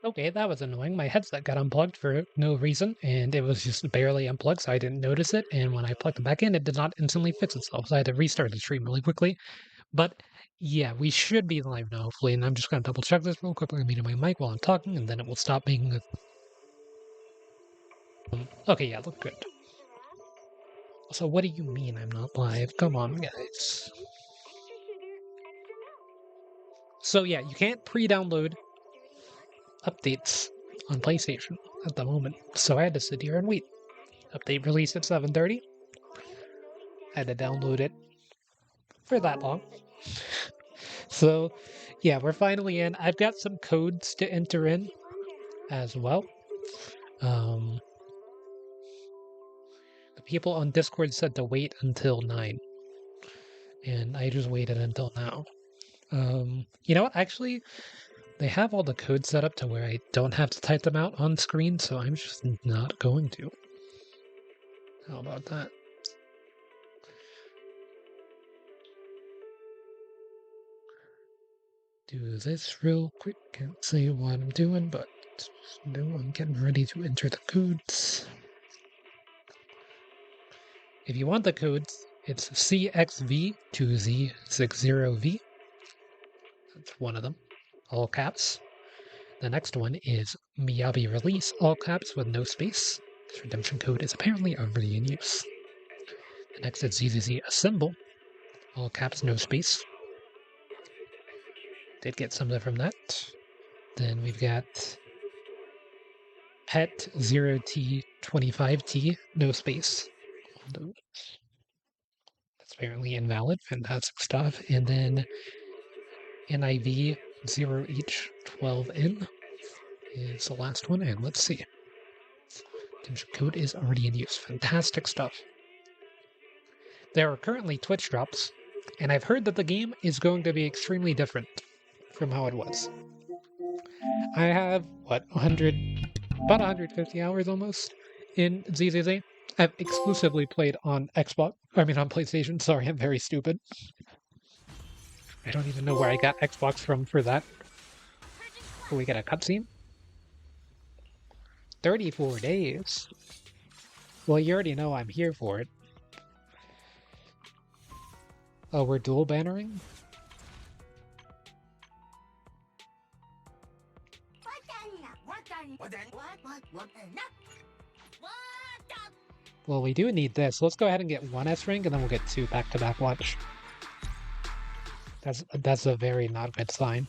Okay, that was annoying. My headset got unplugged for no reason, and it was just barely unplugged, so I didn't notice it. And when I plugged it back in, it did not instantly fix itself, so I had to restart the stream really quickly. But yeah, we should be live now, hopefully. And I'm just going to double check this real quickly. I'm muting my mic while I'm talking, and then it will stop being. Okay, yeah, look good. So what do you mean I'm not live? Come on, guys. So yeah, you can't pre-download updates on PlayStation at the moment. So I had to sit here and wait. Update released at 7:30. I had to download it for that long. So yeah, we're finally in. I've got some codes to enter in as well. The people on Discord said to wait until 9. And I just waited until now. You know what? Actually, they have all the codes set up to where I don't have to type them out on screen, so I'm just not going to. How about that? Do this real quick. Can't say what I'm doing, but no, I'm getting ready to enter the codes. If you want the codes, it's CXV2Z60V. That's one of them, all caps. The next one is Miyabi Release, all caps with no space. This redemption code is apparently already in use. The next is ZZZ Assemble, all caps, no space. Did get something from that. Then we've got Pet 0T25T, no space. That's apparently invalid, fantastic stuff. And then NIV 0H12N is the last one, and let's see. Redemption code is already in use, fantastic stuff. There are currently Twitch drops, and I've heard that the game is going to be extremely different from how it was. I have, what, about 150 hours almost in ZZZ. I've exclusively played on on PlayStation. Sorry, I'm very stupid. I don't even know where I got Xbox from for that. Will we get a cutscene? 34 days? Well, you already know I'm here for it. Oh, we're dual bannering? Well, we do need this. Let's go ahead and get one S ring, and then we'll get 2 back-to-back watch. That's a very not good sign.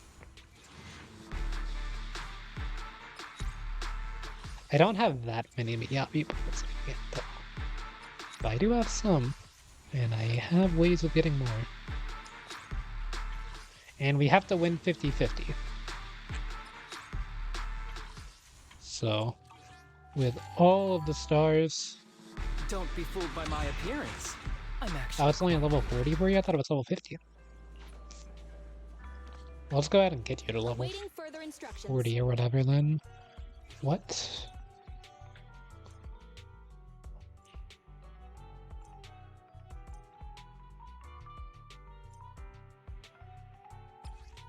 I don't have that many Miyabi balls yet, though. But I do have some, and I have ways of getting more. And we have to win 50-50. So, with all of the stars... Don't be fooled by my appearance. I'm actually... Oh, it's only a level 40 for you? I thought it was level 50. Well, let's go ahead and get you to level 40 or whatever then. What?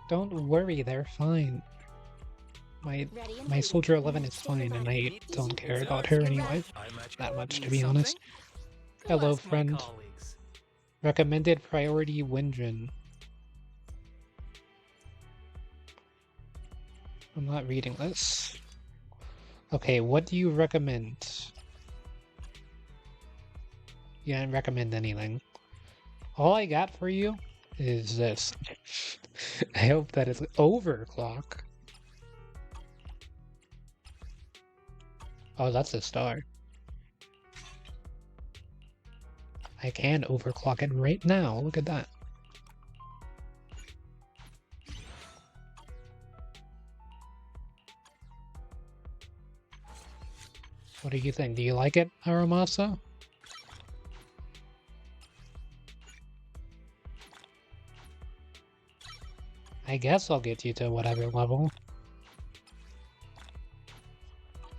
Don't worry, they're fine. My Soldier 11 is fine, and I don't care about her anyway. That much, to be honest. Hello, friend. Recommended priority Windrin. I'm not reading this. Okay, what do you recommend? You didn't recommend anything. All I got for you is this. I hope that it's overclock. Oh, that's a star. I can overclock it right now. Look at that. What do you think? Do you like it, Aramasa? I guess I'll get you to whatever level.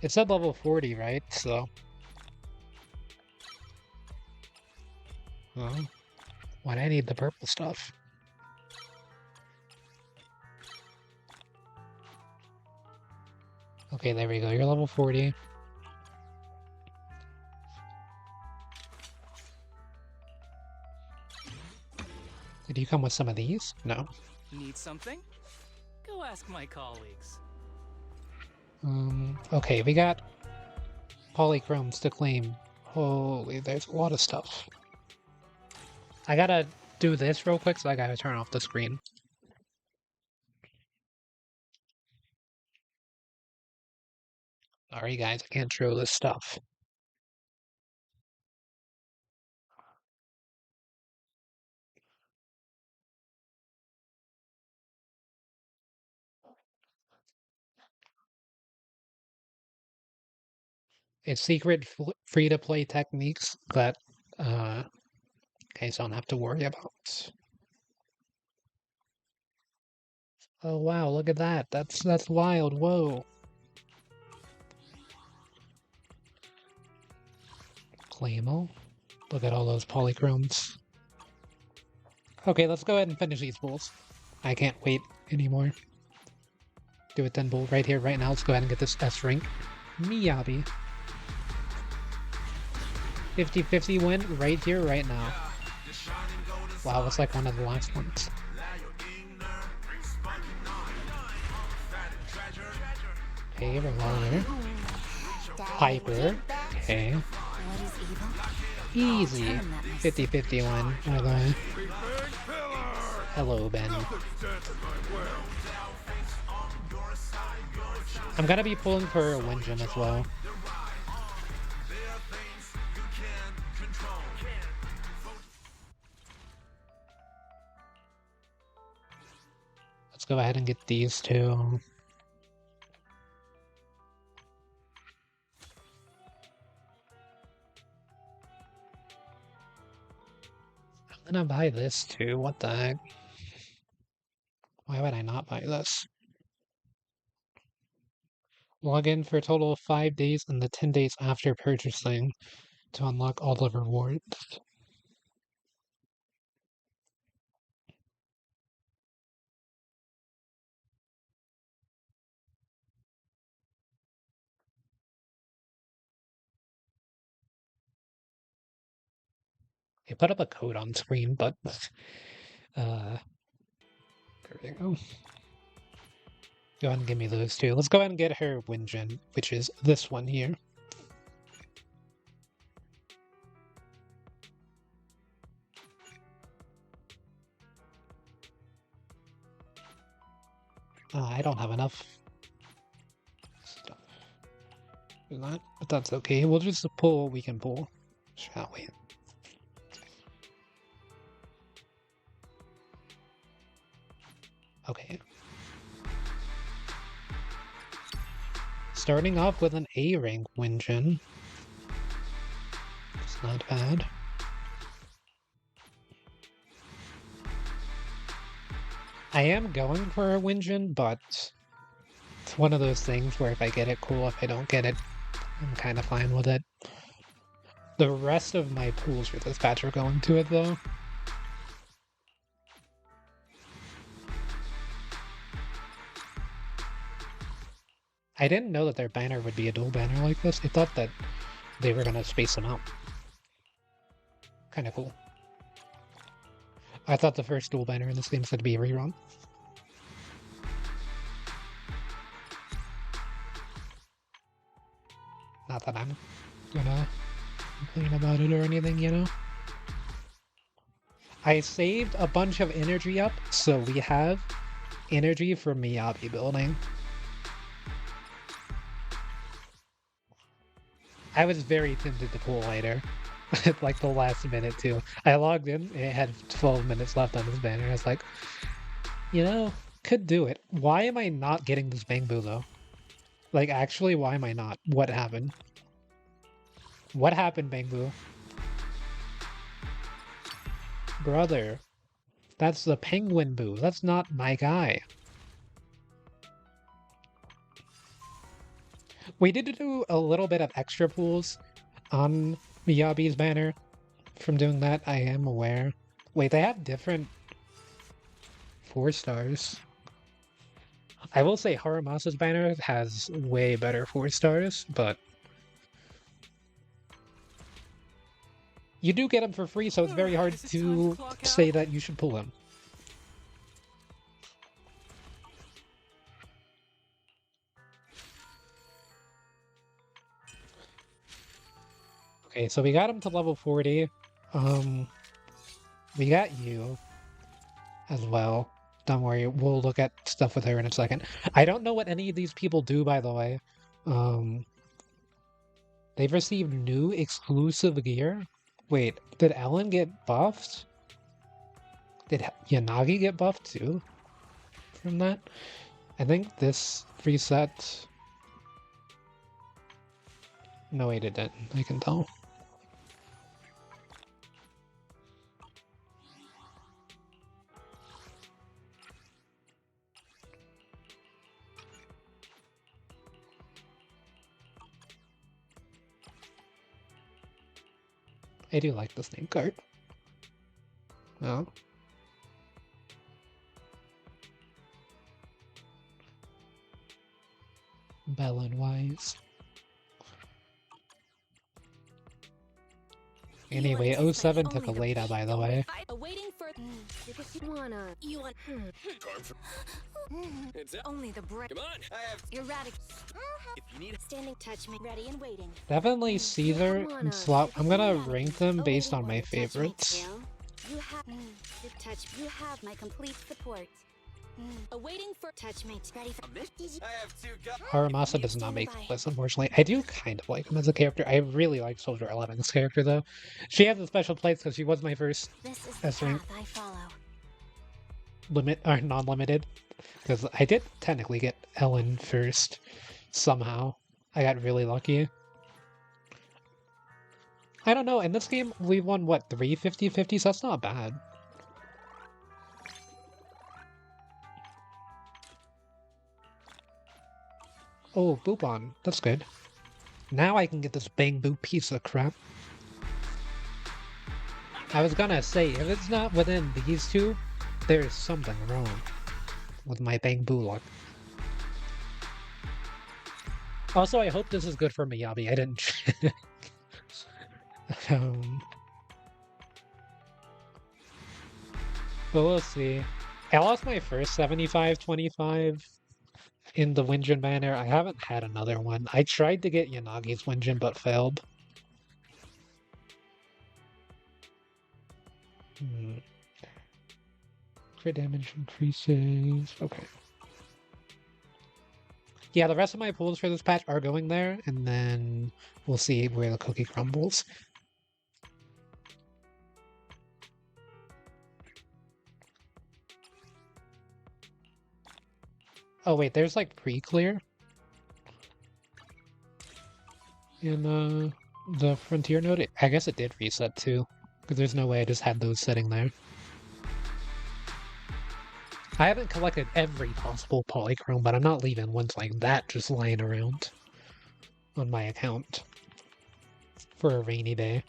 It's at level 40, right? So... Well, why do I need the purple stuff? Okay, there we go. You're level 40. Did you come with some of these? No. Need something? Go ask my colleagues. Okay, we got polychromes to claim. Holy, there's a lot of stuff. I gotta do this real quick, so I gotta turn off the screen. Sorry guys, I can't show this stuff. It's secret free-to-play techniques that guys don't have to worry about. Oh wow, look at that. That's wild. Whoa. Claymore. Look at all those polychromes. Okay, let's go ahead and finish these bulls. I can't wait anymore. Do it then, bull, right here, right now. Let's go ahead and get this S rank. Miyabi. 50-50 win right here, right now. Wow, it's like one of the last ones. Okay, Revolver. Piper. Okay. Easy. 50-50 win. By the way. Hello, Ben. I'm gonna be pulling for a Wingem as well. Let's go ahead and get these two. I'm gonna buy this too. What the heck? Why would I not buy this? Log in for a total of 5 days and the 10 days after purchasing to unlock all the rewards. They put up a code on screen, but there we go. Go ahead and give me those two. Let's go ahead and get her Wingem, which is this one here. I don't have enough stuff for that, but that's okay. We'll just pull what we can pull, shall we? Okay. Starting off with an A rank Wingem. It's not bad. I am going for a Wingem, but it's one of those things where if I get it, cool. If I don't get it, I'm kind of fine with it. The rest of my pools for this patch are going to it, though. I didn't know that their banner would be a dual banner like this. I thought that they were going to space them out. Kind of cool. I thought the first dual banner in this game was going to be a rerun. Not that I'm gonna complain about it or anything, you know? I saved a bunch of energy up, so we have energy for Miyabi building. I was very tempted to pull later. At like the last minute too. I logged in, it had 12 minutes left on this banner. I was like, you know, could do it. Why am I not getting this Bangbu though? Like actually, why am I not? What happened? What happened, Bangbu? Brother, that's the Penguin Boo. That's not my guy. We did do a little bit of extra pulls on Miyabi's banner. From doing that, I am aware. Wait, they have different 4 stars. I will say Haramasa's banner has way better 4 stars, but you do get him for free, so it's very hard Is it time to clock say out? that you should pull him. Okay, so we got him to level 40. We got you as well. Don't worry, we'll look at stuff with her in a second. I don't know what any of these people do, by the way. They've received new exclusive gear. Wait, did Ellen get buffed? Did Yanagi get buffed too from that? I think this reset. No, wait, it didn't. I can tell. I do like this name card. Oh. Bellin Wise. Anyway, 07 took a Leda, by the way. Waiting for you want It's only the break. Come on. I have. Erratic. If you need. Standing touch me. Ready and waiting. Definitely Caesar and Slop. I'm gonna rank them based on my Awaiting order. Touch my favorites. tail. You have the touch. You have my complete support. Awaiting for touch mate. Ready for I have two guns. Haramasa does not make the list, unfortunately. I do kind of like him as a character. I really like Soldier 11's character, though. She has a special place because she was my first this is the S-rank path I follow. limit or non-limited. Because I did technically get Ellen first somehow. I got really lucky. I don't know. In this game, we won what, 3 50-50s? That's not bad. Oh, Boopon. That's good. Now I can get this Bang Boo piece of crap. I was gonna say, if it's not within these two, there's something wrong with my Bang Boo luck. Also, I hope this is good for Miyabi. I didn't check. But we'll see. I lost my first 75-25 in the Winjin banner. I haven't had another one. I tried to get Yanagi's Winjin, but failed. Crit damage increases. Okay. Yeah, the rest of my pools for this patch are going there, and then we'll see where the cookie crumbles. Oh wait, there's like pre-clear in the Frontier node. I guess it did reset too, because there's no way I just had those sitting there. I haven't collected every possible polychrome, but I'm not leaving ones like that just lying around on my account for a rainy day.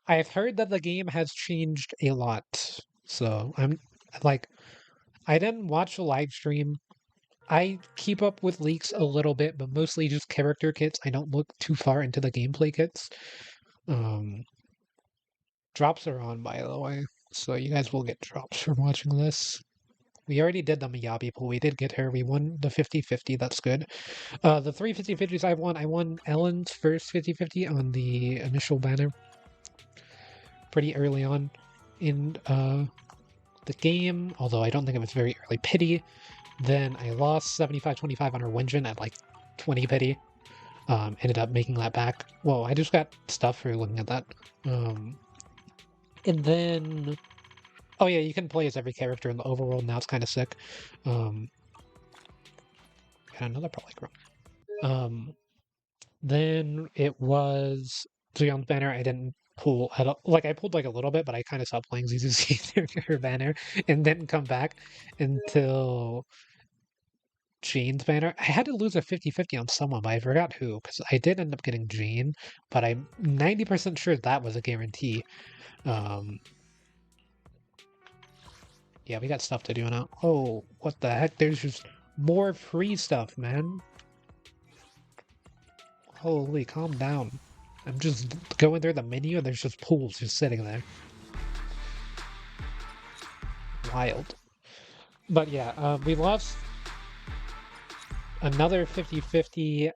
I've heard that the game has changed a lot, so I'm like, I didn't watch the live stream. I keep up with leaks a little bit, but mostly just character kits. I don't look too far into the gameplay kits. Drops are on, by the way, so you guys will get drops from watching this. We already did the Miyabi pool. We did get her. We won the 50-50. That's good. The 3 50-50s I won Ellen's first 50-50 on the initial banner pretty early on in the game, although I don't think it was very early pity. Then I lost 75-25 on her Wenjin at like 20 pity. Ended up making that back. Whoa, I just got stuff for looking at that. And then... Oh yeah, you can play as every character in the overworld now. It's kind of sick. Got another polychrome. Then it was Zuyon's banner. I didn't pull at all. Like I pulled like a little bit, but I kind of stopped playing her banner and didn't come back until Jane's banner. I had to lose a 50-50 on someone, but I forgot who, because I did end up getting Jane, but I'm 90% sure that was a guarantee. Yeah, we got stuff to do now. Oh, what the heck? There's just more free stuff, man. Holy, calm down. I'm just going through the menu and there's just pools just sitting there. Wild. But yeah, we lost another 50-50,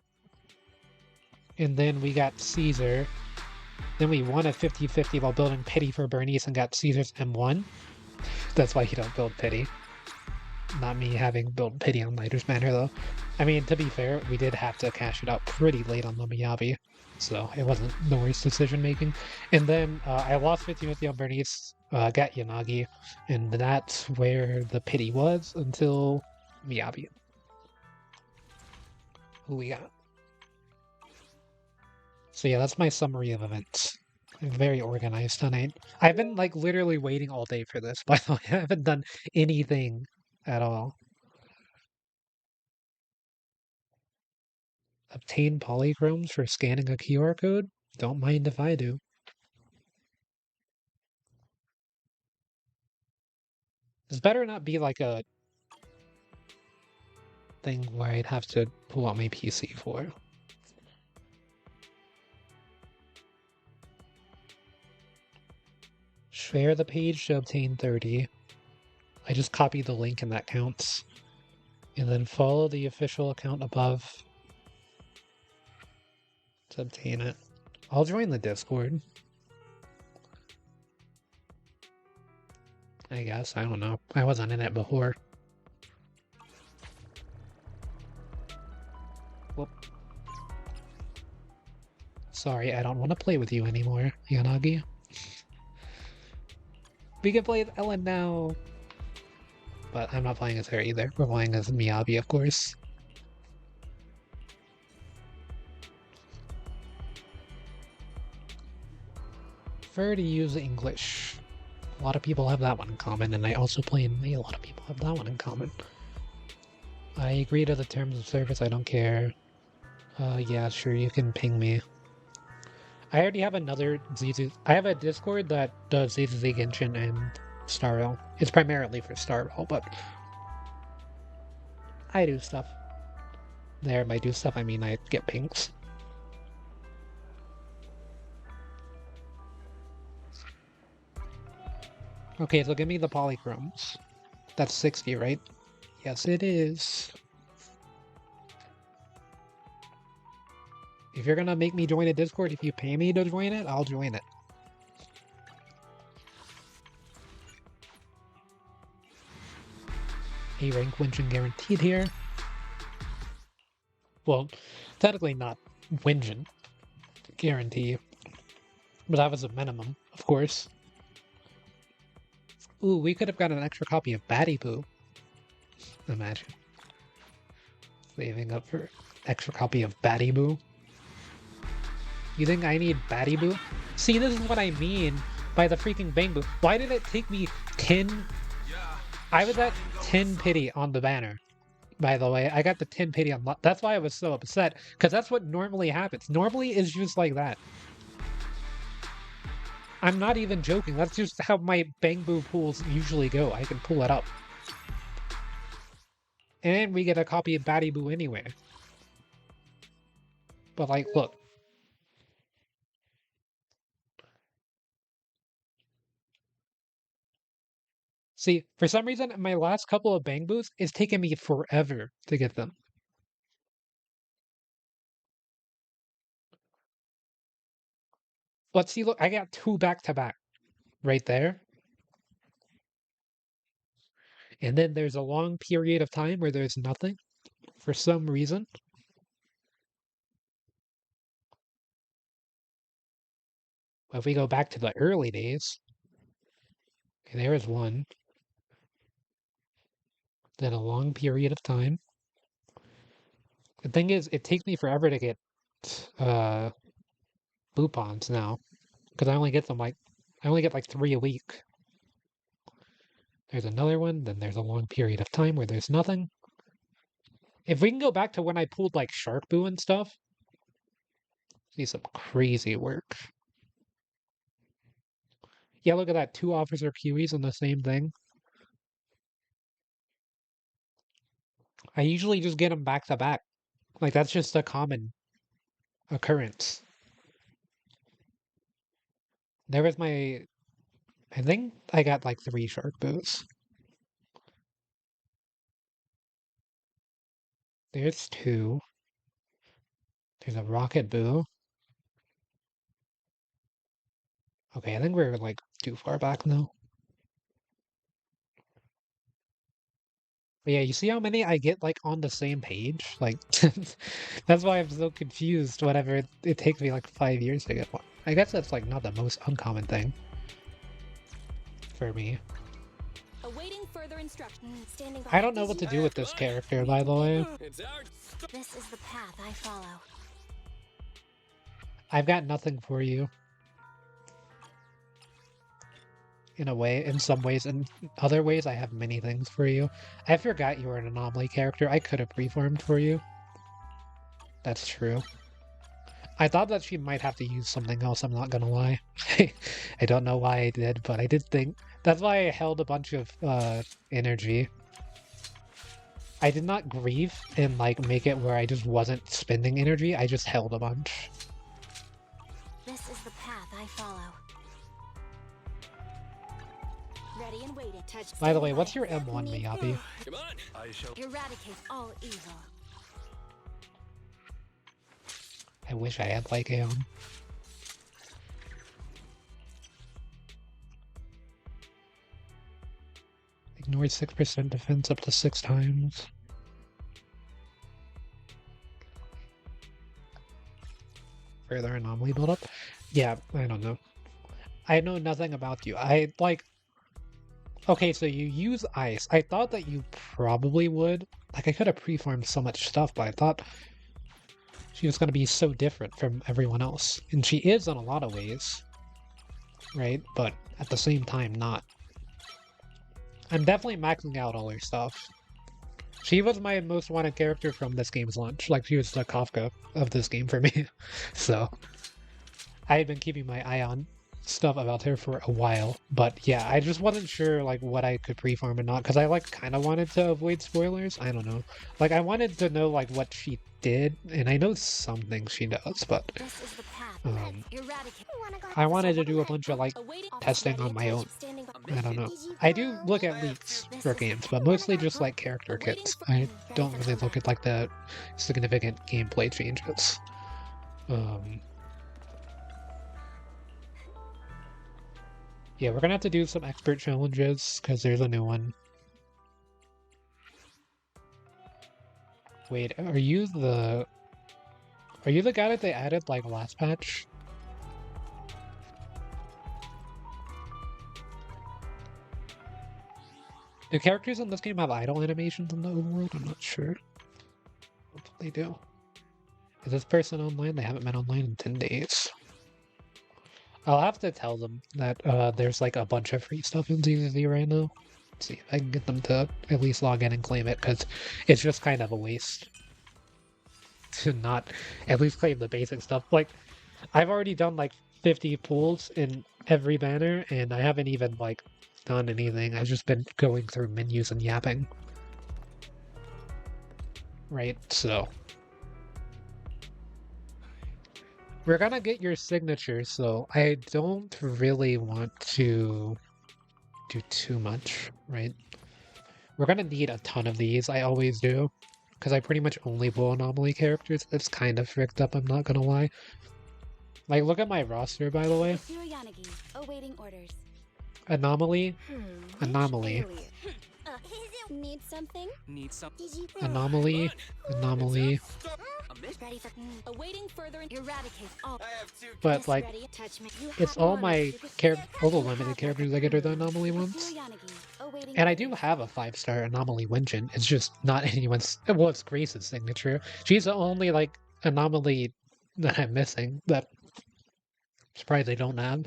and then we got Caesar. Then we won a 50-50 while building Pity for Bernice and got Caesar's M1. That's why you don't build Pity. Not me having built Pity on Lighter's Manor, though. I mean, to be fair, we did have to cash it out pretty late on the Miyabi, so it wasn't the worst decision making. And then I lost 50-50 on Bernice, got Yanagi, and that's where the Pity was until Miyabi. Who we got? So yeah, that's my summary of events. I'm very organized tonight. I've been like literally waiting all day for this, by the way. I haven't done anything at all. Obtain polychromes for scanning a QR code? Don't mind if I do. This better not be like a thing where I'd have to pull out my PC for. Share the page to obtain 30. I just copied the link and that counts. And then follow the official account above to obtain it. I'll join the Discord. I guess. I don't know. I wasn't in it before. Whoop. Sorry, I don't want to play with you anymore, Yanagi. We can play with Ellen now. But I'm not playing as her either. We're playing as Miyabi, of course. Prefer to use English. A lot of people have that one in common, and I also play in May. A lot of people have that one in common. I agree to the terms of service. I don't care. Yeah, sure, you can ping me. I already have another ZZ. I have a Discord that does ZZ Genshin and Star Rail. It's primarily for Star Rail, but I do stuff. There, by do stuff, I mean I get pings. Okay, so give me the polychromes. That's 60, right? Yes, it is. If you're gonna make me join a Discord, if you pay me to join it, I'll join it. A rank Winshin guaranteed here. Well, technically not Winshin guarantee, but that was a minimum, of course. Ooh, we could have got an extra copy of Batty Boo. Imagine. Saving up for extra copy of Batty Boo. You think I need Batty Boo? See, this is what I mean by the freaking Bang Boo. Why did it take me 10? I was at 10 pity on the banner, by the way. I got the 10 pity on. That's why I was so upset, because that's what normally happens. Normally it's just like that. I'm not even joking. That's just how my Bang Boo pools usually go. I can pull it up. And we get a copy of Batty Boo anyway. But like, look. See, for some reason, my last couple of Bang Boos, it's taken me forever to get them. Let's see, look, I got 2 back-to-back right there. And then there's a long period of time where there's nothing for some reason. If we go back to the early days, okay, there is one. Then a long period of time. The thing is, it takes me forever to get Boopons now. Because I only get them like, I only get like 3 a week. There's another one, then there's a long period of time where there's nothing. If we can go back to when I pulled like Shark Boo and stuff, see some crazy work. Yeah, look at that. 2 Officer Kiwis on the same thing. I usually just get them back to back. Like, that's just a common occurrence. There was my... I think I got like 3 shark bows. There's 2. There's a rocket boo. Okay, I think we're like too far back now. But yeah, you see how many I get like on the same page? Like, that's why I'm so confused whenever it takes me like 5 years to get one. I guess that's like not the most uncommon thing for me. Awaiting further instruction. Standing by. I don't know what to do with this character, by the way. This is the path I follow. I've got nothing for you. In a way, in some ways, in other ways, I have many things for you. I forgot you were an anomaly character. I could have reformed for you. That's true. I thought that she might have to use something else, I'm not gonna lie. I don't know why I did, but I did think... That's why I held a bunch of energy. I did not grieve and like make it where I just wasn't spending energy, I just held a bunch. This is the path I follow. Ready and waiting. Touch. By the way, what's your M1, Miyabi? Come on. I shall Eradicate all evil. I wish I had like Aeon. Ignore 6% defense up to 6 times. Further anomaly buildup? Yeah, I don't know. I know nothing about you. I like... Okay, so you use ice. I thought that you probably would. Like, I could have preformed so much stuff, but I thought she was going to be so different from everyone else. And she is in a lot of ways. Right? But at the same time, not. I'm definitely maxing out all her stuff. She was my most wanted character from this game's launch. Like, she was the Kafka of this game for me. So, I had been keeping my eye on stuff about her for a while. But yeah, I just wasn't sure, like, what I could preform and not. Because I, like, kind of wanted to avoid spoilers. I don't know. Like, I wanted to know, like, what she did. And I know some things she does, but... This is the path. I wanted to do a bunch of, like, testing on my own. I don't know. I do look at leaks for games, but mostly just, like, character kits. I don't really look at, like, the significant gameplay changes. Yeah, we're gonna have to do some expert challenges, because there's a new one. Wait, are you the guy that they added, like, last patch? Do characters in this game have idle animations in the overworld? I'm not sure. Hopefully they do. Is this person online? They haven't been online in 10 days. I'll have to tell them that there's like a bunch of free stuff in ZZZ right now. Let's see if I can get them to at least log in and claim it, because it's just kind of a waste to not at least claim the basic stuff. Like, I've already done like 50 pulls in every banner, and I haven't even like done anything. I've just been going through menus and yapping. Right, so... We're gonna get your signature, so I don't really want to do too much, right? We're gonna need a ton of these, I always do. Because I pretty much only pull anomaly characters. It's kind of fricked up, I'm not gonna lie. Like, look at my roster, by the way. Awaiting orders. Anomaly. Anomaly. Need something? need some. Anomaly. Anomaly. Ready for awaiting further eradicate all. I have two. But, like, it's all my all the limited characters I get are the anomaly ones. And I do have a 5-star anomaly Wenjin. It's just not anyone's... Well, it's Grace's signature. She's the only, like, anomaly that I'm missing that I'm surprised they don't have.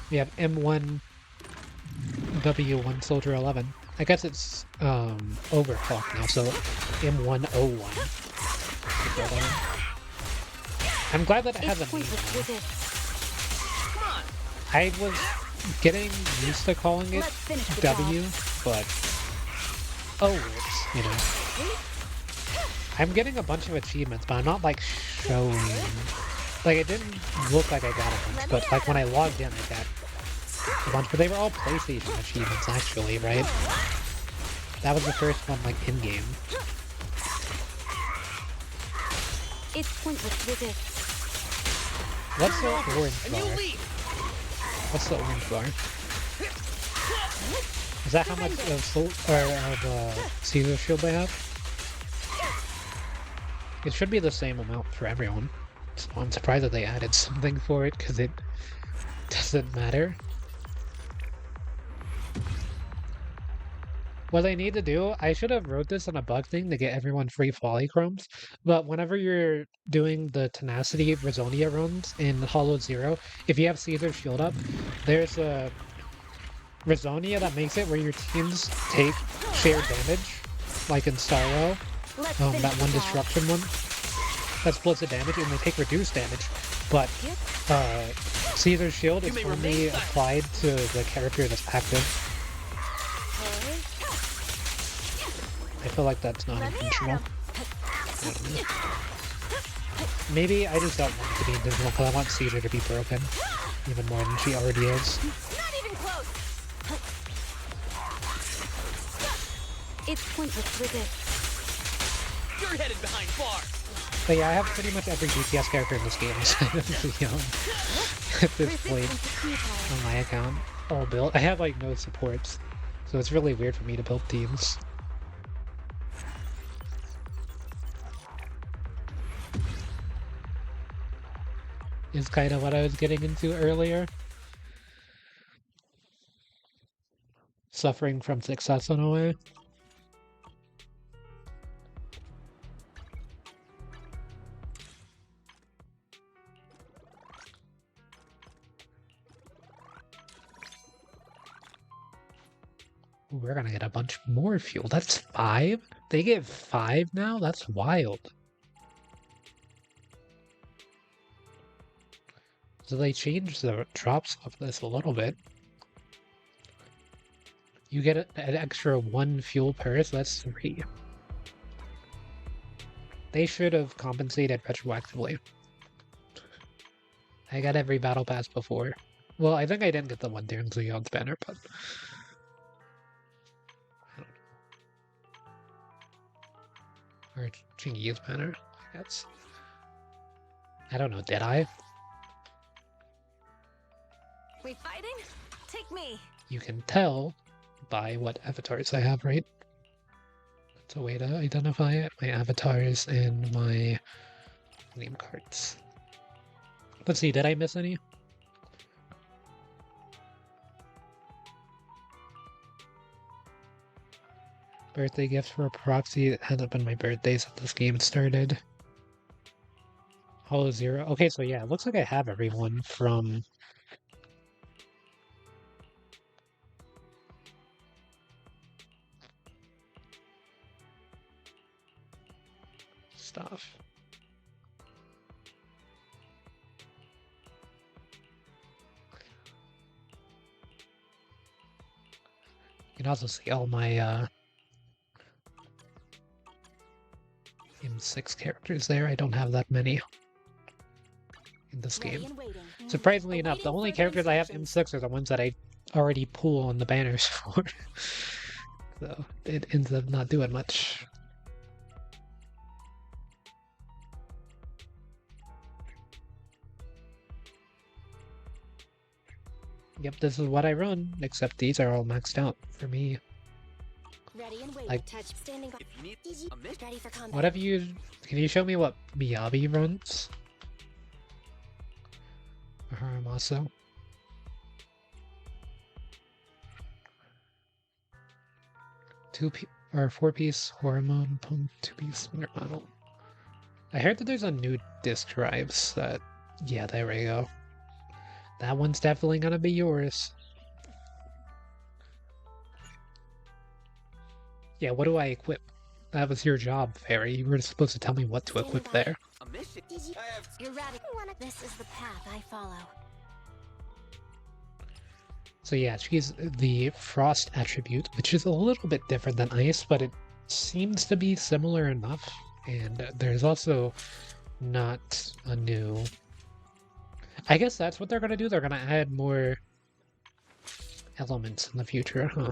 We have M1 W1 Soldier 11. I guess it's overclocked now, so M101. I'm glad that it has a name. I was getting used to calling it Let's finish the W, job. but oh, it's, you know. I'm getting a bunch of achievements, but I'm not like showing. Like it didn't look like I got a bunch, but like when I logged in, I got a bunch. But they were all PlayStation achievements, actually, right? That was the first one, like in game. It's pointless resist. What's the orange bar? What's the orange bar? Is that how much of Caesar shield they have? It should be the same amount for everyone. So I'm surprised that they added something for it, because it doesn't matter. What I need to do, I should have wrote this on a bug thing to get everyone free polychromes, but whenever you're doing the Tenacity Rizonia runs in Hollow Zero, if you have Caesar's shield up, there's a Rizonia that makes it where your teams take shared damage, like in Starro, that one destruction one. That splits the damage, and they take reduced damage, but Caesar's shield is only applied to the character that's active. I feel like that's not intentional. Maybe I just don't want it to be invisible because I want Caesar to be broken even more than she already is. Not even close. It's pointless resist. You're headed behind bars. But yeah, I have pretty much every DPS character in this game at this point on my account. All built. I have like no supports, so it's really weird for me to build teams. Is kind of what I was getting into earlier. Suffering from success in a way. We're gonna get a bunch more fuel. That's 5? They get 5 now? That's wild. So they changed the drops of this a little bit. You get an extra 1 fuel per, so that's 3. They should have compensated retroactively. I got every battle pass before. Well, I think I didn't get the one during Leon's banner, but... Or Chingy's banner, I guess. I don't know, did I? We fighting? Take me. You can tell by what avatars I have, right? That's a way to identify it. My avatars and my name cards. Let's see, did I miss any? Birthday gift for a proxy. It hasn't been my birthday since this game started. Hollow Zero. Okay, so yeah, it looks like I have everyone from... stuff. You can also see all my M6 characters there. I don't have that many in this game. Surprisingly enough, the only characters I have M6 are the ones that I already pull on the banners for. So it ends up not doing much. Yep, this is what I run, except these are all maxed out for me. Ready and waiting. Like, Touch standing by. If you need a mission, Ready for combat. what have you... Can you show me what Miyabi runs? Or Haramaso? Or 4-piece hormone pump, 2-piece winter model. I heard that there's a new disc drives that... Yeah, there we go. That one's definitely gonna be yours. Yeah, what do I equip? That was your job, Fairy. You were supposed to tell me what to equip there. a mission. Erratic. This is the path I follow. So yeah, she's the frost attribute, which is a little bit different than ice, but it seems to be similar enough. And there's also not a new... I guess that's what they're gonna do. They're gonna add more elements in the future, huh?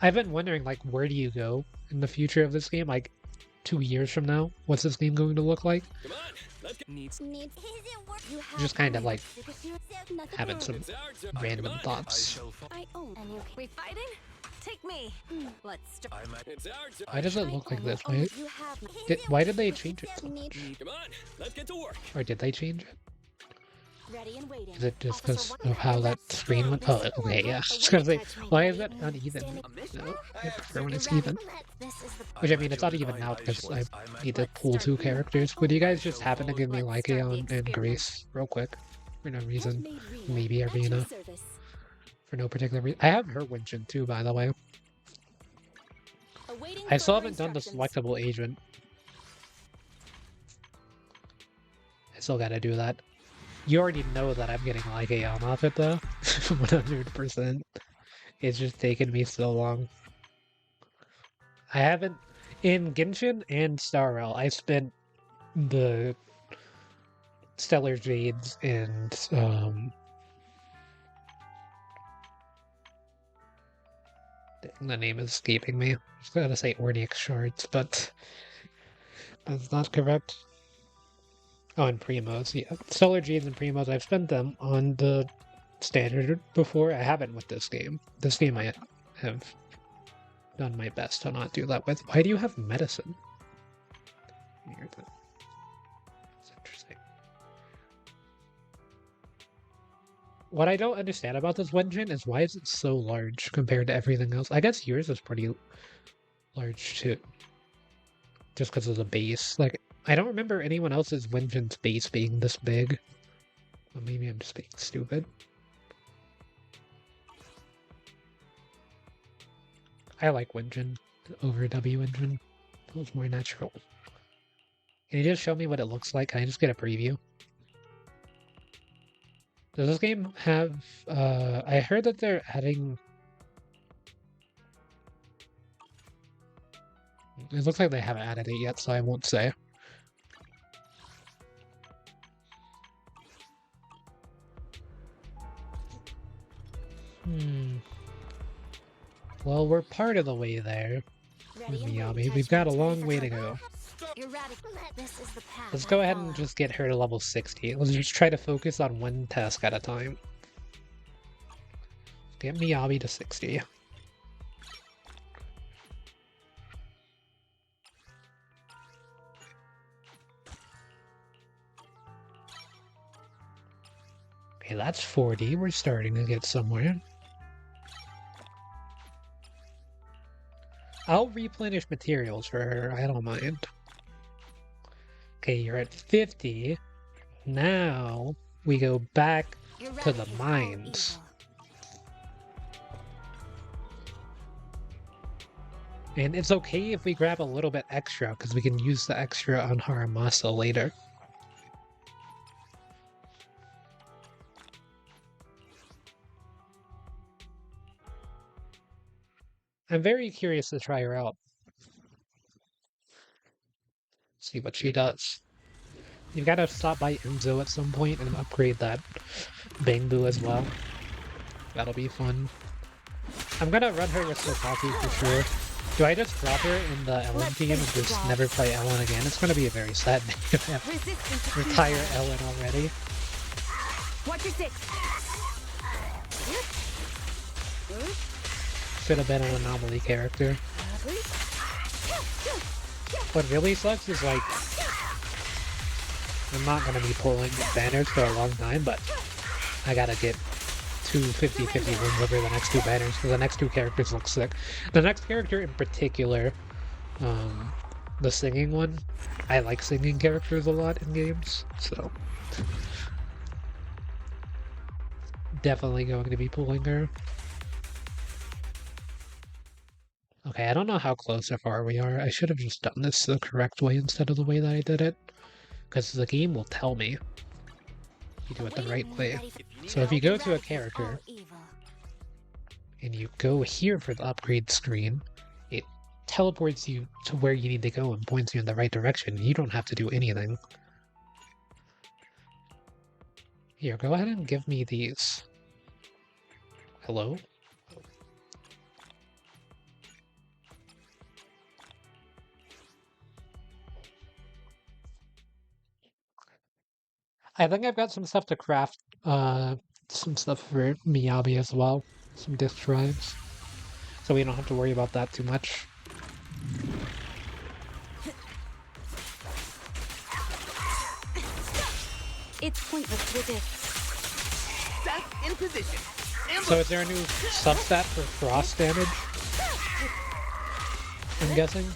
I've been wondering, like, where do you go in the future of this game? Like, 2 years from now, what's this game going to look like? Come on, let's get Needs. Just kind of like having some random thoughts. I own. And you we fighting? Take me. Let's start. It's our turn. Why does it look like this? Why, You have. why did they change it so much? Come on, let's get to work. Or did they change it? Ready and waiting. Is it just because of how that screen went? Oh, okay, yeah. I was gonna say, why is it uneven? No, I prefer when it's even. Which, I mean, it's uneven now because I need to pull 2 characters. Would you guys just happen to give me Lycaon and Grace real quick? For no reason. Maybe Arena. For no particular reason. I have her Winchin too, by the way. I still haven't done the selectable agent. I still gotta do that. You already know that I'm getting Lycaon off it though. 100%. It's just taken me so long. I haven't... In Genshin and Star Rail, I spent the Stellar Jades and the name is escaping me. I was gonna say Orniac Shards, but that's not correct. Oh, and Primos, yeah. Stellar Jades and Primos, I've spent them on the standard before. I haven't with this game. This game I have done my best to not do that with. Why do you have medicine? That's interesting. What I don't understand about this Wenjin is why is it so large compared to everything else? I guess yours is pretty large too. Just because of the base. Like, I don't remember anyone else's Wenjin's base being this big. Well, maybe I'm just being stupid. I like Wenjin over W Engine. Feels more natural. Can you just show me what it looks like? Can I just get a preview? Does this game have... I heard that they're adding... It looks like they haven't added it yet, so I won't say. Well, we're part of the way there with Miyabi. We've got a long way to go. Let's go ahead and just get her to level 60. Let's just try to focus on one task at a time. Get Miyabi to 60. Okay, that's 40. We're starting to get somewhere. I'll replenish materials for her, I don't mind. Okay, you're at 50. Now, we go back to the mines. And it's okay if we grab a little bit extra, because we can use the extra on Haramasa later. I'm very curious to try her out. See what she does. You've got to stop by Enzo at some point and upgrade that Bangbu as well. That'll be fun. I'm gonna run her with Sokaki for sure. Do I just drop her in the Ellen team and just never play Ellen again? It's gonna be a very sad day if I have to retire Ellen already. Watch your six. Should have been an anomaly character. What really sucks is, like, I'm not gonna be pulling banners for a long time, but I gotta get 2 50-50 wins over the next 2 banners, because the next 2 characters look sick. The next character in particular, the singing one, I like singing characters a lot in games, so definitely going to be pulling her. Okay, I don't know how close or far we are. I should have just done this the correct way instead of the way that I did it, because the game will tell me if you do it the right way. So if you go to a character, and you go here for the upgrade screen, it teleports you to where you need to go and points you in the right direction. You don't have to do anything. Here, go ahead and give me these. Hello? I think I've got some stuff to craft, some stuff for Miyabi as well. Some disk drives. So we don't have to worry about that too much. It's pointless to resist. Death in position. So is there a new substat for frost damage? I'm guessing.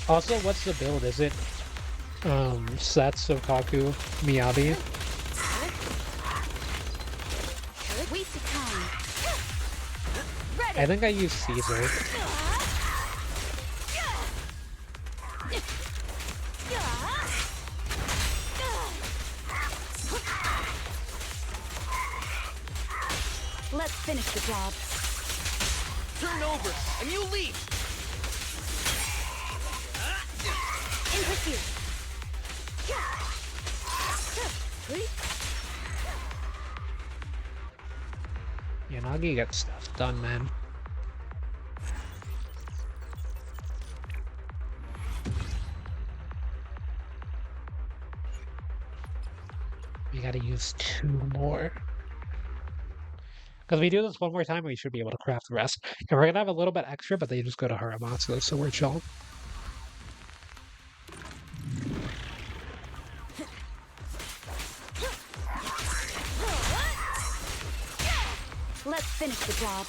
Also, what's the build? Is it Satsukaku Miyabi? Waste of time. I think I use Caesar. Let's finish the job. Turn over, and you lead. In pursuit. Yanagi gets stuff done, man. We gotta use 2 more. Because we do this one more time, we should be able to craft the rest. And we're gonna have a little bit extra, but they just go to Haramatsu, so we're chill. Let's finish the job.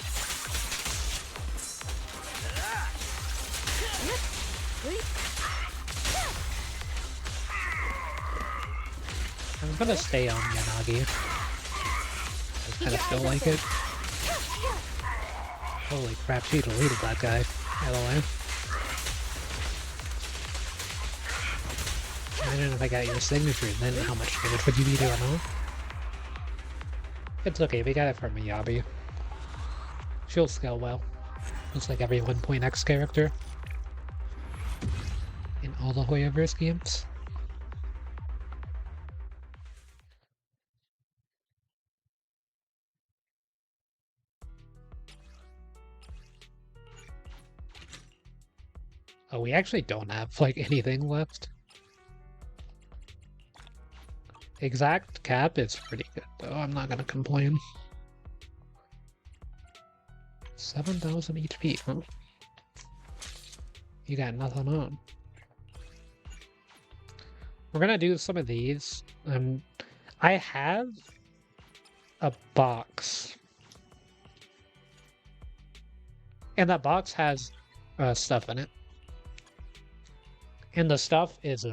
I'm gonna stay on Yanagi. I kind of feel like it. Holy crap, she deleted that guy, by the way. Imagine if I got your signature, then how much damage would you be doing, huh? It's okay, we got it from Miyabi. She'll scale well. Looks like every 1.x character in all the Hoyoverse games. Oh, we actually don't have, like, anything left. Exact cap is pretty good, though. I'm not gonna complain. 7,000 HP, huh? You got nothing on. We're gonna do some of these. I have a box. And that box has stuff in it. And the stuff is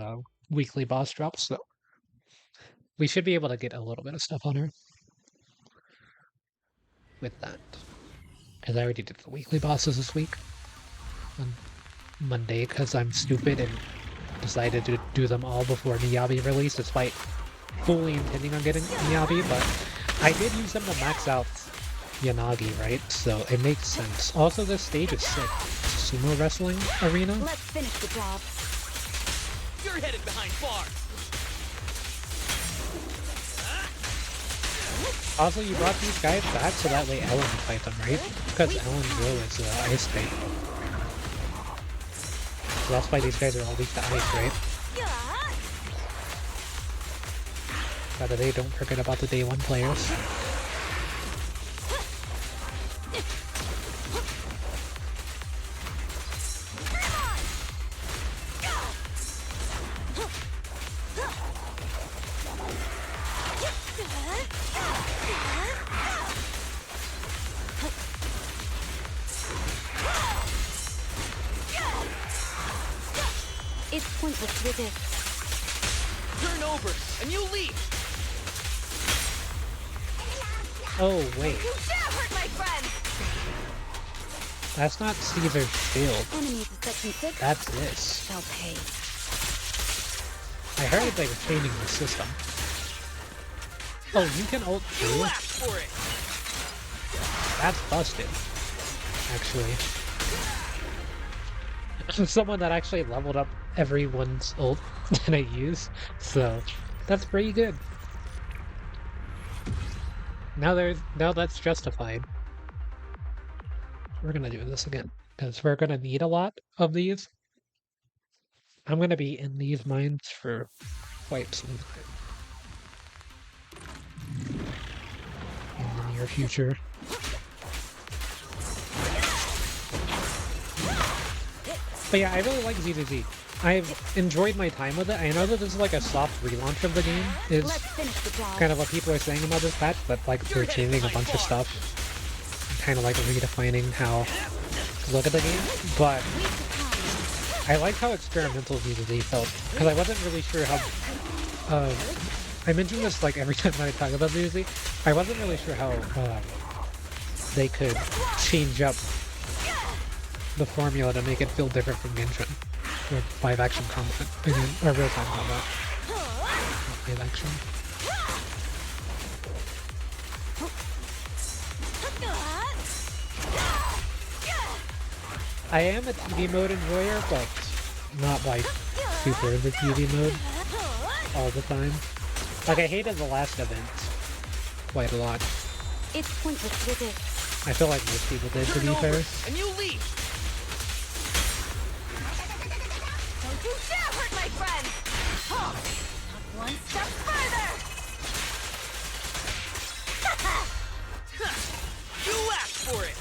weekly boss drops, so we should be able to get a little bit of stuff on her with that. Because I already did the weekly bosses this week on Monday because I'm stupid and decided to do them all before Miyabi released, despite fully intending on getting Miyabi, but I did use them to max out Yanagi, right? So it makes sense. Also, this stage is sick. It's a sumo wrestling arena. Let's finish the job. You're headed behind bars. Also, you brought these guys back so that way Ellen can fight them, right? Because Ellen's row is ice type. So that's why these guys are all weak to ice, right? By the way, don't forget about the day 1 players. It's pointless to resist. Turn over, and you lead. Oh, wait. You dare hurt my friend! That's not Caesar's shield. Enemies of Section 6 That's this. shall pay. I heard they were changing the system. Oh, you can ult You too? asked for it. That's busted. actually. I'm someone that actually leveled up everyone's ult that I use, so that's pretty good. Now that's justified. We're gonna do this again, because we're gonna need a lot of these. I'm gonna be in these mines for quite some time. In the near future. But yeah, I really like Z2Z. I've enjoyed my time with it. I know that this is like a soft relaunch of the game, is kind of what people are saying about this patch, but like they're changing a bunch of stuff. Kind of like redefining how to look at the game. But I like how experimental Z2Z felt, because I wasn't really sure how... I mention this like every time I talk about Z2Z. I wasn't really sure how they could change up the formula to make it feel different from Genshin. Or live action combat. Or real time combat. Not live action. I am a TV mode enjoyer, but not like super into TV mode all the time. Like I hated the last event quite a lot. It's pointless with it. I feel like most people did, to be fair. And you leave. Don't you dare hurt my friend! Not one step further! You asked for it.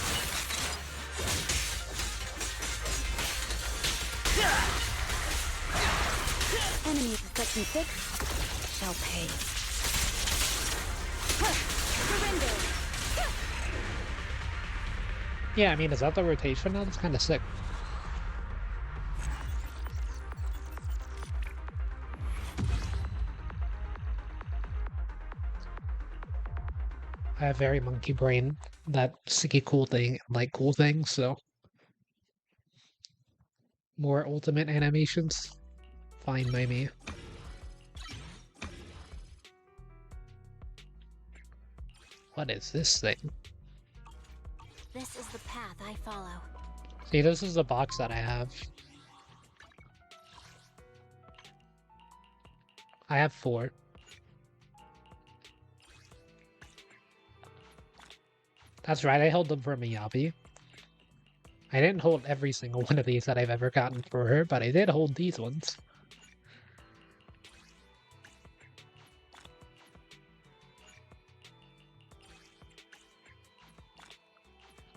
Enemies that can fix shall pay. Surrender! Yeah, I mean, is that the rotation now? That's kind of sick. I have very monkey brain, that sicky cool thing, like cool things, so... More ultimate animations? Fine by me. What is this thing? This is the path I follow. See, this is the box that I have. I have 4. That's right, I held them for Miyabi. I didn't hold every single one of these that I've ever gotten for her, but I did hold these ones.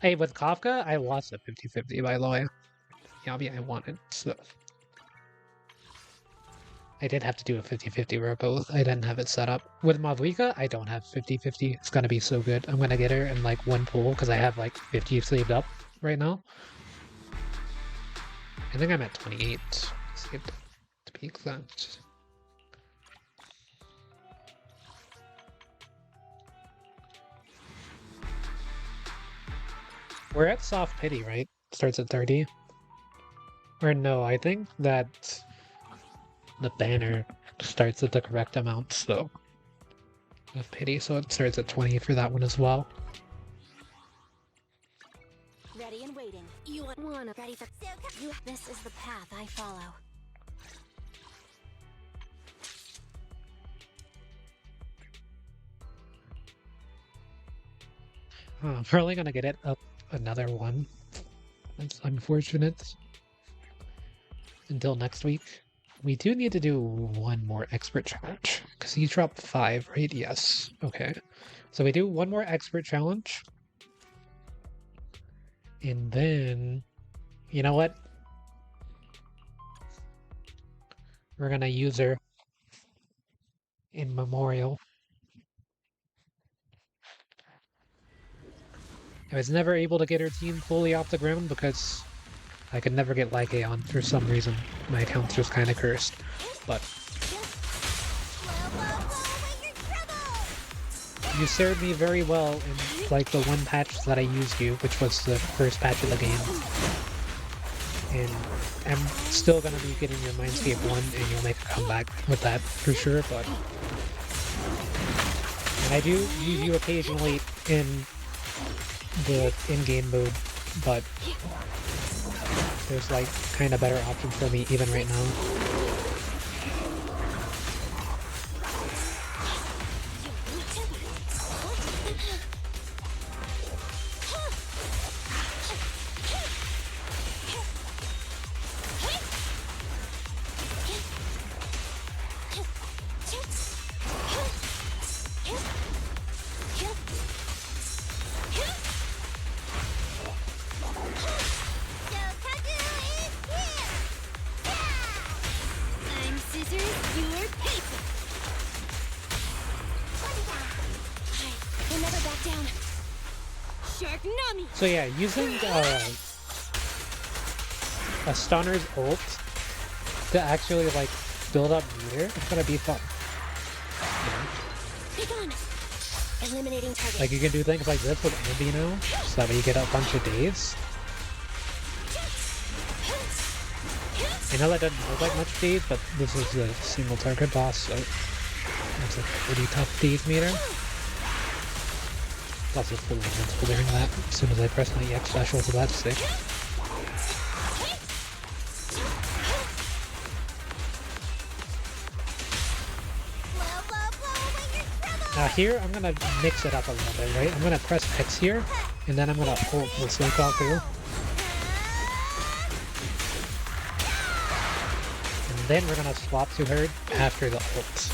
Hey, with Kafka, I lost a 50-50, by the way. Miyabi I wanted, so... I did have to do a 50-50 where both. I didn't have it set up. With Mavuika, I don't have 50-50. It's gonna be so good. I'm gonna get her in like one pull because I have like 50 saved up right now. I think I'm at 28 saved to be exact. We're at soft pity, right? Starts at 30. Or no, I think that the banner starts at the correct amount, so of pity, so it starts at 20 for that one as well. Ready and waiting. You wanna ready for you. This is the path I follow. I'm probably gonna get it up another one. That's unfortunate. Until next week. We do need to do one more expert challenge. Because he dropped 5, right? Yes. Okay. So we do one more expert challenge. And then... You know what? We're gonna use her in Memorial. I was never able to get her team fully off the ground because I could never get Like on for some reason. My account's just kind of cursed. But you served me very well in like the one patch that I used you, which was the first patch of the game. And I'm still gonna be getting your Mindscape 1 and you'll make a comeback with that for sure, but... And I do use you occasionally in the in-game mode but there's like kind of better options for me even right now. So yeah, using a stunner's ult to actually like build up meter is gonna be fun. Eliminating target. Like you can do things like this with Andy now, so that way you get a bunch of days. I know that doesn't look like much days, but this is a single target boss, so it's a pretty tough days meter. Plus it's fully invincible during that, as soon as I press my EX special, so that's sick. Now here, I'm gonna mix it up a little bit, right? I'm gonna press X here, and then I'm gonna ult the Slowclaw through. And then we're gonna swap to her after the ult.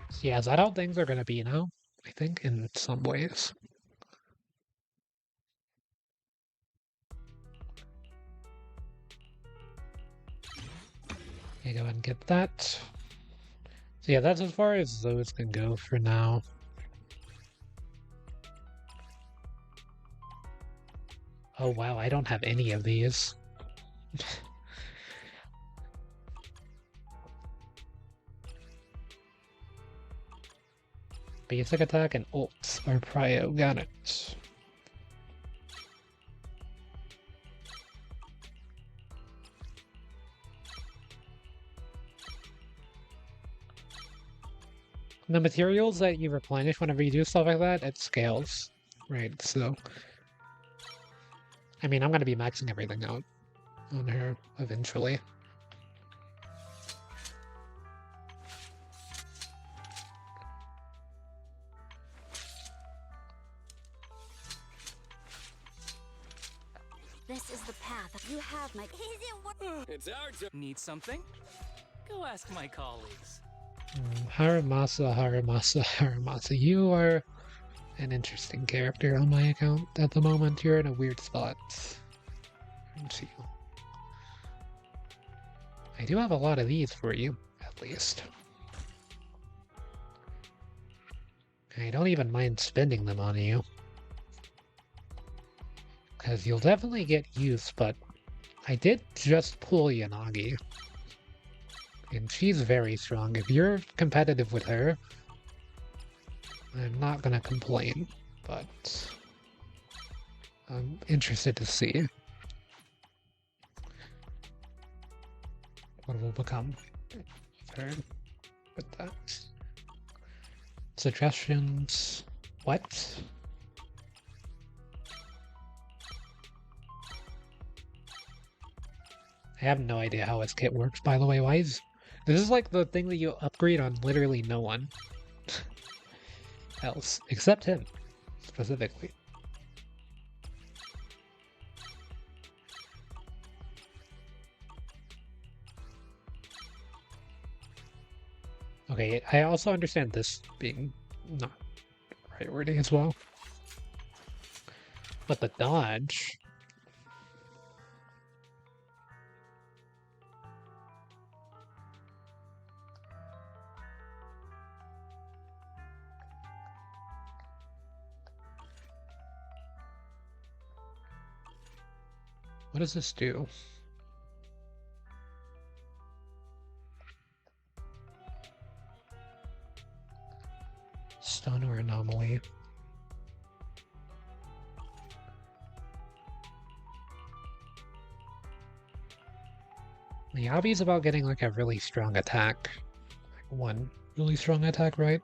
So yeah, that's how things are gonna be now, I think, in some ways. Okay, go ahead and get that. So yeah, that's as far as those can go for now. Oh wow, I don't have any of these. Basic attack and ults are prio, got it. The materials that you replenish whenever you do stuff like that, it scales, right? So, I mean, I'm gonna be maxing everything out on her eventually. This is the path. You have my. It's our turn. Need something? Go ask my colleagues. Haramasa, Haramasa, Haramasa. You are an interesting character on my account at the moment. You're in a weird spot. Let's see. I do have a lot of these for you, at least. I don't even mind spending them on you. Because you'll definitely get use, but I did just pull Yanagi. And she's very strong. If you're competitive with her, I'm not gonna complain, but I'm interested to see what will become of her with that. Suggestions? What? I have no idea how his kit works, by the way. Why is... This is like the thing that you upgrade on literally no one else, except him, specifically. Okay, I also understand this being not priority as well. But the dodge... What does this do? Stun or anomaly? The obby's about getting like a really strong attack. Like one really strong attack, right?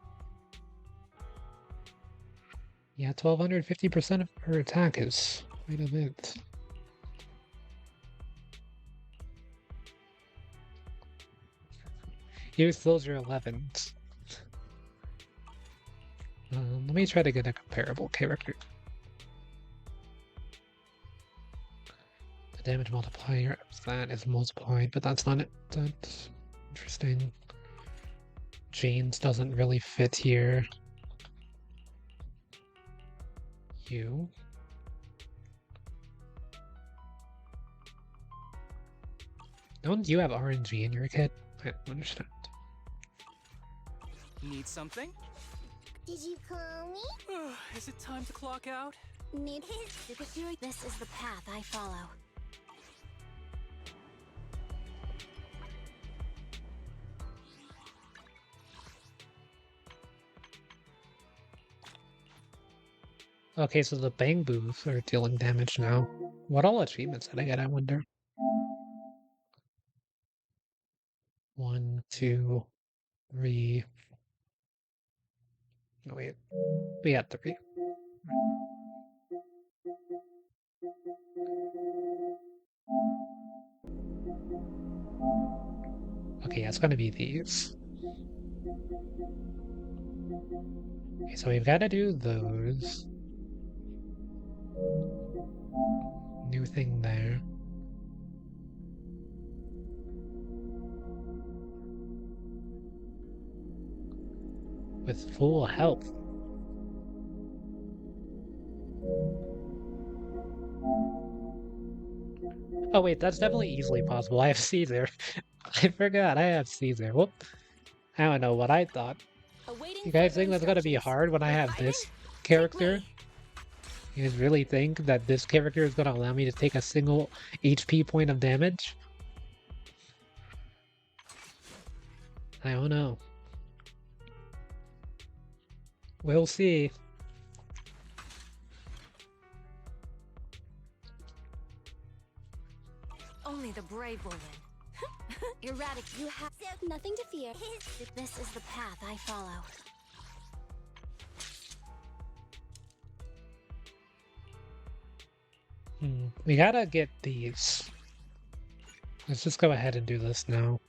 Yeah, 1250% of her attack is quite a bit. Use those your 11s. Let me try to get a comparable character. The damage multiplier of that is multiplied, but that's not it. That's interesting. Jane's doesn't really fit here. You. Don't you have RNG in your kit? I don't understand. Need something? Did you call me? Is it time to clock out? Need his superhero? This is the path I follow. Okay, so the bang boos are dealing damage now. What all achievements did I get, I wonder? 1, 2, 3. No, wait. We got 3. Okay, yeah, it's gonna be these. Okay, so we've got to do those. New thing there. With full health. Oh wait, that's definitely easily possible. I have Caesar. I forgot I have Caesar. Whoop. I don't know what I thought. You guys think that's gonna be hard when I have this character? You guys really think that this character is gonna allow me to take a single HP point of damage? I don't know. We'll see. Only the brave will win. Erratic, you have nothing to fear. This is the path I follow. We gotta get these. Let's just go ahead and do this now.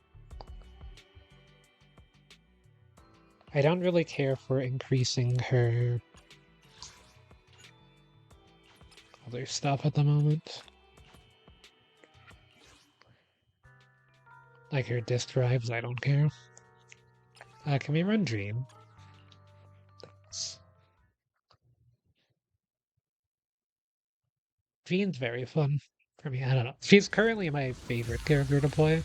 I don't really care for increasing her other stuff at the moment. Like her disk drives, I don't care. Can we run Dream? Thanks. Jean's very fun for me. I don't know. She's currently my favorite character to play.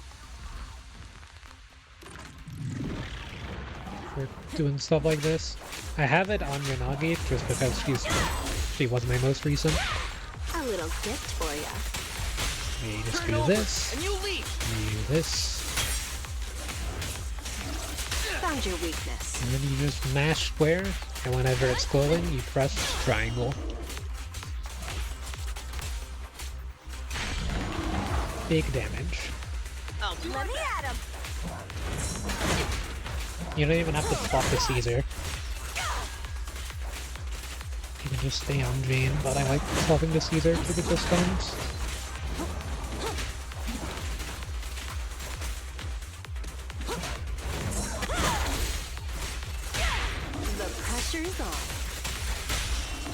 For doing stuff like this. I have it on Yanagi just because she was my most recent. A little gift for ya. We just do this. And you leave. We do this. Found your weakness. And then you just mash square, and whenever it's glowing, you press triangle. Big damage. I'll do Let me at him. You don't even have to swap the Caesar. You can just stay on Jane, but I like swapping the Caesar for the distance. The pressure's on.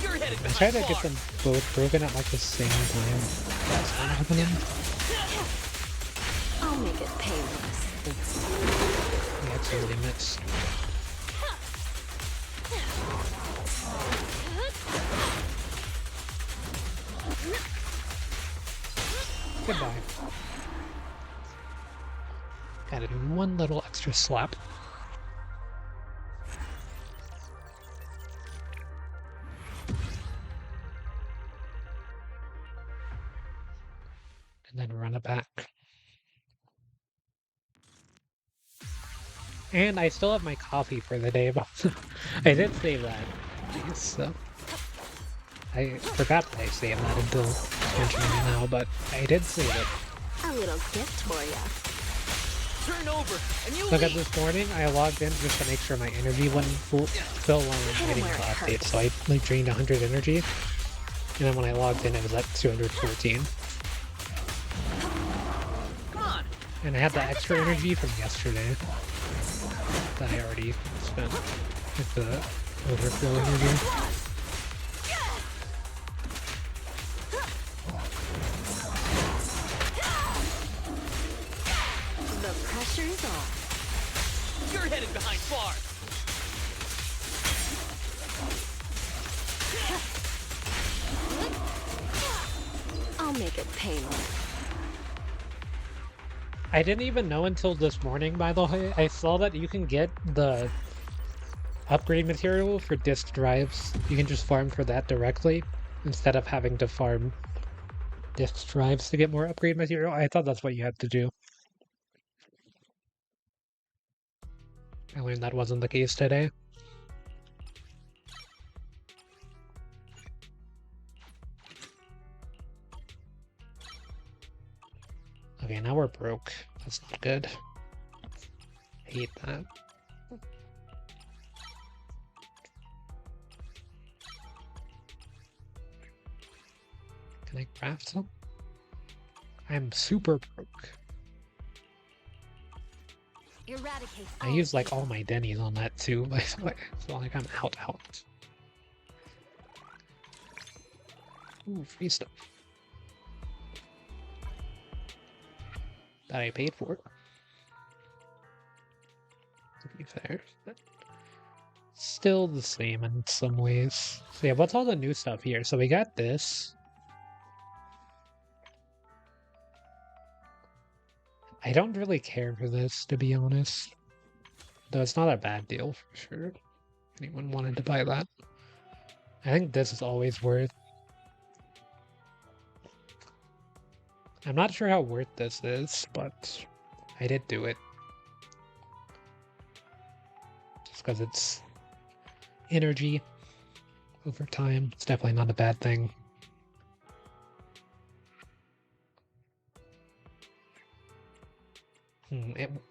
You're headed I tried to get them both broken at like the same time. That's not happening. I'll make it painless. We absolutely missed. Goodbye. Gotta do one little extra slap. And then run it back. And I still have my coffee for the day, but I did save that. So I forgot that I saved that until mentioning it now, but I did save it. A little gift for ya. Turn over, and you Look at leave. this morning, I logged in just to make sure my energy wouldn't fill while I'm waiting for updates. So I like drained 100 energy, and then when I logged in, it was at 214. Come on. And I had the extra energy from yesterday that I already spent with the overflow energy. The pressure is off. You're headed behind bars. I'll make it painless. I didn't even know until this morning, by the way. I saw that you can get the upgrade material for disk drives. You can just farm for that directly instead of having to farm disk drives to get more upgrade material. I thought that's what you had to do. I learned that wasn't the case today. Okay, now we're broke. That's not good. Hate that. Can I craft some? I'm super broke. Eradicate. I used like all my dennies on that too, but so like I'm out. Ooh, free stuff. That I paid for. To be fair. But still the same in some ways. So yeah, what's all the new stuff here? So we got this. I don't really care for this, to be honest. Though it's not a bad deal for sure. Anyone wanted to buy that. I think this is always worth. I'm not sure how worth this is, but I did do it. Just because it's energy over time. It's definitely not a bad thing.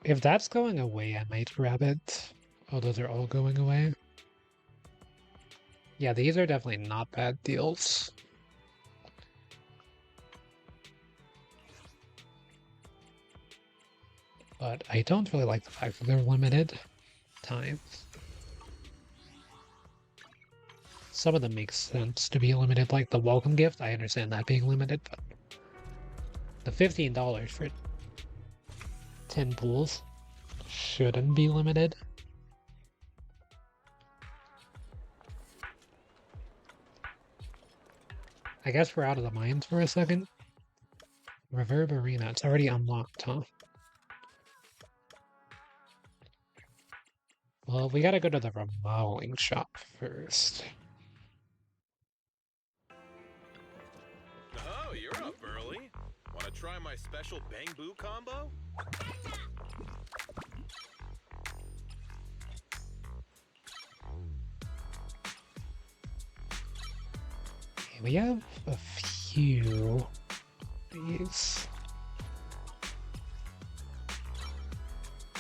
If that's going away, I might grab it. Oh, those are all going away. Yeah, these are definitely not bad deals. But I don't really like the fact that they're limited times. Some of them make sense to be limited, like the welcome gift. I understand that being limited, but the $15 for 10 pools shouldn't be limited. I guess we're out of the mines for a second. Reverb Arena, it's already unlocked, huh? Well, we gotta go to the remodeling shop first. Oh, you're up early. Want to try my special Bang Boo combo? Okay, we have a few of these.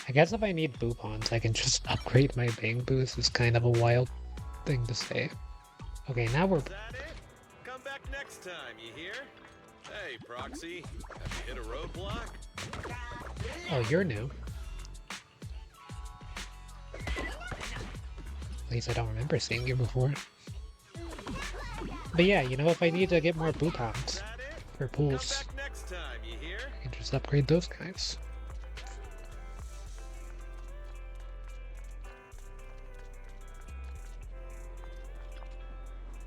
I guess if I need Boopons, I can just upgrade my Bang Boos. Is kind of a wild thing to say. Okay, now we're... Is that it? Come back next time, you hear? Hey, Proxy, have you hit a roadblock? Oh, you're new. At least I don't remember seeing you before. But yeah, you know, if I need to get more Boopons Is that it? for Come pools, back next time, you hear? I can just upgrade those guys.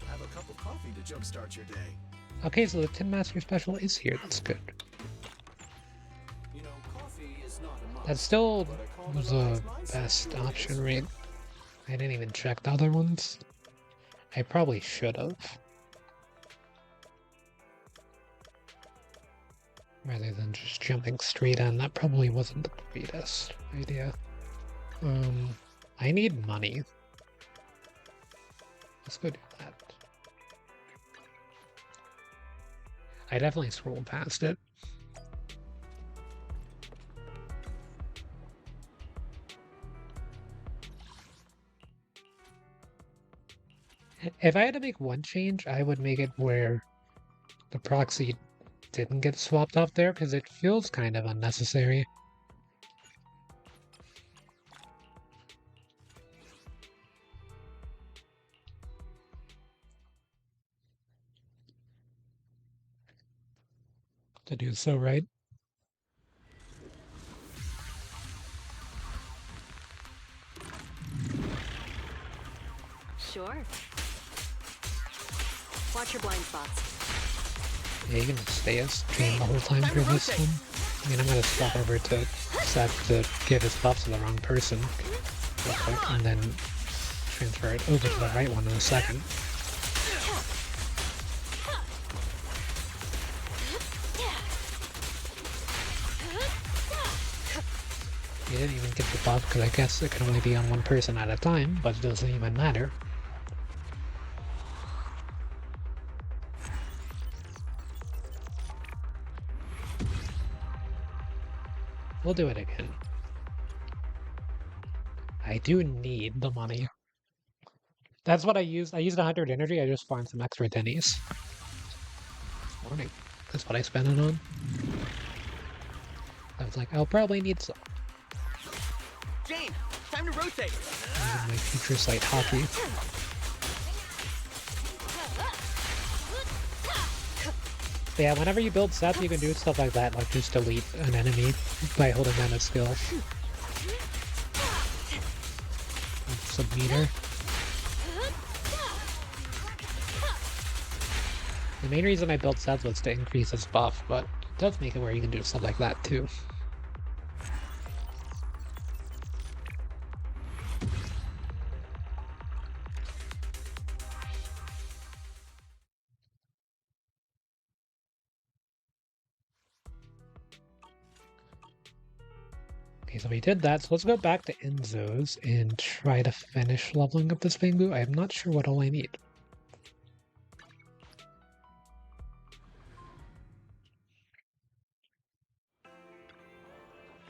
Have a cup of coffee to jumpstart your day. Okay, so the Tin Master Special is here. That's good. You know, coffee is not a must. That still but a calm was and the relaxed mindset best really option, is. right? I didn't even check the other ones. I probably should have. Rather than just jumping straight in, that probably wasn't the greatest idea. I need money. Let's go do that. I definitely scrolled past it. If I had to make one change, I would make it where the proxy didn't get swapped off there, because it feels kind of unnecessary. To do so right. Sure. Watch your blind spots. Yeah, you can stay as trained the whole time for this one. I mean, I'm gonna swap over to Seth to give his buff to the wrong person real quick, and then transfer it over to the right one in a second. You didn't even get the buff because I guess it can only be on one person at a time, but it doesn't even matter. We'll do it again. I do need the money. That's what I used. I used 100 energy. I just farmed some extra dennies. Morning. That's what I spent it on. I was like, I'll probably need some. Jane, time to rotate. My future sight hockey. But yeah, whenever you build Seth, you can do stuff like that, like just delete an enemy by holding down a skill. Submeter. The main reason I built Seth was to increase his buff, but it does make it where you can do stuff like that too. Okay, so we did that, so let's go back to Enzo's and try to finish leveling up this Bangboo. I'm not sure what all I need.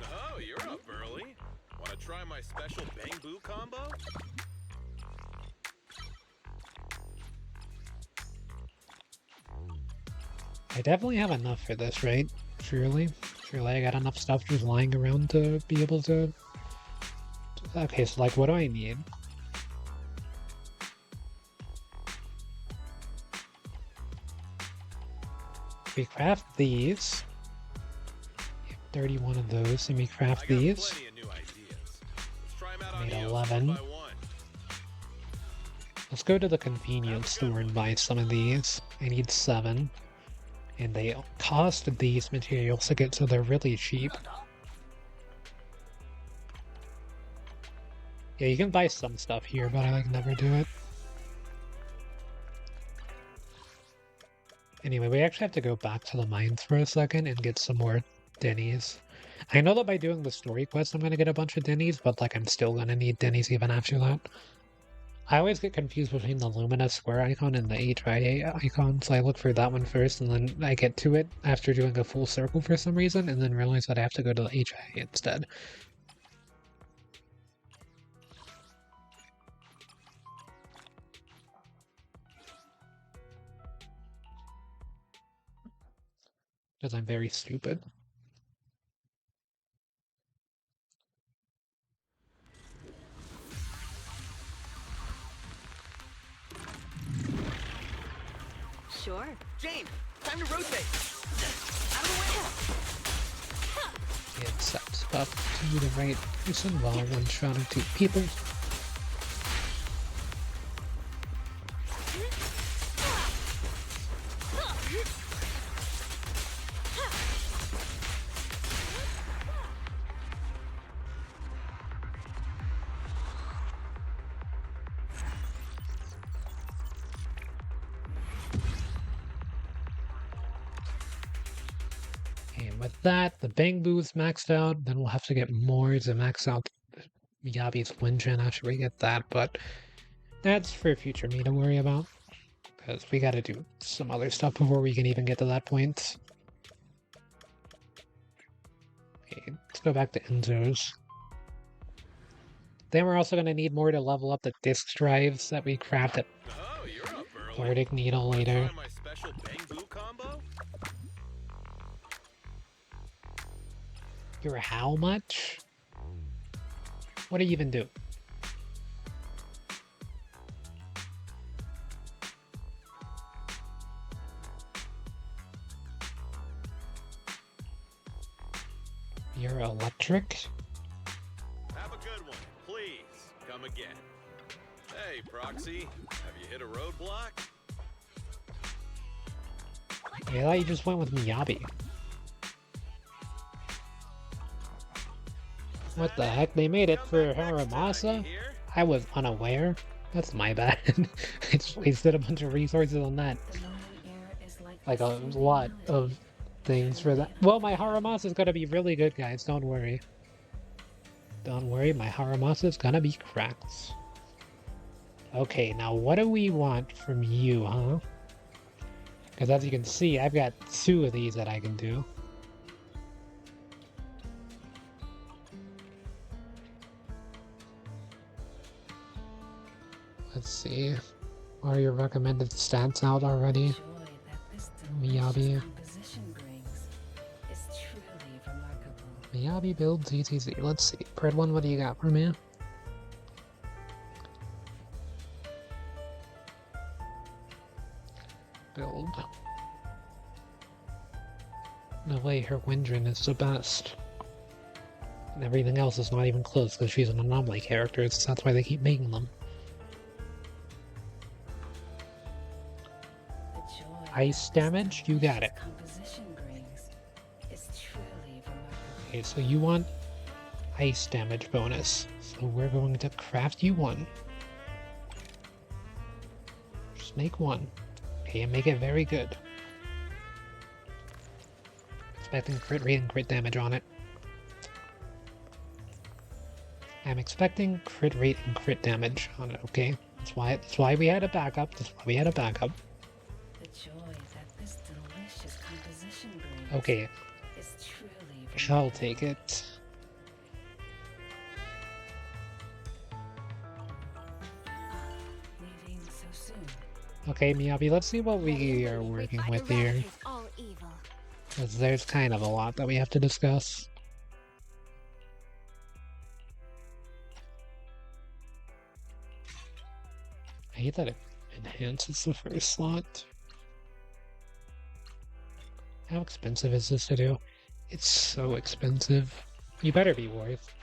Oh, you're up early. Want to try my special Bang-Boo combo? I definitely have enough for this, right? Surely? Surely I got enough stuff just lying around to be able to... Okay, so like, what do I need? We craft these. 31 of those, and we craft these. Made 11. Let's go to the convenience store and buy some of these. I need 7. And they cost these materials to get, so they're really cheap. Yeah, you can buy some stuff here, but I like never do it. Anyway, we actually have to go back to the mines for a second and get some more dennies. I know that by doing the story quest I'm gonna get a bunch of dennies, but like I'm still gonna need dennies even after that. I always get confused between the Luminous Square icon and the HIA icon, so I look for that one first, and then I get to it after doing a full circle for some reason, and then realize that I have to go to the HIA instead. Because I'm very stupid. Sure. Jane, time to rotate. Out of the way. And set stuff to the right person while one-shotting 2 people. And with that, the Bangboo's maxed out. Then we'll have to get more to max out Miyabi's Wingen after we get that, but that's for future me to worry about. Because we gotta do some other stuff before we can even get to that point. Okay, let's go back to Enzo's. Then we're also gonna need more to level up the disk drives that we crafted early. Nordic Needle Wanna later. try my special Bang Boo combo? You're how much? What do you even do? You're electric? Have a good one. Please, come again. Hey, Proxy, have you hit a roadblock? I thought you just went with Miyabi. What the heck? They made it Come for back next time, Haramasa? you hear? I was unaware. That's my bad. I just wasted a bunch of resources on that. Like a lot of things for that. Well, my Haramasa is gonna be really good, guys. Don't worry. Don't worry, my Haramasa is gonna be cracked. Okay, now what do we want from you, huh? Because as you can see, I've got 2 of these that I can do. Let's see. Are your recommended stats out already? Miyabi. Miyabi build TTZ. Let's see. Pred one, what do you got for me? Build. No way, her Windrin is the best. And everything else is not even close because she's an anomaly character. That's why they keep making them. Ice damage? You got it. Okay, so you want ice damage bonus. So we're going to craft you one. Just make one. Okay, and make it very good. Expecting crit rate and crit damage on it. I'm expecting crit rate and crit damage on it, okay? That's why we had a backup. That's why we had a backup. Okay. I'll take it. Okay, Miyabi, let's see what we are working with here. Because there's kind of a lot that we have to discuss. I hate that it enhances the first slot. How expensive is this to do? It's so expensive. You better be worth.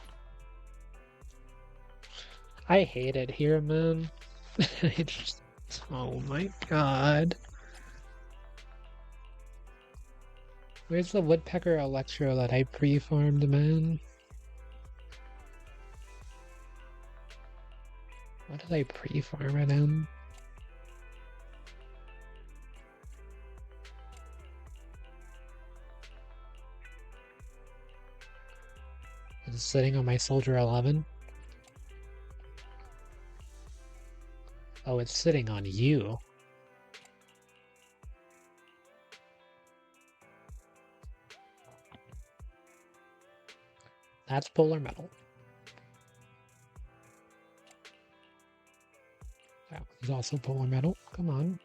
I hate it here, man. It's just... Oh my god. Where's the Woodpecker Electro that I pre-farmed, man? What did I pre-farm it in? It's sitting on my Soldier 11. Oh, it's sitting on you. That's Polar Metal. That was also Polar Metal. Come on.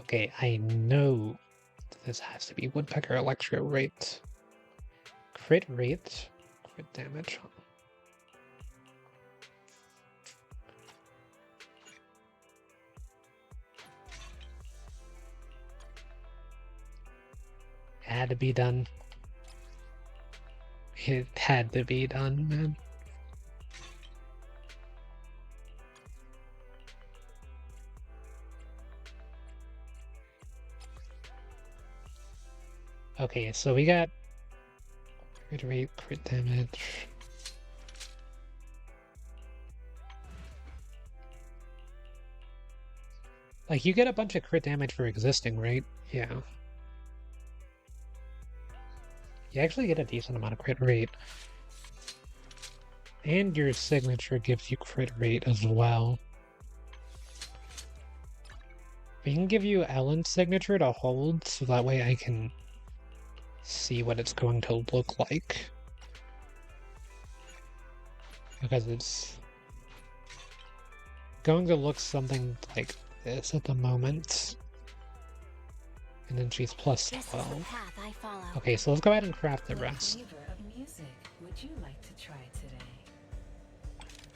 Okay, I know this has to be Woodpecker Electro rate. Crit rate. Crit damage. Had to be done. It had to be done, man. Okay, so we got crit rate, crit damage. Like, you get a bunch of crit damage for existing, right? Yeah. You actually get a decent amount of crit rate. And your signature gives you crit rate as well. We can give you Ellen's signature to hold, so that way I can see what it's going to look like. Because it's... going to look something like this at the moment. And then she's plus This is the 12. path I follow. Okay, so let's go ahead and craft the What rest. flavor of music would you like to try today?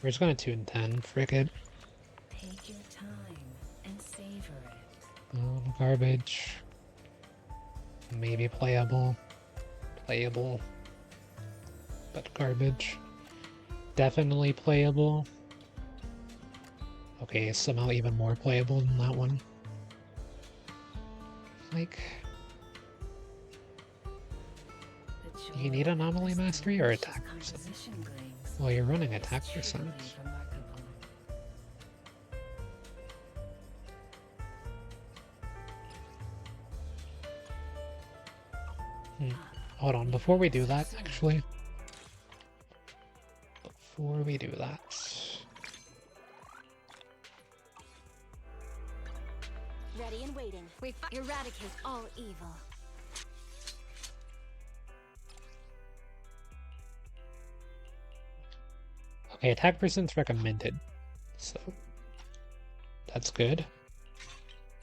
We're just gonna tune 10, frick it. Take your time and savor it. Garbage. Maybe playable. Playable. But garbage. Definitely playable. Okay, somehow even more playable than that one. Like, The do you need joy anomaly that this mastery or delicious attack percent? composition brings Well, you're running is attack truly percent. remarkable. Hold on, before we do that, actually. Before we do that. Ready and waiting. We eradicate all evil. Okay, attack percent's recommended. So, that's good.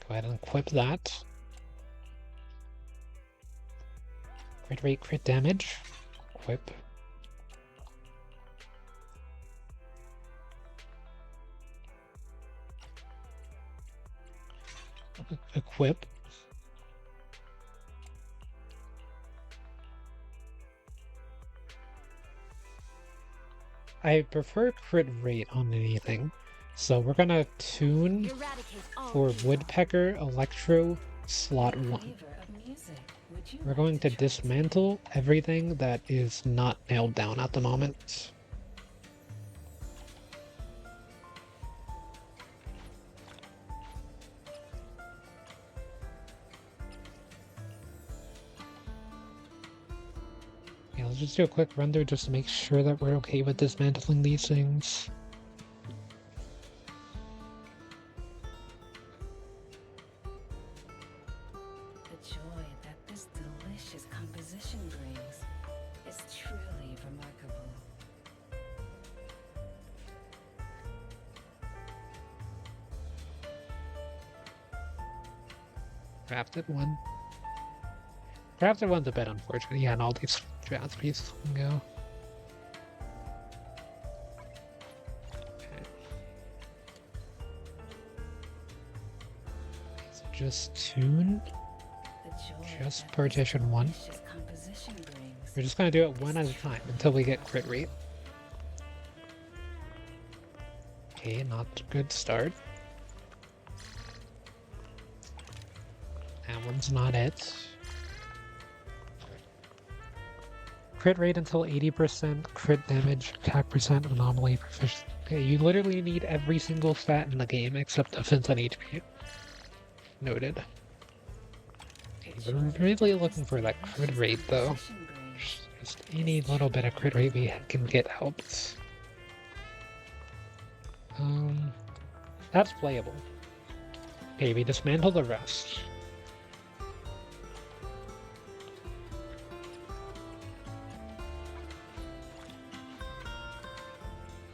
Go ahead and equip that. Crit rate, crit damage. Equip. Equip. I prefer crit rate on anything. So we're gonna tune Eradicate all for evil. Woodpecker Electro slot What 1. flavor of music would you We're like going to try dismantle everything that is not nailed down at the moment. Yeah, let's just do a quick run through just to make sure that we're okay with dismantling these things. The joy that this delicious composition brings is truly remarkable. Crafted one. Crafted one's a bit unfortunate. Yeah, and all these jazz pieces can go. Okay. So just tune. The joy Just that partition this one. delicious composition brings We're just gonna do it one at a time until we get crit rate. Okay, not a good start. That one's not it. Crit rate until 80%, crit damage, attack percent, anomaly, proficiency. Okay, you literally need every single stat in the game except defense and HP. Noted. Okay, we're really looking for that crit rate though. composition brings Just any little bit of crit rate we can get helps. That's playable. Okay, we dismantle the rest.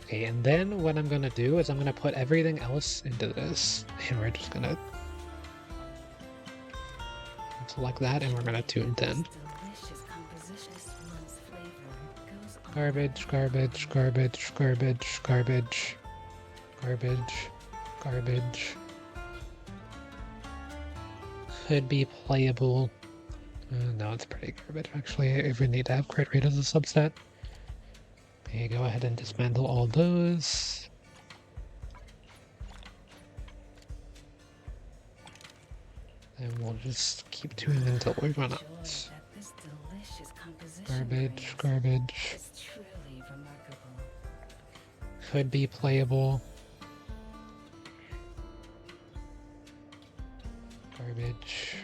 Okay, and then what I'm gonna do is I'm gonna put everything else into this, and we're just gonna select that, and we're gonna tune 10. this delicious composition. This one's flavor goes on Garbage, garbage, garbage, garbage, garbage, garbage, garbage. Could be playable. No, it's pretty garbage actually. If we need to have crit rate as a subset. Okay, go ahead and dismantle all those. And we'll just keep tuning until we run joy out. that this delicious composition Garbage, brings garbage. is truly remarkable. Could be playable. Garbage.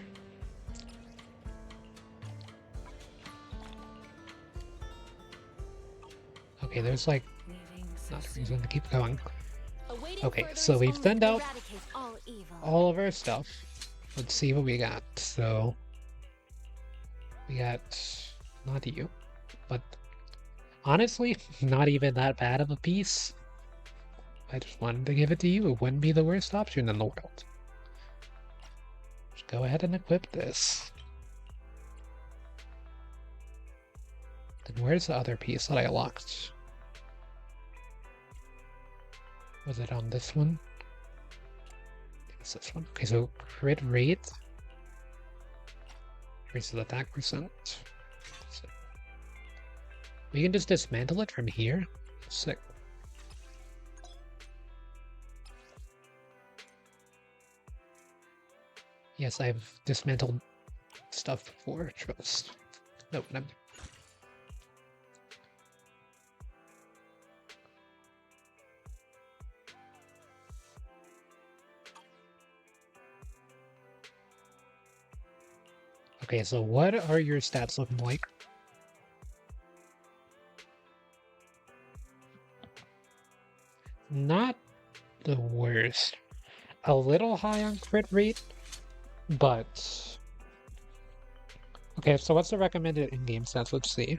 Okay, there's like Leaving so not a soon. reason to keep going. Awaiting Okay, further so is we've only thinned out eradicate all evil. all of our stuff. Let's see what we got. So we got not you, but honestly, not even that bad of a piece. I just wanted to give it to you. It wouldn't be the worst option in the world. Just go ahead and equip this. Then where's the other piece that I locked? Was it on this one? I think it's this one. Okay, so crit rate. Increases attack percent. So we can just dismantle it from here. Sick. Yes, I've dismantled stuff before. Trust. No, no. Okay, so what are your stats looking like? Not the worst. A little high on crit rate, but... Okay, so what's the recommended in-game stats? Let's see.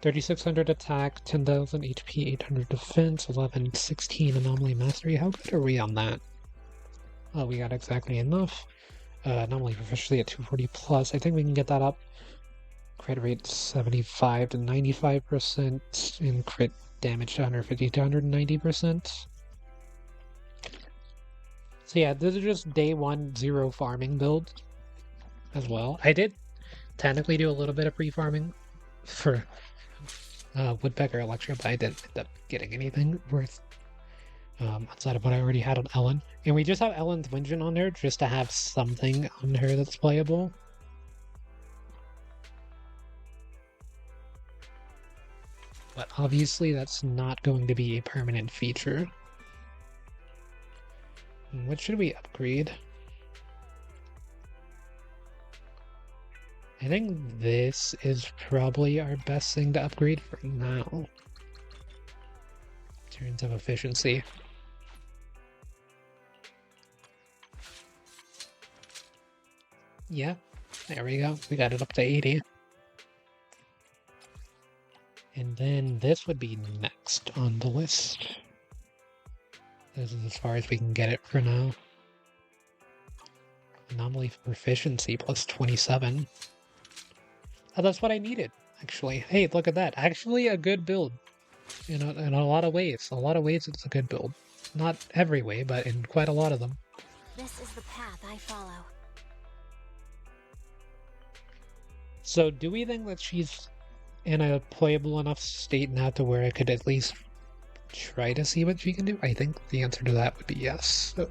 3600 attack, 10,000 HP, 800 defense, 1116 anomaly mastery. How good are we on that? Oh, we got exactly enough. Anomaly proficiency at 240 plus. I think we can get that up. Crit rate 75 to 95%, and crit damage to 150 to 190%. So yeah, this is just day 1 0 farming build as well. I did technically do a little bit of pre-farming for Woodpecker Electra, but I didn't end up getting anything worth outside of what I already had on Ellen. And we just have Ellen's Vengeance on her just to have something on her that's playable. But obviously that's not going to be a permanent feature. What should we upgrade? I think this is probably our best thing to upgrade for now. In terms of efficiency. Yeah, there we go. We got it up to 80. And then this would be next on the list. This is as far as we can get it for now. Anomaly proficiency plus 27. Oh, that's what I needed, actually. Hey, look at that. Actually a good build. In a lot of ways. A lot of ways it's a good build. Not every way, but in quite a lot of them. This is the path I follow. So do we think that she's in a playable enough state now to where I could at least try to see what she can do? I think the answer to that would be yes. So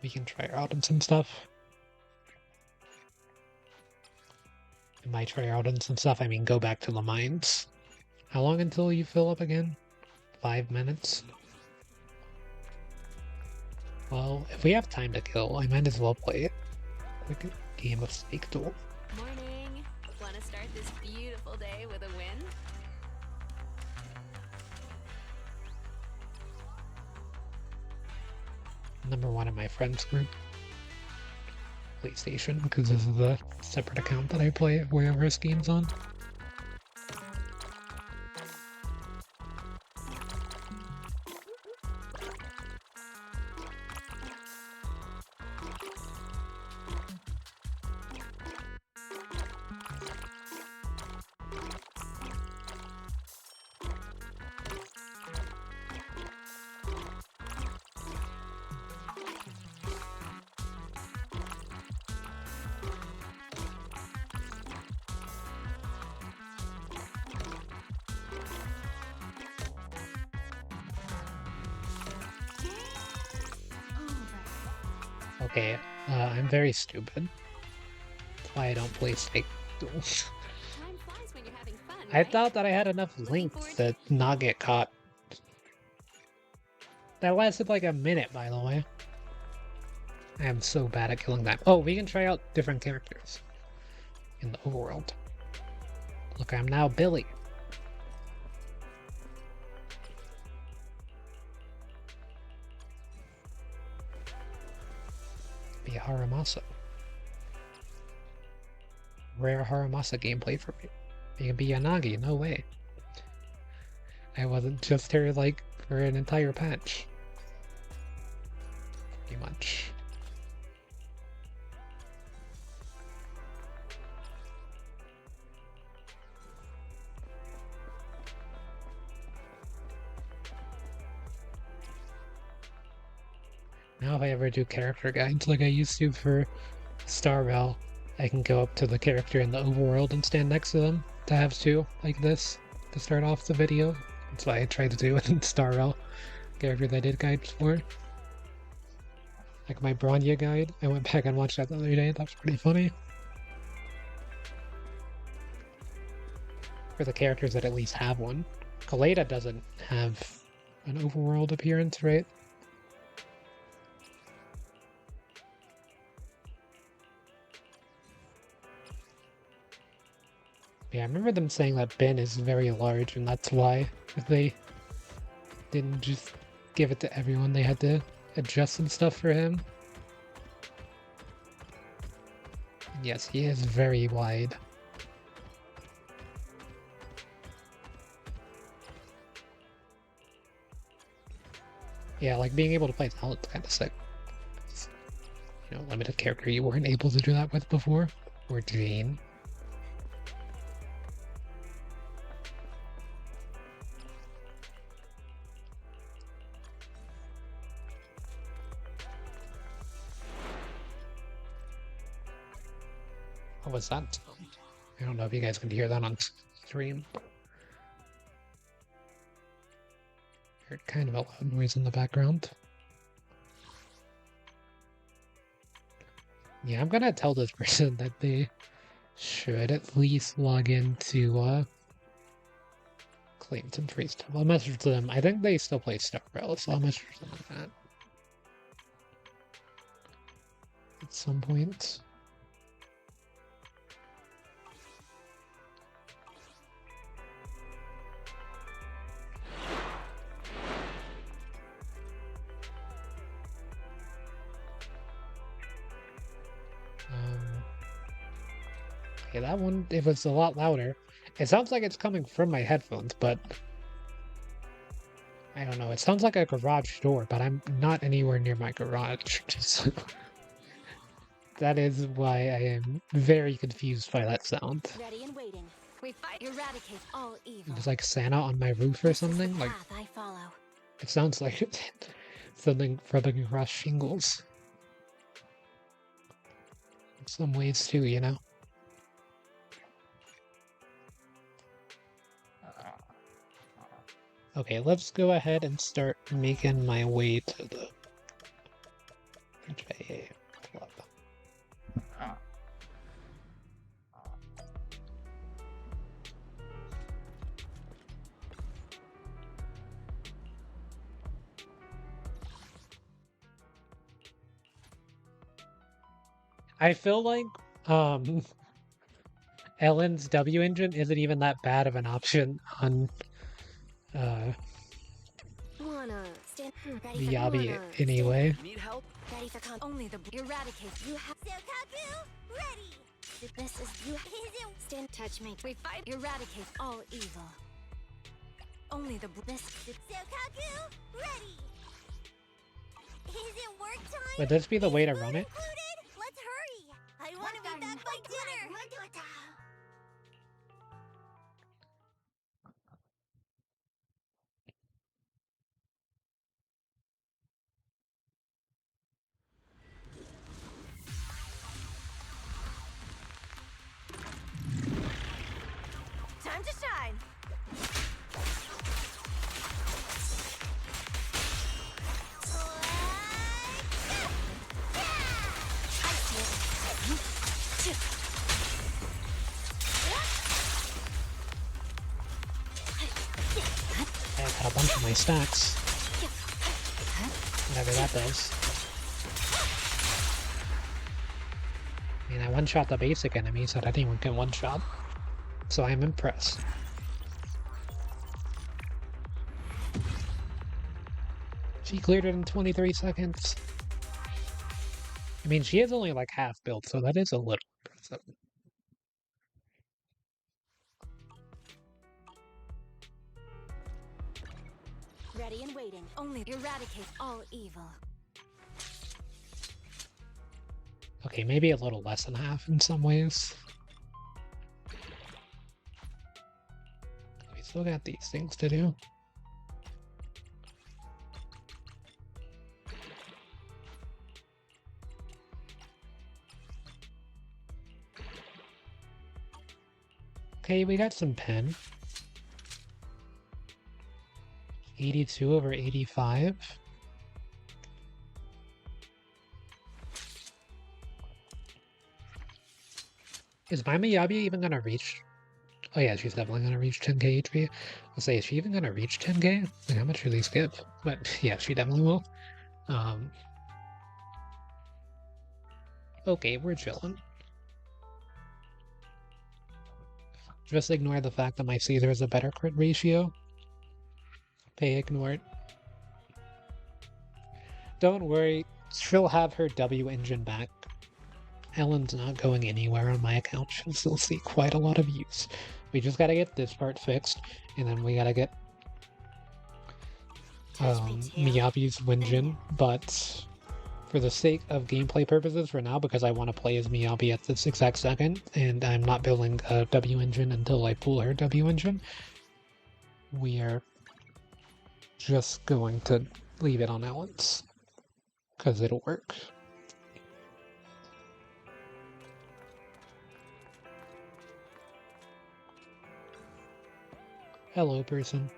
we can try her out on some stuff. And by try her out on some stuff, I mean go back to the mines. How long until you fill up again? 5 minutes? Well, if we have time to kill, I might as well play it. Quick game of Snake Duel. Morning. Want to start this beautiful day with a win? Number 1 in my friends group. PlayStation, because this is a separate account that I play wherever this game's on. Okay, I'm very stupid. That's why I don't play Snake Duel. Time flies when you're having fun, I right? thought that I had enough length to not get caught. That lasted like a minute, by the way. I am so bad at killing that. Oh, we can try out different characters in the overworld. Look, I'm now Billy. Be a Haramasa. Rare Haramasa gameplay for me. You can be Yanagi, no way. I wasn't just here like for an entire patch. Pretty much. Now if I ever do character guides like I used to for Star Rail, I can go up to the character in the overworld and stand next to them to have two like this to start off the video. That's why I tried to do it in Star Rail, characters I did guides for. Like my Bronya guide, I went back and watched that the other day, that was pretty funny. For the characters that at least have one. Kaleda doesn't have an overworld appearance, right? Yeah, I remember them saying that Ben is very large, and that's why if they didn't just give it to everyone, they had to adjust some stuff for him. And yes, he is very wide. Yeah, like being able to play talent's kind of sick. You know, limited character you weren't able to do that with before. Or Jane. What was that sound? I don't know if you guys can hear that on stream. Heard kind of a loud noise in the background. Yeah, I'm gonna tell this person that they should at least log into Clayton Freeze. I'll message them. I think they still play Star Rail, so I'll message them on that at some point. Okay, that one, it was a lot louder. It sounds like it's coming from my headphones, but I don't know. It sounds like a garage door, but I'm not anywhere near my garage. So that is why I am very confused by that sound. Ready and waiting. We fight. Eradicate all evil. It's like Santa on my roof or something. Like Path I follow. it sounds like something rubbing across shingles. In some ways too, you know. Okay, let's go ahead and start making my way to the HIA club. I feel like Ellen's W engine isn't even that bad of an option on Wanna stand ready the for Yabi wanna anyway. Need help? stand ready for only the eradicate. You have Sokaku ready. This is you stand touch me. We fight eradicate all evil. Only the this Sokaku ready. Is it work time? Would this be the way to run it? Let's hurry. I want to be back by dinner. Time to shine. I got a bunch of my stacks. Whatever that does. I mean, I one-shot the basic enemies that anyone can one-shot. So I'm impressed. She cleared it in 23 seconds. I mean, she is only like half built, so that is a little impressive. Only eradicate all evil. Okay, maybe a little less than half in some ways. We still got these things to do. Okay, we got some pen. 82 over 85. Is my Miyabi even gonna reach? Oh yeah, she's definitely gonna reach 10k HP. I'll say, is she even gonna reach 10k? Like, how much do these give? But yeah, she definitely will. Okay, we're chilling. Just ignore the fact that my Caesar is a better crit ratio. Okay, ignore it. Don't worry, she'll have her W engine back. Ellen's not going anywhere on my account. She'll still see quite a lot of use. We just gotta get this part fixed, and then we gotta get Miyabi's Winjin, but for the sake of gameplay purposes for now, because I want to play as Miyabi at this exact second, and I'm not building a W engine until I pull her W engine, we are just going to leave it on Ellen's, because it'll work. Hello, person.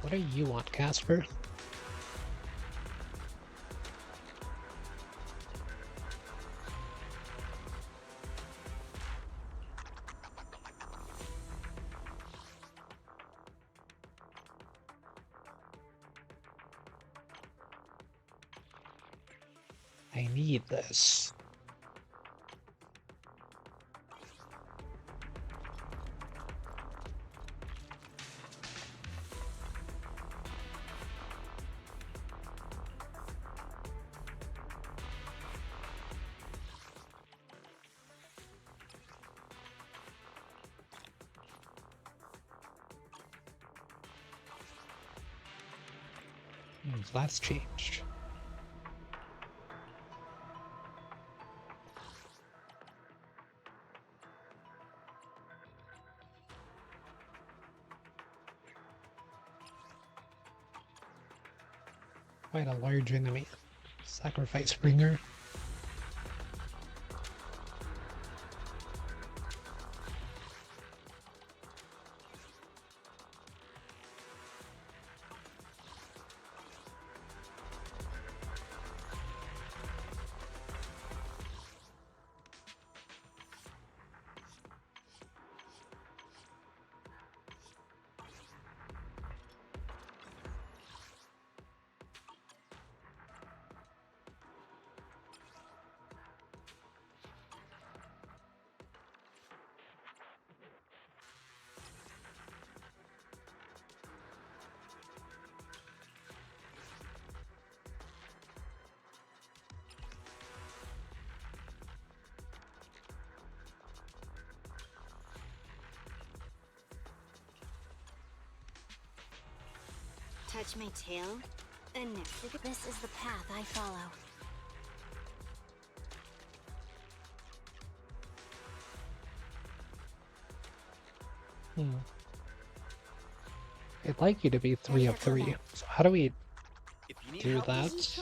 What do you want, Casper? I need this. That's changed. Quite a large enemy. Sacrifice bringer. touch my tail. And next, this is the path I follow. I'd like you to be 3 of 3. So how do we If you need do help, that?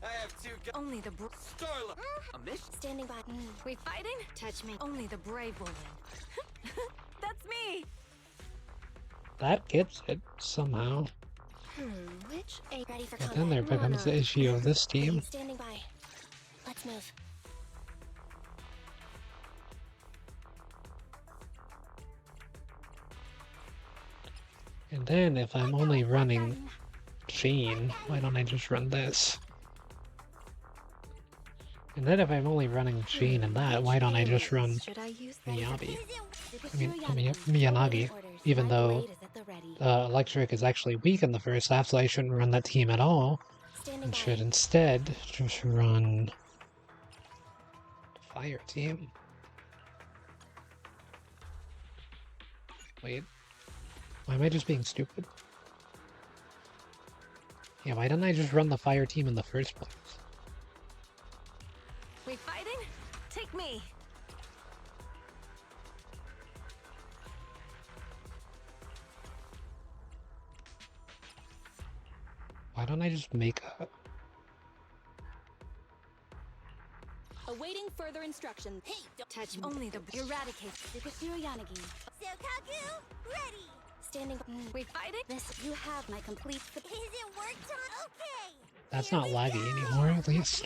I have two guys. Only the Starla, a mission. standing by. We fighting? Touch me. Only the brave will win. That's me. That gets it somehow. Which a ready for But combat? then there becomes the issue of this team. Standing by. Let's move. And then if I'm only running Jean, why don't I just run this? And then if I'm only running Jean and that, why don't I just run Should I use Miyabi? Miyagi, even though Electric is actually weak in the first half, so I shouldn't run that team at all, and should instead just run the Fire team. Wait, why am I just being stupid? Yeah, why didn't I just run the Fire team in the first place? We fighting? Take me. Why don't I just make a... Awaiting further instructions. Hey, don't touch only the eradicate. Sukasuro Yanagi. Sokaku, ready. Standing. We fighting? This you have my complete. Is it work time? Okay. That's not laggy anymore, at least.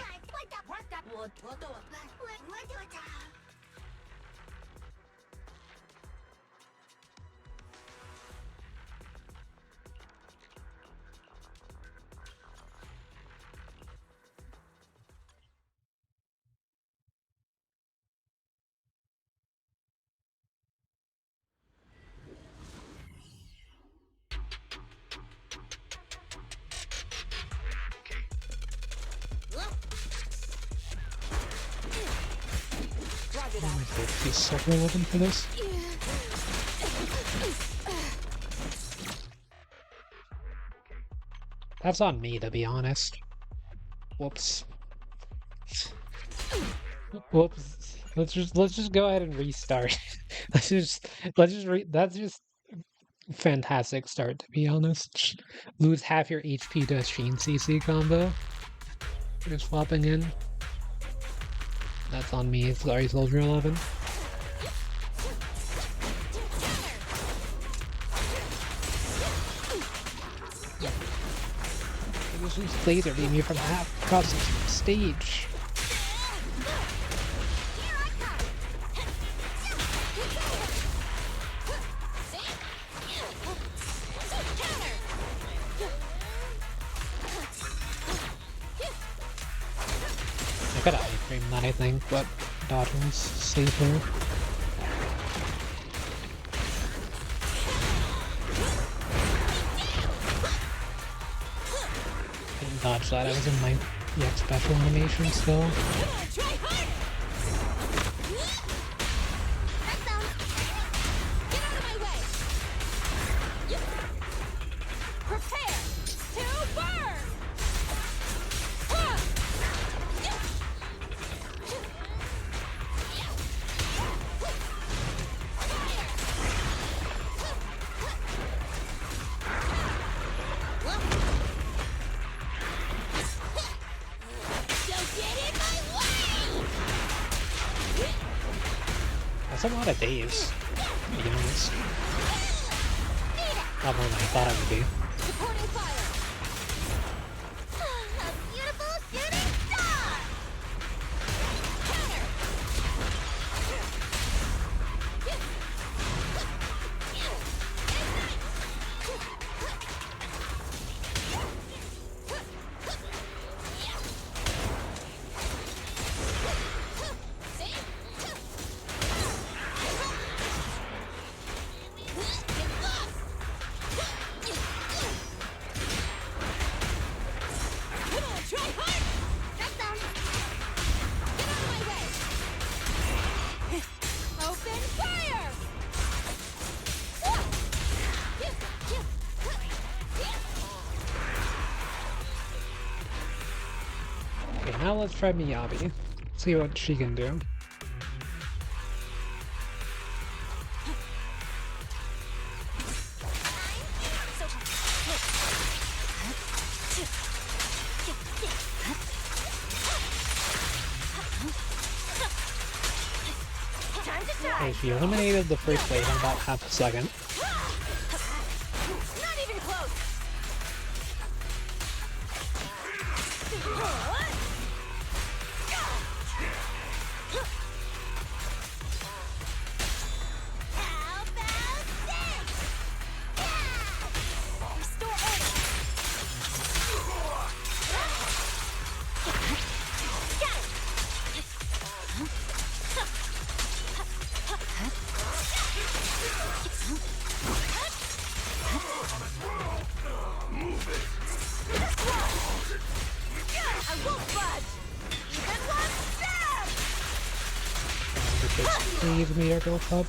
He's so relevant for this. That's on me, to be honest. Whoops. Whoops. Let's just go ahead and restart. That's just fantastic start, to be honest. Lose half your HP to a Sheen CC combo. Just swapping in. That's on me. Sorry, Soldier 11. This is laser beam you from half across the stage. I could have iframed that, I think, but dodge was safer. Didn't dodge that, I was in my EX special animation still. That's a lot of days, to be honest. A lot more than I thought it would be. A beautiful shooting star. Okay, now let's try Miyabi. See what she can do. Okay, she eliminated the first wave in about half a second. Not even close. How about this? Yeah! Restore order. Got it. I won't budge. Even one step. Please, Miracle Club.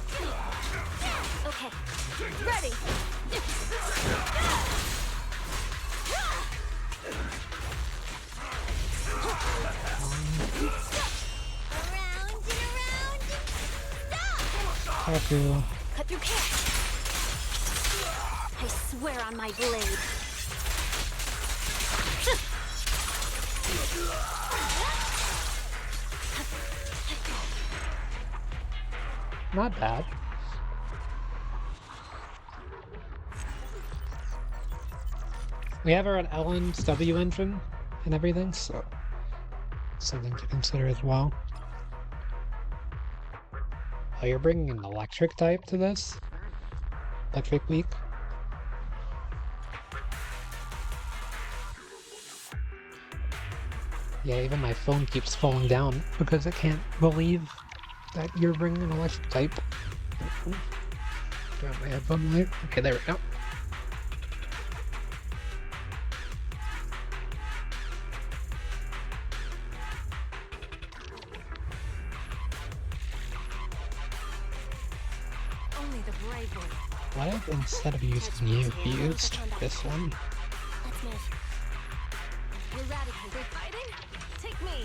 Okay. Ready. Around and around. Stop. Kaku. Cut through chaos. I swear on my blade. Not bad. We have our own Ellen's W engine and everything, so something to consider as well. Oh, you're bringing an electric type to this? Electric weak? Yeah, even my phone keeps falling down because it can't believe that you're bringing an electric type. Got my headphone light. Okay, there we go. Only the brave will. What if instead of using you, we used this one? Let's move. Eradicate. We're fighting? Take me.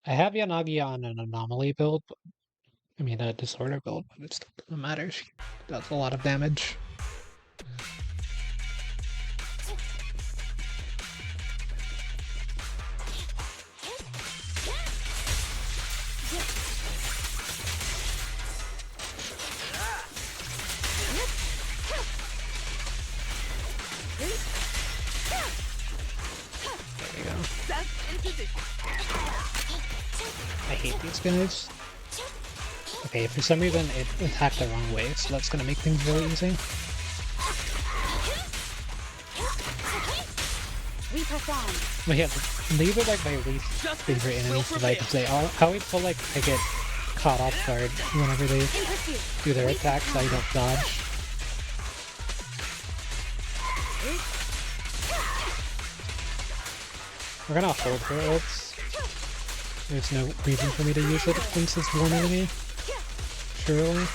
I have Yanagi on an anomaly build, I mean a disorder build, but it still doesn't matter. She does a lot of damage. There we go. I hate these guys. Okay, for some reason it attacked the wrong way, so that's gonna make things really easy. We perform. But yeah, these are like my least favorite enemies to fight because they always feel like I get caught off guard whenever they In pursuit. do their attacks, so I don't dodge. We're gonna hold her ults. There's no reason for me to use it since it's one enemy. Surely.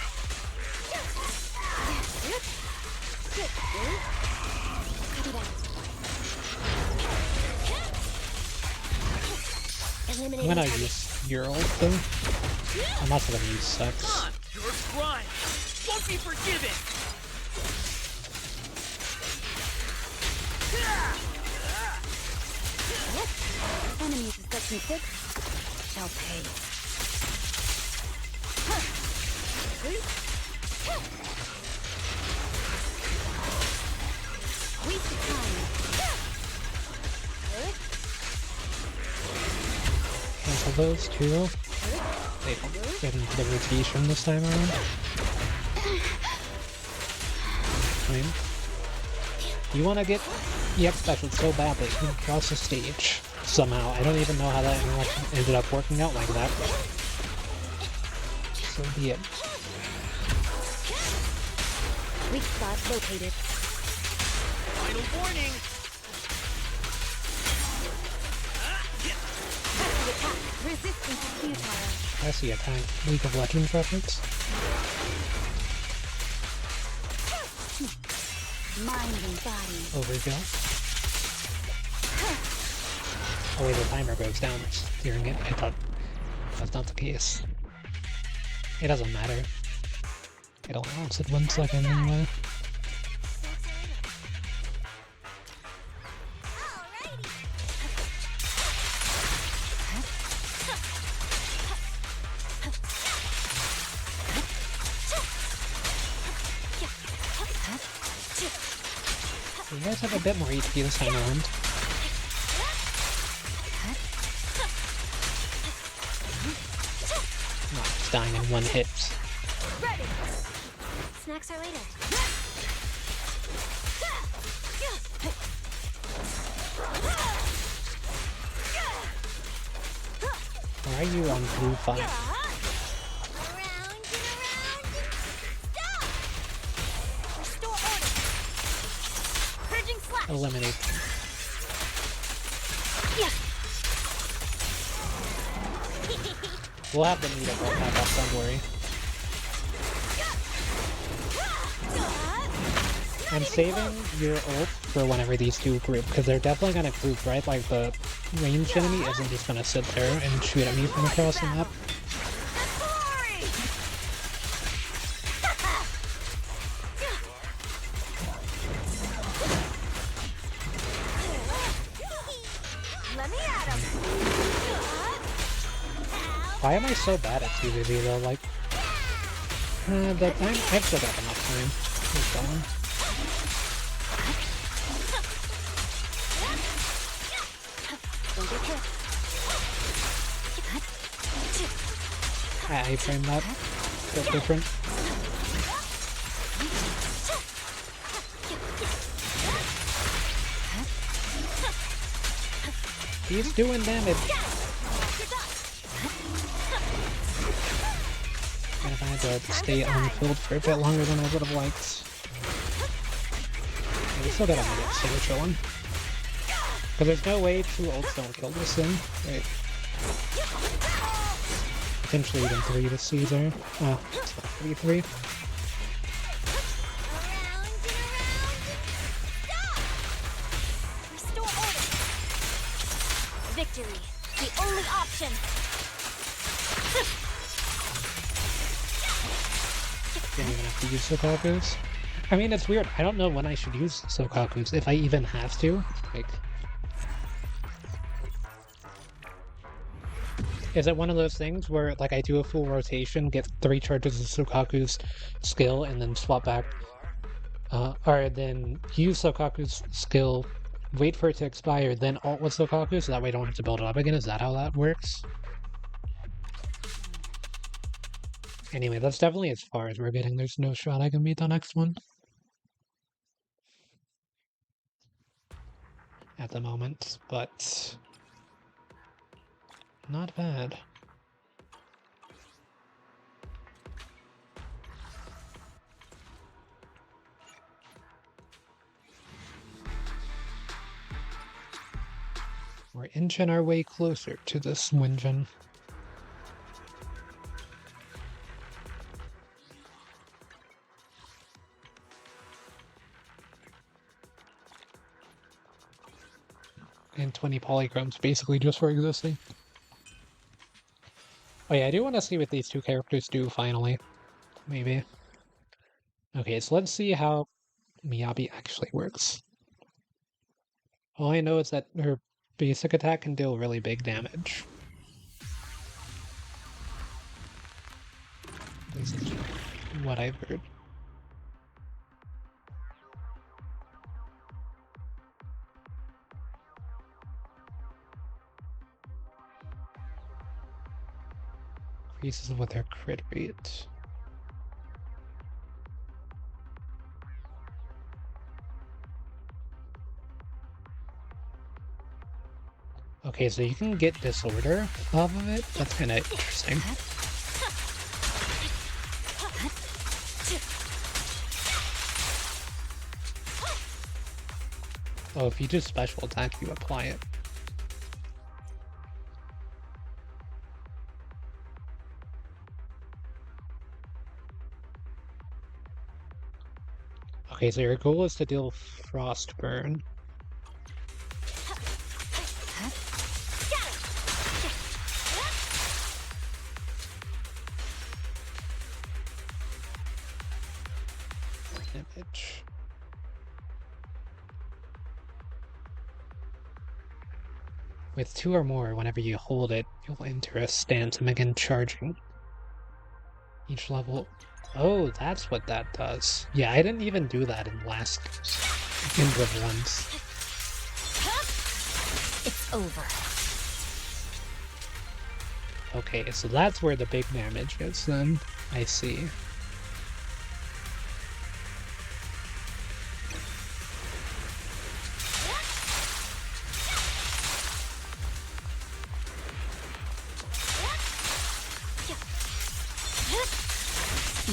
I'm gonna use your ult though. I'm also gonna use sex. Your crime won't be forgiven. Enemies of such and six shall pay. Waste of time. Cancel those two. They don't get into the rotation this time around. I mean, you wanna get the X special so bad that you cross the stage somehow. I don't even know how that interaction ended up working out like that. So be it. Weak spot located. Final warning. Passive attack. Resistance is futile. I see a tank. League of Legends reference. mind and body. Overkill. Oh wait, the timer goes down during it. I thought that's not the case. It doesn't matter. It'll announce it 1 second anyway. You guys have a bit more HP this time around. Not just dying in 1 hit. Ready. Snacks are later. Why are you on blue 5? Around and around and stop. Restore order. Purging slash. Eliminate. We'll have the meter right back up, don't worry. I'm saving your ult for whenever these two group, because they're definitely gonna group, right? Like the ranged enemy isn't just gonna sit there and shoot at me from across the map. Let me at him. Why am I so bad at PvP though? Like, the time I've still got enough time. Keep going. I framed that. Bit different. He's doing damage. And if I had to stay on the field for a bit longer than I would have liked. Yeah, we still got a minute, so we're chilling. Because there's no way 2 ults don't kill this thing. Right. Potentially even 3 this season. Oh, it's not 3-3. Restore order. Victory, the only option. Didn't even have to use Sokakus. I mean, it's weird. I don't know when I should use Sokakus, if I even have to. Like, is it one of those things where, like, I do a full rotation, get 3 charges of Sokaku's skill, and then swap back, or then use Sokaku's skill, wait for it to expire, then ult with Sokaku, so that way I don't have to build it up again? Is that how that works? Anyway, that's definitely as far as we're getting. There's no shot I can beat the next one. At the moment, but not bad. We're inching our way closer to this Winjin. And 20 polychromes basically just for existing. Oh yeah, I do want to see what these 2 characters do finally. Maybe. Okay, so let's see how Miyabi actually works. All I know is that her basic attack can deal really big damage. This is what I've heard. Increases with her crit rate. Okay, so you can get disorder off of it. That's kind of interesting. Oh, if you do special attack, you apply it. Okay, so your goal is to deal Frostburn. Damage. With 2 or more, whenever you hold it, you'll enter a stance and begin charging. Each level... Oh, that's what that does. Yeah, I didn't even do that in last Inbrev ones. It's over. Okay, so that's where the big damage is then. I see.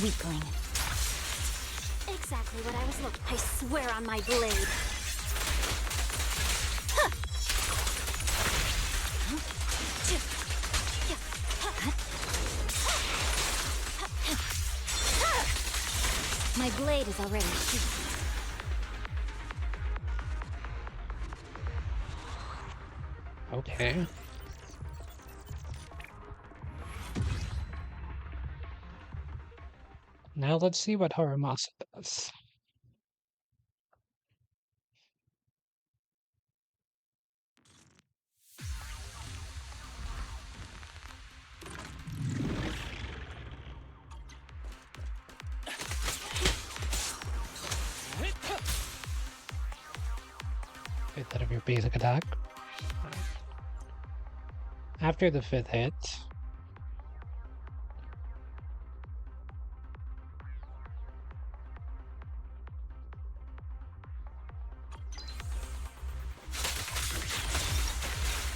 Weakling. Exactly what I was looking. I swear on my blade. My blade is already sheathed. Okay. Now let's see what Haramasa does. Hit that of your basic attack. After the 5th hit,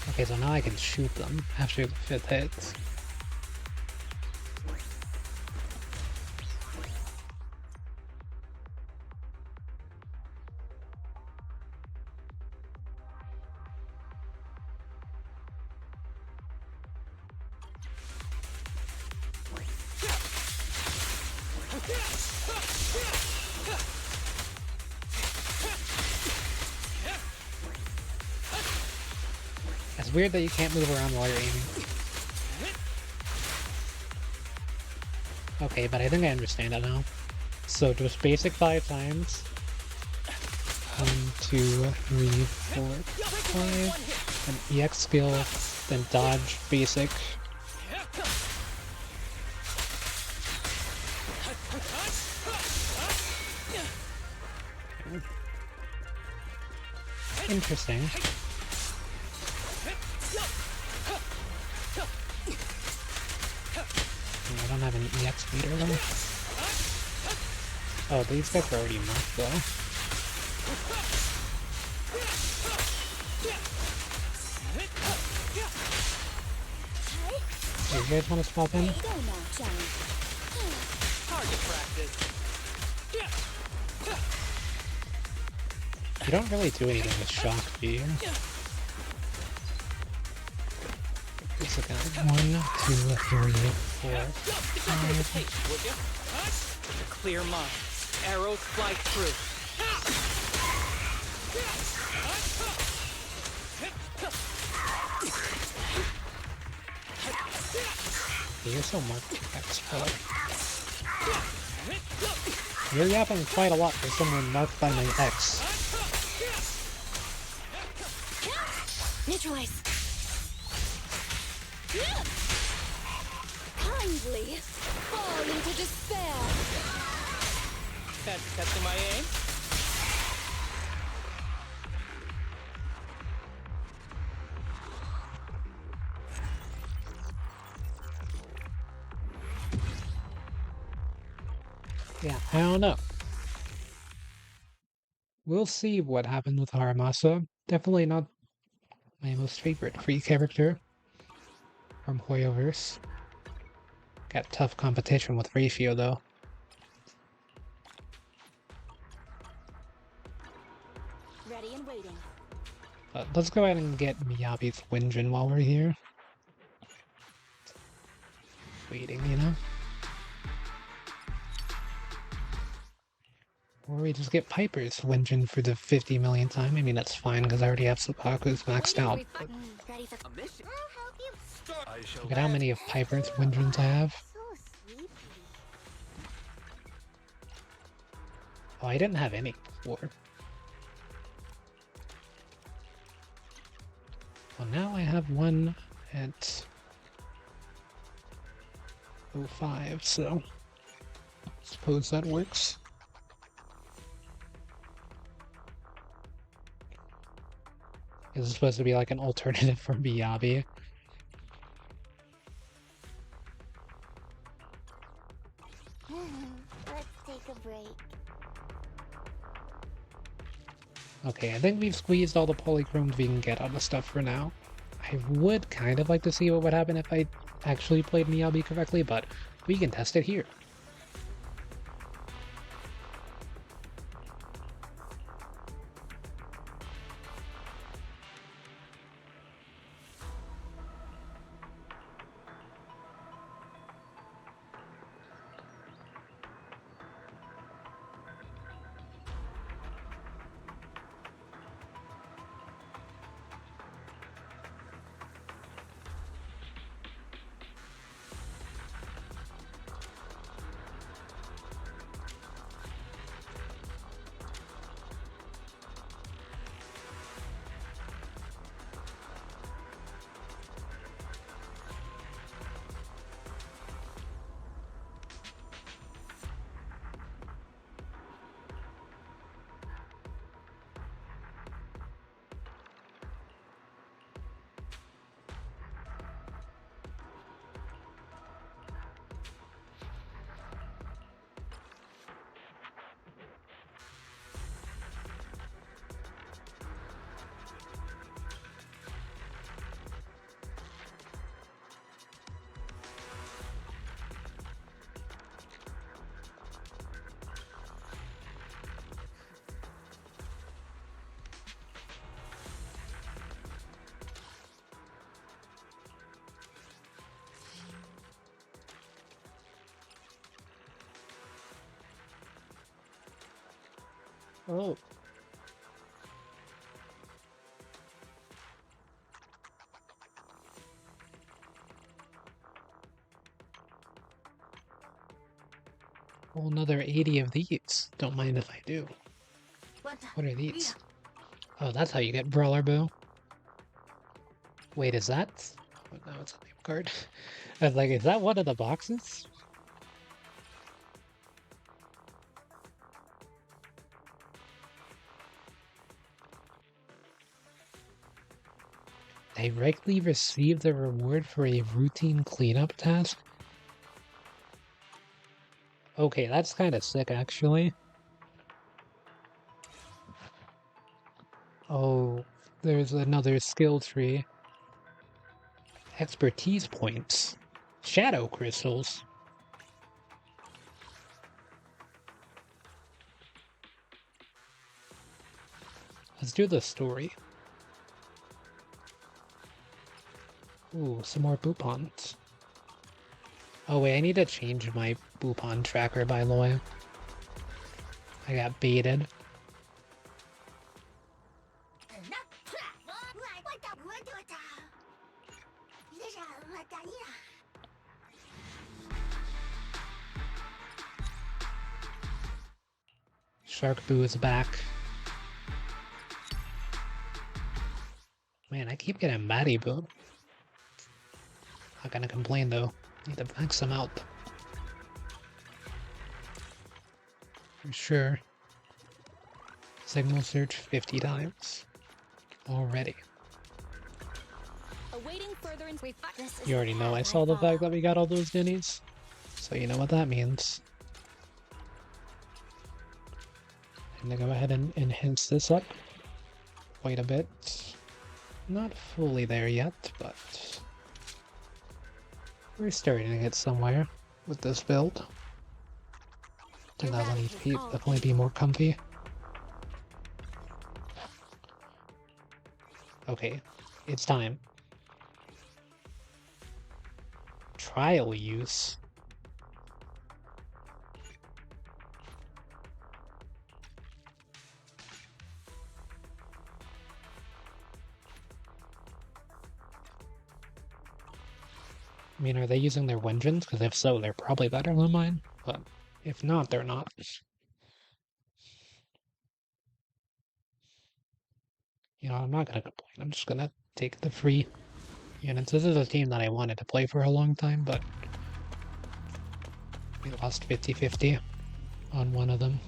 okay, so now I can shoot them after the 5th hit. It's weird that you can't move around while you're aiming. Okay, but I think I understand it now. So just basic 5 times. 1, 2, 3, 4, 5. An EX skill, then dodge basic. Interesting. I don't have an EX meter though. Oh, these guys are already marked though. Do you guys want to swap in? Target practice. You don't really do anything with shock, do you? It's like 1, 2, 3, 4, 5. Would you? With a clear mind, arrows fly through. You're so marked X color. You're yapping quite a lot for someone marked by my X. Neutralize. Kindly fall into despair. That's testing my aim. Yeah, I don't know. We'll see what happened with Haramasa. Definitely not my most favorite free character from Hoyoverse. Got tough competition with Ratio though. Ready and waiting. Let's go ahead and get Miyabi's Winjin while we're here. Waiting, you know? Or we just get Piper's Wenjin for the 50 millionth time. I mean, that's fine because I already have Supaku's maxed out. But Ready for A mission. I'll help you. I shall. look at how many of Piper's Wenjins I have. So sleepy. Oh, I didn't have any before. Well, now I have one at 05, so suppose that works. Is it supposed to be like an alternative for Miyabi? Let's take a break. Okay, I think we've squeezed all the polychromes we can get out of stuff for now. I would kind of like to see what would happen if I actually played Miyabi correctly, but we can test it here. Oh. Well, another 80 of these. Don't mind if I do. What are these? Oh, that's how you get Brawler Bow. Wait, is that? Oh, no, it's a name card. I was like, is that one of the boxes? Directly receive the reward for a routine cleanup task? Okay, that's kind of sick, actually. Oh, there's another skill tree. Expertise points. Shadow crystals. Let's do the story. Ooh, some more Boopons. Oh wait, I need to change my Boopon tracker, by the way. I got baited. Shark Boo is back. Man, I keep getting Matty Boo. Not gonna complain though. Need to max them out. For sure. Signal search 50 times. Already. Awaiting further You already know I saw the fact that we got all those Dinnies. So you know what that means. I'm gonna go ahead and enhance this up quite a bit. Not fully there yet, but we're starting to get somewhere with this build. 2000 HP would definitely be more comfy. Okay, it's time. Trial use. I mean, are they using their Wengeance? Because if so, they're probably better than mine. But if not, they're not. You know, I'm not gonna complain. I'm just gonna take the free units. This is a team that I wanted to play for a long time, but we lost 50-50 on one of them.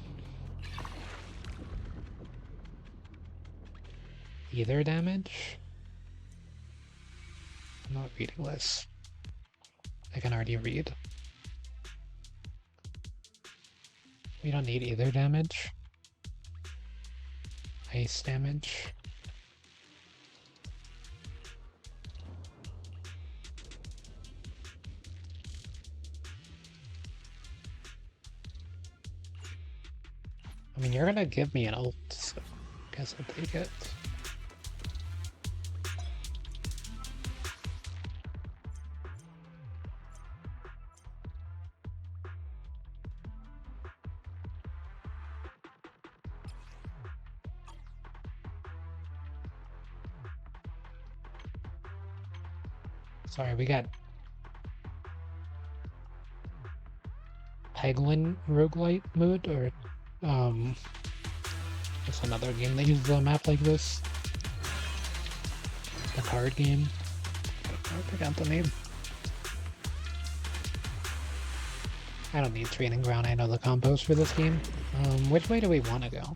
Either damage? I'm not reading this. I can already read. We don't need either damage. Ice damage. I mean, you're gonna give me an ult, so I guess I'll take it. Sorry, we got Peglin roguelite mode, or just another game that uses a map like this. The card game. I forgot the name. I don't need training ground, I know the combos for this game. Which way do we want to go?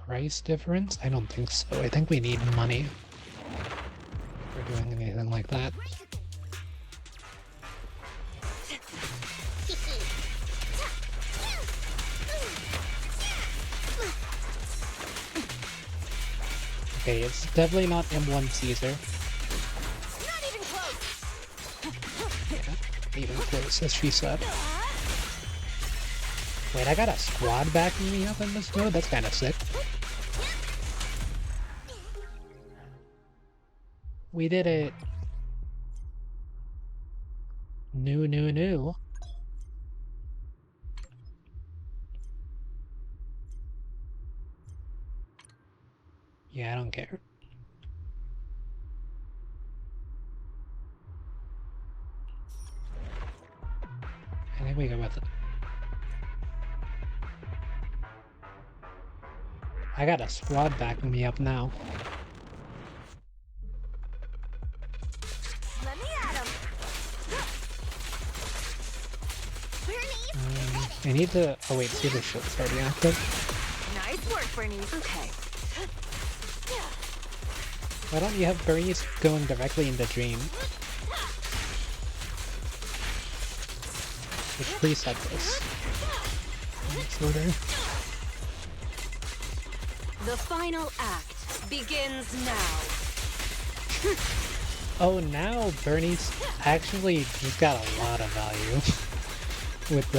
Price difference? I don't think so. I think we need money for doing anything like that. Okay, it's definitely not M1 Caesar. Not even close. Yeah, even close, as she said. Wait, I got a squad backing me up in this mode? That's kind of sick. We did it. New. Yeah, I don't care. I think we go with it. I got a squad backing me up now. Let me at him. I need to. Oh wait, see the shit's already active. Nice work, Bernice. Okay. Why don't you have Bernice going directly into Dream? Let's preset this. Next order. The final act begins now. Oh, now Bernice actually just got a lot of value. With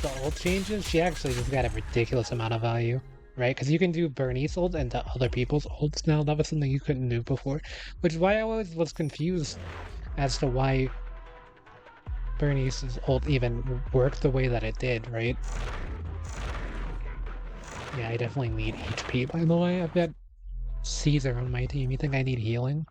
the ult changes, she actually just got a ridiculous amount of value. Right? Because you can do Bernice ult into other people's ults now. That was something you couldn't do before. Which is why I always was confused as to why Bernice's ult even worked the way that it did, right? Yeah, I definitely need HP, by the way. I've got Caesar on my team. You think I need healing?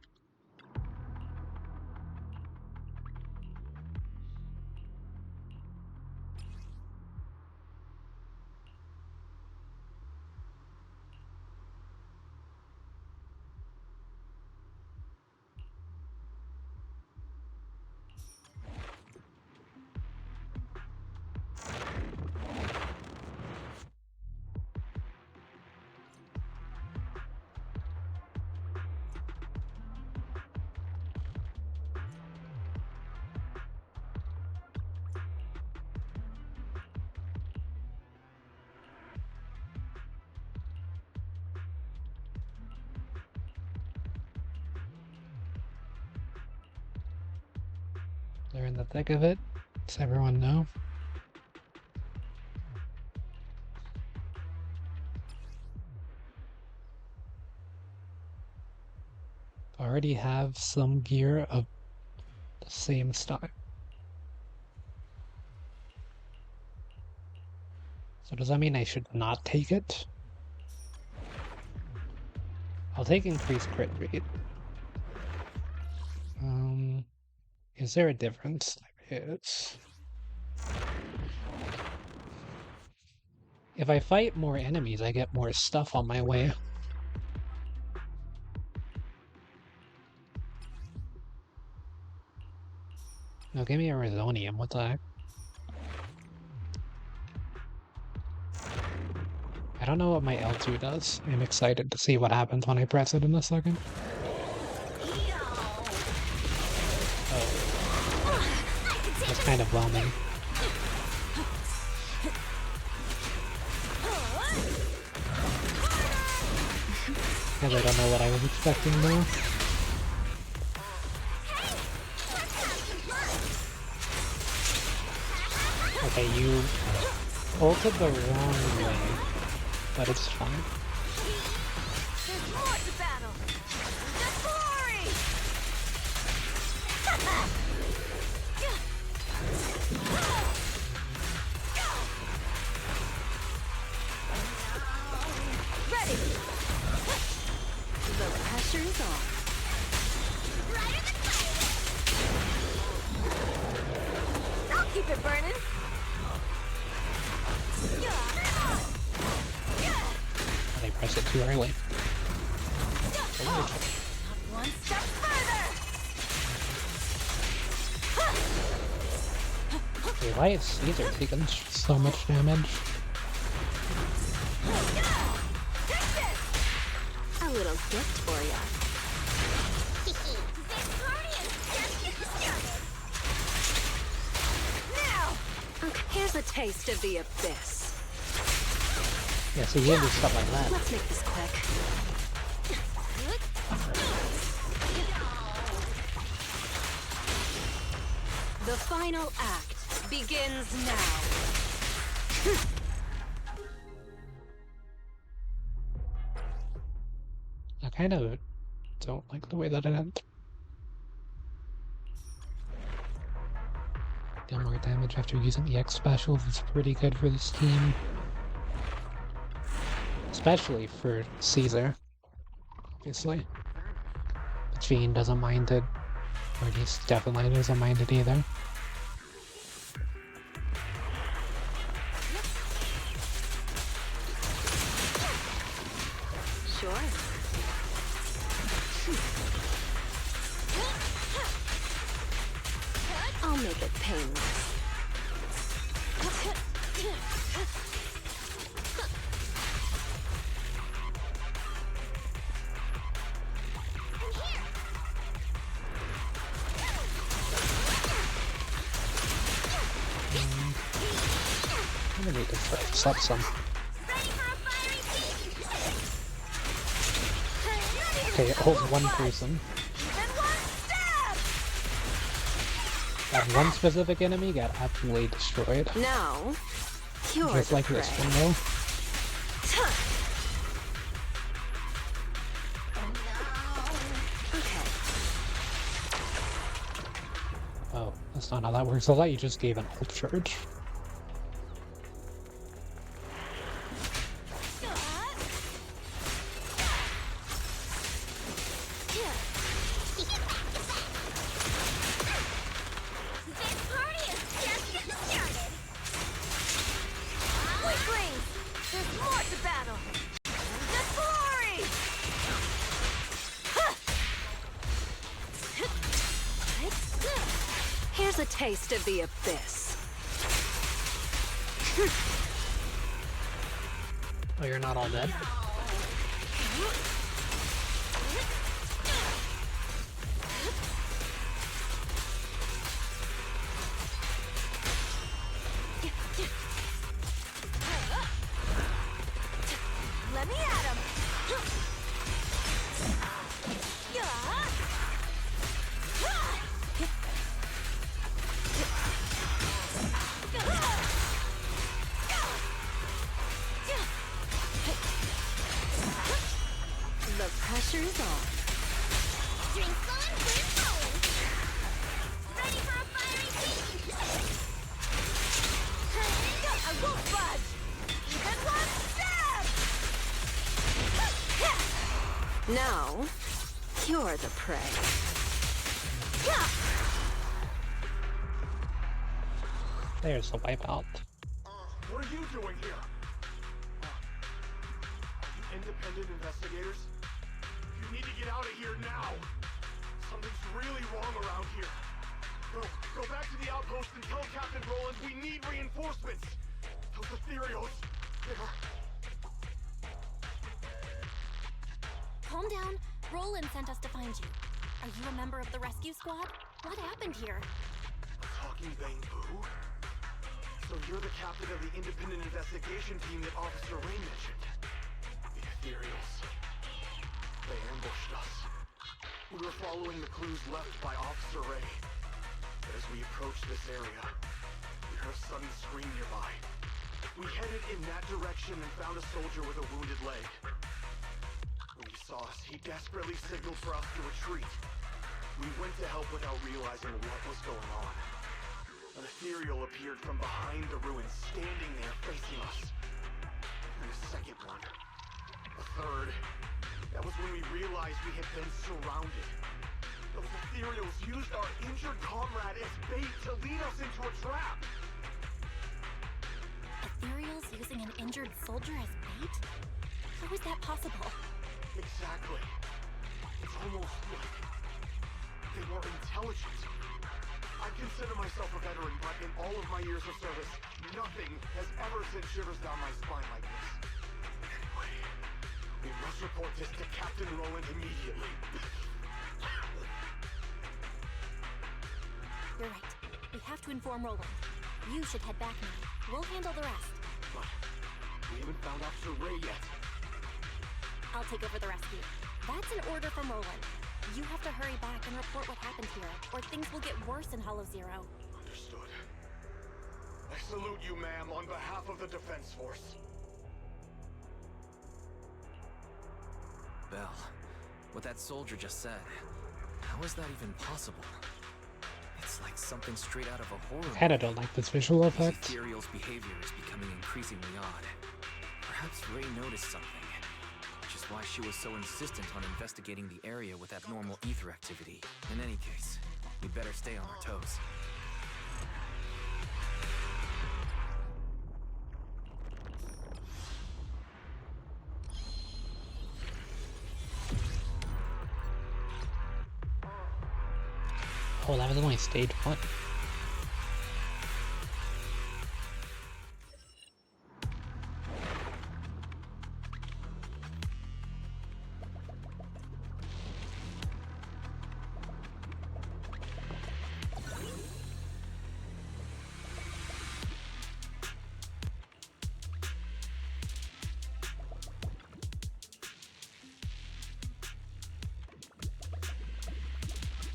They're in the thick of it. Does everyone know? Already have some gear of the same style. So does that mean I should not take it? I'll take increased crit rate. Is there a difference? There is. If I fight more enemies, I get more stuff on my way. No, give me a Resonium. What the heck? I don't know what my L2 does. I'm excited to see what happens when I press it in a second. Oh. That's kind of whelming. Because I don't know what I was expecting though. Okay, you ulted the wrong way, but it's fine. There's more to battle. The glory. Ready. The pressure's on. Right in the fire. I'll keep it burning. They press it too early. Not one step further. Okay, why is Caesar taking so much damage? A little gift for ya. Now, okay, here's a taste of the abyss. Yeah, so you can do stuff like that. Let's make this quick. The final act begins now. I kind of don't like the way that it ends. Deal more damage after using EX specials is pretty good for this team. Especially for Caesar, obviously. But Jean doesn't mind it, or at least definitely doesn't mind it either. Sure. I'll make it painless. I'm gonna need to try this up some. Okay, it holds one person. That one specific enemy got absolutely destroyed. Now, you're Just the like this prey. one though. Okay. Oh, that's not how that works. I thought you just gave an ult charge. There's more to battle. The glory. Here's a taste of the abyss. Oh, you're not all dead? Let me at him. The pressure's on. Drinks on, we're going. Ready for a fiery feast. I won't budge. Even one step. Now, you're the prey. There's the wipeout. What are you doing here? Are you independent investigators? You need to get out of here now. Something's really wrong around here. Go back to the outpost and tell Captain Roland we need reinforcements. Those ethereals, they're... Calm down. Roland sent us to find you. Are you a member of the rescue squad? What happened here? A talking bamboo? So you're the captain of the independent investigation team that Officer Ray mentioned. The ethereals. They ambushed us. We were following the clues left by Officer Ray. But as we approached this area, we heard a sudden scream nearby. We headed in that direction and found a soldier with a wounded leg. When he saw us, he desperately signaled for us to retreat. We went to help without realizing what was going on. An ethereal appeared from behind the ruins, standing there facing us. And a second one. A third. That was when we realized we had been surrounded. Those ethereals used our injured comrade as bait to lead us into a trap. Ethereals using an injured soldier as bait? How is that possible? Exactly. It's almost like they were intelligent. I consider myself a veteran, but in all of my years of service, nothing has ever sent shivers down my spine like this. Anyway, we must report this to Captain Roland immediately. You're right. We have to inform Roland. You should head back now. We'll handle the rest. But we haven't found Officer Ray yet. I'll take over the rescue. That's an order from Roland. You have to hurry back and report what happened here, or things will get worse in Hollow Zero. Understood. I salute you, ma'am, on behalf of the Defense Force. Belle, what that soldier just said, how is that even possible? It's like something straight out of a horror movie. Kinda don't like this visual effect. Ethereal's behavior is becoming increasingly odd. Perhaps Ray noticed something, which is why she was so insistent on investigating the area with abnormal ether activity. In any case, we'd better stay on our toes. Oh, that was only stage 1.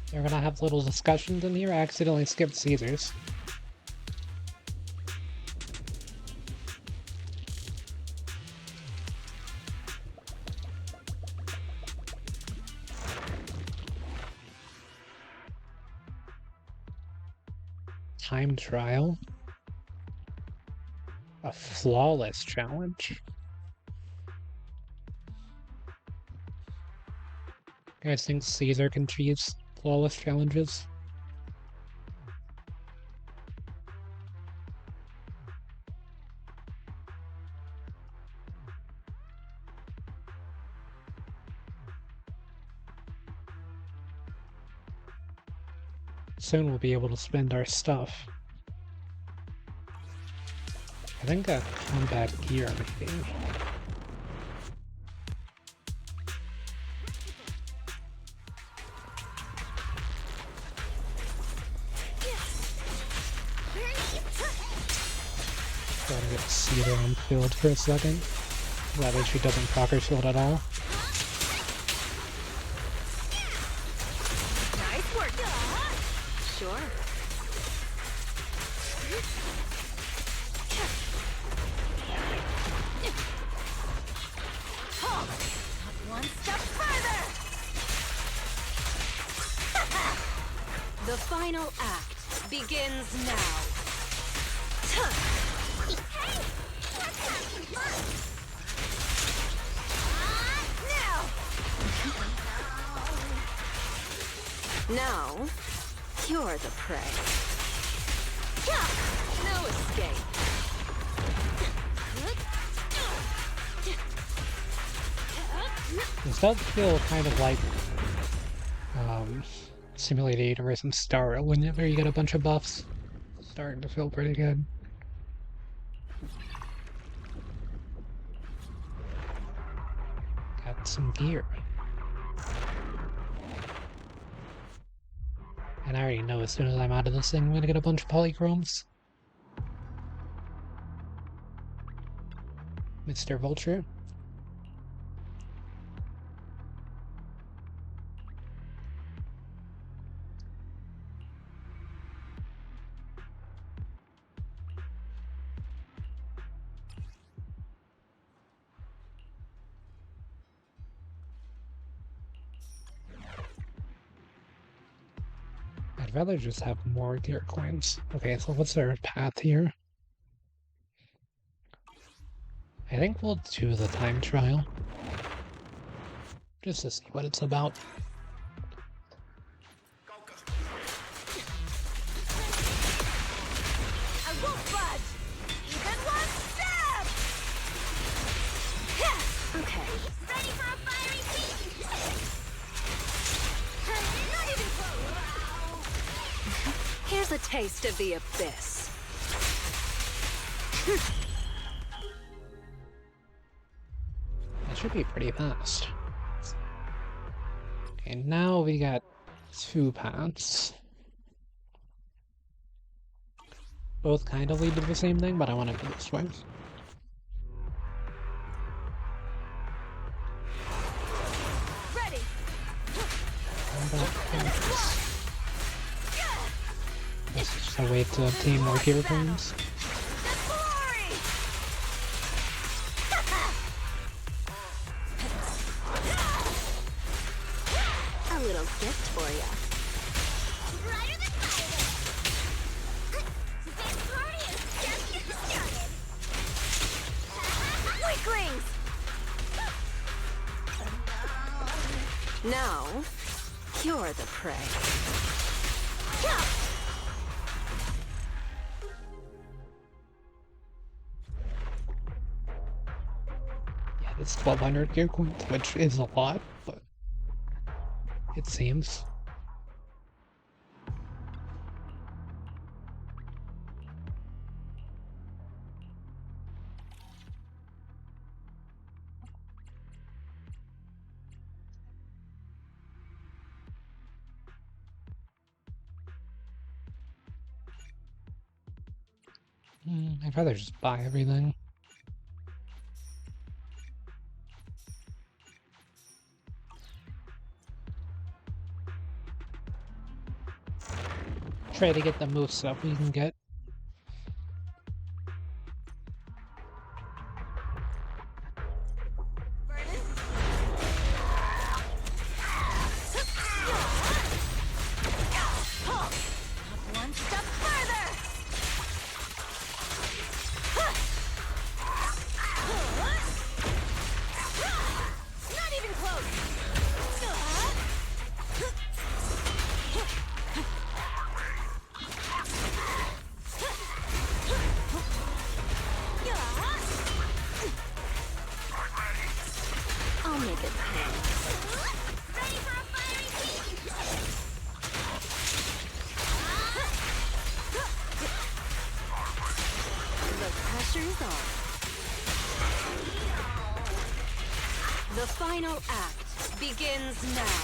They're gonna have little discussions in here. I accidentally skipped Caesar's. Time trial. A flawless challenge. You guys think Caesar can achieve flawless challenges? Soon we'll be able to spend our stuff. I think a combat gear maybe. Gotta get Cedar on field for a second. That way she doesn't proc her shield at all. Nice work. Sure. Not one step further. The final act begins now. Now, you're the prey. No This does feel kind of like Simulated or some Star whenever you get a bunch of buffs. Starting to feel pretty good. Got some gear. And I already know as soon as I'm out of this thing, I'm gonna get a bunch of polychromes. Mr. Vulture. I'd rather just have more gear coins. Okay, so what's our path here? I think we'll do the time trial. Just to see what it's about. I won't budge! Even one step! Okay. Ready for a fiery feast? Not even close! Here's a taste of the abyss. That should be pretty fast. Okay, now we got 2 paths. Both kind of lead to the same thing, but I want to go this way. Ready! This is just a way to obtain more gear coins. A little gift for ya. Brighter than fire! This party is just getting started! Weaklings! Now, you're the prey. Yeah, it's 1,200 gear coins, which is a lot, but it seems. I'd rather just buy everything. Try to get the most stuff we can get. One step further! Not even close! I'll make it pay. Ready for a fiery feast? The pressure's on. The final act begins now.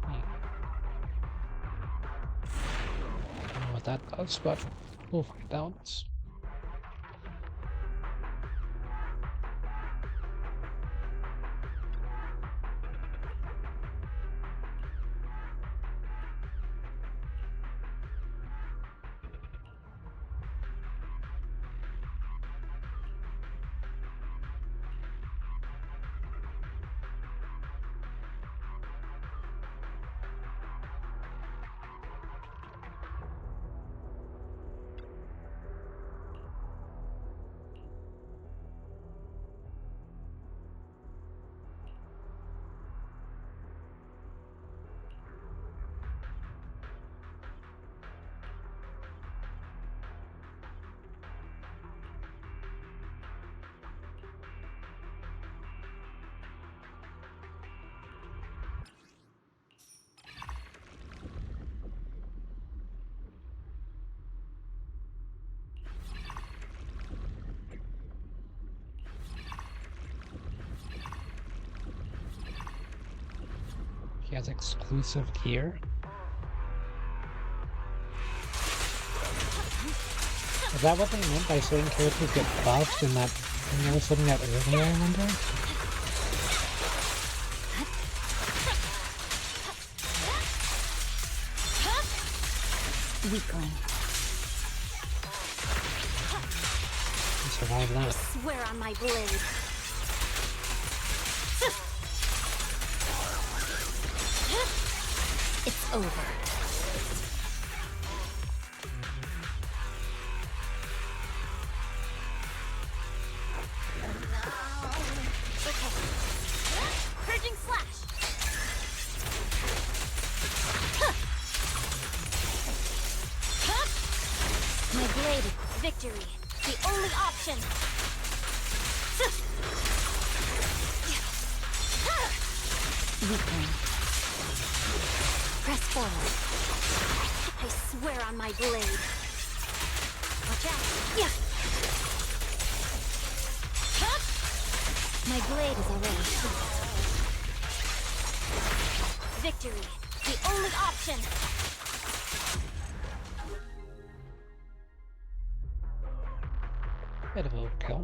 I don't know what that does, but we'll find out. She has exclusive gear. Is that what they meant by certain characters get buffed in that thing I was looking at earlier, I wonder? Weakling. You survived that. Swear on my blade. It's over. Purging slash. My blade, victory, the only option. Weakling. Press forward. I swear on my blade. Watch out. Yeah. My blade is already shot. Victory, the only option. Bit of overkill.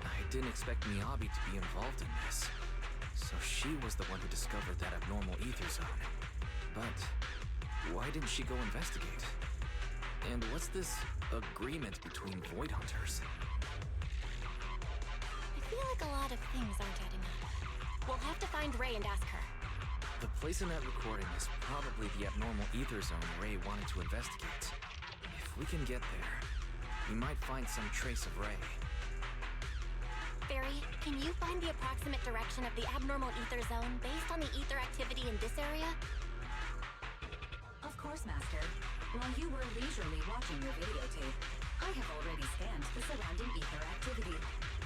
I didn't expect Miyabi to be involved in this. So she was the one who discovered that abnormal ether zone. But why didn't she go investigate? And what's this agreement between Void Hunters? I feel like a lot of things aren't adding up. We'll have to find Ray and ask her. The place in that recording is probably the abnormal ether zone Ray wanted to investigate. If we can get there, we might find some trace of Ray. Barry, can you find the approximate direction of the abnormal ether zone based on the ether activity in this area? Of course, Master. While you were leisurely watching your videotape, I have already scanned the surrounding ether activity.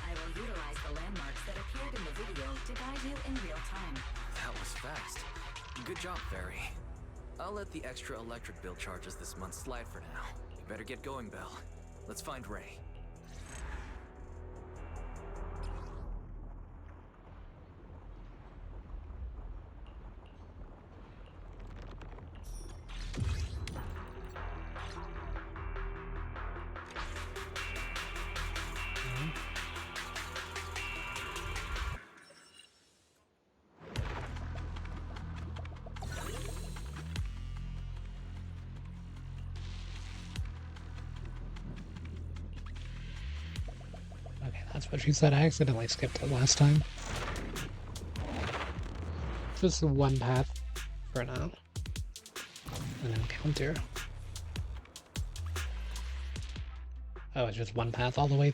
I will utilize the landmarks that appeared in the video to guide you in real time. That was fast. Good job, Fairy. I'll let the extra electric bill charges this month slide for now. You better get going, Belle. Let's find Ray. Okay, that's what she said. I accidentally skipped it last time. Just one path for now. An encounter. Oh, it's just one path all the way.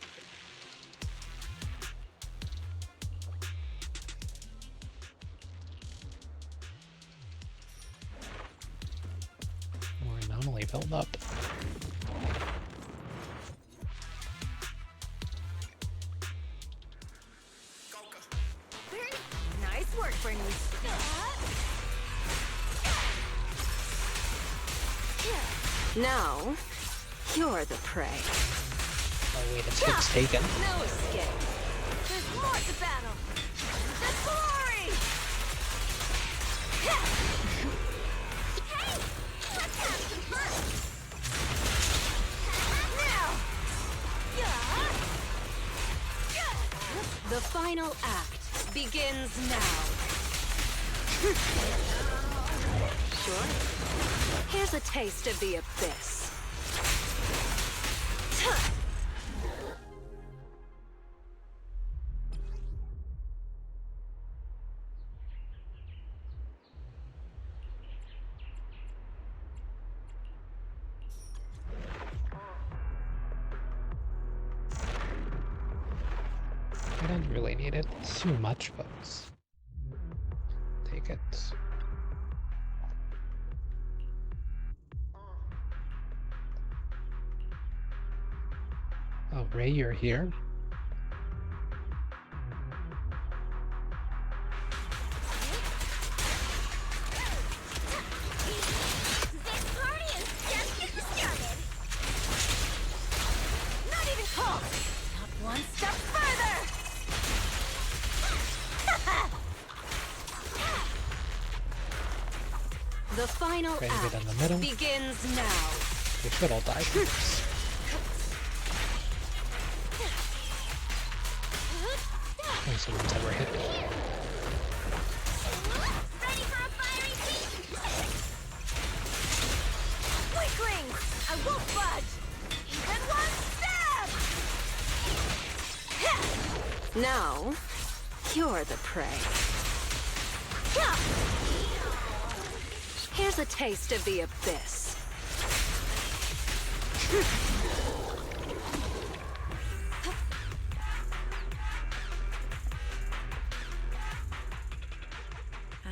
More anomaly build up. Nice work, Bernice. Now, you're the prey. Oh wait, it's Higgs taken. No escape. There's more to battle. The glory! Hey! Let's have some fun! Now! The final act begins now. Sure. Here's a taste of the abyss. I didn't really need it. It's too much, folks. Take it. Oh, Ray, you're here? This party is just getting started. Not even close. Not one step further. The final Try and get in act the middle. begins now. They should all die first. Those are the ones that were hit. Ready for a fiery feast? Weaklings! I won't budge! Even one step! Now, you're the prey. Here's a taste of the abyss.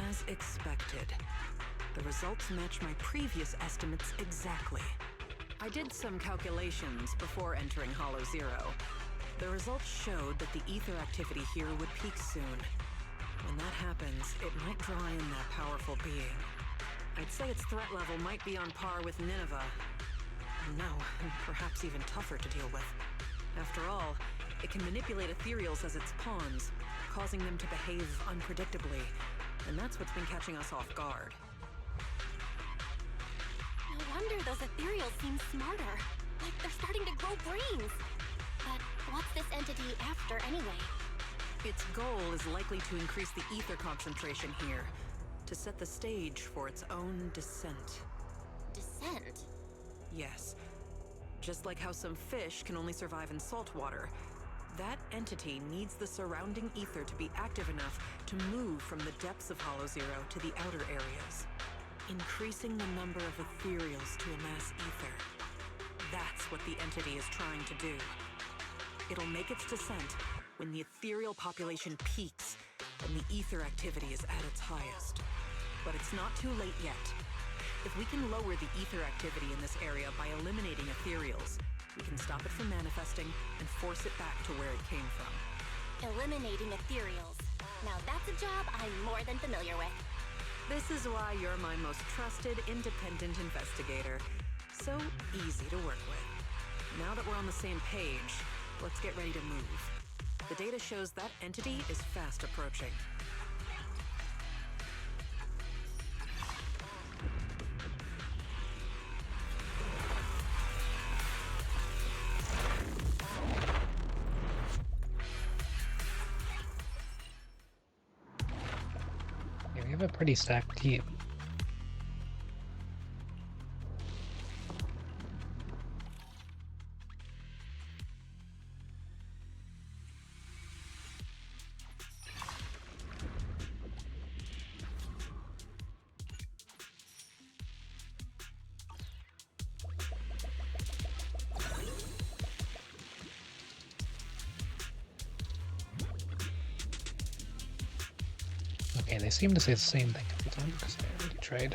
As expected, the results match my previous estimates exactly. I did some calculations before entering Hollow Zero. The results showed that the ether activity here would peak soon. When that happens, it might draw in that powerful being. I'd say its threat level might be on par with Nineveh. No, perhaps even tougher to deal with. After all, it can manipulate ethereals as its pawns, causing them to behave unpredictably. And that's what's been catching us off guard. No wonder those ethereals seem smarter. Like they're starting to grow brains. But what's this entity after anyway? Its goal is likely to increase the ether concentration here, to set the stage for its own descent. Descent? Yes. Just like how some fish can only survive in salt water, that entity needs the surrounding ether to be active enough to move from the depths of Hollow Zero to the outer areas, increasing the number of ethereals to amass ether. That's what the entity is trying to do. It'll make its descent when the ethereal population peaks and the ether activity is at its highest. But it's not too late yet. If we can lower the ether activity in this area by eliminating ethereals, we can stop it from manifesting and force it back to where it came from. Eliminating ethereals. Now that's a job I'm more than familiar with. This is why you're my most trusted, independent investigator. So easy to work with. Now that we're on the same page, let's get ready to move. The data shows that entity is fast approaching. Yeah, we have a pretty stacked team. Okay, they seem to say the same thing every time because I already tried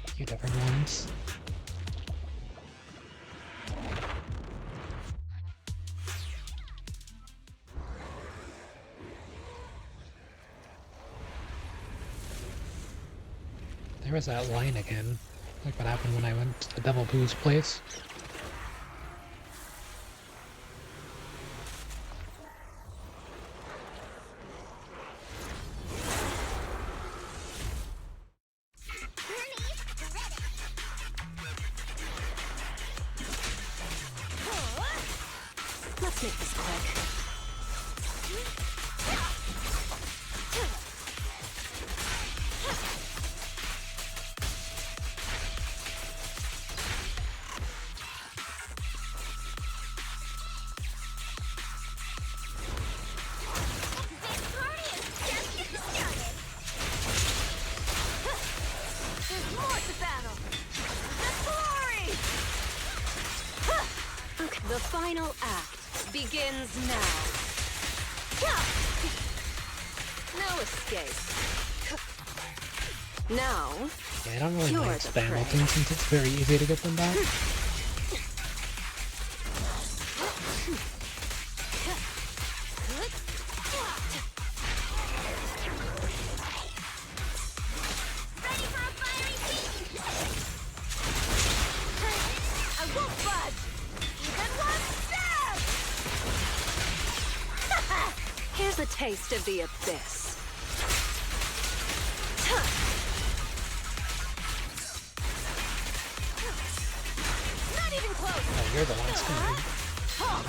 a few different ones. There was that line again, like what happened when I went to Devil Boo's place. Let's make this quick. This party is just getting started. There's more to battle. The glory! Okay. The final act begins now. No escape. Now, Yeah, I don't really You're like the spam prey. ulting since it's very easy to get them back. Ready for a fiery beat! I won't budge! Even one step! here's a taste of the abyss. Not even close! Oh, you're the one screaming. Not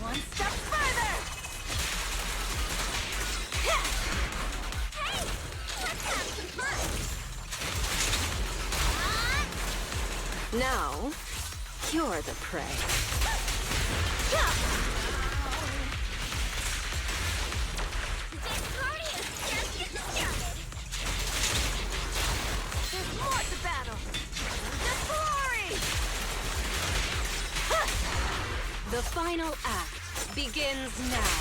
one step further! Hey! Let's have some fun! Now, you're the prey. This party is just getting started! There's more to battle! The glory! The final act begins now.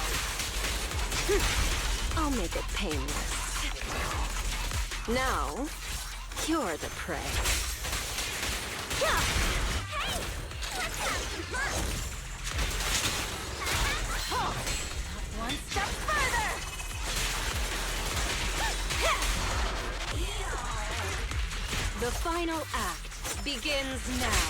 I'll make it painless. Now, you're the prey. Hey! Let's have some fun! Not one step further! The final act begins now.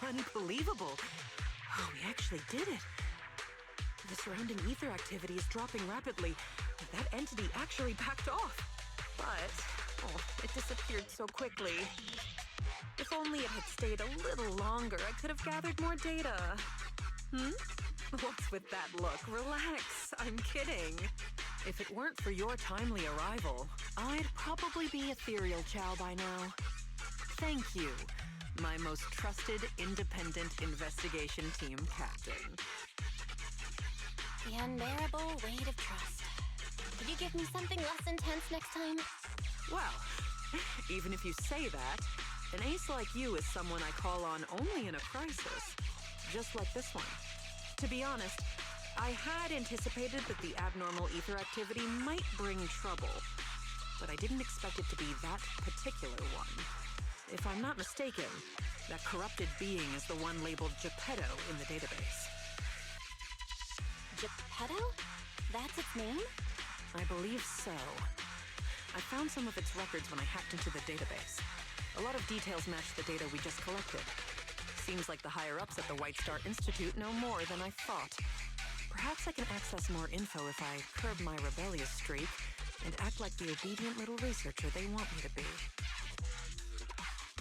Unbelievable. Oh, we actually did it. The surrounding ether activity is dropping rapidly. That entity actually backed off. But, it disappeared so quickly. If only it had stayed a little longer, I could have gathered more data. What's with that look? Relax. I'm kidding. If it weren't for your timely arrival, I'd probably be Ethereal Chow by now. Thank you, my most trusted independent investigation team captain. The unbearable weight of trust. Could you give me something less intense next time? Well, even if you say that, an ace like you is someone I call on only in a crisis. Just like this one. To be honest, I had anticipated that the abnormal ether activity might bring trouble, but I didn't expect it to be that particular one. If I'm not mistaken, that corrupted being is the one labeled Geppetto in the database. Geppetto? That's its name? I believe so. I found some of its records when I hacked into the database. A lot of details match the data we just collected. Seems like the higher-ups at the White Star Institute know more than I thought. Perhaps I can access more info if I curb my rebellious streak and act like the obedient little researcher they want me to be.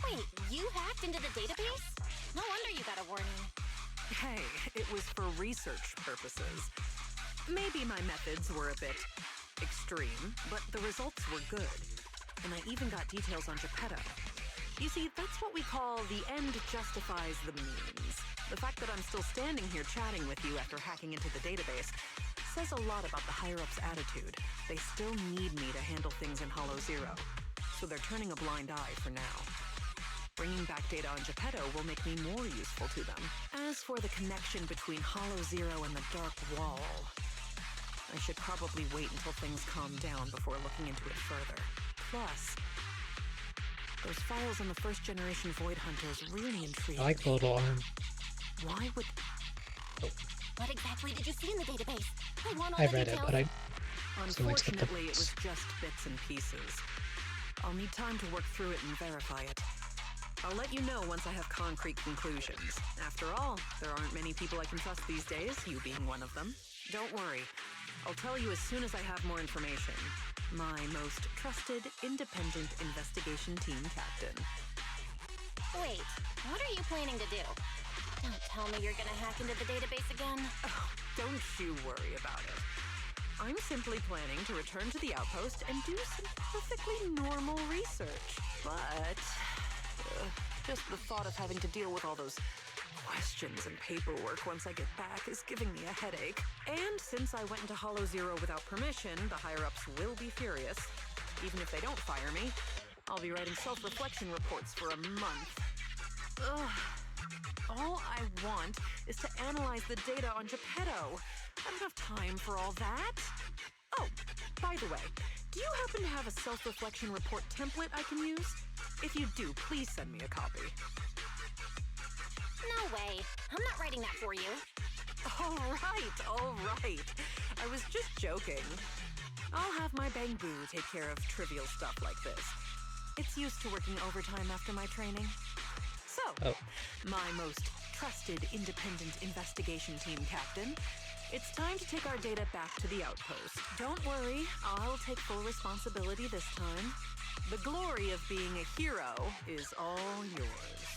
Wait, you hacked into the database? No wonder you got a warning. Hey, it was for research purposes. Maybe my methods were a bit extreme, but the results were good. And I even got details on Geppetto. You see, that's what we call the end justifies the means. The fact that I'm still standing here chatting with you after hacking into the database says a lot about the higher-ups' attitude. They still need me to handle things in Hollow Zero, so they're turning a blind eye for now. Bringing back data on Geppetto will make me more useful to them. As for the connection between Hollow Zero and the Dark Wall, I should probably wait until things calm down before looking into it further. Plus, those files on the first-generation Void Hunters really intrigue I like the me. little arm. Why would... What exactly did you see in the database? I want all I the read it, details. but I still like skip the Unfortunately, it was just bits and pieces. I'll need time to work through it and verify it. I'll let you know once I have concrete conclusions. After all, there aren't many people I can trust these days, you being one of them. Don't worry. I'll tell you as soon as I have more information. My most trusted, independent investigation team captain. Wait, what are you planning to do? Don't tell me you're gonna hack into the database again. Oh, don't you worry about it. I'm simply planning to return to the outpost and do some perfectly normal research. But just the thought of having to deal with all those questions and paperwork once I get back is giving me a headache. And since I went into Hollow Zero without permission, the higher-ups will be furious. Even if they don't fire me, I'll be writing self-reflection reports for a month. Ugh. All I want is to analyze the data on Geppetto. I don't have time for all that. Oh, by the way, do you happen to have a self-reflection report template I can use? If you do, please send me a copy. No way. I'm not writing that for you. All right. I was just joking. I'll have my Bang-Boo take care of trivial stuff like this. It's used to working overtime after my training. So, my most trusted independent investigation team captain, it's time to take our data back to the outpost. Don't worry, I'll take full responsibility this time. The glory of being a hero is all yours.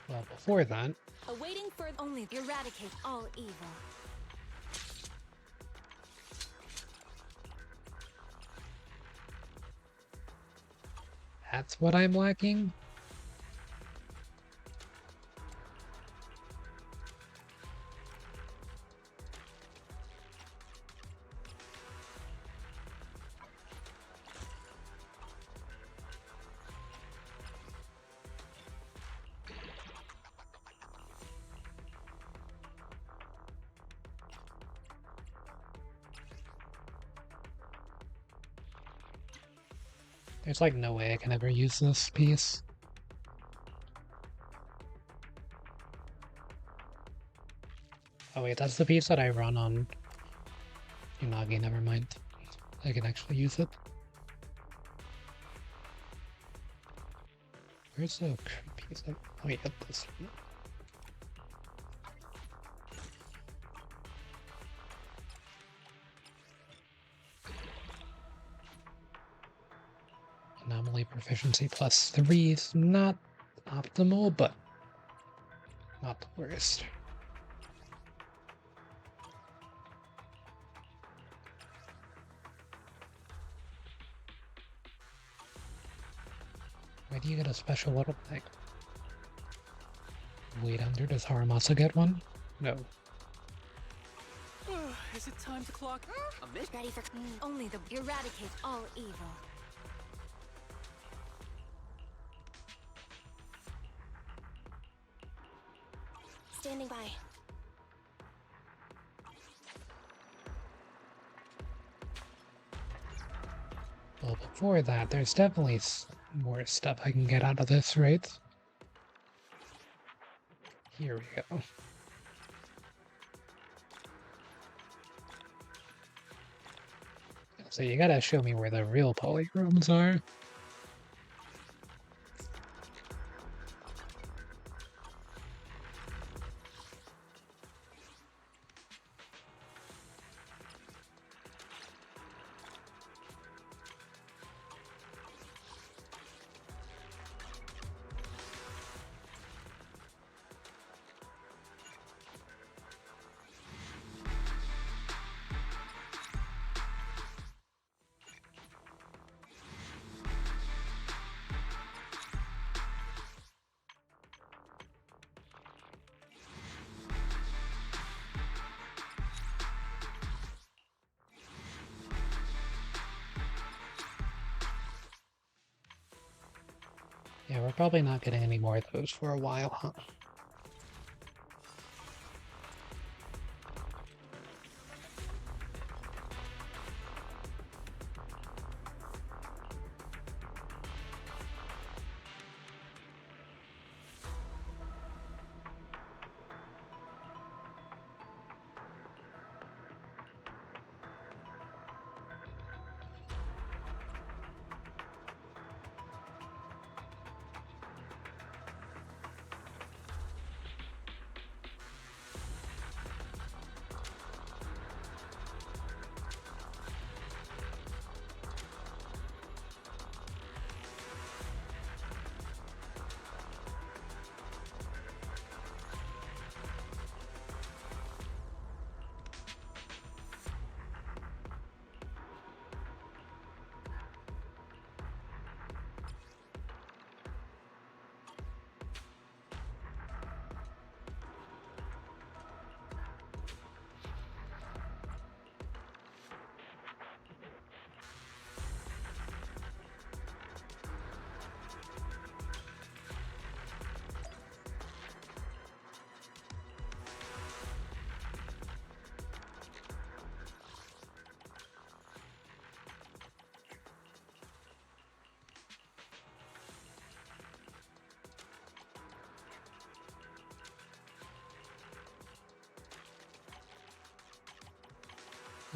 Well, before that, Awaiting for only eradicate all evil. that's what I'm lacking. There's like no way I can ever use this piece. Oh wait, that's the piece that I run on Unagi, never mind. I can actually use it. Where's the piece? Oh yeah, this one. Anomaly proficiency +3 is not optimal, but not the worst. Why do you get a special little thing? Wait under, does Haramasa get one? No. Is it time to clock? A miss? Ready for only the eradicate all evil. Standing by. Well, before that, there's definitely more stuff I can get out of this, right? Here we go. So you gotta show me where the real polyrooms are. Yeah, we're probably not getting any more of those for a while, huh?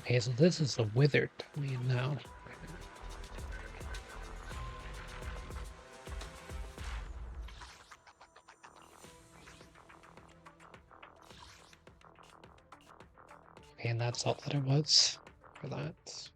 Okay, so this is the withered domain now. Okay, and that's all that it was for that.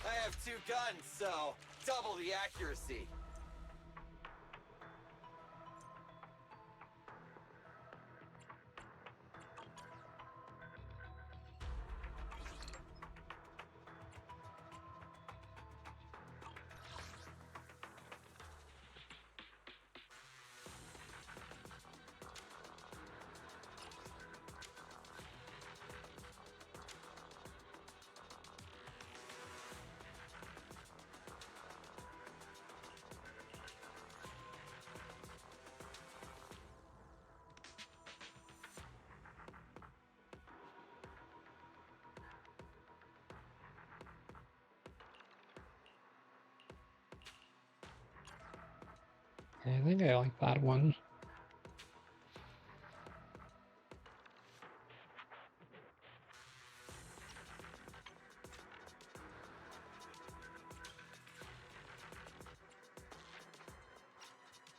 I have 2 guns, so double the accuracy. I think I like that one.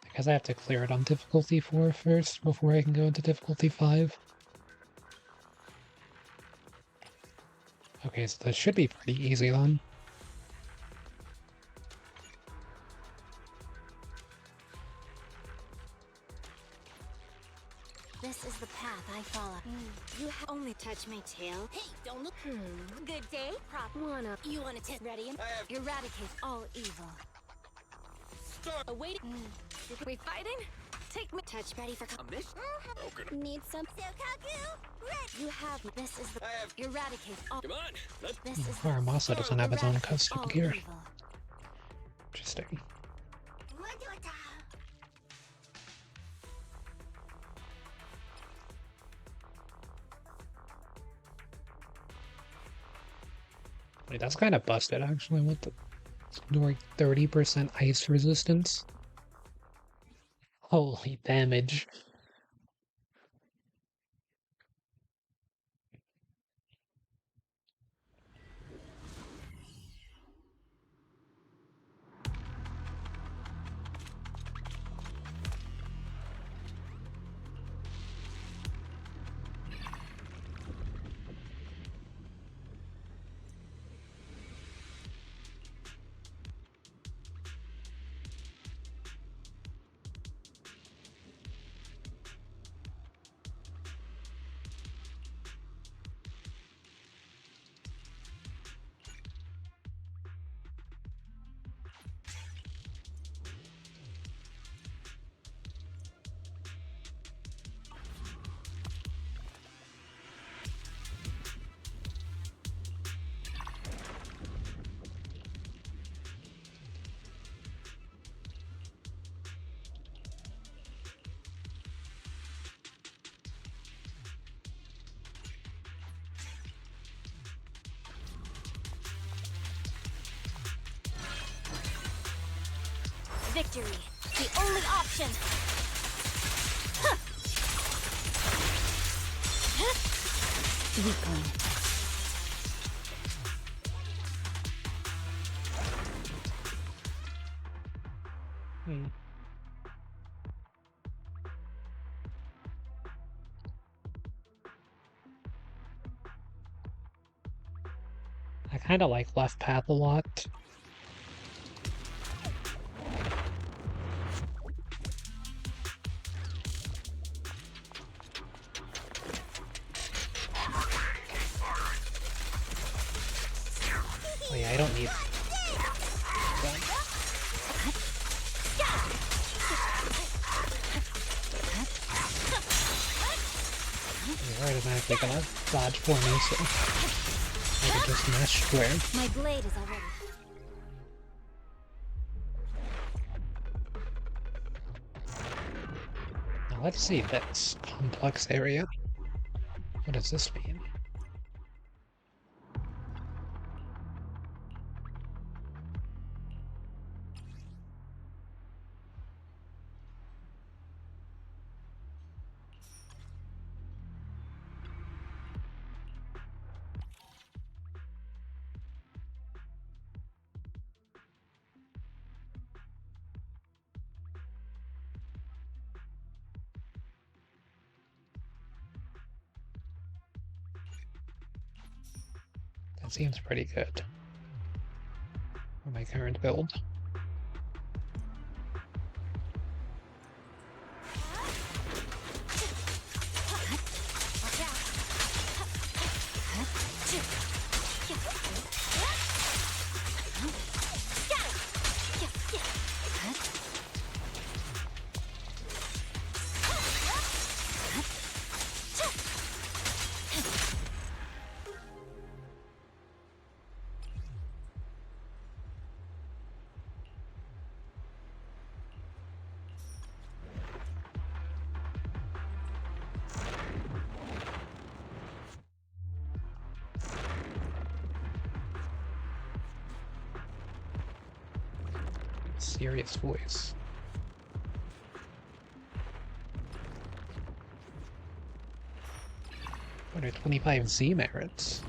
I guess I have to clear it on difficulty 4 first before I can go into difficulty 5. Okay, so this should be pretty easy then. This is the path I follow. You only touch my tail. Hey, don't look. Good day, prop. You wanna test? Ready? I have Eradicate all evil. start. Await. We fighting? Take me. Touch ready for. A mission? Need some. You have. This is the. I have. Eradicate all. Come on, let's. This is the. Faramasa doesn't have his own Eradicate custom all gear. evil. Interesting. Wait, that's kind of busted actually. What the? Doing 30% ice resistance? Holy damage. Victory, the only option. Weakling. I kind of like left path a lot. Oh yeah, I don't need that. You're automatically gonna dodge for me, so I can just mash square. My blade is already. let's see this complex area. What does this mean? That seems pretty good for my current build. Serious voice. What are 25 Z merits?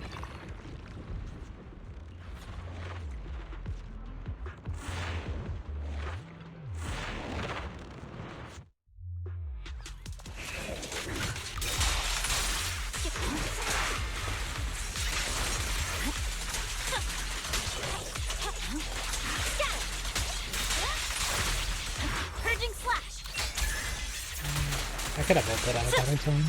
I could have built it out a better time.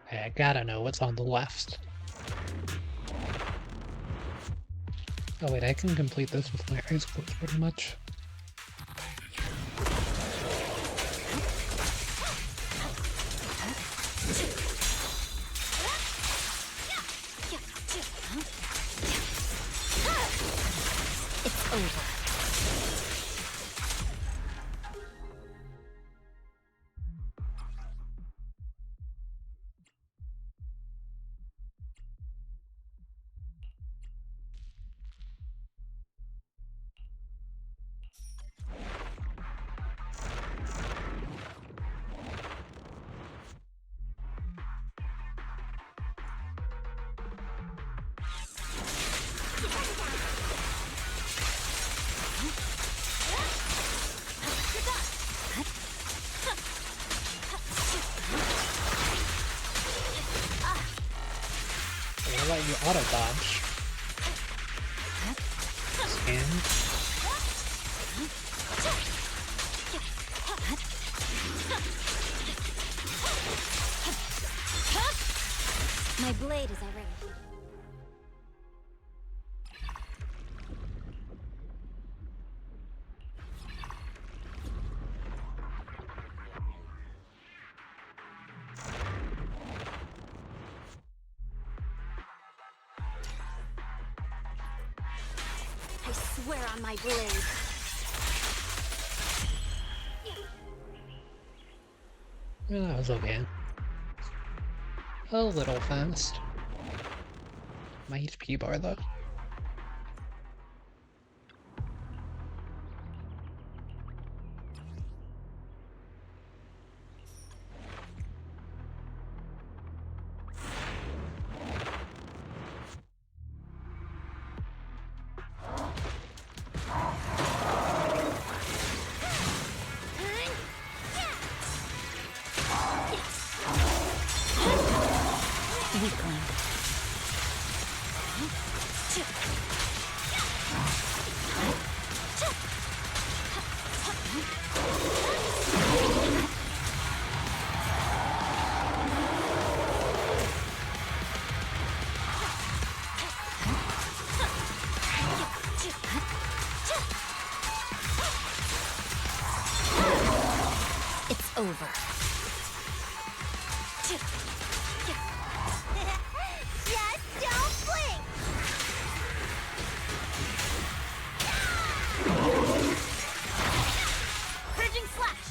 I gotta know what's on the left. Oh wait, I can complete this with my eyes closed pretty much. It's over. I'll let you auto dodge. Scan. My blade is already. I swear on my blade. Oh, that was okay. A little fast. My HP bar though. over. Just don't blink! Purging slash!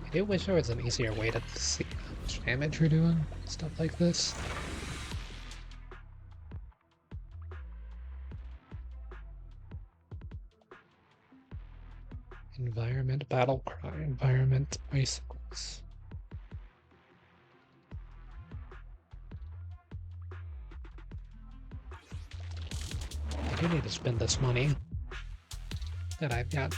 I do wish there was an easier way to see how much damage you're doing, stuff like this. Environment, battle cry, environment, bicycles. I do need to spend this money that I've got.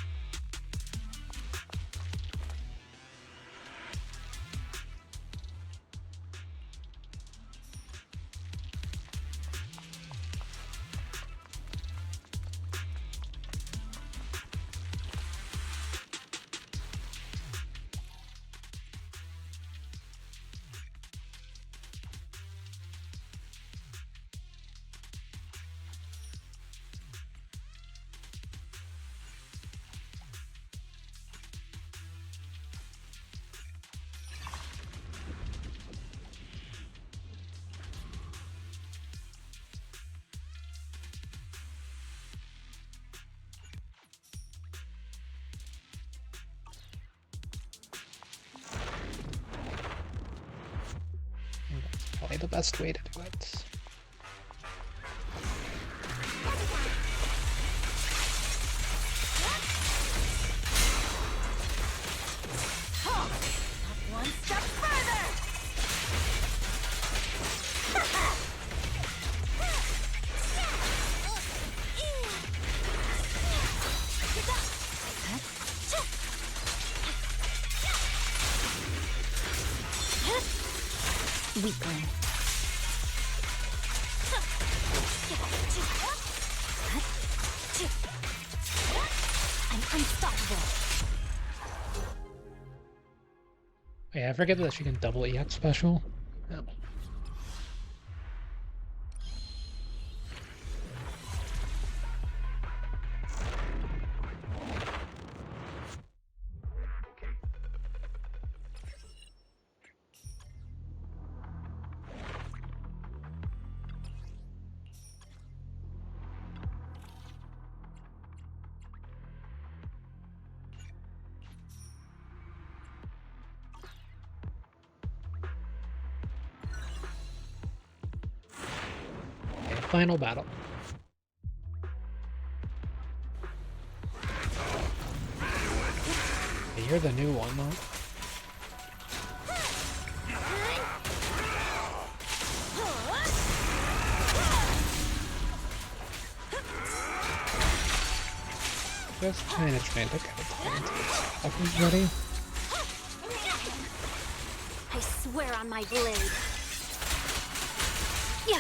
Probably the best way to do it. One step further! Weakling. I'm unstoppable. Yeah, I forget that she can double EX special. Oh. Final battle. Hey, you're the new one, though. Just kind of trying to get it ready. I swear on my blade. Yeah.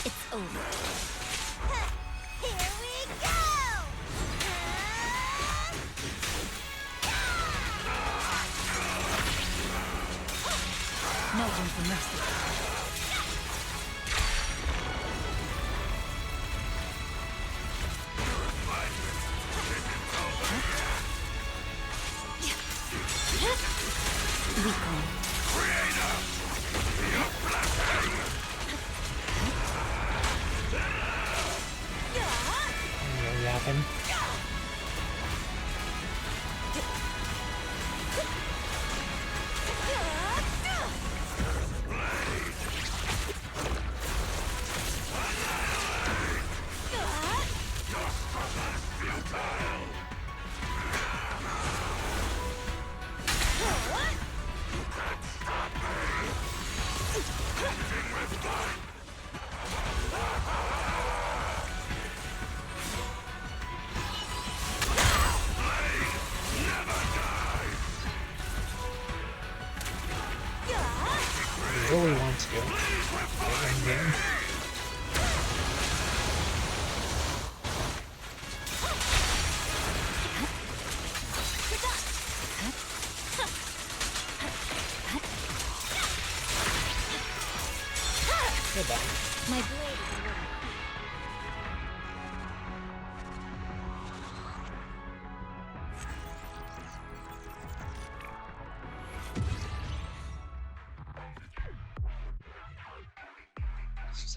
It's over. Here we go! No room for mercy. Yapping.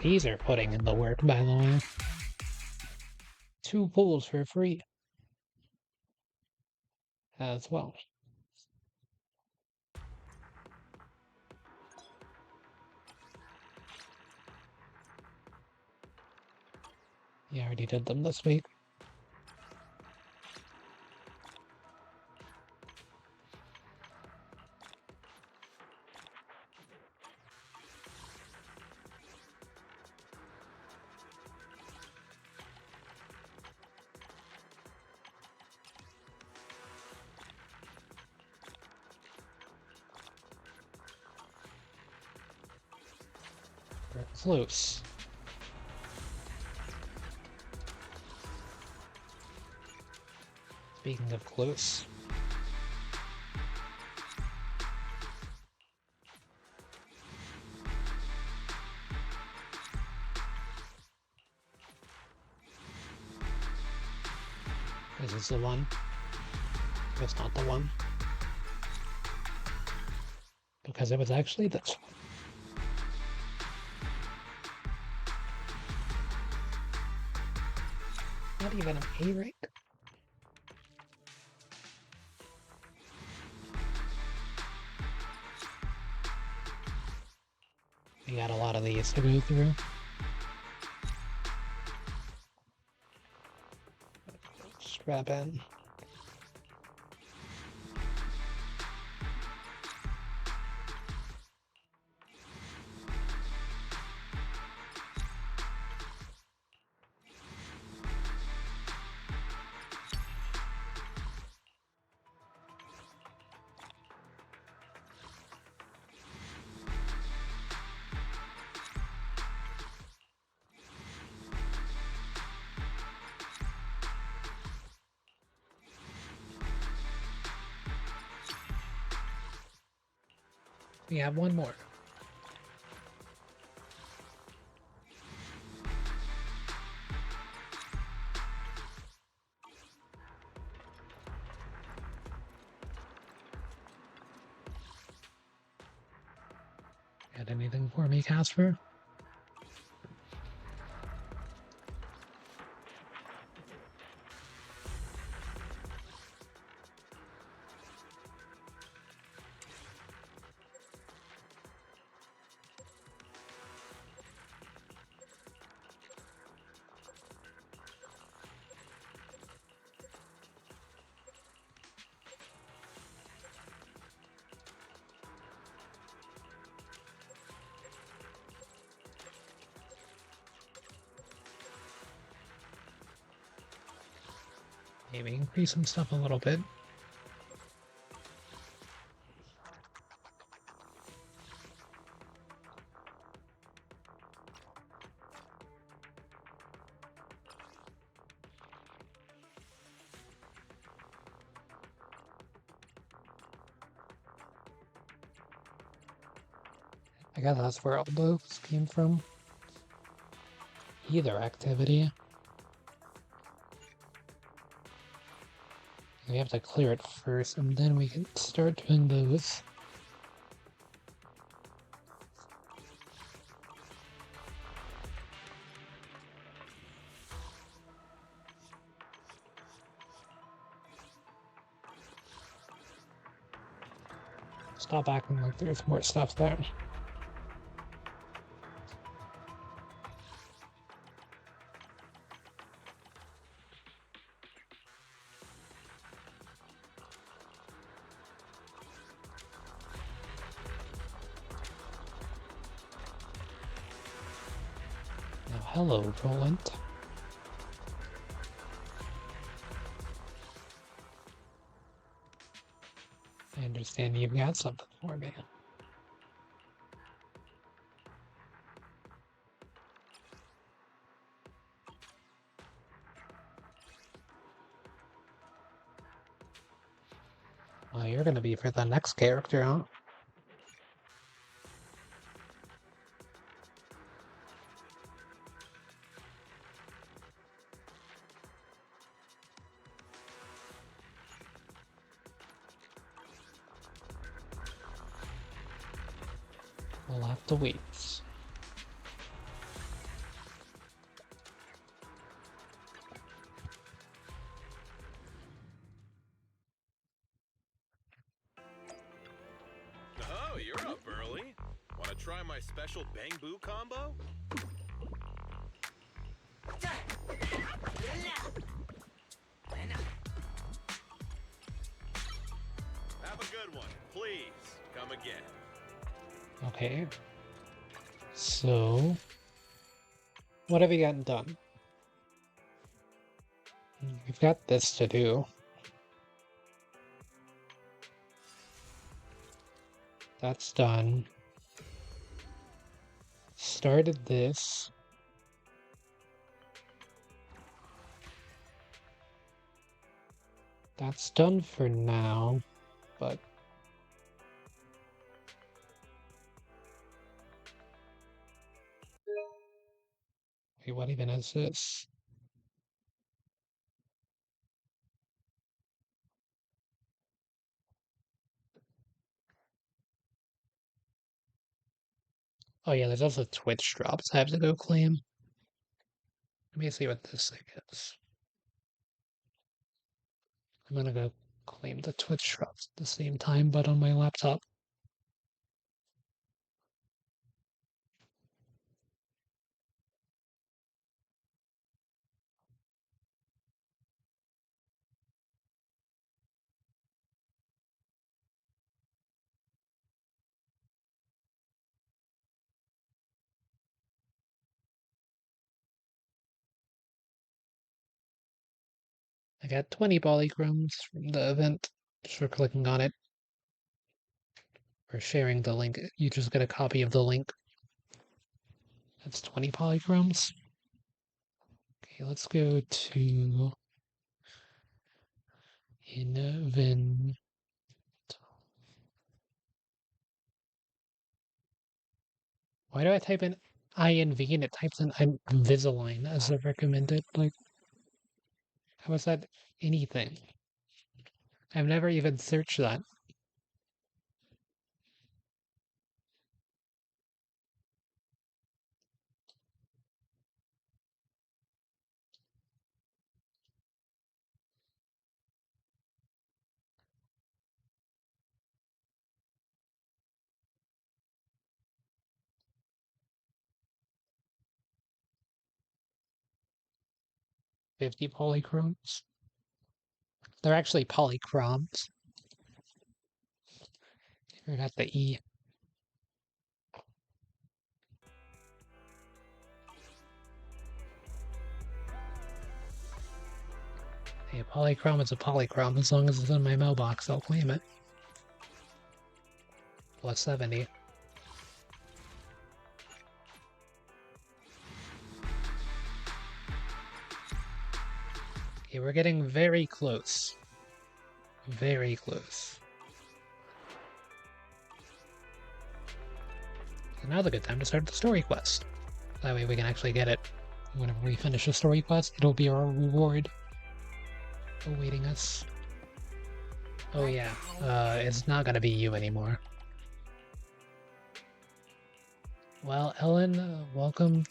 Caesar putting in the work, by the way. 2 pools for free. As well. Yeah, I already did them this week. We're close. Speaking of close. Is this the one? It's not the one. Because it was actually this one. Not even an A rank. We got a lot of these to go through. Strap in. We have one more. Got anything for me, Casper? Maybe increase some stuff a little bit. I guess that's where all those came from. Either activity. We have to clear it first, and then we can start doing those. Stop acting like there's more stuff there. Now, hello, Roland. I understand you've got something for me. Well, you're gonna be for the next character, huh? We'll have to wait. try my special Bang Boo combo? Have a good one. Please, come again. Okay. So, what have we gotten done? We've got this to do. That's done. Started this. That's done for now, but wait, what even is this? Oh yeah, there's also Twitch drops I have to go claim. Let me see what this thing is. I'm gonna go claim the Twitch drops at the same time, but on my laptop. I got 20 polychromes from the event just for clicking on it or sharing the link. You just get a copy of the link. That's 20 polychromes. Okay, let's go to invent. Why do I type in INV and it types in Invisalign as a recommended? Like, how is that anything? I've never even searched that. $50 polychromes. They're actually polychromes. Forgot the E. Hey, a polychrome is a polychrome. As long as it's in my mailbox, I'll claim it. Plus 70. Okay, we're getting very close. Very close. So now's a good time to start the story quest. That way we can actually get it. Whenever we finish the story quest, it'll be our reward awaiting us. Oh yeah, it's not gonna be you anymore. Well, Ellen, welcome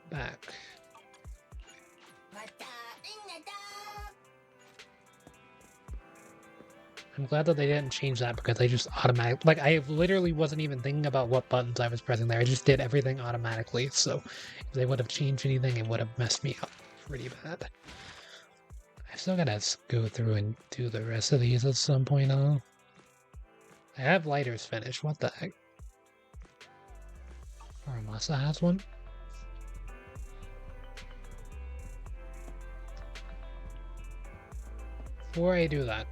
back. I'm glad that they didn't change that because I just like, I literally wasn't even thinking about what buttons I was pressing there. I just did everything automatically, so if they would have changed anything, it would have messed me up pretty bad. I still gotta go through and do the rest of these at some point. I have lighters finished. What the heck? Aramasa has one. Before I do that,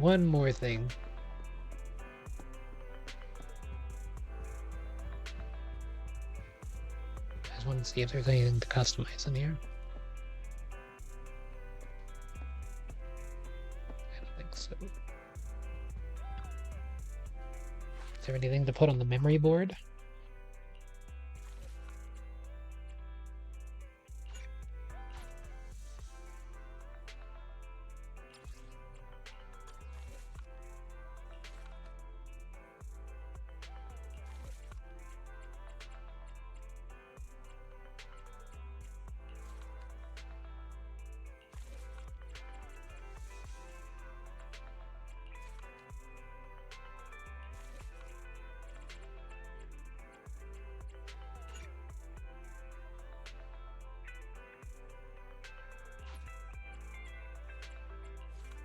one more thing. I just want to see if there's anything to customize in here. I don't think so. Is there anything to put on the memory board?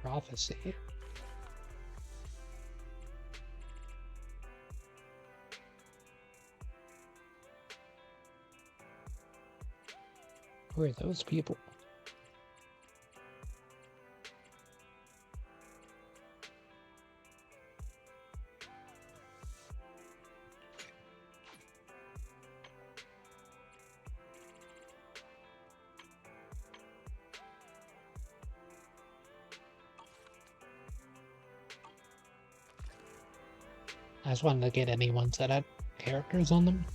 prophecy. Who are those people? I just wanted to get any ones that had characters on them.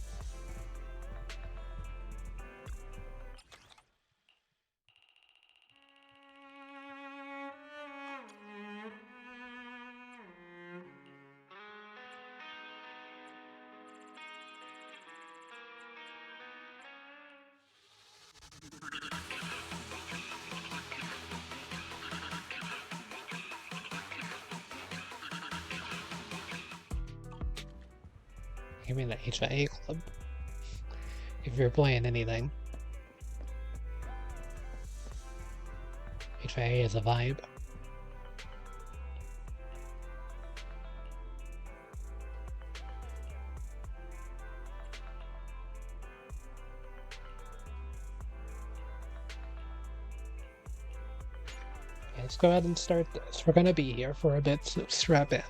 You mean the HIA club? If you're playing anything. HIA is a vibe. Okay, let's go ahead and start this. We're gonna be here for a bit, so strap in.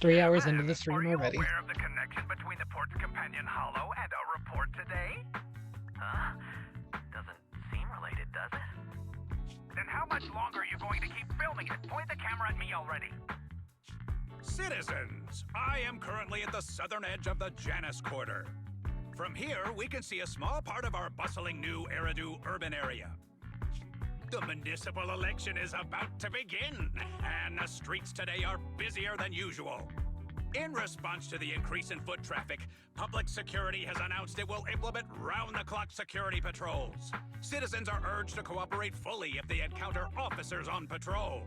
3 hours into the stream already. Are you aware of the connection between the port's companion Hollow and our report today? Huh? Doesn't seem related, does it? Then how much longer are you going to keep filming it? Point the camera at me already. Citizens, I am currently at the southern edge of the Janus Quarter. From here, we can see a small part of our bustling new Eridu urban area. The municipal election is about to begin, and the streets today are busier than usual. In response to the increase in foot traffic, public security has announced it will implement round-the-clock security patrols. Citizens are urged to cooperate fully if they encounter officers on patrol.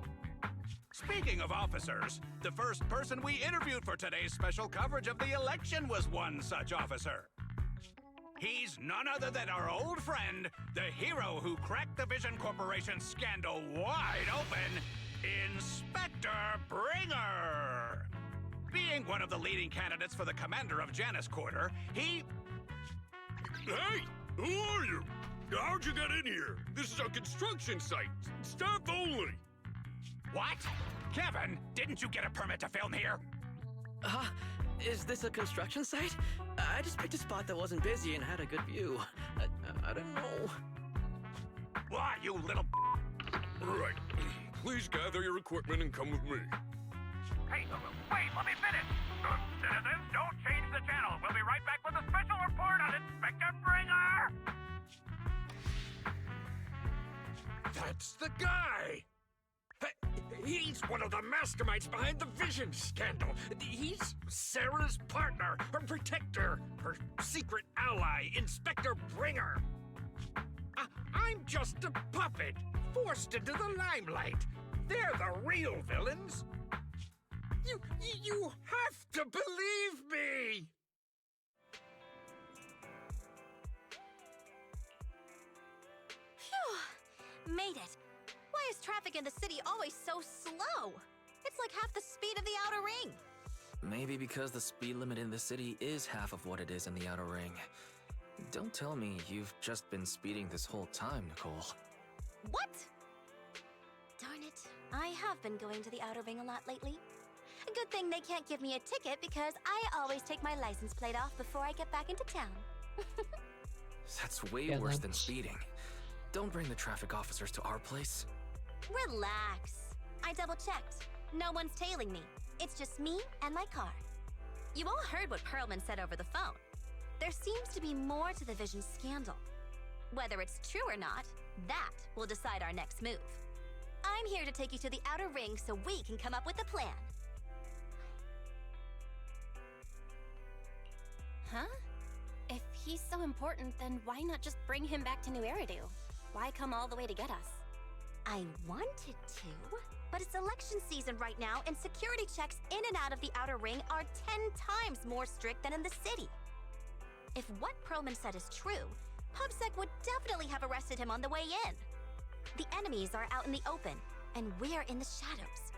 Speaking of officers, the first person we interviewed for today's special coverage of the election was one such officer. He's none other than our old friend, the hero who cracked the Vision Corporation scandal wide open, Inspector Bringer. Being one of the leading candidates for the commander of Janus Quarter, he... Hey! Who are you? How'd you get in here? This is a construction site. Staff only. What? Kevin, didn't you get a permit to film here? Is this a construction site? I just picked a spot that wasn't busy and had a good view. I don't know. Why, you little... Right. Please gather your equipment and come with me. Hey, wait, let me finish. Citizens, don't change the channel. We'll be right back with a special report on Inspector Bringer. That's the guy! He's one of the masterminds behind the Vision scandal. He's Sarah's partner, her protector, her secret ally, Inspector Bringer. I'm just a puppet, forced into the limelight. They're the real villains. You have to believe me! Phew! Made it. Why is traffic in the city always so slow? It's like half the speed of the outer ring. Maybe because the speed limit in the city is half of what it is in the outer ring. Don't tell me you've just been speeding this whole time, Nicole. What? Darn it. I have been going to the outer ring a lot lately. A good thing they can't give me a ticket because I always take my license plate off before I get back into town. That's way worse than speeding. Don't bring the traffic officers to our place. Relax. I double-checked. No one's tailing me. It's just me and my car. You all heard what Perlman said over the phone. There seems to be more to the Vision scandal. Whether it's true or not, that will decide our next move. I'm here to take you to the outer ring so we can come up with a plan. Huh? If he's so important, then why not just bring him back to New Eridu? Why come all the way to get us? I wanted to, but it's election season right now, and security checks in and out of the outer ring are 10 times more strict than in the city. If what Perlman said is true, PubSec would definitely have arrested him on the way in. The enemies are out in the open, and we're in the shadows.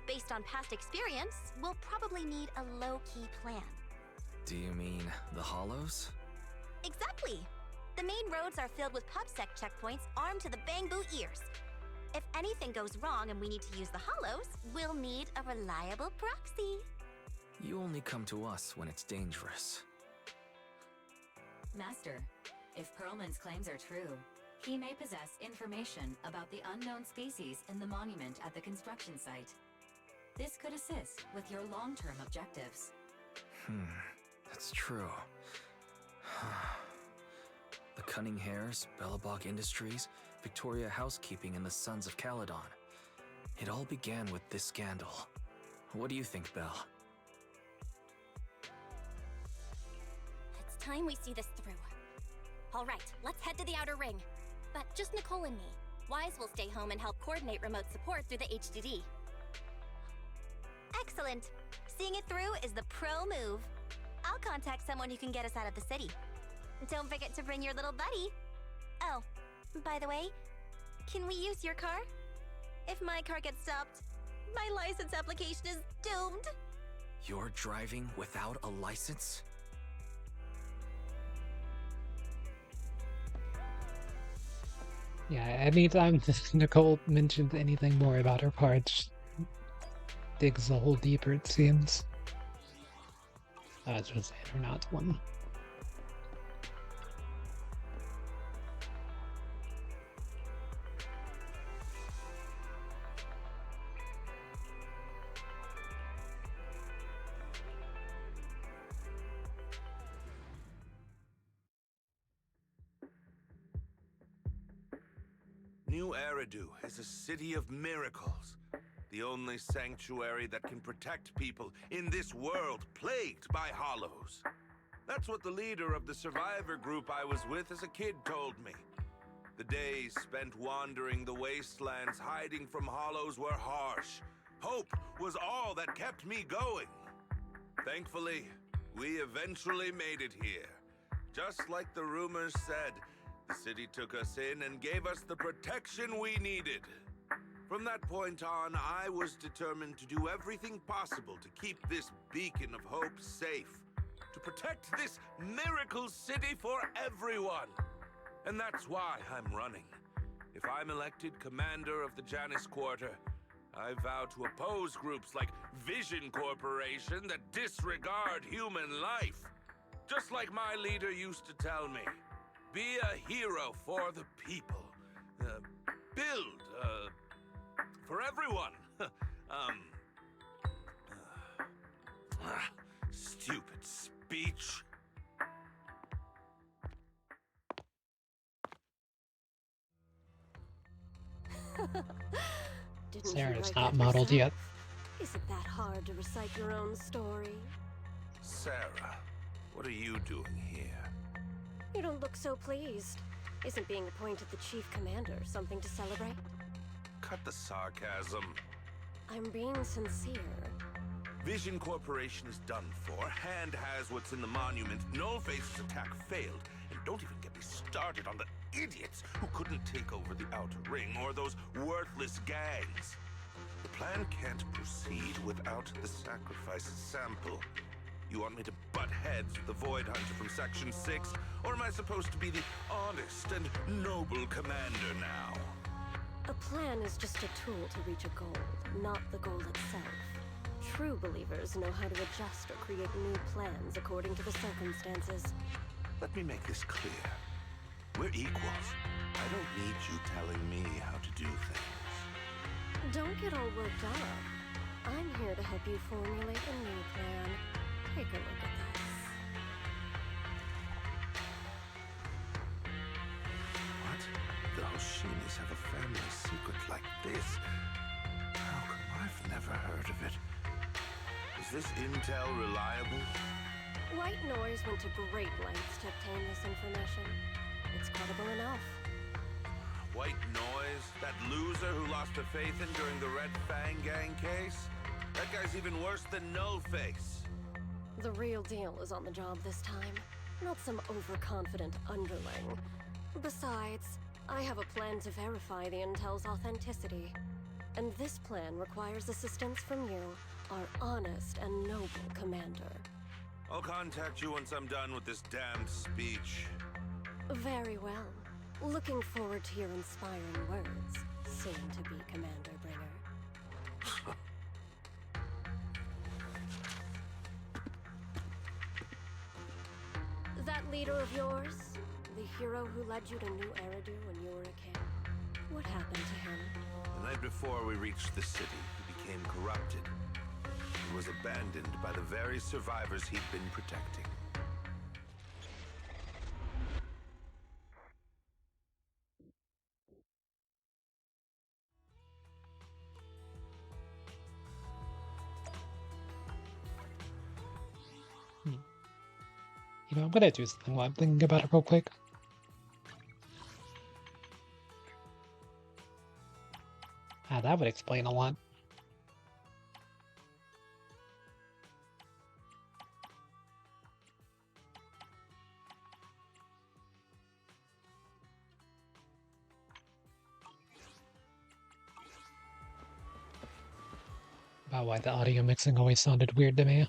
Based on past experience, we'll probably need a low-key plan. Do you mean the Hollows? Exactly! The main roads are filled with PubSec checkpoints armed to the bamboo ears. If anything goes wrong and we need to use the Hollows, we'll need a reliable proxy. You only come to us when it's dangerous. Master, if Perlman's claims are true, he may possess information about the unknown species in the monument at the construction site. This could assist with your long-term objectives. That's true. The Cunning Hares, Bellabog Industries, Victoria Housekeeping, and the Sons of Caledon. It all began with this scandal. What do you think, Belle? It's time we see this through. All right, let's head to the outer ring. But just Nicole and me. Wise will stay home and help coordinate remote support through the HDD. Excellent. Seeing it through is the pro move. I'll contact someone who can get us out of the city. Don't forget to bring your little buddy. Oh, by the way, can we use your car? If my car gets stopped, my license application is doomed. You're driving without a license? Yeah, anytime Nicole mentions anything more about her car, it just digs a hole deeper, it seems. That's just it, or not one. New Eridu is a city of miracles. The only sanctuary that can protect people in this world plagued by hollows. That's what the leader of the survivor group I was with as a kid told me. The days spent wandering the wastelands hiding from hollows were harsh. Hope was all that kept me going. Thankfully, we eventually made it here. Just like the rumors said, the city took us in and gave us the protection we needed. From that point on, I was determined to do everything possible to keep this beacon of hope safe. To protect this miracle city for everyone. And that's why I'm running. If I'm elected commander of the Janus Quarter, I vow to oppose groups like Vision Corporation that disregard human life. Just like my leader used to tell me. Be a hero for the people. Build, for everyone. Stupid speech. Sarah's not modeled yet. Is it that hard to recite your own story? Sarah, what are you doing here? You don't look so pleased. Isn't being appointed the chief commander something to celebrate? Cut the sarcasm. I'm being sincere. Vision Corporation is done for. Hand has what's in the monument. Nullface's attack failed. And don't even get me started on the idiots who couldn't take over the outer ring or those worthless gangs. The plan can't proceed without the sacrifice sample. You want me to butt heads with the Void Hunter from Section 6? Or am I supposed to be the honest and noble commander now? A plan is just a tool to reach a goal, not the goal itself. True believers know how to adjust or create new plans according to the circumstances. Let me make this clear. We're equals. I don't need you telling me how to do things. Don't get all worked up. I'm here to help you formulate a new plan. Take a look at this. What? The Hoshinis have a family secret like this? How come I've never heard of it? Is this intel reliable? White Noise went to great lengths to obtain this information. It's credible enough. White Noise? That loser who lost her faith in during the Red Fang Gang case? That guy's even worse than Nullface. The real deal is on the job this time, not some overconfident underling. Besides, I have a plan to verify the intel's authenticity. And this plan requires assistance from you, our honest and noble commander. I'll contact you once I'm done with this damned speech. Very well. Looking forward to your inspiring words, soon-to-be Commander Bringer. That leader of yours, the hero who led you to New Eridu when you were a kid, what happened to him? The night before we reached the city, he became corrupted. He was abandoned by the very survivors he'd been protecting. You know, I'm gonna do something while I'm thinking about it real quick. Ah, that would explain a lot. About why the audio mixing always sounded weird to me.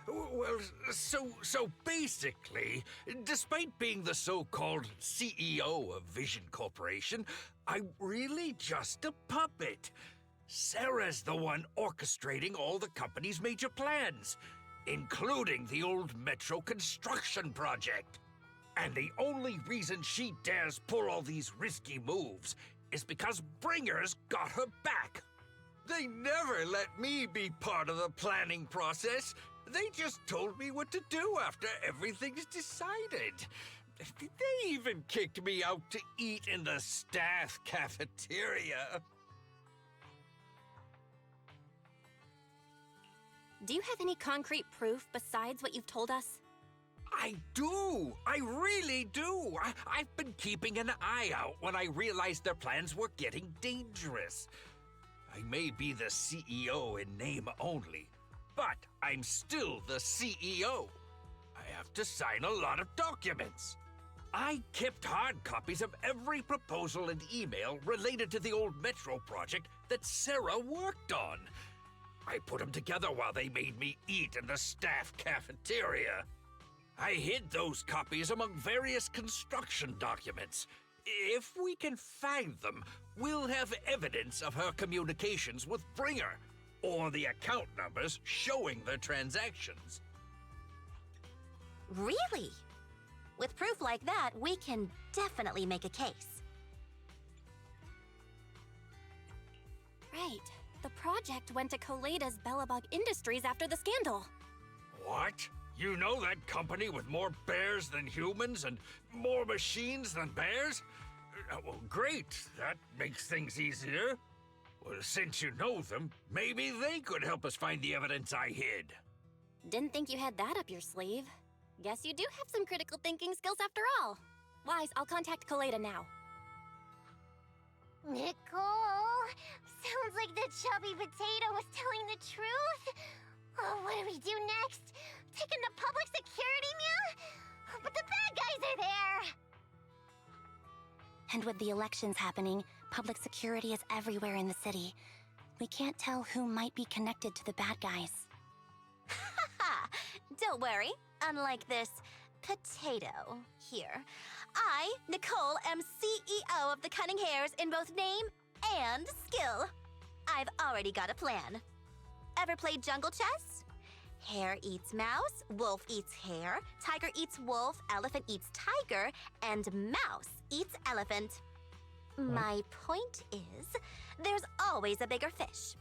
Well, so basically, despite being the so-called CEO of Vision Corporation, I'm really just a puppet. Sarah's the one orchestrating all the company's major plans, including the old metro construction project. And the only reason she dares pull all these risky moves is because Bringer's got her back. They never let me be part of the planning process. They just told me what to do after everything's decided. They even kicked me out to eat in the staff cafeteria. Do you have any concrete proof besides what you've told us? I do! I really do! I've been keeping an eye out when I realized their plans were getting dangerous. I may be the CEO in name only, but I'm still the CEO. I have to sign a lot of documents. I kept hard copies of every proposal and email related to the old metro project that Sarah worked on. I put them together while they made me eat in the staff cafeteria. I hid those copies among various construction documents. If we can find them, we'll have evidence of her communications with Bringer, or the account numbers showing the transactions. Really? With proof like that, we can definitely make a case. Right. The project went to Koleda's Bellabug Industries after the scandal. What? You know that company with more bears than humans and more machines than bears? Well, great. That makes things easier. Well, since you know them, maybe they could help us find the evidence I hid. Didn't think you had that up your sleeve. Guess you do have some critical thinking skills after all. Wise, I'll contact Koleda now. Nicole! Sounds like the chubby potato was telling the truth. Oh, what do we do next? Taking the public security, meow? But the bad guys are there! And with the elections happening, public security is everywhere in the city. We can't tell who might be connected to the bad guys. Haha! Don't worry. Unlike this potato here, I, Nicole, am CEO of the Cunning Hares in both name and skill. I've already got a plan. Ever played jungle chess? Hare eats mouse, wolf eats hare, tiger eats wolf, elephant eats tiger, and mouse eats elephant. My point is, there's always a bigger fish.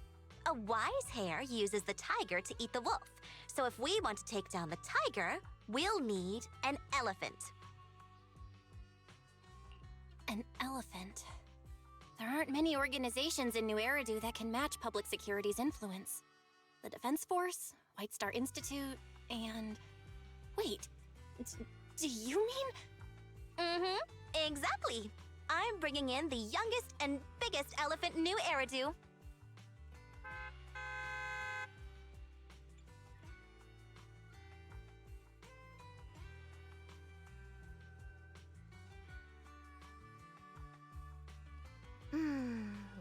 A wise hare uses the tiger to eat the wolf. So if we want to take down the tiger, we'll need an elephant. An elephant. There aren't many organizations in New Eridu that can match public security's influence. the Defense Force, White Star Institute, and... Wait, do you mean... Mm-hmm, exactly. I'm bringing in the youngest and biggest elephant new Eridu.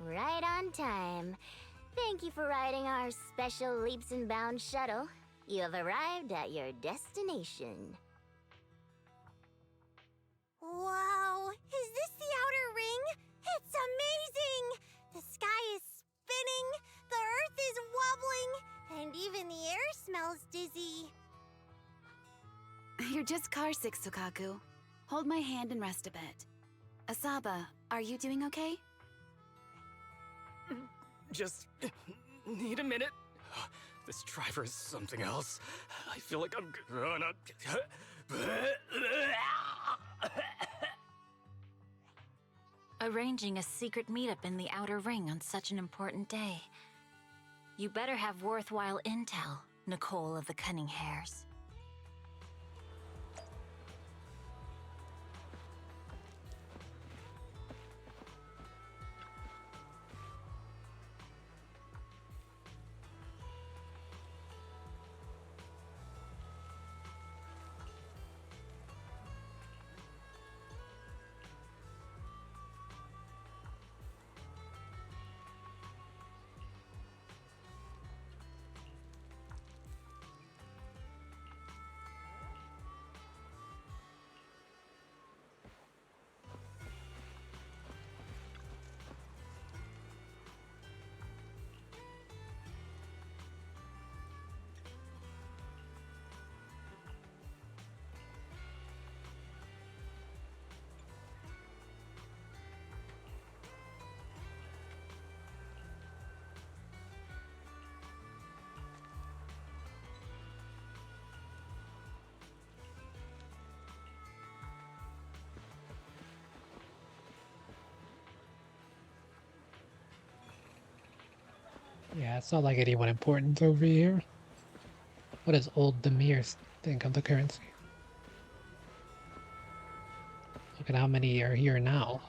Right on time. Thank you for riding our special leaps and bounds shuttle. You have arrived at your destination. Wow, is this the outer ring? It's amazing! The sky is spinning, the earth is wobbling, and even the air smells dizzy. You're just carsick, Sukaku. Hold my hand and rest a bit. Asaba, are you doing okay? Just need a minute. This driver is something else. I feel like I'm gonna... Arranging a secret meetup in the Outer Ring on such an important day. You better have worthwhile intel, Nicole of the Cunning Hairs. Yeah, it's not like anyone important over here. What does old Demir think of the currency? Look at how many are here now.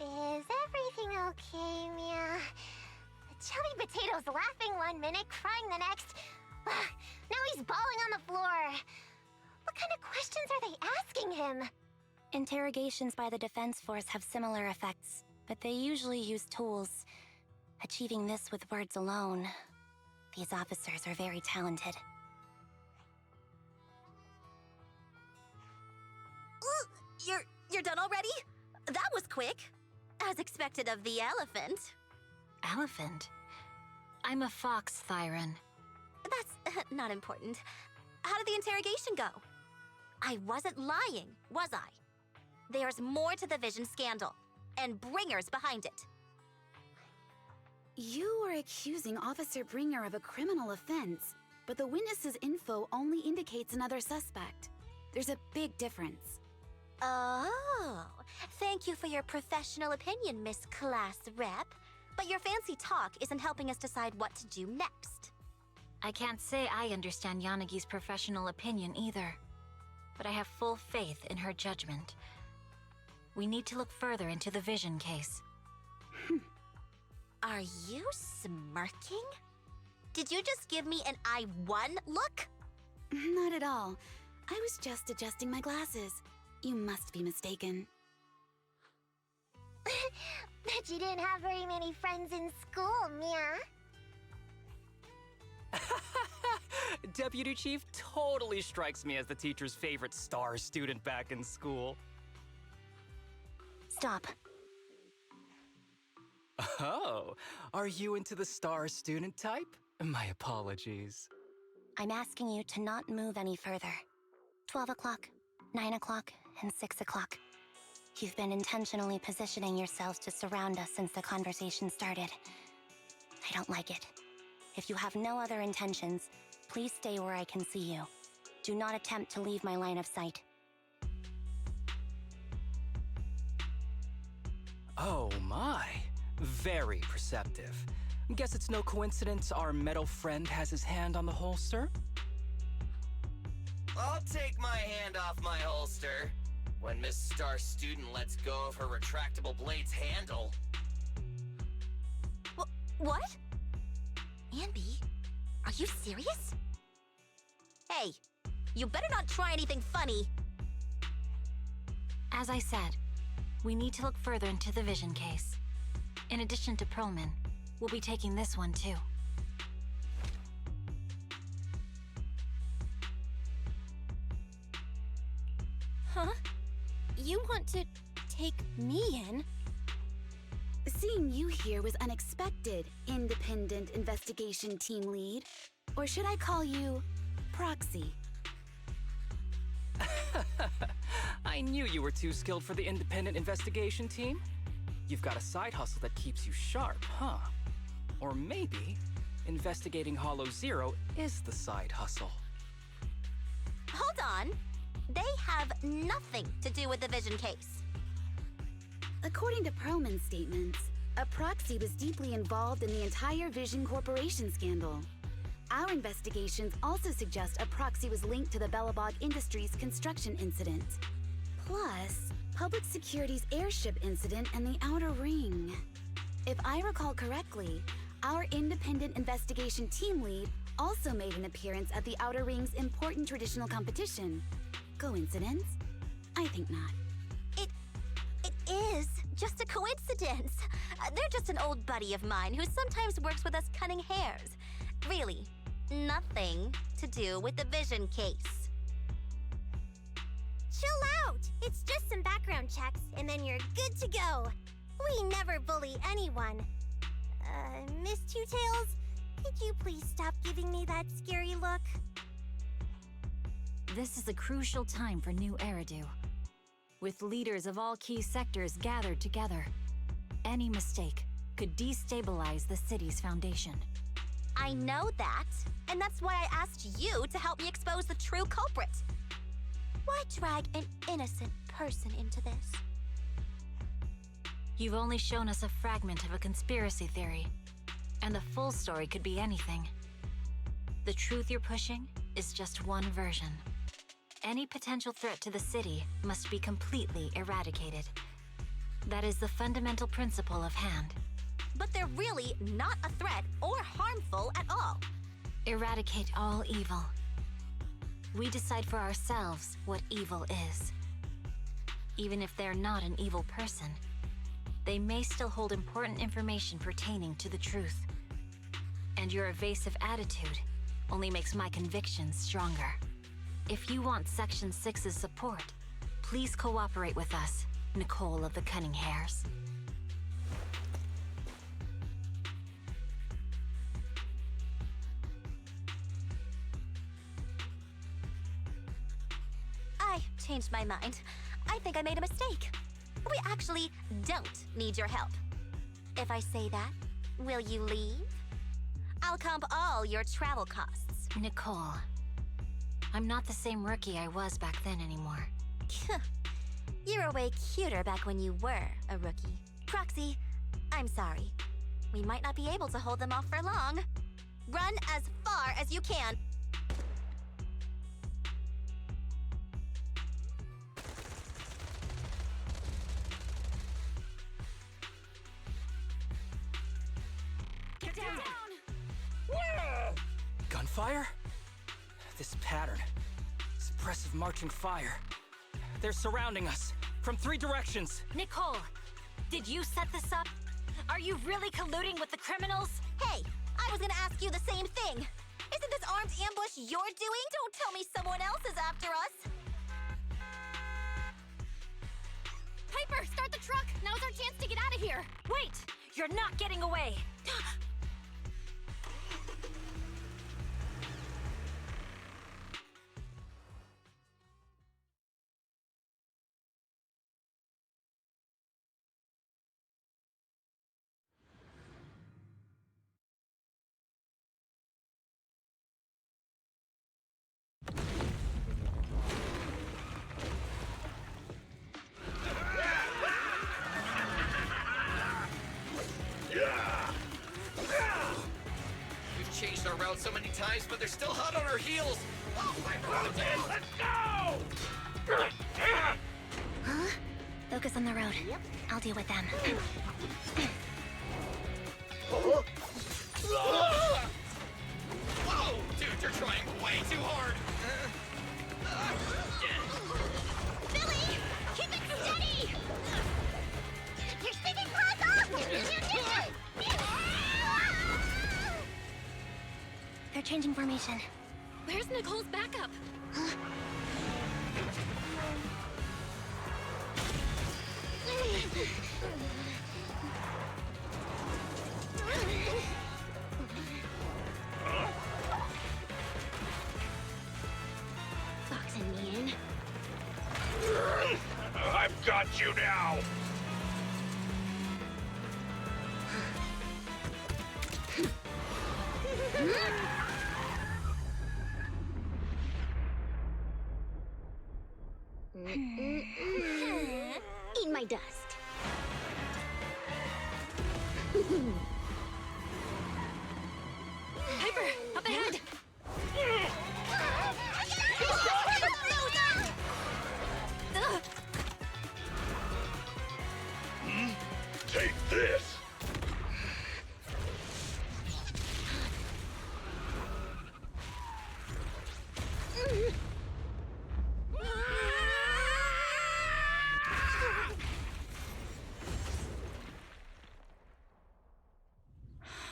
Is everything okay, Mia? Chubby Potato's laughing one minute, crying the next. Now he's bawling on the floor. What kind of questions are they asking him? Interrogations by the Defense Force have similar effects, but they usually use tools. Achieving this with words alone. These officers are very talented. Ooh, you're done already? That was quick. As expected of the elephant. Elephant? I'm a fox, Thyron. That's not important. How did the interrogation go? I wasn't lying, was I? There's more to the Vision scandal, and Bringer's behind it. You are accusing Officer Bringer of a criminal offense, but the witness's info only indicates another suspect. There's a big difference. Oh, thank you for your professional opinion, Miss Class Rep. But your fancy talk isn't helping us decide what to do next. I can't say I understand Yanagi's professional opinion either, but I have full faith in her judgment. We need to look further into the Vision case. Are you smirking? Did you just give me an I-1 look? Not at all. I was just adjusting my glasses. You must be mistaken. Bet you didn't have very many friends in school, Mia. Deputy Chief totally strikes me as the teacher's favorite star student back in school. Stop. Oh, are you into the star student type? My apologies. I'm asking you to not move any further. 12 o'clock, 9 o'clock, and 6 o'clock. You've been intentionally positioning yourselves to surround us since the conversation started. I don't like it. If you have no other intentions, please stay where I can see you. Do not attempt to leave my line of sight. Oh my, very perceptive. Guess it's no coincidence our metal friend has his hand on the holster? I'll take my hand off my holster when Miss Star Student lets go of her retractable blade's handle. What? Anby, are you serious? Hey, you better not try anything funny. As I said, we need to look further into the Vision case. In addition to Perlman, we'll be taking this one too. Huh? You want to take me in? Seeing you here was unexpected, Independent Investigation Team Lead. Or should I call you Proxy? I knew you were too skilled for the Independent Investigation Team. You've got a side hustle that keeps you sharp, huh? Or maybe investigating Hollow Zero is the side hustle. Hold on. They have nothing to do with the Vision case. According to Perlman's statements, a proxy was deeply involved in the entire Vision Corporation scandal. Our investigations also suggest a proxy was linked to the Bellabog Industries construction incident. Plus, Public Security's airship incident and the Outer Ring. If I recall correctly, our Independent Investigation Team Lead also made an appearance at the Outer Ring's important traditional competition. Coincidence? I think not. It is just a coincidence. They're just an old buddy of mine who sometimes works with us cutting hairs. Really, nothing to do with the Vision case. Chill out! It's just some background checks, and then you're good to go. We never bully anyone. Miss Two Tails, could you please stop giving me that scary look? This is a crucial time for New Eridu. With leaders of all key sectors gathered together, any mistake could destabilize the city's foundation. I know that, and that's why I asked you to help me expose the true culprit. Why drag an innocent person into this? You've only shown us a fragment of a conspiracy theory, and the full story could be anything. The truth you're pushing is just one version. Any potential threat to the city must be completely eradicated. That is the fundamental principle of Hand. But they're really not a threat or harmful at all. Eradicate all evil. We decide for ourselves what evil is. Even if they're not an evil person, they may still hold important information pertaining to the truth. And your evasive attitude only makes my convictions stronger. If you want Section 6's support, please cooperate with us, Nicole of the Cunning Hairs. I changed my mind. I think I made a mistake. We actually don't need your help. If I say that, will you leave? I'll comp all your travel costs. Nicole. I'm not the same rookie I was back then anymore. You were way cuter back when you were a rookie. Proxy, I'm sorry. We might not be able to hold them off for long. Run as far as you can. Get down! Gunfire? This pattern. Suppressive marching fire. They're surrounding us from 3 directions. Nicole, did you set this up? Are you really colluding with the criminals? Hey, I was gonna ask you the same thing. Isn't this armed ambush you're doing? Don't tell me someone else is after us. Piper, start the truck! Now's our chance to get out of here! Wait! You're not getting away! We've changed our route so many times, but they're still hot on our heels. Oh, let's go! Huh? Focus on the road. I'll deal with them. Whoa! Dude, you're trying way too hard! Billy! Keep it steady! You're speaking Plaza! They're changing formation. Where's Nicole's backup? Boxing me in. I've got you now! Eat my dust. Piper, up ahead! Take this!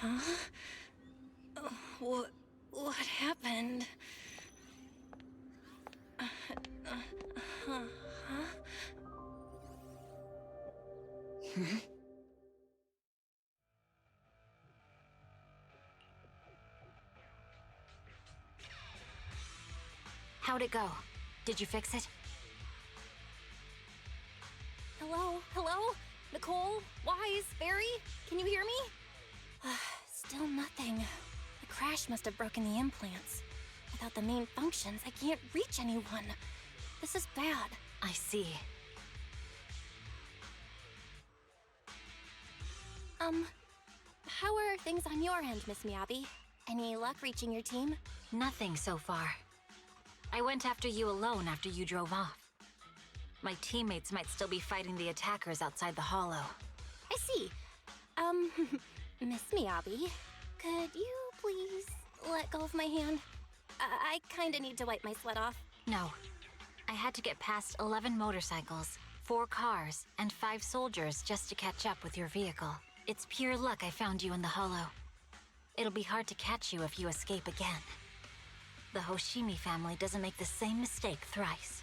Huh? What happened? Huh? How'd it go? Did you fix it? Hello? Hello? Nicole? Wise? Barry? Can you hear me? Still nothing. The crash must have broken the implants. Without the main functions, I can't reach anyone. This is bad. I see. How are things on your end, Miss Miyabi? Any luck reaching your team? Nothing so far. I went after you alone after you drove off. My teammates might still be fighting the attackers outside the hollow. I see. Miss Miyabi, could you please let go of my hand? I kinda need to wipe my sweat off. No. I had to get past 11 motorcycles, 4 cars, and 5 soldiers just to catch up with your vehicle. It's pure luck I found you in the hollow. It'll be hard to catch you if you escape again. The Hoshimi family doesn't make the same mistake thrice.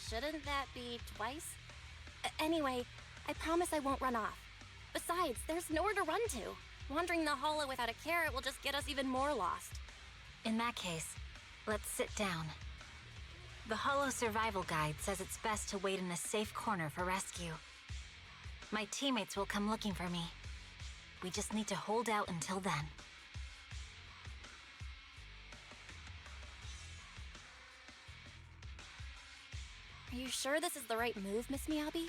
Shouldn't that be twice? Anyway, I promise I won't run off. Besides, there's nowhere to run to. Wandering the hollow without a carrot will just get us even more lost. In that case, let's sit down. The Hollow Survival Guide says it's best to wait in a safe corner for rescue. My teammates will come looking for me. We just need to hold out until then. Are you sure this is the right move, Miss Miyabi?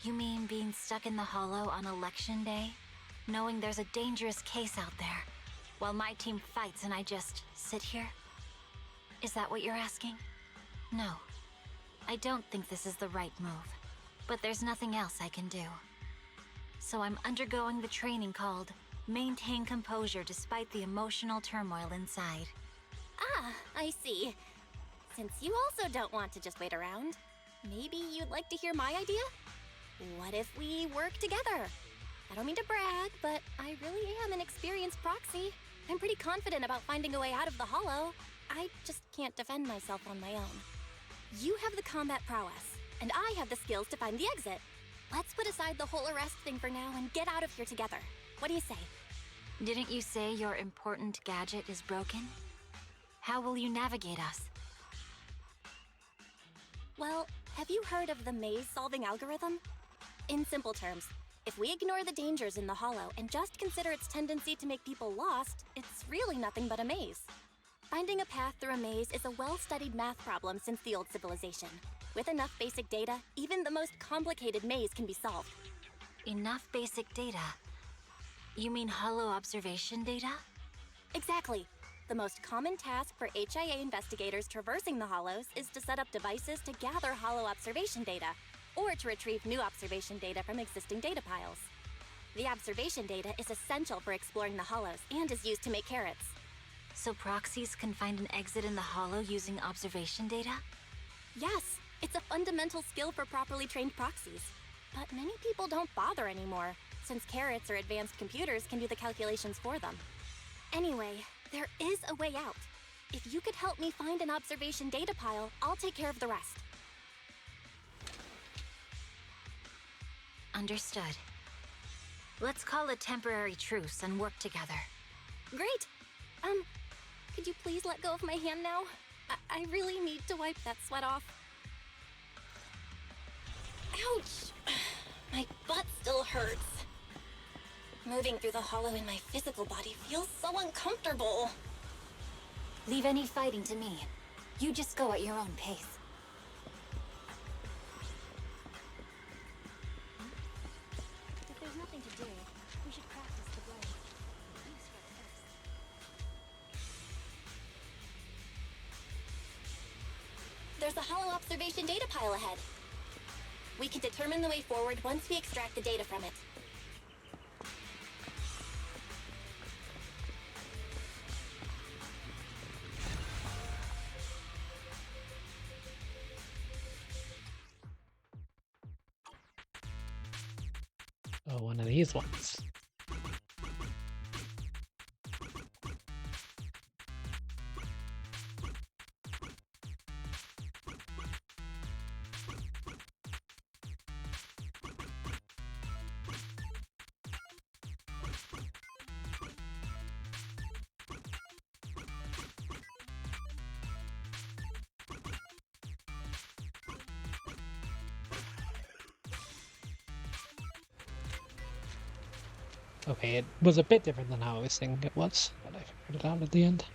You mean being stuck in the hollow on election day? Knowing there's a dangerous case out there, while my team fights and I just sit here? Is that what you're asking? No. I don't think this is the right move. But there's nothing else I can do. So I'm undergoing the training called Maintain Composure Despite the Emotional Turmoil Inside. Ah, I see. Since you also don't want to just wait around, maybe you'd like to hear my idea? What if we work together? I don't mean to brag, but I really am an experienced proxy. I'm pretty confident about finding a way out of the hollow. I just can't defend myself on my own. You have the combat prowess, and I have the skills to find the exit. Let's put aside the whole arrest thing for now and get out of here together. What do you say? Didn't you say your important gadget is broken? How will you navigate us? Well, have you heard of the maze-solving algorithm? In simple terms, if we ignore the dangers in the hollow and just consider its tendency to make people lost, it's really nothing but a maze. Finding a path through a maze is a well-studied math problem since the old civilization. With enough basic data, even the most complicated maze can be solved. Enough basic data? You mean hollow observation data? Exactly. The most common task for HIA investigators traversing the hollows is to set up devices to gather hollow observation data, or to retrieve new observation data from existing data piles. The observation data is essential for exploring the hollows and is used to make carrots. So proxies can find an exit in the hollow using observation data? Yes, it's a fundamental skill for properly trained proxies. But many people don't bother anymore, since carrots or advanced computers can do the calculations for them. Anyway, there is a way out. If you could help me find an observation data pile, I'll take care of the rest. Understood. Let's call a temporary truce and work together. Great! Could you please let go of my hand now? I really need to wipe that sweat off. Ouch! My butt still hurts. Moving through the hollow in my physical body feels so uncomfortable. Leave any fighting to me. You just go at your own pace. If there's nothing to do, we should practice the blade. You start first. There's a hollow observation data pile ahead. We can determine the way forward once we extract the data from it. Oh, one of these ones. Okay, it was a bit different than how I was thinking it was, but I figured it out at the end.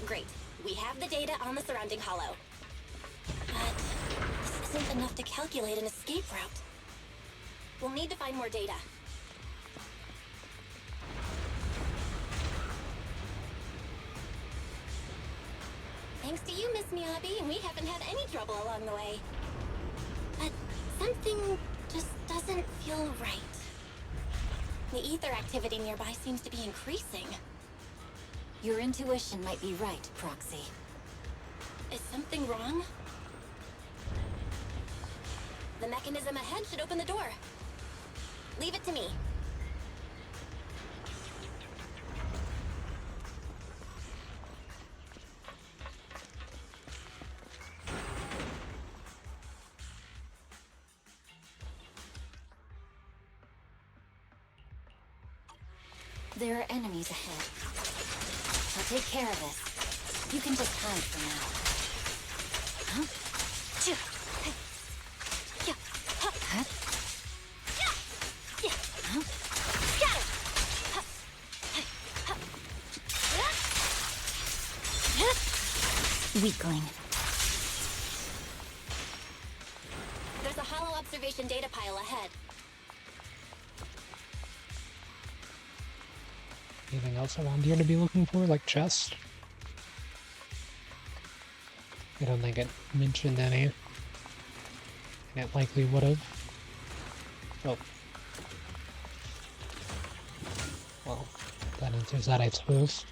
Great. We have the data on the surrounding hollow. But this isn't enough to calculate an escape route. We'll need to find more data. Thanks to you, Miss Miyabi, we haven't had any trouble along the way. But something just doesn't feel right. The ether activity nearby seems to be increasing. Your intuition might be right, Proxy. Is something wrong? The mechanism ahead should open the door. Leave it to me. There are enemies ahead. I'll take care of this. You can just hide for now. Huh? Weakling. There's a hollow observation data pile ahead. Anything else around here to be looking for, like chest? I don't think it mentioned any. And it likely would have. Oh. Well, that answers that, I suppose.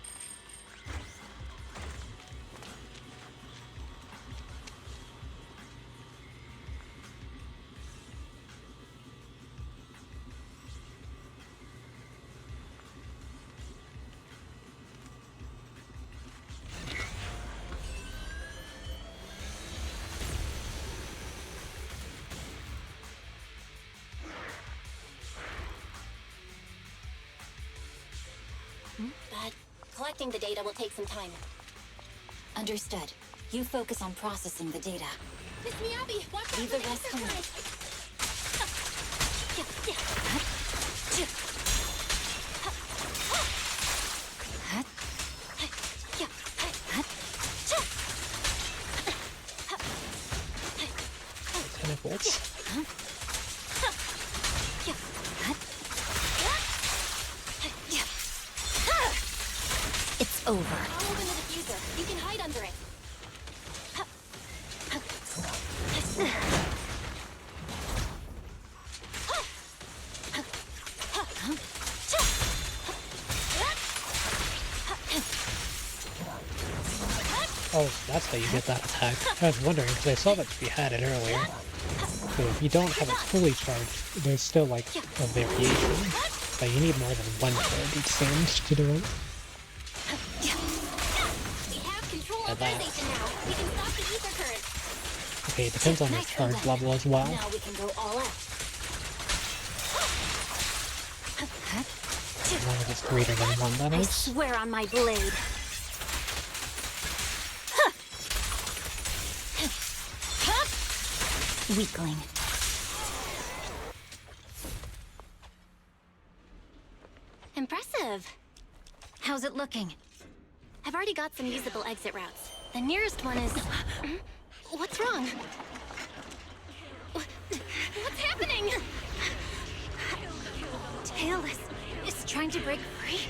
But collecting the data will take some time. Understood. You focus on processing the data. Miss Miyabi, watch out Leave for the rest to me. Tentacles. It's over. I'll open the diffuser. You can hide under it. Oh, that's how you get that attack. I was wondering, because I saw that she had it earlier. So if you don't have it fully charged, there's still like a variation. But you need more than one charge, it seems, to do it. We have control Yeah, that. authorization now. We can stop the ether current. Okay, it depends on your charge level as well. Now we can go all out. As long as it's greater than one, that I is. swear on my blade. Weakling. Impressive. How's it looking? I've already got some usable exit routes. The nearest one is... What's wrong? What's happening? Tailless is trying to break free.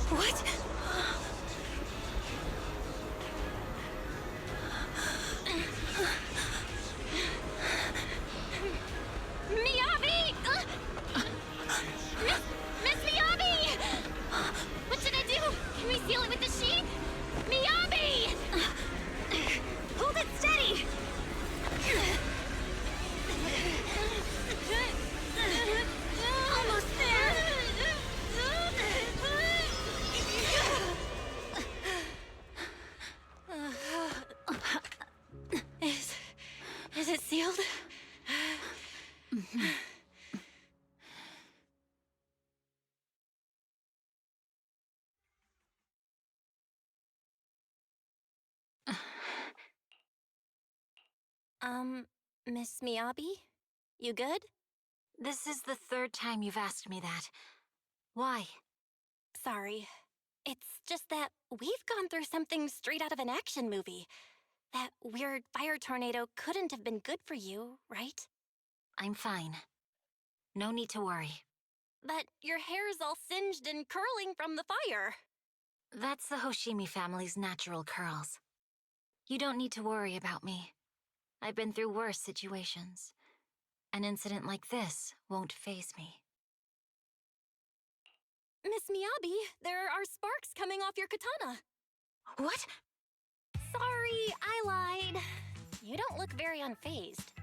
What? Miyabi! Miss Miyabi! What should I do? Can we seal it with the sheet? Miyabi! Hold it steady! Almost there! Is it sealed? Miss Miyabi? You good? This is the third time you've asked me that. Why? Sorry. It's just that we've gone through something straight out of an action movie. That weird fire tornado couldn't have been good for you, right? I'm fine. No need to worry. But your hair's all singed and curling from the fire. That's the Hoshimi family's natural curls. You don't need to worry about me. I've been through worse situations. An incident like this won't faze me. Miss Miyabi, there are sparks coming off your katana. What? Sorry, I lied. You don't look very unfazed.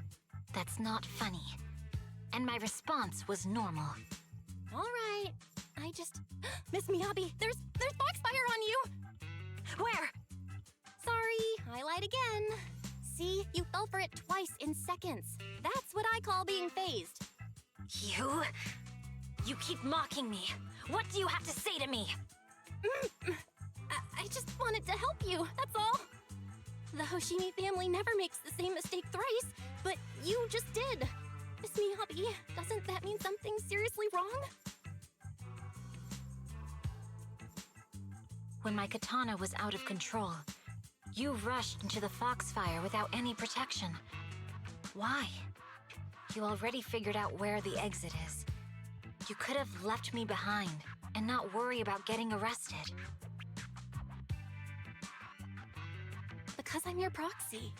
That's not funny. And my response was normal. All right. I just... Miss Miyabi, there's foxfire on you! Where? Sorry, I lied again. See, you fell for it twice in seconds. That's what I call being phased. You keep mocking me. What do you have to say to me? I just wanted to help you, that's all. The Hoshimi family never makes the same mistake thrice, but you just did. Miss Miyabi, doesn't that mean something seriously wrong? When my katana was out of control, you rushed into the foxfire without any protection. Why? You already figured out where the exit is. You could have left me behind and not worry about getting arrested. Because I'm your proxy.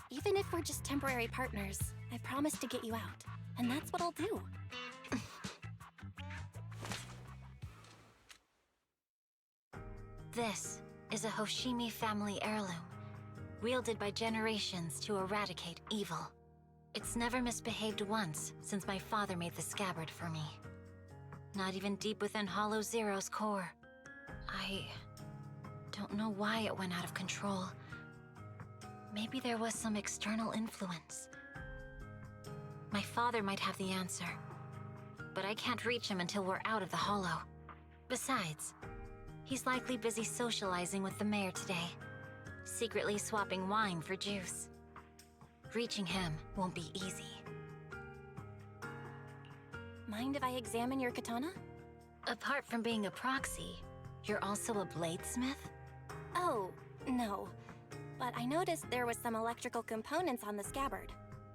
Even if we're just temporary partners, I promise to get you out. And that's what I'll do. This is a Hoshimi family heirloom, wielded by generations to eradicate evil. It's never misbehaved once since my father made the scabbard for me. Not even deep within Hollow Zero's core. I don't know why it went out of control. Maybe there was some external influence. My father might have the answer, but I can't reach him until we're out of the Hollow. Besides, he's likely busy socializing with the mayor today, secretly swapping wine for juice. Reaching him won't be easy. Mind if I examine your katana? Apart from being a proxy, you're also a bladesmith? Oh, no. But I noticed there was some electrical components on the scabbard.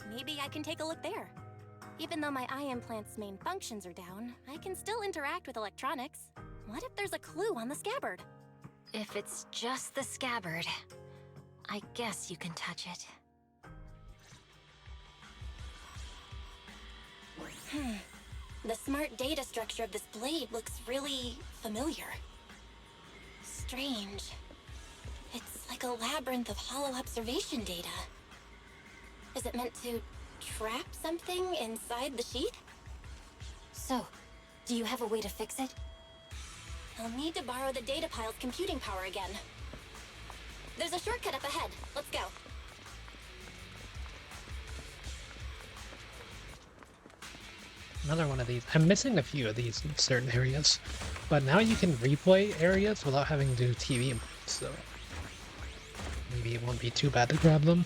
Maybe I can take a look there. Even though my eye implant's main functions are down, I can still interact with electronics. What if there's a clue on the scabbard? If it's just the scabbard, I guess you can touch it. The smart data structure of this blade looks really familiar. Strange. It's like a labyrinth of hollow observation data. Is it meant to trap something inside the sheath? So, do you have a way to fix it? I'll need to borrow the data pile's computing power again. There's a shortcut up ahead. Let's go. Another one of these. I'm missing a few of these in certain areas, but now you can replay areas without having to do TV mode, so maybe it won't be too bad to grab them.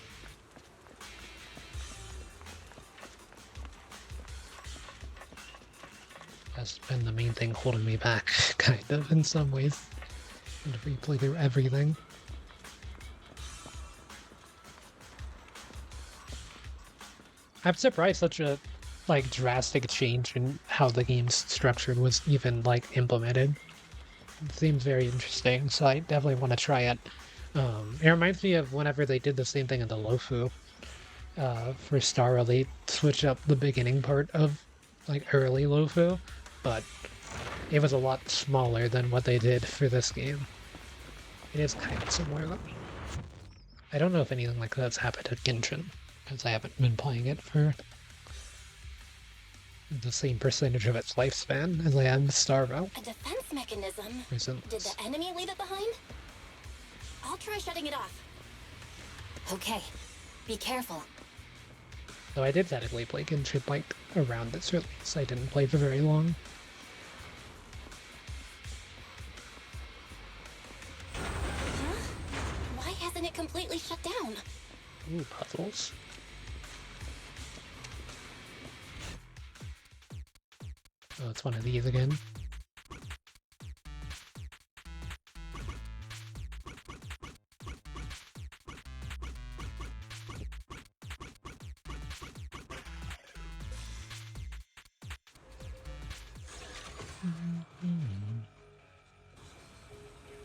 That's been the main thing holding me back, kind of, in some ways. And to replay through everything. I'm surprised such a drastic change in how the game's structured was even implemented. It seems very interesting, so I definitely want to try it. It reminds me of whenever they did the same thing in the Lofu. For Starro, they switched up the beginning part of early Lofu, but it was a lot smaller than what they did for this game. It is kind of similar though. I don't know if anything like that's happened at Genshin, because I haven't been playing it for the same percentage of its lifespan as I am with Starro. A defense mechanism? Zenless. Did the enemy leave it behind? I'll try shutting it off. Okay, be careful. Though I did technically play Genshin around its release. I didn't play for very long. Huh? Why hasn't it completely shut down? Ooh, puzzles. Oh, it's one of these again.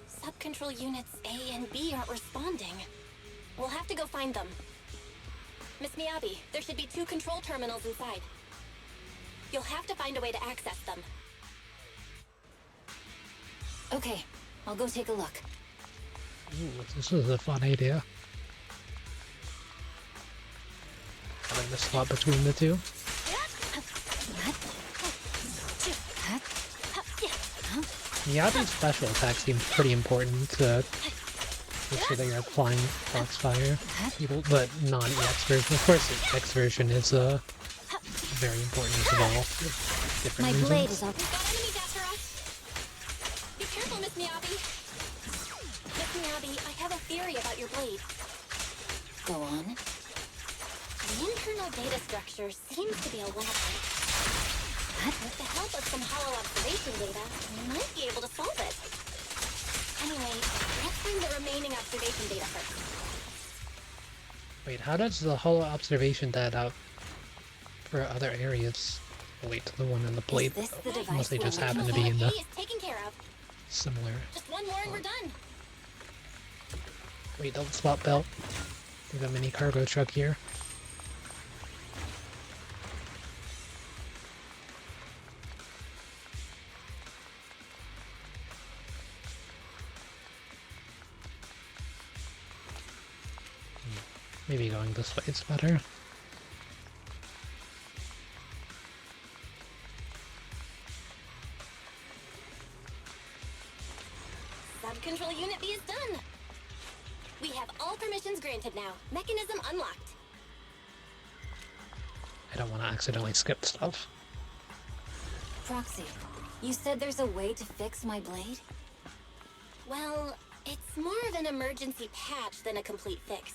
Sub-control units A and B aren't responding. We'll have to go find them. Miss Miyabi, there should be 2 control terminals inside. You'll have to find a way to access them. Okay, I'll go take a look. Ooh, this is a fun idea. Having the swap between the two. Miyabi's special attack seems pretty important to make sure that you're applying Foxfire people, but non-EX version. Of course, the X version is very important as well. For different My reasons. blade is up. We've got enemies after us. Be careful, Miss Miyabi. your blade. Go on. The internal data structure seems to be a labyrinth. With the help of some hollow observation data, we might be able to solve it. Anyway, let's find the remaining observation data first. Wait, how does the hollow observation data for other areas relate to the one in the blade? Is this the device Unless they just where happen to be in the is taken care of. similar. Just one more and we're done. Wait, don't swap belt. There's a mini cargo truck here. Maybe going this way is better. Sub-control unit B is done. We have all permissions granted now. Mechanism unlocked. I don't want to accidentally skip stuff. Proxy, you said there's a way to fix my blade? Well, it's more of an emergency patch than a complete fix.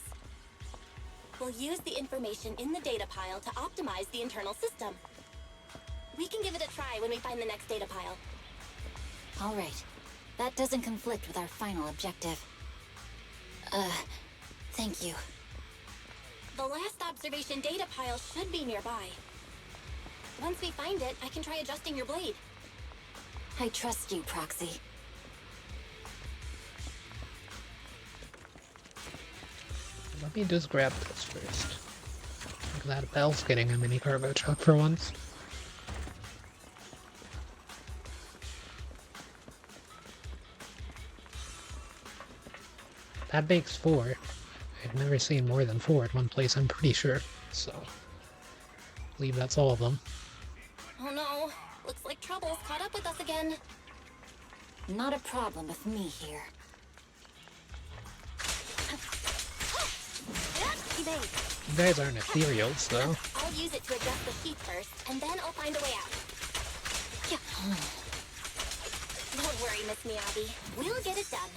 We'll use the information in the data pile to optimize the internal system. We can give it a try when we find the next data pile. All right. That doesn't conflict with our final objective. Thank you. The last observation data pile should be nearby. Once we find it, I can try adjusting your blade. I trust you, Proxy. Let me just grab this first. Look at that, Belle's getting a mini cargo truck for once. That makes 4. I've never seen more than 4 at one place, I'm pretty sure. So, I believe that's all of them. Oh no, looks like trouble's caught up with us again. Not a problem with me here. You guys aren't ethereals, though. I'll use it to adjust the sheath first, and then I'll find a way out. Don't worry, Miss Miyabi. We'll get it done.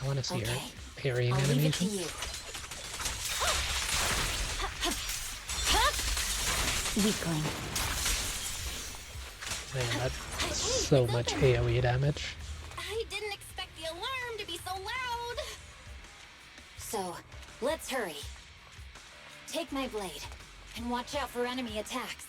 I want to see her parrying I'll leave it to animation. you. Weakling. Man, that's so much AoE damage. I didn't expect the alarm to be so loud. So, let's hurry. Take my blade, and watch out for enemy attacks.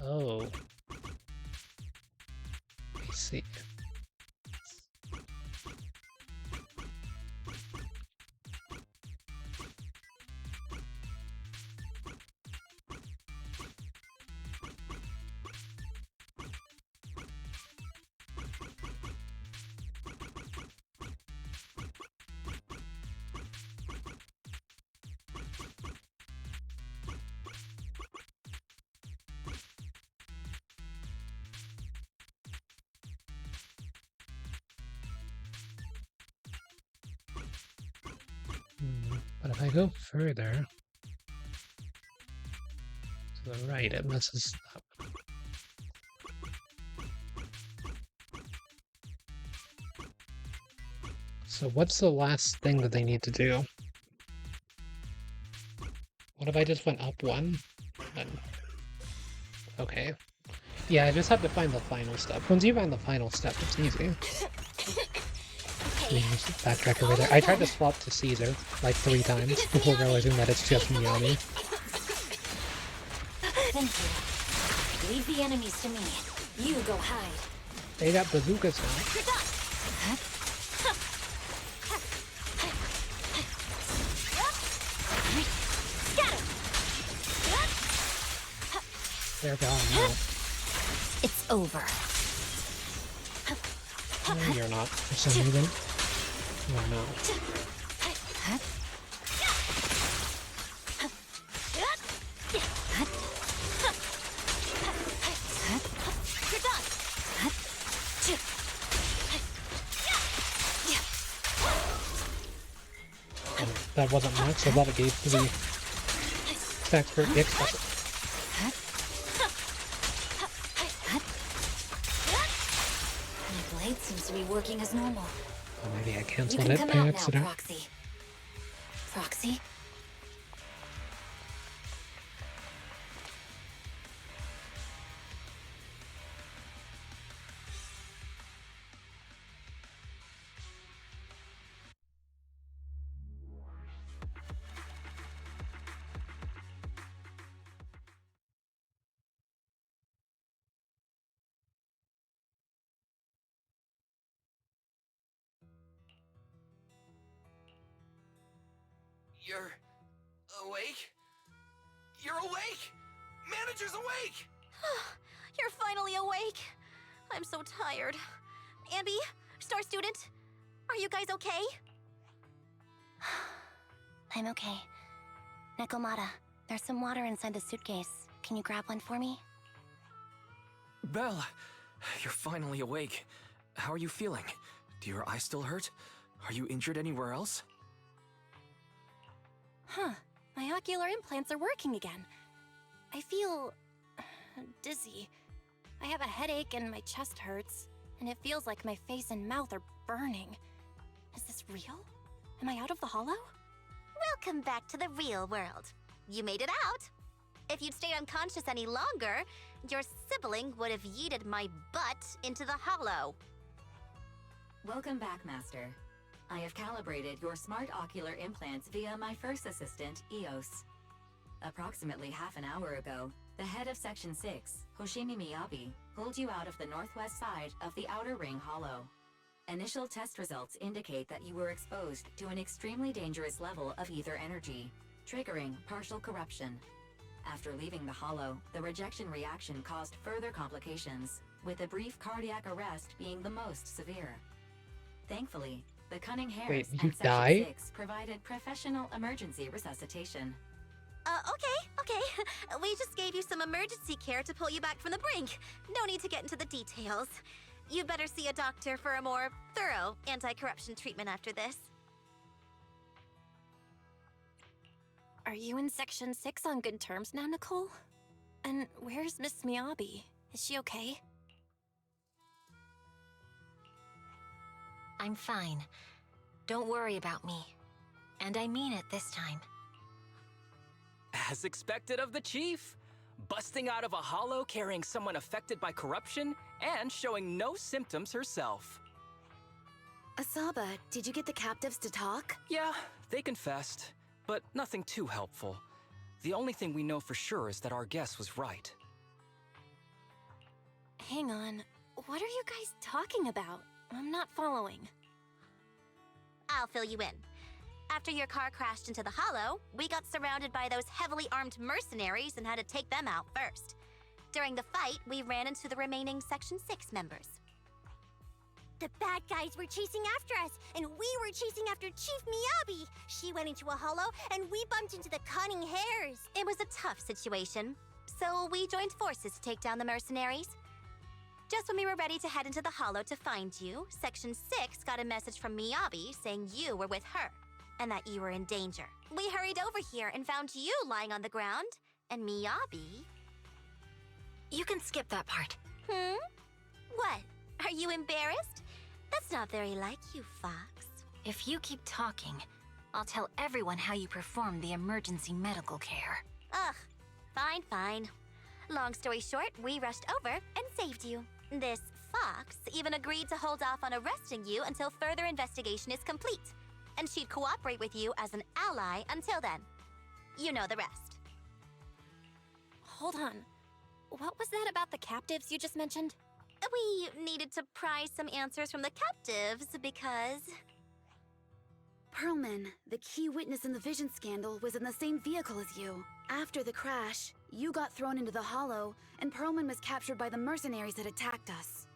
Oh. I see. But if I go further to the right, it messes up. So what's the last thing that they need to do? What if I just went up 1? Then... Okay. Yeah, I just have to find the final step. Once you find the final step, it's easy. Let me just backtrack over there. I tried to swap to Caesar like 3 times before realizing that it's just Miyabi. Thank you. Leave the enemies to me. You go hide. They got bazookas now. They're gone now. It's over. No, you're not, for some reason. Oh no. That wasn't max. I thought it gave to the factor the expressive. My blade seems to be working as normal. Oh, maybe I You canceled can it come by out now, accident. Proxy. Proxy? You're awake? You're awake! Manager's awake! You're finally awake. I'm so tired. Ambi, Star Student, are you guys okay? I'm okay. Nekomata, there's some water inside the suitcase. Can you grab one for me? Belle, you're finally awake. How are you feeling? Do your eyes still hurt? Are you injured anywhere else? Huh. My ocular implants are working again. I feel dizzy. I have a headache and my chest hurts, and it feels like my face and mouth are burning. Is this real? Am I out of the hollow? Welcome back to the real world. You made it out. If you'd stayed unconscious any longer, your sibling would have yeeted my butt into the hollow. Welcome back, Master. I have calibrated your smart ocular implants via my first assistant, EOS. Approximately half an hour ago, the head of Section 6, Hoshimi Miyabi, pulled you out of the northwest side of the Outer Ring Hollow. Initial test results indicate that you were exposed to an extremely dangerous level of ether energy, triggering partial corruption. After leaving the hollow, the rejection reaction caused further complications, with a brief cardiac arrest being the most severe. Thankfully, the Cunning Hares Wait, and you Section die? 6 provided professional emergency resuscitation. Okay. We just gave you some emergency care to pull you back from the brink. No need to get into the details. You better see a doctor for a more thorough anti-corruption treatment after this. Are you in Section 6 on good terms now, Nicole? And where's Miss Miyabi? Is she okay? I'm fine. Don't worry about me. And I mean it this time. As expected of the Chief. Busting out of a hollow carrying someone affected by corruption and showing no symptoms herself. Asaba, did you get the captives to talk? Yeah, they confessed, but nothing too helpful. The only thing we know for sure is that our guess was right. Hang on. What are you guys talking about? I'm not following. I'll fill you in. After your car crashed into the hollow, we got surrounded by those heavily armed mercenaries and had to take them out first. During the fight, we ran into the remaining Section 6 members. The bad guys were chasing after us, and we were chasing after Chief Miyabi. She went into a hollow, and we bumped into the Cunning Hares. It was a tough situation, so we joined forces to take down the mercenaries. Just when we were ready to head into the hollow to find you, Section 6 got a message from Miyabi saying you were with her, and that you were in danger. We hurried over here and found you lying on the ground, and Miyabi... You can skip that part. What? Are you embarrassed? That's not very like you, Fox. If you keep talking, I'll tell everyone how you performed the emergency medical care. Ugh, fine. Long story short, we rushed over and saved you. This Fox even agreed to hold off on arresting you until further investigation is complete, and she'd cooperate with you as an ally until then. You know the rest. Hold on. What was that about the captives you just mentioned? We needed to pry some answers from the captives because... Pearlman, the key witness in the Vision scandal, was in the same vehicle as you. After the crash, you got thrown into the hollow, and Pearlman was captured by the mercenaries that attacked us.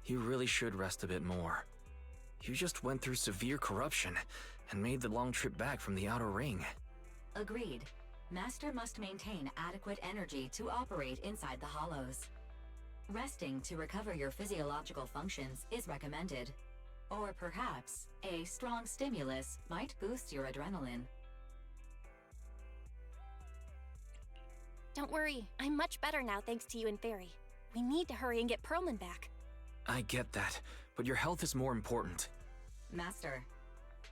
You really should rest a bit more. You just went through severe corruption and made the long trip back from the outer ring. Agreed. Master must maintain adequate energy to operate inside the hollows. Resting to recover your physiological functions is recommended. Or perhaps, a strong stimulus might boost your adrenaline. Don't worry, I'm much better now thanks to you and Fairy. We need to hurry and get Perlman back. I get that, but your health is more important. Master,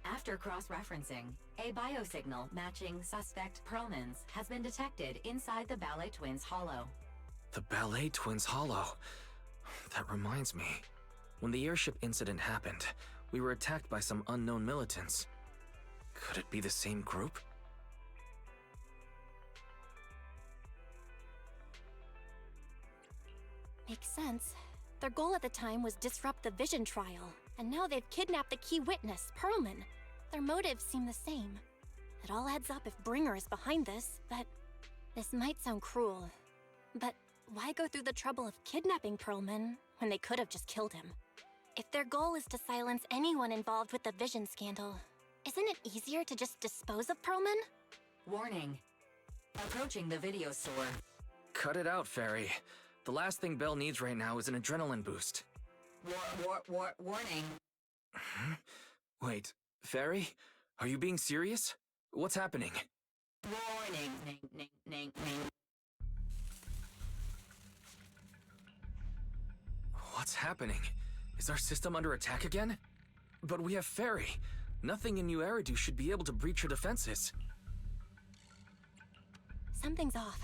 after cross-referencing, a biosignal matching suspect Perlman's has been detected inside the Ballet Twins hollow. The Ballet Twins hollow. That reminds me. When the airship incident happened, we were attacked by some unknown militants. Could it be the same group? Makes sense. Their goal at the time was disrupt the Vision trial, and now they've kidnapped the key witness, Perlman. Their motives seem the same. It all adds up if Bringer is behind this, but this might sound cruel. But why go through the trouble of kidnapping Perlman when they could have just killed him? If their goal is to silence anyone involved with the Vision scandal, isn't it easier to just dispose of Perlman? Warning. Approaching the video store. Cut it out, Fairy. The last thing Belle needs right now is an adrenaline boost. Warning. Wait, Fairy? Are you being serious? What's happening? Warning. What's happening? Is our system under attack again? But we have Fairy. Nothing in New Eridu should be able to breach her defenses. Something's off.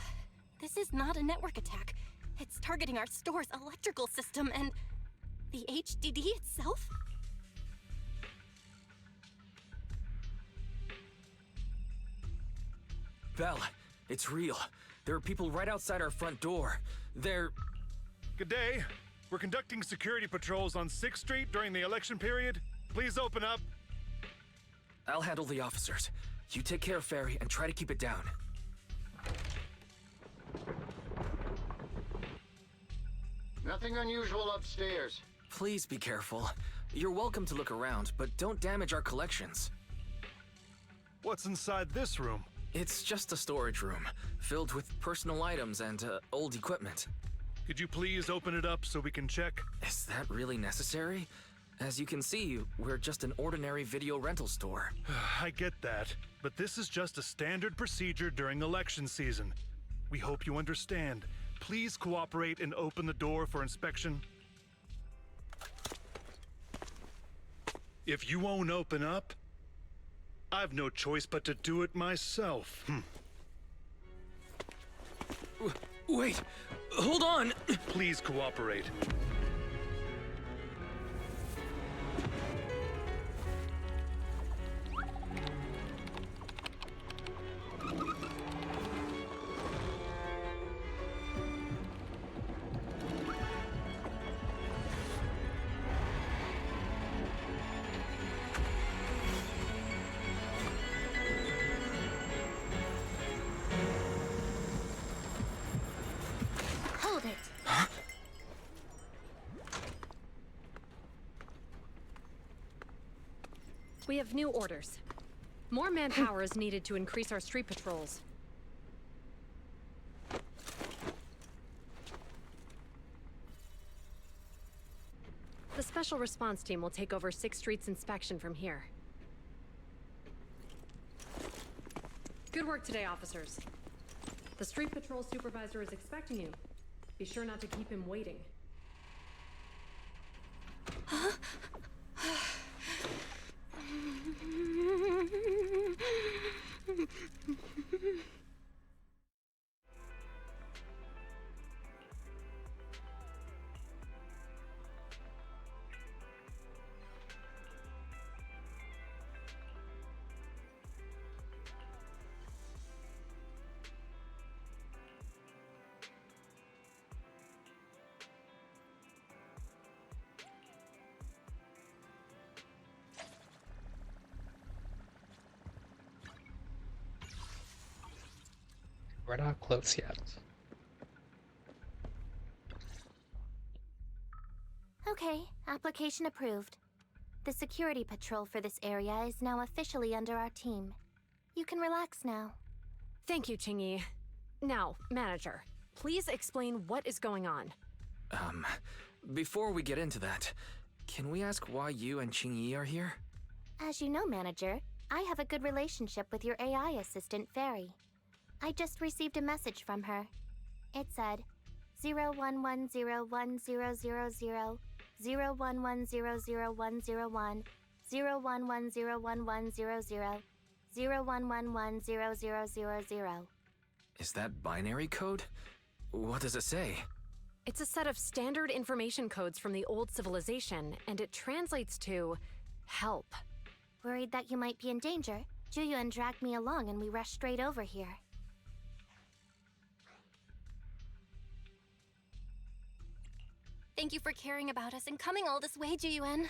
This is not a network attack. It's targeting our store's electrical system and the HDD itself? Belle, it's real. There are people right outside our front door. They're... Good day. We're conducting security patrols on 6th Street during the election period. Please open up. I'll handle the officers. You take care of Fairy and try to keep it down. Nothing unusual upstairs. Please be careful. You're welcome to look around, but don't damage our collections. What's inside this room? It's just a storage room, filled with personal items and old equipment. Could you please open it up so we can check? Is that really necessary? As you can see, we're just an ordinary video rental store. I get that, but this is just a standard procedure during election season. We hope you understand. Please cooperate and open the door for inspection. If you won't open up, I've no choice but to do it myself. Wait, hold on! Please cooperate. Hold it! We have new orders. More manpower is needed to increase our street patrols. The Special Response Team will take over 6th Street's inspection from here. Good work today, officers. The Street Patrol Supervisor is expecting you. Be sure not to keep him waiting. We're not close yet. Okay, Application approved. The security patrol for this area is now officially under our team. You can relax now. Thank you, Qingyi. Now, manager, please explain what is going on. Before we get into that, can we ask why you and Qingyi are here? As you know, manager, I have a good relationship with your AI assistant, Fairy. I just received a message from her. It said, 01101000, 01100101, 01101100, 01110000. Is that binary code? What does it say? It's a set of standard information codes from the old civilization, and it translates to help. Worried that you might be in danger, Juyuan dragged me along and we rushed straight over here. Thank you for caring about us and coming all this way, Juyuan.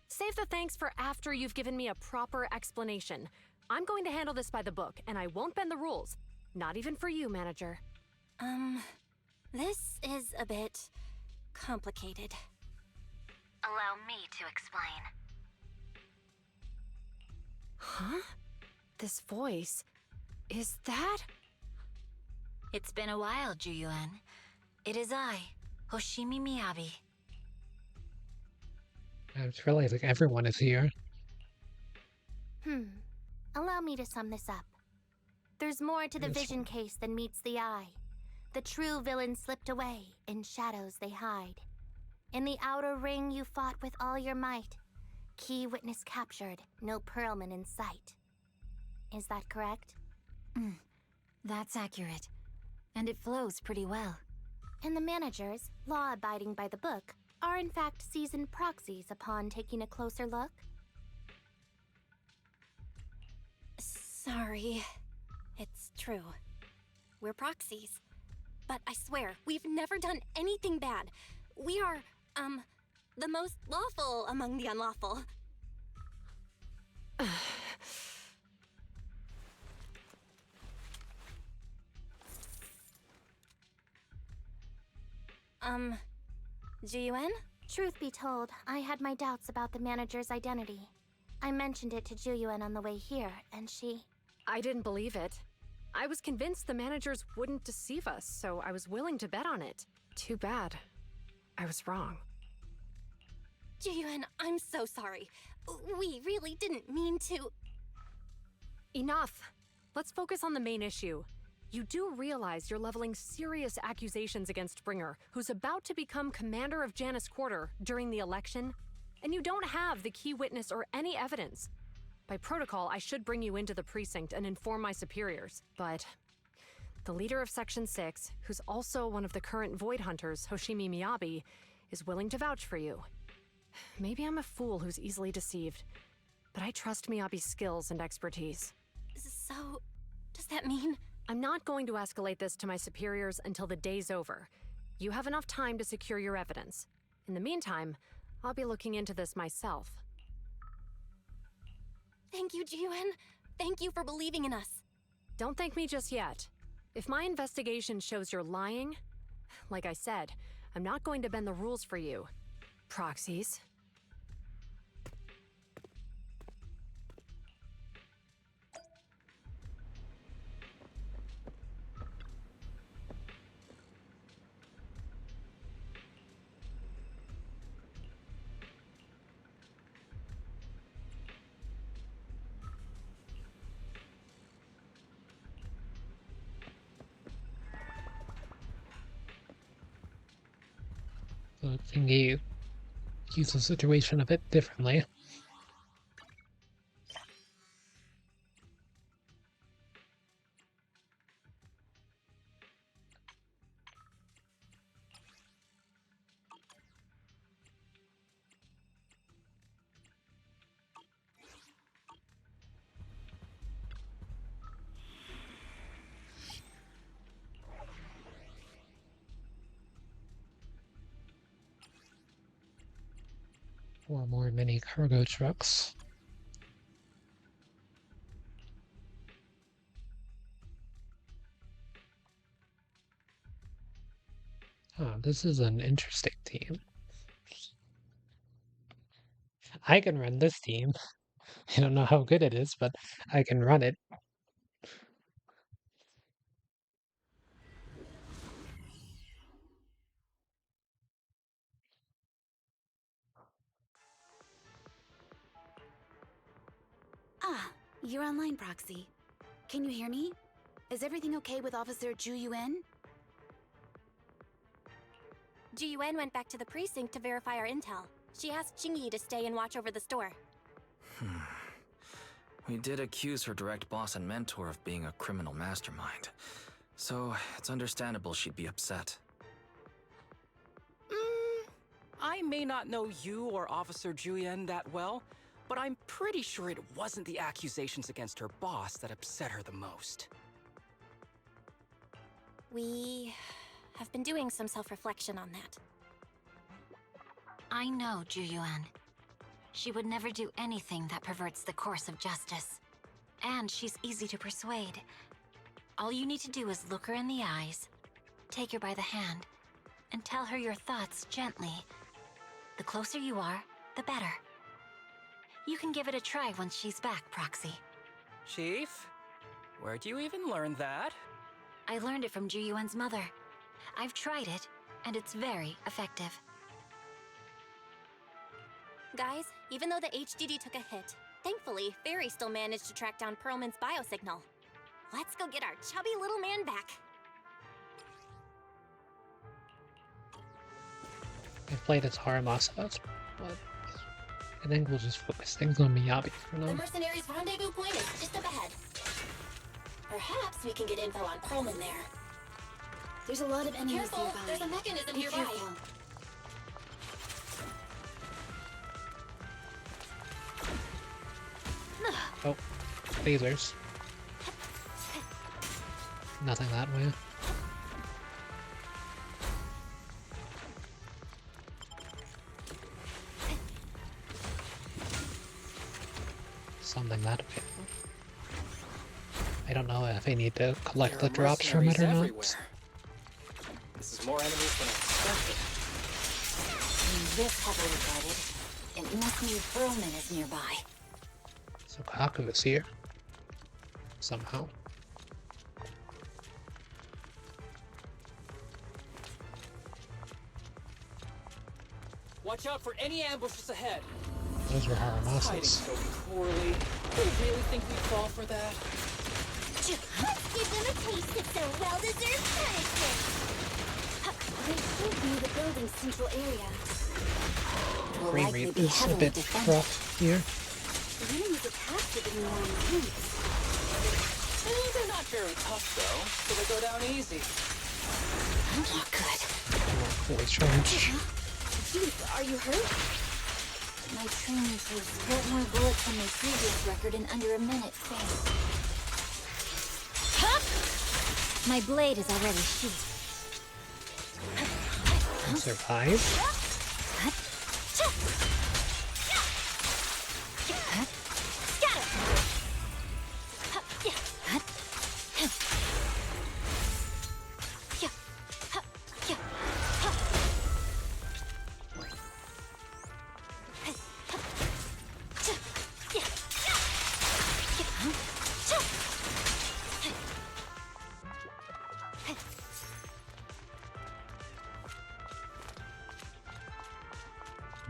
Save the thanks for after you've given me a proper explanation. I'm going to handle this by the book, and I won't bend the rules. Not even for you, manager. This is a bit complicated. Allow me to explain. Huh? This voice... is that... It's been a while, Juyuan. It is I, Hoshimi Miyabi. I just realized like everyone is here. Allow me to sum this up. There's more to the Yes. vision case than meets the eye. The true villain slipped away, in shadows they hide. In the outer ring you fought with all your might. Key witness captured, no Perlman in sight. Is that correct? That's accurate. And it flows pretty well. And the managers, law-abiding by the book, are in fact seasoned proxies upon taking a closer look? Sorry. It's true. We're proxies. But I swear, we've never done anything bad. We are, the most lawful among the unlawful. Juyuan? Truth be told, I had my doubts about the manager's identity. I mentioned it to Juyuan on the way here, and she... I didn't believe it. I was convinced the managers wouldn't deceive us, so I was willing to bet on it. Too bad. I was wrong. Juyuan, I'm so sorry. We really didn't mean to... Enough! Let's focus on the main issue. You do realize you're leveling serious accusations against Bringer, who's about to become commander of Janus Quarter during the election, and you don't have the key witness or any evidence. By protocol, I should bring you into the precinct and inform my superiors, but the leader of Section 6, who's also one of the current Void Hunters, Hoshimi Miyabi, is willing to vouch for you. Maybe I'm a fool who's easily deceived, but I trust Miyabi's skills and expertise. So, does that mean... I'm not going to escalate this to my superiors until the day's over. You have enough time to secure your evidence. In the meantime, I'll be looking into this myself. Thank you, Juyuan. Thank you for believing in us. Don't thank me just yet. If my investigation shows you're lying, like I said, I'm not going to bend the rules for you. Proxies. So Thingy views the situation a bit differently. Four more mini cargo trucks. This is an interesting team. I can run this team. I don't know how good it is, but I can run it. Ah, you're online, Proxy. Can you hear me? Is everything okay with Officer Ju Yuen? Ji Yuan went back to the precinct to verify our intel. She asked Jingyi to stay and watch over the store. We did accuse her direct boss and mentor of being a criminal mastermind. So, it's understandable she'd be upset. I may not know you or Officer Julian that well, but I'm pretty sure it wasn't the accusations against her boss that upset her the most. We have been doing some self-reflection on that. I know Ju Yuan. She would never do anything that perverts the course of justice. And she's easy to persuade. All you need to do is look her in the eyes, take her by the hand, and tell her your thoughts gently. The closer you are, the better. You can give it a try once she's back, Proxy. Chief? Where'd you even learn that? I learned it from Ju Yuan's mother. I've tried it, and it's very effective. Guys, even though the HDD took a hit, thankfully, Fairy still managed to track down Perlman's biosignal. Let's go get our chubby little man back. I've played as Haramasa, but I think we'll just focus things on Miyabi for The now. mercenaries' rendezvous point is just up ahead. Perhaps we can get info on Perlman there. There's a lot of enemies Careful, nearby. there's a mechanism Be nearby. careful. Oh, lasers. Nothing that way. Something that way. I don't know if I need to collect the drops from it or not. Everywhere. This is more enemies than I expected. Being this heavily guarded, it must mean Perlman is nearby. So Kaku is here. Somehow. Watch out for any ambushes ahead. Those were Hiding Haramasas. so poorly. Do you really think we'd fall for that? Let's give them a taste of their well-deserved punishment. They should be the building's central area. Will Frame likely rate be is a heavily bit defended. rough here. The enemy's attacks have been more intense. They're not very tough though, so they go down easy. Not good. Voice charge. Chief, are you hurt? My training says 12 more bullets from my previous record in under a minute. My blade is already sheathed. Survive.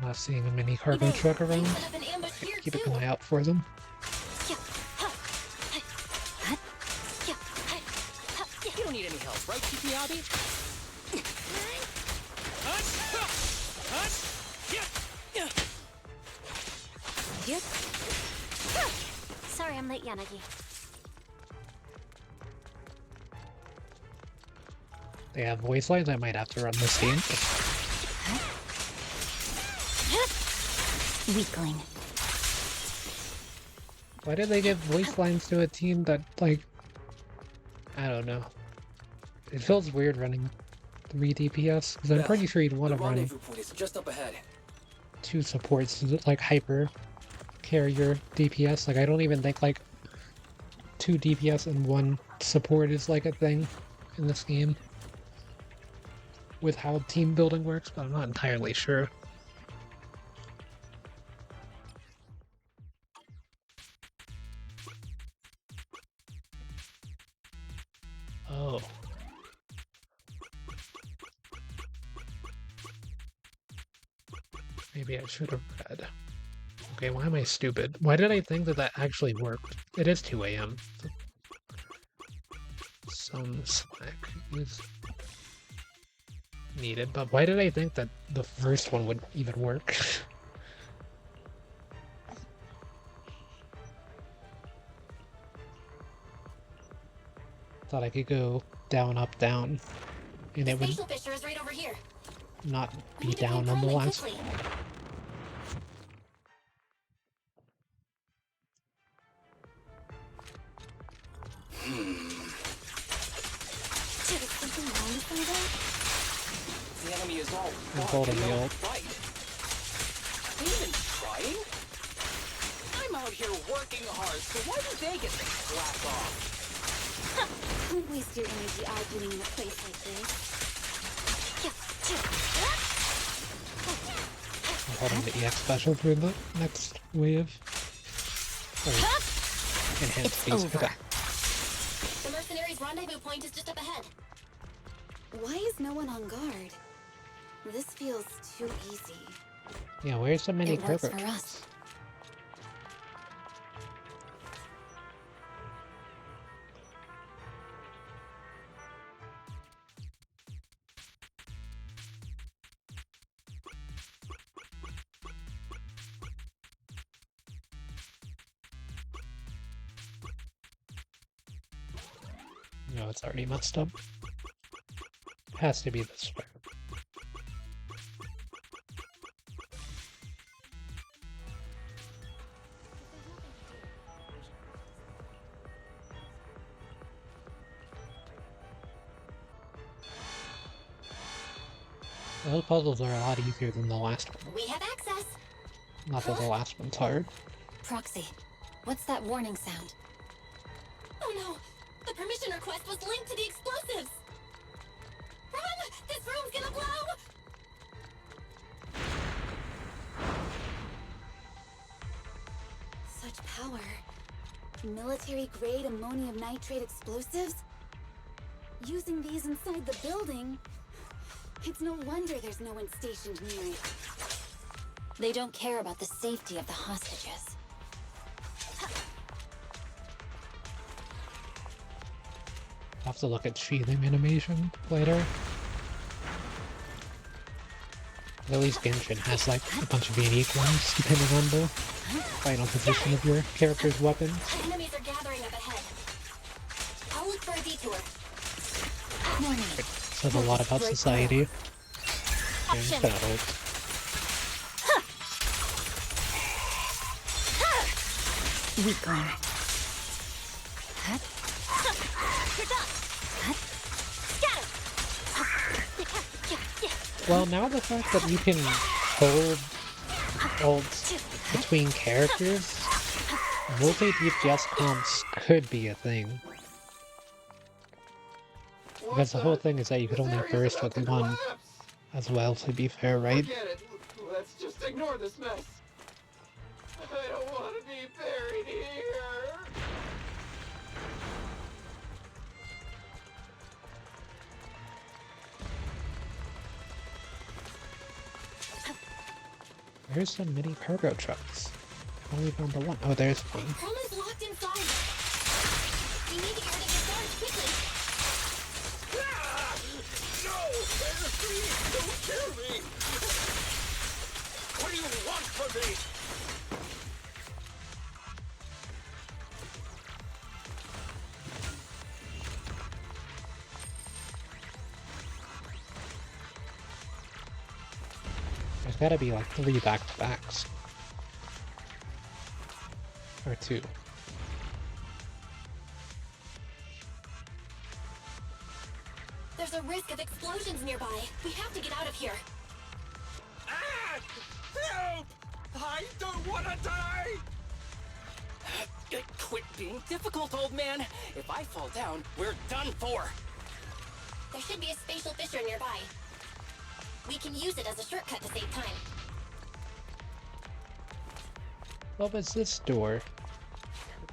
Not seeing a mini cargo truck around. Keep an eye out for them. You don't need any help, right, Kikiabi? Sorry I'm late, Yanagi. They have voice lines. I might have to run this game. Weakling. Why did they give voice lines to a team that, like, I don't know. It feels weird running 3 DPS, because I'm pretty sure you'd want to The run rendezvous point is just up ahead. 2 supports, like hyper carrier DPS. Like, I don't even think, like, 2 DPS and 1 support is, like, a thing in this game. With how team building works, but I'm not entirely sure. Maybe I should have read. Okay, why am I stupid? Why did I think that that actually worked? It is 2 a.m. Some slack is needed, but why did I think that the first one would even work? Thought I could go down, up, down, and it would Spatial fissure is right over here. not We be need to down find Perlman nonetheless. quickly. Is something wrong with my dad? The enemy is all I'm holding the ult. right. Are they even trying? I'm out here working hard, so why do they get to slack off? Don't waste your energy arguing in a place like this. I'm holding the EX special for the next wave. Or enhanced speeds. Okay. The mercenaries' rendezvous point is just up ahead. Why is no one on guard? This feels too easy. Yeah, where's the mini It works cargo for trucks? us. No, it's already messed up. Has to be this way. Those puzzles are a lot easier than the last one. We have access. Not that the last one's hard. Proxy, what's that warning sound? Oh no! The permission request was linked to the explosives! Run! This room's gonna blow! Such power. Military-grade ammonium nitrate explosives? Using these inside the building? It's no wonder there's no one stationed near it. They don't care about the safety of the hostages. I'll have to look at sheathing animation later. At least Genshin has like a bunch of unique ones depending on the final position of your character's weapons. Enemies are gathering up ahead. I'll look for a detour. It says a lot about society. Yeah, it's kinda old. Weakling. Well, now the fact that you can hold ults between characters, multi-DPS comps could be a thing. Because the whole thing is that you could only burst with one as well, to be fair, right? Forget it. Let's just ignore this mess. I don't want to be buried here. Where's the mini cargo trucks? I've only found the one. Oh, there's one. Perlman's locked inside. We need to get rid of his guards quickly. No! Please, don't kill me! What do you want from me? There's gotta be like 3 back-to-backs. Or 2. There's a risk of explosions nearby. We have to get out of here. Ah! Help! I don't want to die! Quit being difficult, old man. If I fall down, we're done for. There should be a spatial fissure nearby. We can use it as a shortcut to save time. What was this door?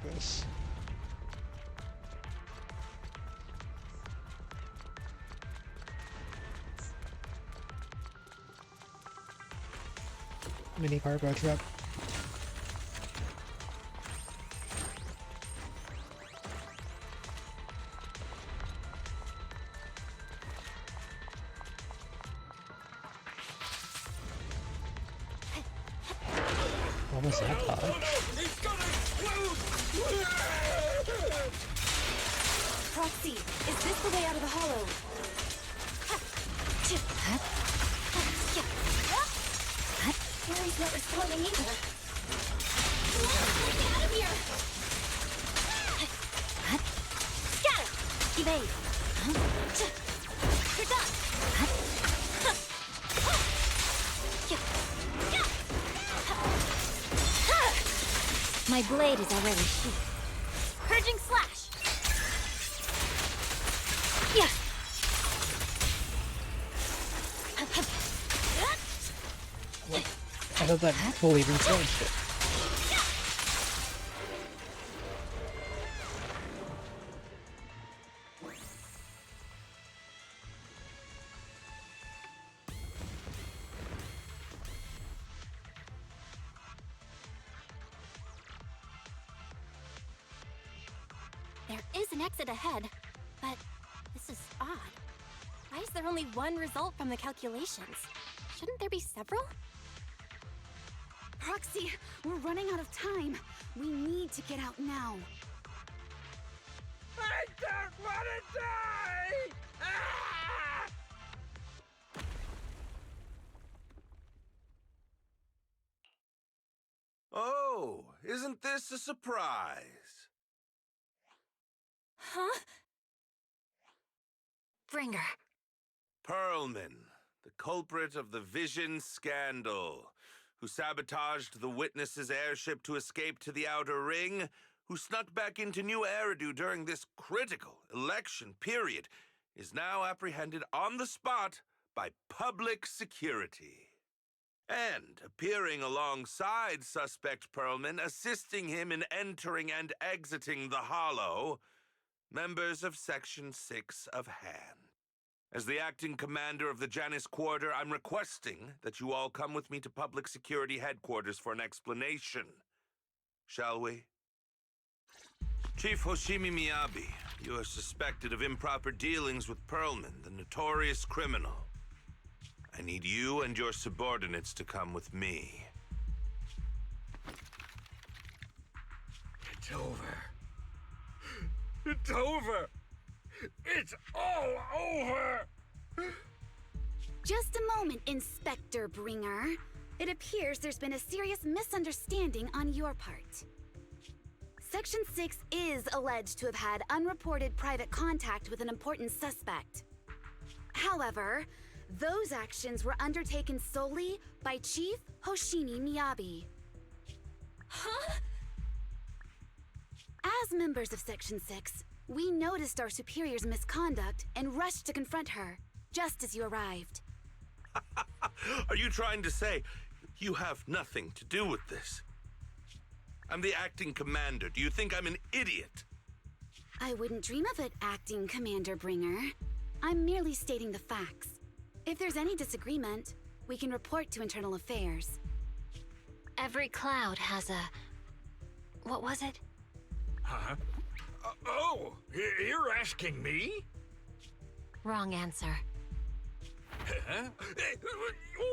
Purpose. mini cargo truck. What was that dodge? Proxy, is this the way out of the hollow? Harry's not responding either. Get out of here! Scatter! Evade! You're done! My blade is already sheathed. Purging slash! Yeah! I thought that fully recharged it. There is an exit ahead, but this is odd. Why is there only one result from the calculations? Shouldn't there be several? Proxy, we're running out of time. We need to get out now. I don't want to die! Ah! Oh, isn't this a surprise? Huh? Bringer. Perlman, the culprit of the Vision scandal, who sabotaged the Witness's airship to escape to the Outer Ring, who snuck back into New Eridu during this critical election period, is now apprehended on the spot by public security. And appearing alongside suspect Perlman, assisting him in entering and exiting the Hollow, members of Section 6 of Han. As the acting commander of the Janus Quarter, I'm requesting that you all come with me to Public Security Headquarters for an explanation. Shall we? Chief Hoshimi Miyabi, you are suspected of improper dealings with Perlman, the notorious criminal. I need you and your subordinates to come with me. It's over. It's over! It's all over! Just a moment, Inspector Bringer. It appears there's been a serious misunderstanding on your part. Section 6 is alleged to have had unreported private contact with an important suspect. However, those actions were undertaken solely by Chief Hoshimi Miyabi. Huh? As members of Section 6, we noticed our superior's misconduct and rushed to confront her, just as you arrived. Are you trying to say you have nothing to do with this? I'm the acting commander. Do you think I'm an idiot? I wouldn't dream of it, Acting Commander Bringer. I'm merely stating the facts. If there's any disagreement, we can report to Internal Affairs. Every cloud has a... What was it? Huh? Oh, you're asking me? Wrong answer. Huh?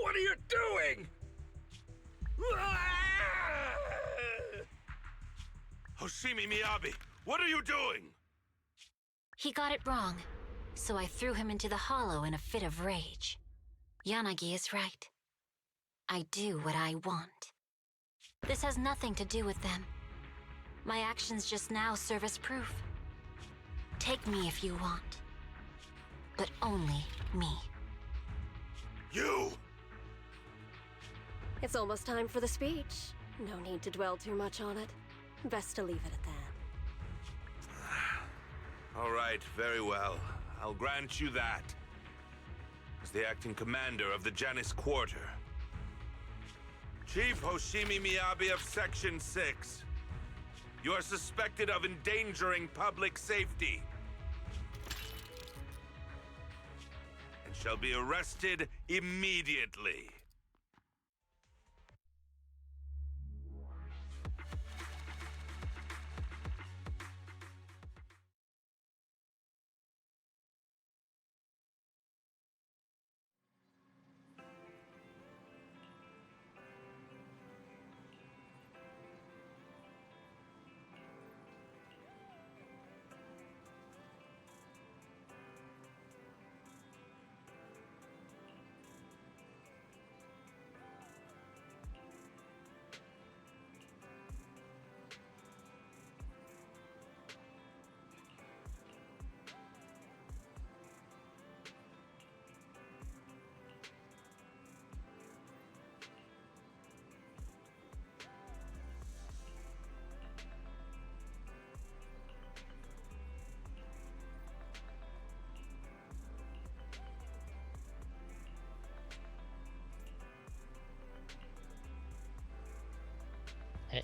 What are you doing? Hoshimi Miyabi, what are you doing? He got it wrong, so I threw him into the hollow in a fit of rage. Yanagi is right. I do what I want. This has nothing to do with them. My actions just now serve as proof. Take me if you want. But only me. You! It's almost time for the speech. No need to dwell too much on it. Best to leave it at that. All right, very well. I'll grant you that. As the acting commander of the Janus Quarter. Chief Hoshimi Miyabi of Section 6. You are suspected of endangering public safety. And shall be arrested immediately. Hey.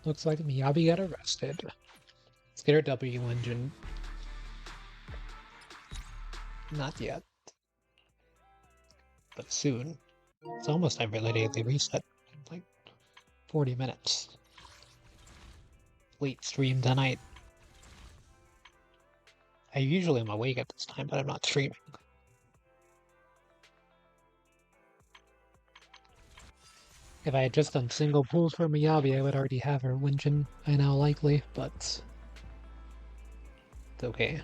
Looks like Miyabi got arrested. Let's get our W engine. Not yet. But soon. It's almost every daily reset. Like 40 minutes. Late stream tonight. I usually am awake at this time, but I'm not streaming. If I had just done single pulls for Miyabi, I would already have her engine by now likely, but it's okay.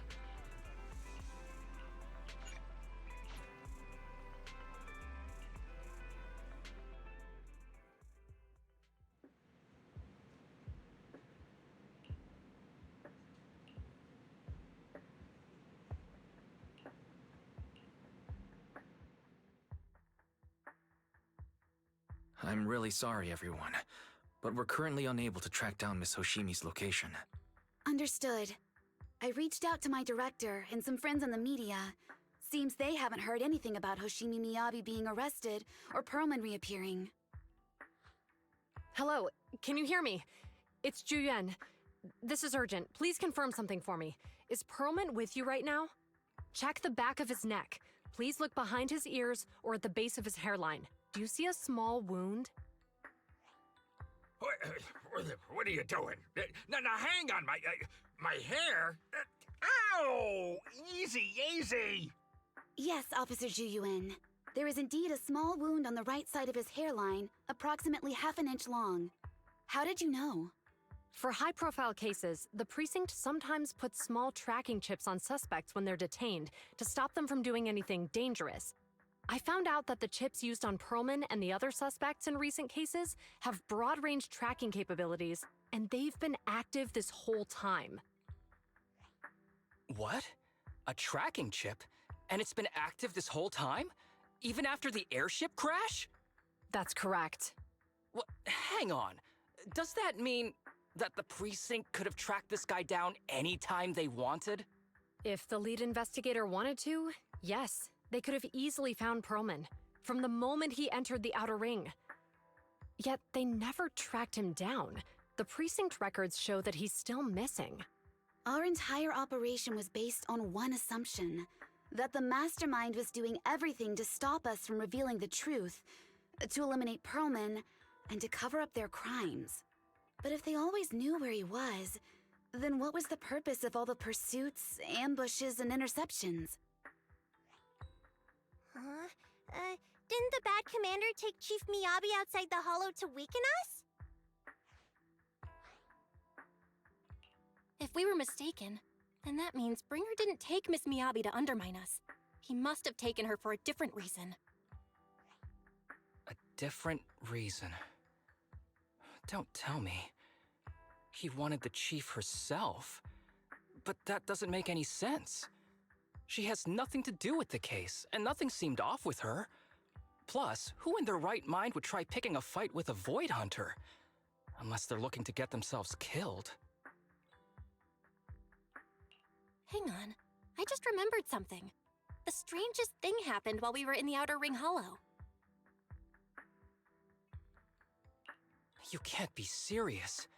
I'm really sorry, everyone, but we're currently unable to track down Miss Hoshimi's location. Understood. I reached out to my director and some friends in the media. Seems they haven't heard anything about Hoshimi Miyabi being arrested or Perlman reappearing. Hello, can you hear me? It's Juyuan. This is urgent. Please confirm something for me. Is Perlman with you right now? Check the back of his neck. Please look behind his ears or at the base of his hairline. Do you see a small wound? What are you doing? Now, hang on, my hair? Ow! Easy, easy! Yes, Officer Juyuan. There is indeed a small wound on the right side of his hairline, approximately half an inch long. How did you know? For high-profile cases, the precinct sometimes puts small tracking chips on suspects when they're detained to stop them from doing anything dangerous. I found out that the chips used on Perlman and the other suspects in recent cases have broad-range tracking capabilities, and they've been active this whole time. What? A tracking chip? And it's been active this whole time? Even after the airship crash? That's correct. What? Hang on. Does that mean that the precinct could have tracked this guy down anytime they wanted? If the lead investigator wanted to, yes. They could have easily found Perlman from the moment he entered the outer ring. Yet they never tracked him down. The precinct records show that he's still missing. Our entire operation was based on one assumption, that the mastermind was doing everything to stop us from revealing the truth, to eliminate Perlman, and to cover up their crimes. But if they always knew where he was, then what was the purpose of all the pursuits, ambushes, and interceptions? Didn't the bad commander take Chief Miyabi outside the hollow to weaken us? If we were mistaken, then that means Bringer didn't take Miss Miyabi to undermine us. He must have taken her for a different reason. A different reason? Don't tell me. He wanted the chief herself. But that doesn't make any sense. She has nothing to do with the case, and nothing seemed off with her. Plus, who in their right mind would try picking a fight with a Void Hunter? Unless they're looking to get themselves killed. Hang on, I just remembered something. The strangest thing happened while we were in the Outer Ring Hollow. You can't be serious.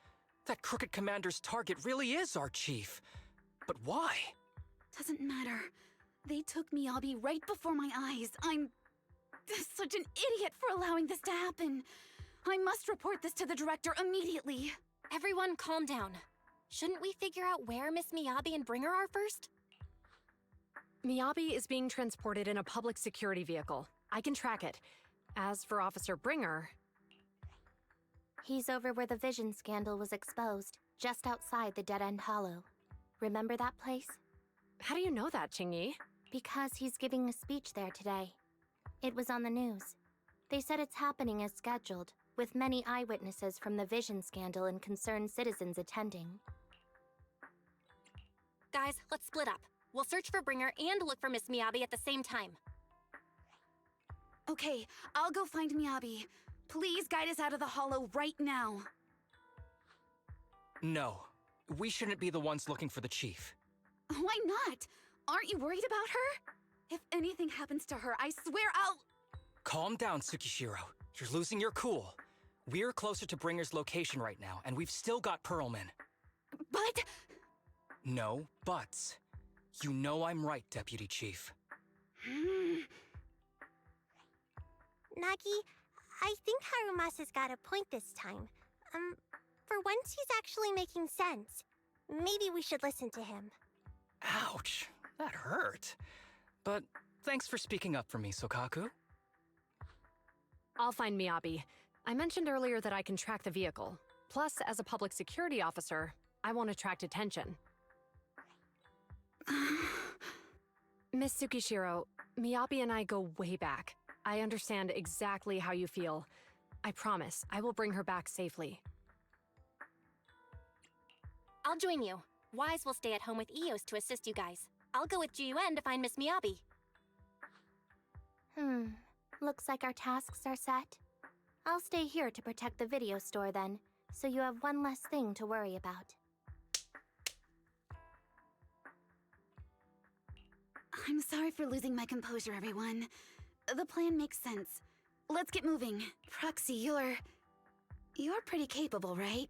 That crooked commander's target really is our chief. But why? Doesn't matter. They took Miyabi right before my eyes. I'm such an idiot for allowing this to happen. I must report this to the director immediately. Everyone calm down. Shouldn't we figure out where Miss Miyabi and Bringer are first? Miyabi is being transported in a public security vehicle. I can track it. As for Officer Bringer... He's over where the vision scandal was exposed, just outside the Dead End Hollow. Remember that place? How do you know that, Qingyi? Because he's giving a speech there today. It was on the news. They said it's happening as scheduled, with many eyewitnesses from the vision scandal and concerned citizens attending. Guys, let's split up. We'll search for Bringer and look for Miss Miyabi at the same time. Okay, I'll go find Miyabi. Please guide us out of the hollow right now. No. We shouldn't be the ones looking for the chief. Why not? Aren't you worried about her? If anything happens to her, I swear I'll... Calm down, Tsukishiro. You're losing your cool. We're closer to Bringer's location right now, and we've still got Pearlman. But... No buts. You know I'm right, Deputy Chief. Nagi, I think Harumasa's got a point this time. For once he's actually making sense. Maybe we should listen to him. Ouch, that hurt. But thanks for speaking up for me, Sokaku. I'll find Miyabi. I mentioned earlier that I can track the vehicle. Plus, as a public security officer, I won't attract attention. Miss Tsukishiro, Miyabi and I go way back. I understand exactly how you feel. I promise, I will bring her back safely. I'll join you. Wise will stay at home with Eos to assist you guys. I'll go with GUN to find Miss Miyabi. Looks like our tasks are set. I'll stay here to protect the video store then, so you have one less thing to worry about. I'm sorry for losing my composure, everyone. The plan makes sense. Let's get moving. Proxy, you're pretty capable, right?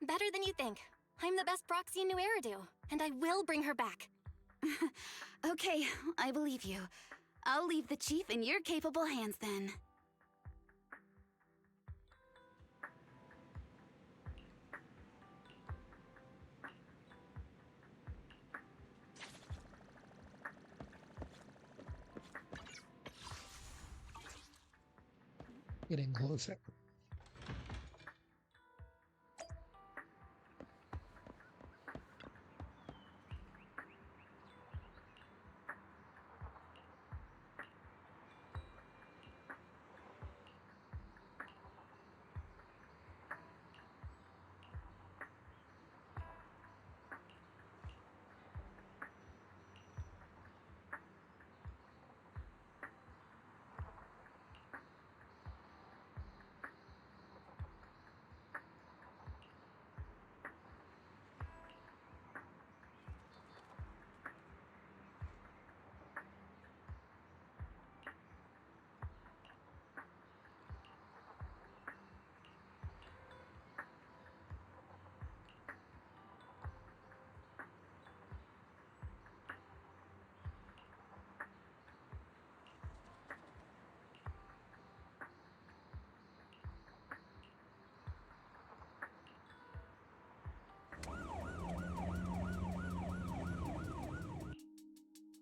Better than you think. I'm the best proxy in New Eridu, and I will bring her back. Okay, I believe you. I'll leave the chief in your capable hands then. Getting closer.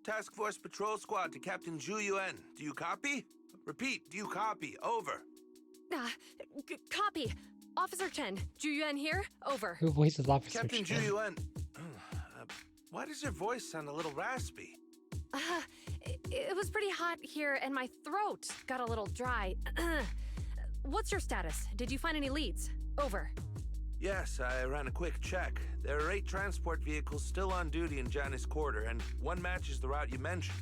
Task Force Patrol Squad to Captain Zhu Yuan. Do you copy? Repeat, do you copy? Over. Copy. Officer Chen, Zhu Yuan here. Over. Who voices Officer Captain Chen? Zhu Yuan. Why does your voice sound a little raspy? It was pretty hot here, and my throat got a little dry. What's your status? Did you find any leads? Over. Yes, I ran a quick check. There are 8 transport vehicles still on duty in Janus Quarter, and one matches the route you mentioned.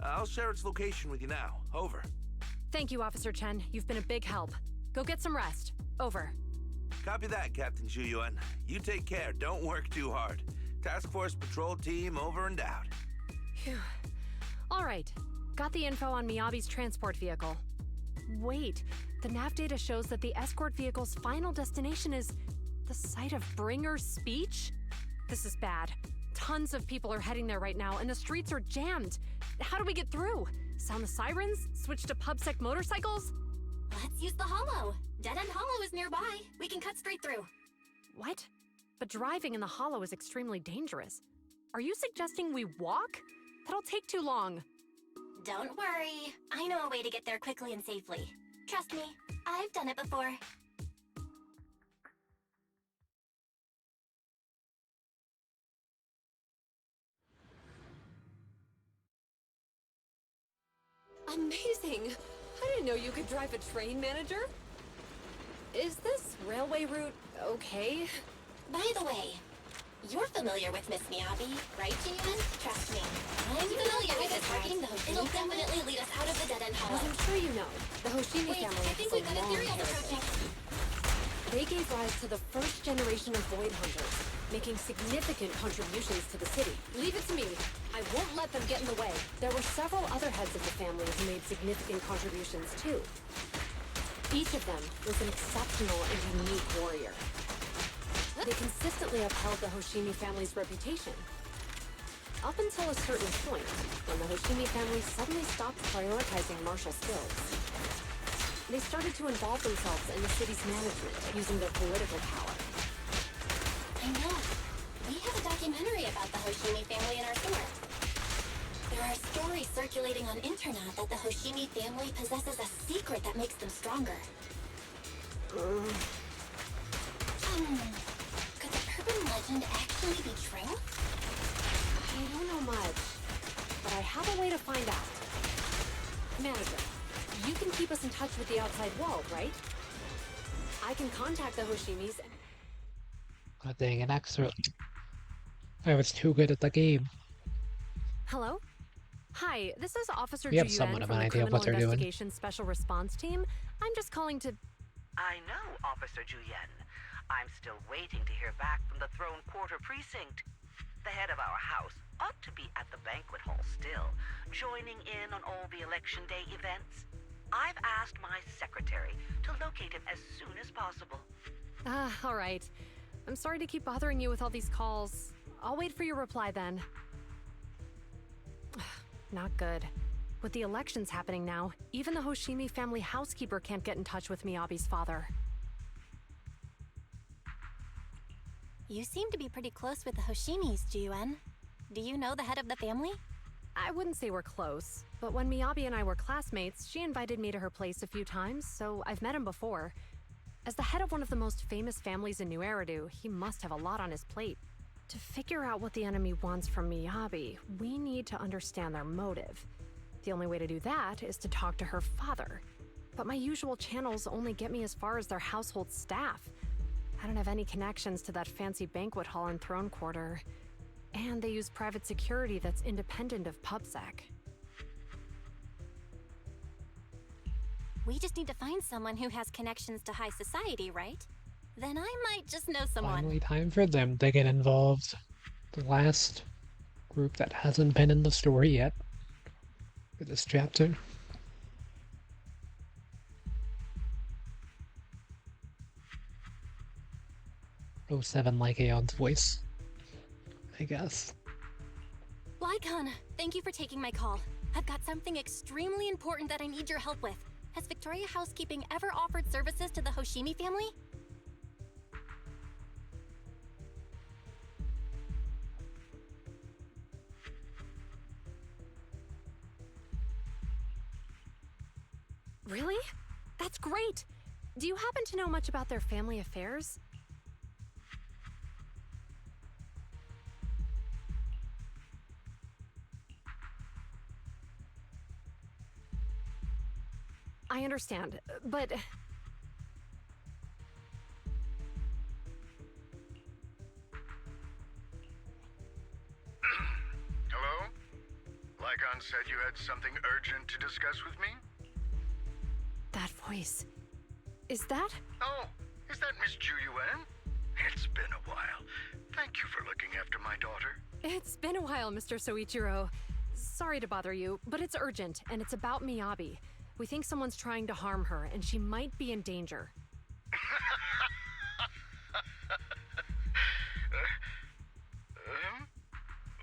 I'll share its location with you now. Over. Thank you, Officer Chen. You've been a big help. Go get some rest. Over. Copy that, Captain Zhu Yuan. You take care. Don't work too hard. Task Force Patrol Team over and out. Phew. All right. Got the info on Miyabi's transport vehicle. Wait. The nav data shows that the escort vehicle's final destination is the site of Bringer's speech? This is bad. Tons of people are heading there right now, and the streets are jammed. How do we get through? Sound the sirens? Switch to pubsec motorcycles? Let's use the hollow. Dead End Hollow is nearby. We can cut straight through. What? But driving in the hollow is extremely dangerous. Are you suggesting we walk? That'll take too long. Don't worry. I know a way to get there quickly and safely. Trust me, I've done it before. Amazing! I didn't know you could drive a train, manager. Is this railway route okay? By the way, you're familiar with Miss Miyabi, right, Jian? Trust me. I'm familiar with this targeting the Hoshimi. It'll definitely lead us out of the Dead End Hollow. As I'm sure you know, the Hoshimi Wait, family I think we've got a serial approaching. They gave rise to the first generation of Void Hunters. making significant contributions to the city. Leave it to me. I won't let them get in the way. There were several other heads of the family who made significant contributions too. Each of them was an exceptional and unique warrior. They consistently upheld the Hoshimi family's reputation. Up until a certain point, when the Hoshimi family suddenly stopped prioritizing martial skills. They started to involve themselves in the city's management, using their political power. I know. We have a documentary about the Hoshimi family in our summer. There are stories circulating on internet that the Hoshimi family possesses a secret that makes them stronger. Could the urban legend actually be true? I don't know much, but I have a way to find out. Manager, you can keep us in touch with the outside world, right? I can contact the Hoshimis. God dang it, extra. I was too good at the game. Hello? Hi, this is Officer We have Juyuan somewhat of from an the idea of Criminal what they're doing. Investigation Special Response Team. I'm just calling to... I know, Officer Juyen. I'm still waiting to hear back from the Throne Quarter Precinct. The head of our house ought to be at the banquet hall still, joining in on all the Election Day events. I've asked my secretary to locate him as soon as possible. All right. I'm sorry to keep bothering you with all these calls. I'll wait for your reply then. Not good. With the elections happening now, even the Hoshimi family housekeeper can't get in touch with Miyabi's father. You seem to be pretty close with the Hoshimis, Jiyuan. Do you know the head of the family? I wouldn't say we're close, but when Miyabi and I were classmates, she invited me to her place a few times, so I've met him before. As the head of one of the most famous families in New Eridu, he must have a lot on his plate. To figure out what the enemy wants from Miyabi, we need to understand their motive. The only way to do that is to talk to her father. But my usual channels only get me as far as their household staff. I don't have any connections to that fancy banquet hall in Throne Quarter. And they use private security that's independent of PubSec. We just need to find someone who has connections to high society, right? Then I might just know someone. Finally, time for them to get involved. The last group that hasn't been in the story yet for this chapter. Oh, 07 Lycaon's voice, I guess. Lycon, thank you for taking my call. I've got something extremely important that I need your help with. Has Victoria Housekeeping ever offered services to the Hoshimi family? Really? That's great! Do you happen to know much about their family affairs? I understand, but... Hello? Lycon said you had something urgent to discuss with me? That voice... Is that? Oh, is that Miss Juyuan? It's been a while. Thank you for looking after my daughter. It's been a while, Mr. Soichiro. Sorry to bother you, but it's urgent, and it's about Miyabi. We think someone's trying to harm her, and she might be in danger.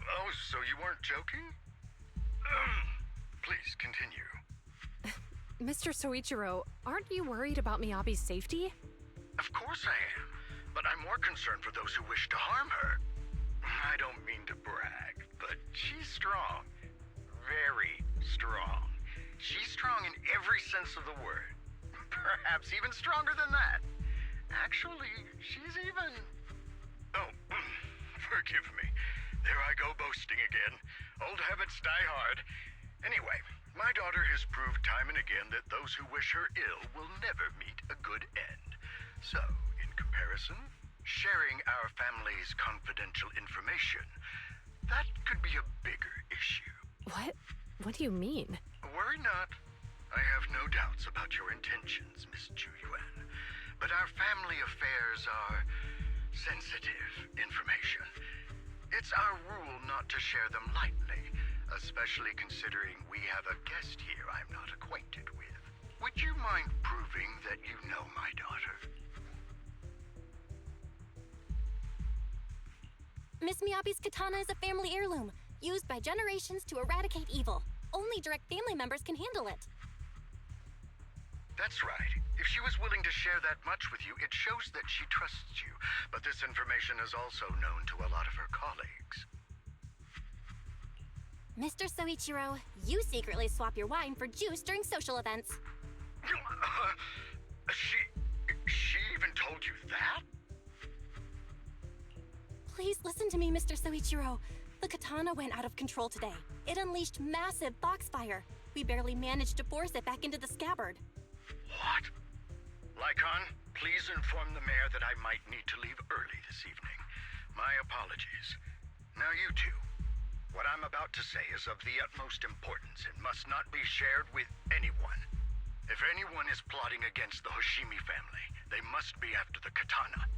Oh, so you weren't joking? Please, continue. Mr. Soichiro, aren't you worried about Miyabi's safety? Of course I am, but I'm more concerned for those who wish to harm her. I don't mean to brag, but she's strong. Very strong. She's strong in every sense of the word. Perhaps even stronger than that. Actually, she's even... Oh, forgive me. There I go boasting again. Old habits die hard. Anyway, my daughter has proved time and again that those who wish her ill will never meet a good end. So, in comparison, sharing our family's confidential information, that could be a bigger issue. What? What do you mean? Worry not. I have no doubts about your intentions, Miss Juyuan. But our family affairs are sensitive information. It's our rule not to share them lightly, especially considering we have a guest here I'm not acquainted with. Would you mind proving that you know my daughter? Miss Miyabi's katana is a family heirloom, used by generations to eradicate evil. Only direct family members can handle it. That's right. If she was willing to share that much with you, it shows that she trusts you. But this information is also known to a lot of her colleagues. Mr. Soichiro, you secretly swap your wine for juice during social events. She even told you that? Please listen to me, Mr. Soichiro. The katana went out of control today. It unleashed massive foxfire. We barely managed to force it back into the scabbard. What? Lycon, please inform the mayor that I might need to leave early this evening. My apologies. Now you two. What I'm about to say is of the utmost importance and must not be shared with anyone. If anyone is plotting against the Hoshimi family, they must be after the katana.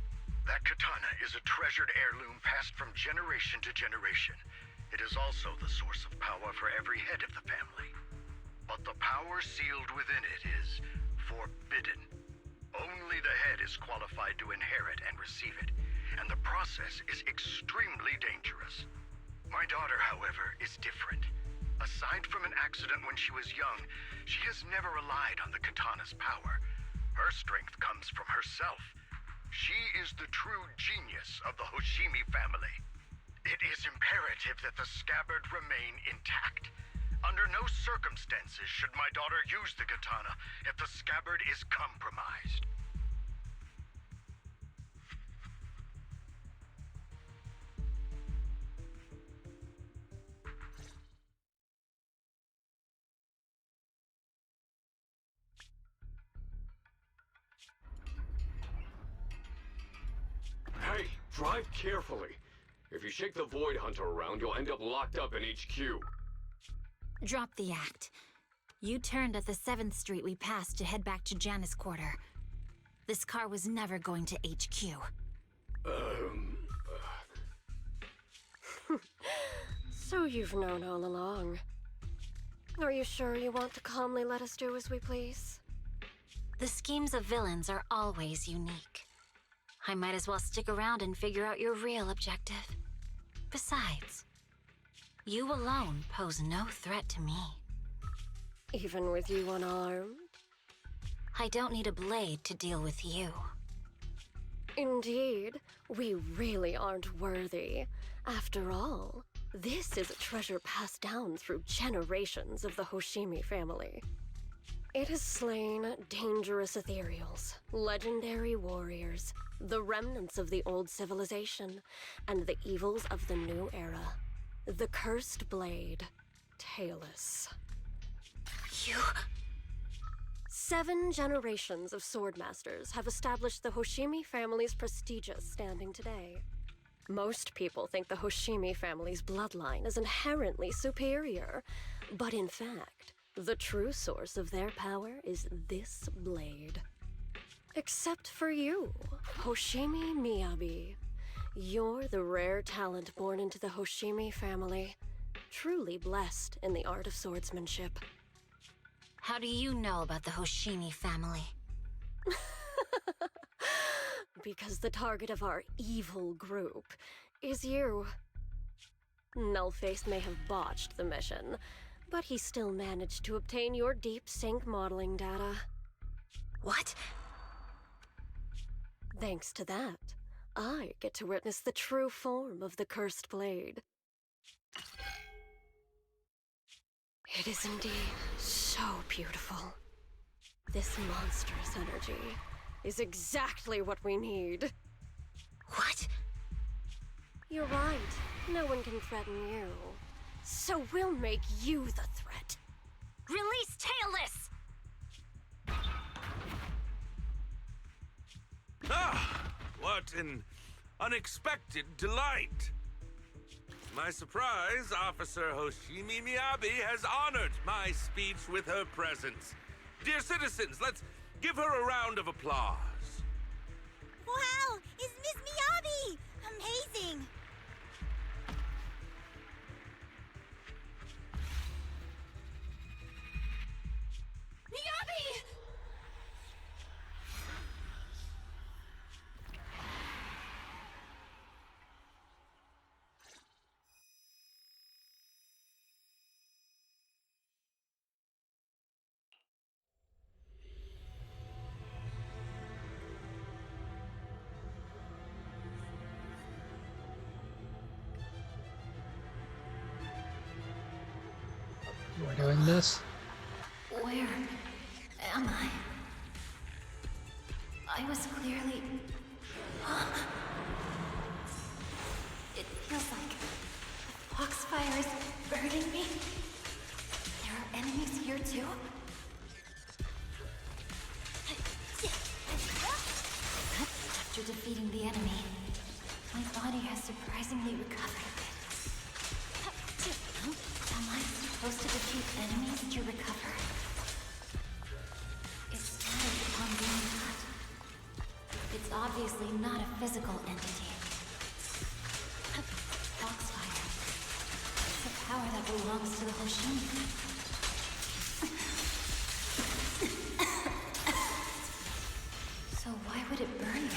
That katana is a treasured heirloom passed from generation to generation. It is also the source of power for every head of the family. But the power sealed within it is forbidden. Only the head is qualified to inherit and receive it, and the process is extremely dangerous. My daughter, however, is different. Aside from an accident when she was young, she has never relied on the katana's power. Her strength comes from herself. She is the true genius of the Hoshimi family. It is imperative that the scabbard remain intact. Under no circumstances should my daughter use the katana if the scabbard is compromised. Hey, drive carefully. If you shake the Void Hunter around, you'll end up locked up in HQ. Drop the act. You turned at the 7th Street we passed to head back to Janus Quarter. This car was never going to HQ. So you've known all along. Are you sure you want to calmly let us do as we please? The schemes of villains are always unique. I might as well stick around and figure out your real objective. Besides, you alone pose no threat to me. Even with you unarmed? I don't need a blade to deal with you. Indeed, we really aren't worthy. After all, this is a treasure passed down through generations of the Hoshimi family. It has slain dangerous ethereals, legendary warriors, the remnants of the old civilization, and the evils of the new era. The cursed blade, Talus. You... 7 generations of swordmasters have established the Hoshimi family's prestigious standing today. Most people think the Hoshimi family's bloodline is inherently superior, but in fact, the true source of their power is this blade. Except for you, Hoshimi Miyabi. You're the rare talent born into the Hoshimi family, truly blessed in the art of swordsmanship. How do you know about the Hoshimi family? Because the target of our evil group is you. Nullface may have botched the mission, but he still managed to obtain your deep sync modeling data. What? Thanks to that, I get to witness the true form of the cursed blade. It is indeed so beautiful. This monstrous energy is exactly what we need. What? You're right. No one can threaten you. So we'll make you the threat. Release Talus! Ah! What an unexpected delight! My surprise, Officer Hoshimi Miyabi has honored my speech with her presence. Dear citizens, let's give her a round of applause. Wow! Is Miss Miyabi We're doing this. Where am I? I was clearly... It feels like the foxfire is burning me. There are enemies here too? After defeating the enemy, my body has surprisingly recovered a bit. Am I supposed to defeat enemies to recover? It matters upon being cut. It's obviously not a physical entity. Foxfire. It's a power that belongs to the Hoshin. So why would it burn me?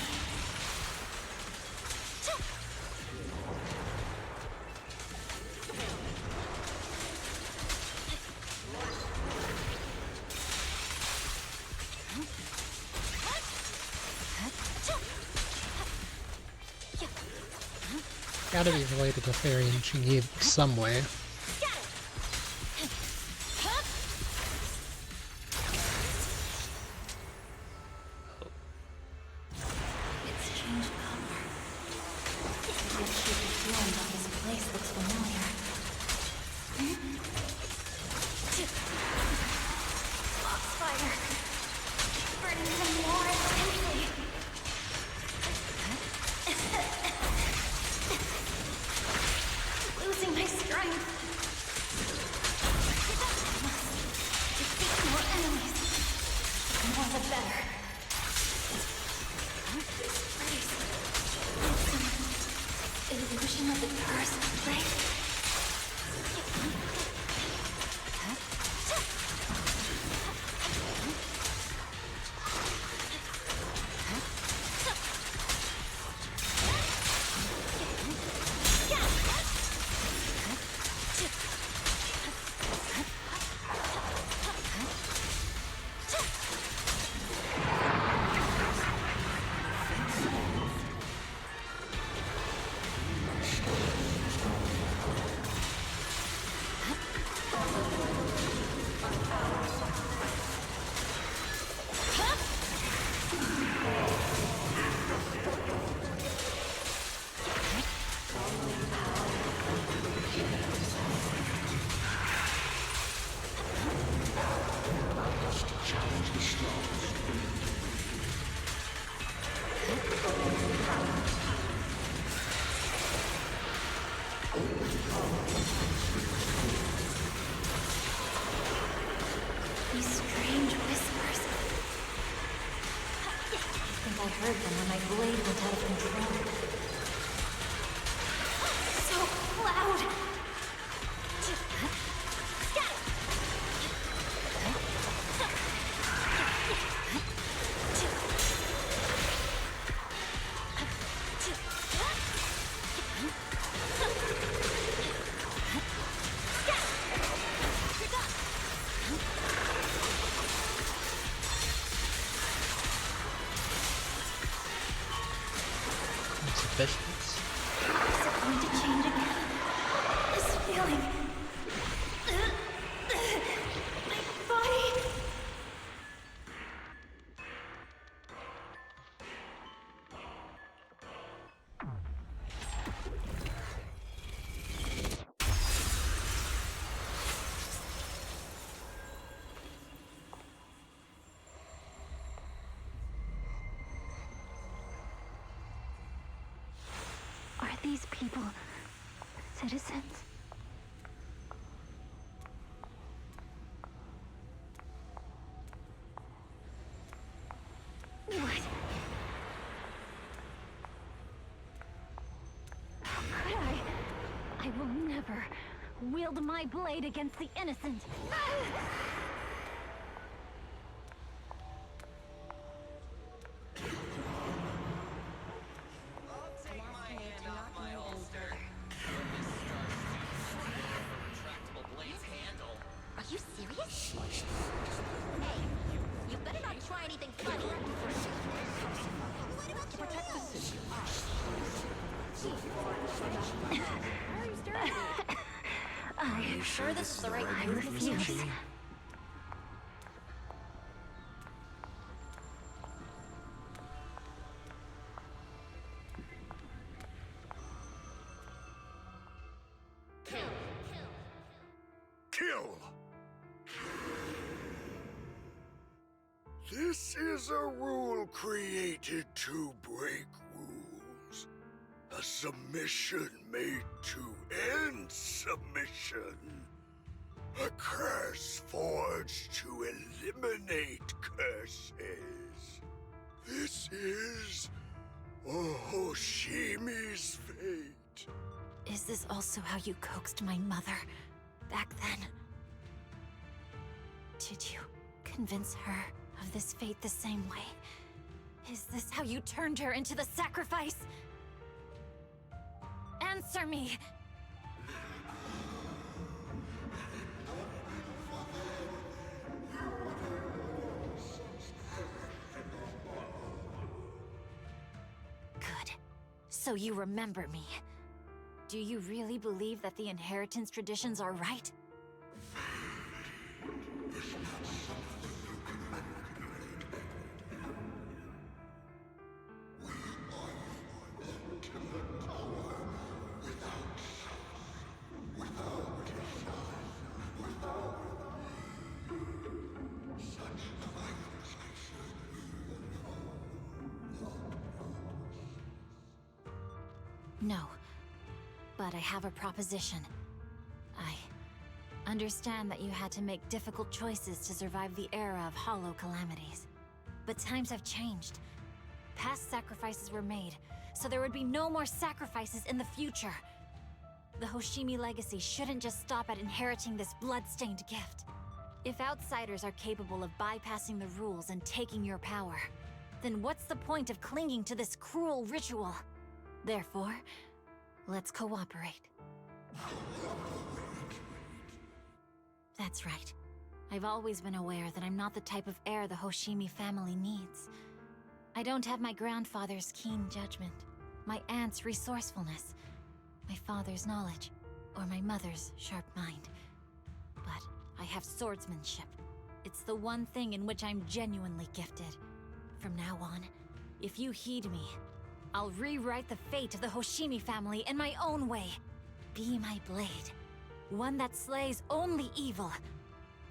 Gotta be related to Fairy and Chingy some way. It's changed color. The shaky feeling of this place looks familiar. Foxfire. Burning even more intensely. Losing my strength. I must defeat more enemies. The more the better. This place. It's an illusion of the cursed place. These strange whispers. I think I heard them when my blade went out of control. So loud! Suspicions. Is it going to change again? This feeling. My body. Are these people citizens? What? How could I? I will never wield my blade against the innocent. Are you serious? Hey, you better not try anything funny. What about to protect the city? Are you sure sure this is the right move for you? Kill! This is a rule created to break rules. A submission made to end submission. A curse forged to eliminate curses. This is Hoshimi's fate. Is this also how you coaxed my mother back then? Did you convince her of this fate the same way? Is this how you turned her into the sacrifice? Answer me! Good. So you remember me. Do you really believe that the inheritance traditions are right? No. But I have a proposition. I understand that you had to make difficult choices to survive the era of hollow calamities. But times have changed. Past sacrifices were made, so there would be no more sacrifices in the future. The Hoshimi legacy shouldn't just stop at inheriting this blood-stained gift. If outsiders are capable of bypassing the rules and taking your power, then what's the point of clinging to this cruel ritual? Therefore, let's cooperate. That's right. I've always been aware that I'm not the type of heir the Hoshimi family needs. I don't have my grandfather's keen judgment, my aunt's resourcefulness, my father's knowledge, or my mother's sharp mind. But I have swordsmanship. It's the one thing in which I'm genuinely gifted. From now on, if you heed me, I'll rewrite the fate of the Hoshimi family in my own way. Be my blade, one that slays only evil,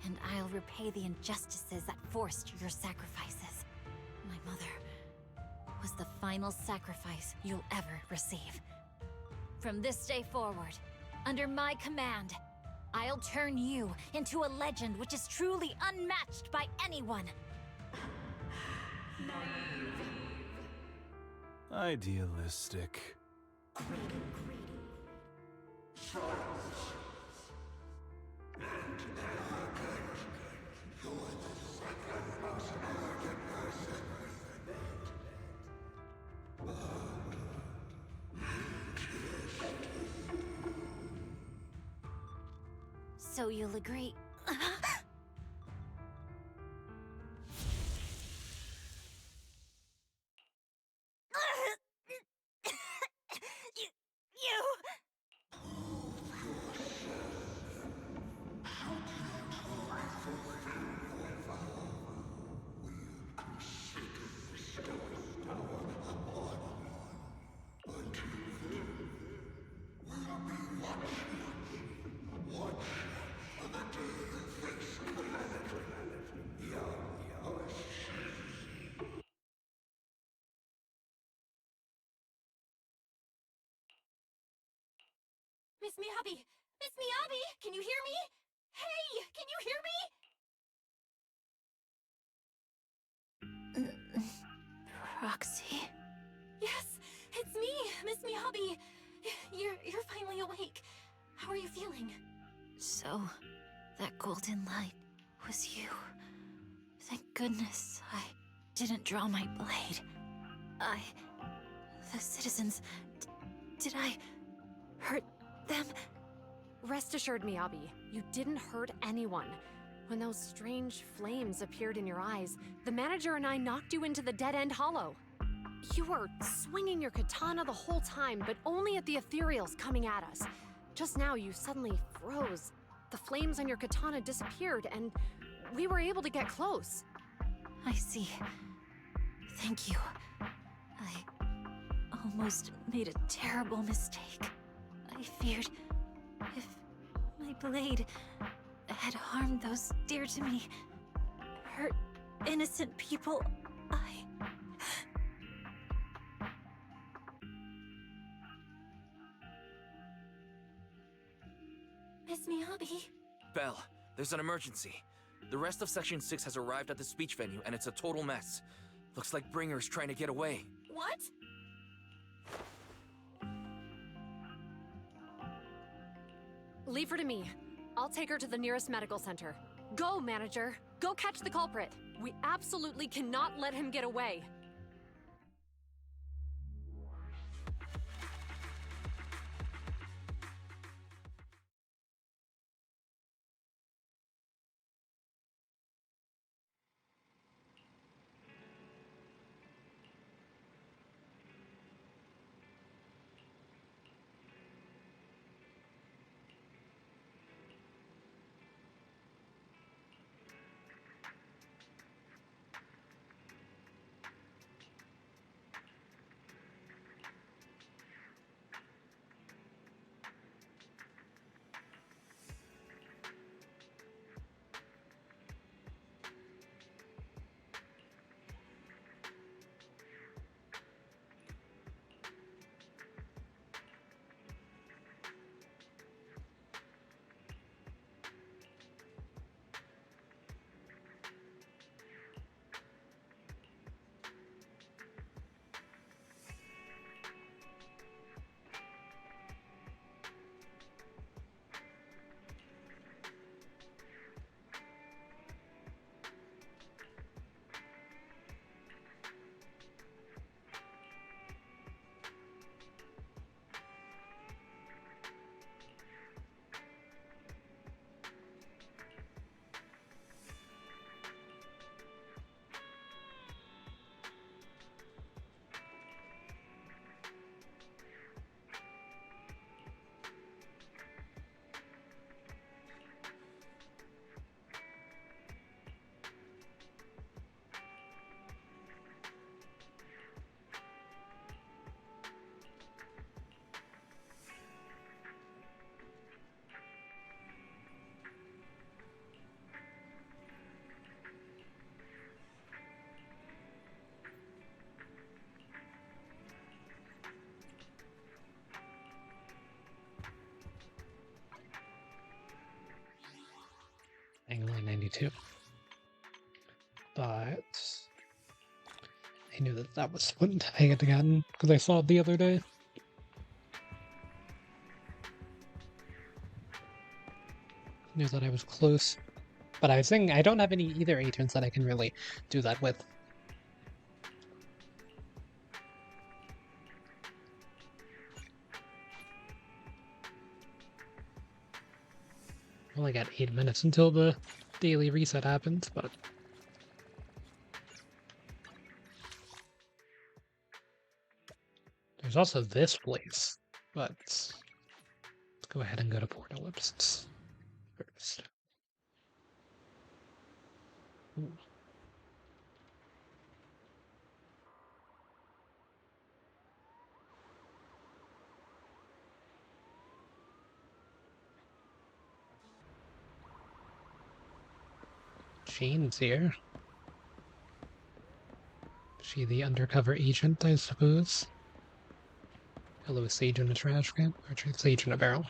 and I'll repay the injustices that forced your sacrifices. My mother was the final sacrifice you'll ever receive. From this day forward, under my command, I'll turn you into a legend which is truly unmatched by anyone. Idealistic. So you'll agree. Miss Miyabi! Miss Miyabi! Can you hear me? Hey! Can you hear me? Roxy? Yes! It's me! Miss Miyabi! You're finally awake. How are you feeling? So, that golden light was you. Thank goodness I didn't draw my blade. The citizens... did I hurt them? Rest assured, Miyabi, you didn't hurt anyone. When those strange flames appeared in your eyes, the manager and I knocked you into the dead-end hollow. You were swinging your katana the whole time, but only at the ethereals coming at us. Just now, you suddenly froze. the flames on your katana disappeared, and we were able to get close. I see. Thank you. I almost made a terrible mistake. I feared if my blade had harmed those dear to me, hurt innocent people, Miss Miyabi? Belle, there's an emergency. The rest of Section 6 has arrived at the speech venue, and it's a total mess. Looks like Bringer's trying to get away. What? Leave her to me. I'll take her to the nearest medical center. Go, manager. Go catch the culprit. We absolutely cannot let him get away. Angling 92. But I knew that was what I had gotten because I saw it the other day. Knew that I was close. But I was thinking I don't have any either agents that I can really do that with. Only got 8 minutes until the daily reset happens, but there's also this place. But let's go ahead and go to Port Ellipsis first. Ooh. Jane's here. Is she the undercover agent, I suppose? Hello, Sage in a trash can? Or Sage in a barrel?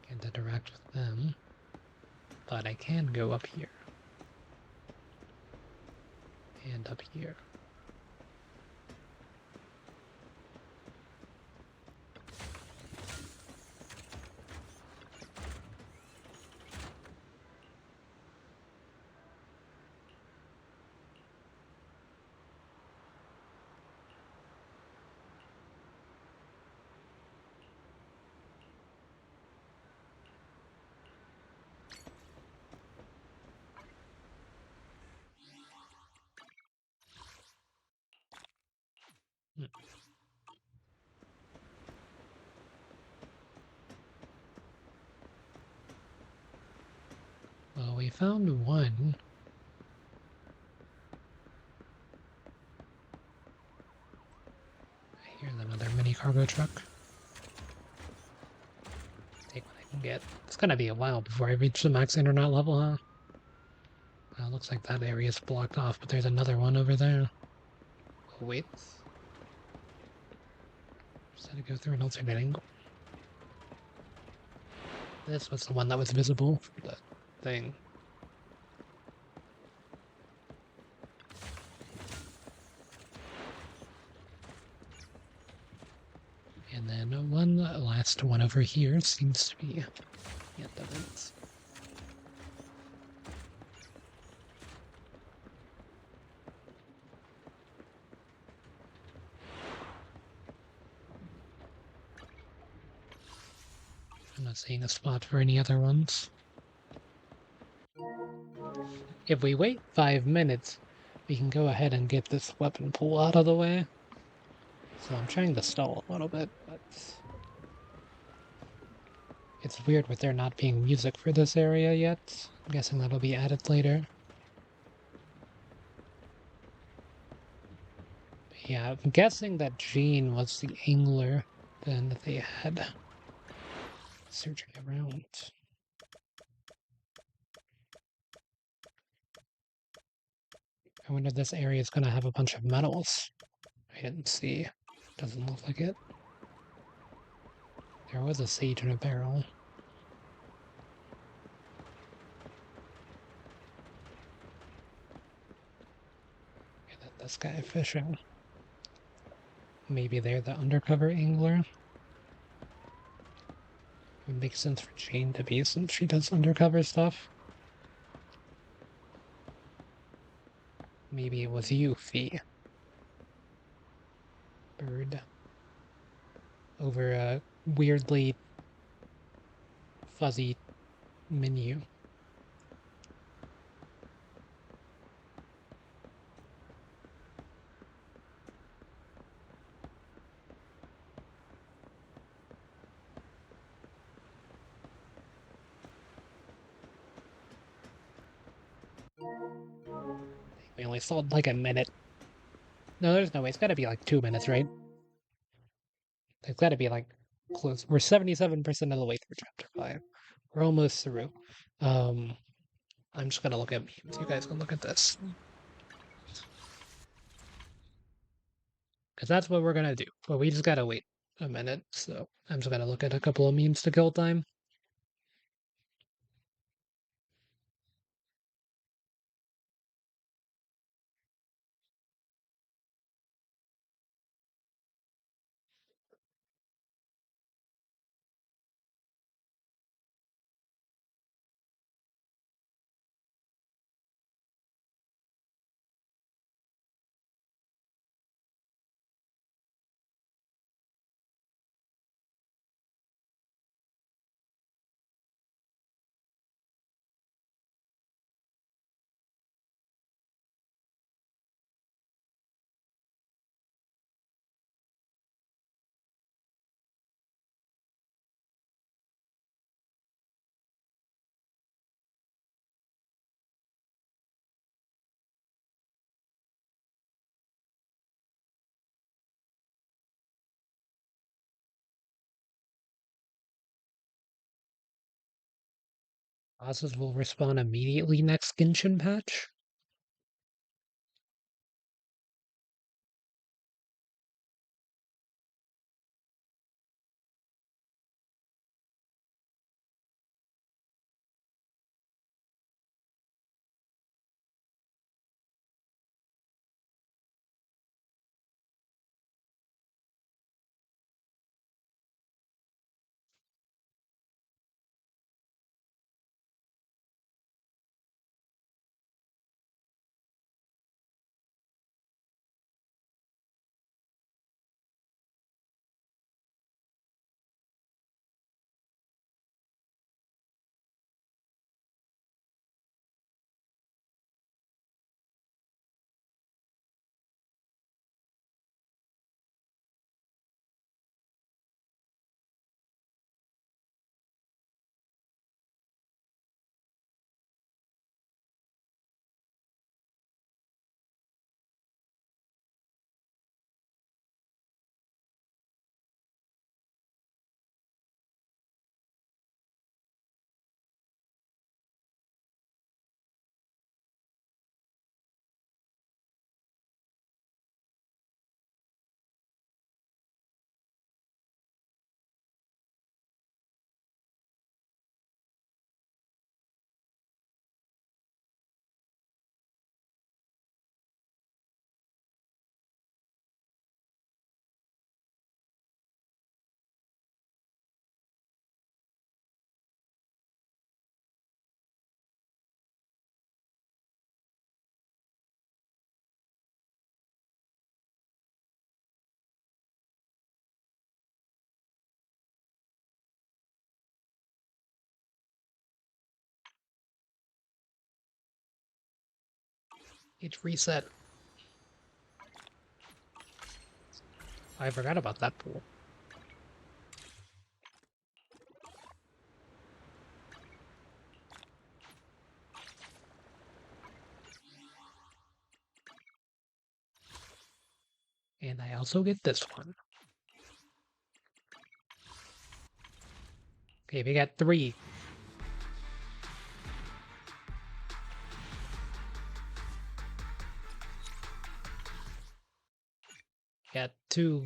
Can't interact with them. But I can go up here. And up here. we found one. I hear another mini cargo truck. Take what I can get. It's gonna be a while before I reach the max internet level, huh? Looks like that area is blocked off, but there's another one over there. Oh, wait. Just had to go through an alternate angle. This was the one that was visible for the thing. And then one last one over here seems to be the end of it. I'm not seeing a spot for any other ones. If we wait 5 minutes, we can go ahead and get this weapon pool out of the way. So I'm trying to stall a little bit, but it's weird with there not being music for this area yet. I'm guessing that'll be added later. But yeah, I'm guessing that Jean was the angler then that they had searching around. I wonder if this area is going to have a bunch of metals. I didn't see. Doesn't look like it. There was a sage in a barrel. And then this guy fishing. Maybe they're the undercover angler. It would make sense for Jane to be since she does undercover stuff. Maybe it was you, Fee. Bird. Over a weirdly fuzzy menu. We only sold like a minute. No, there's no way. It's gotta be like 2 minutes, right? It's gotta be like close. We're 77% of the way through chapter 5. We're almost through. I'm just gonna look at memes. You guys can look at this. Because that's what we're gonna do. But we just gotta wait a minute. So I'm just gonna look at a couple of memes to kill time. Bosses will respawn immediately next Genshin patch. It's reset. I forgot about that pool. And I also get this one. Okay, we got 3. Got 2.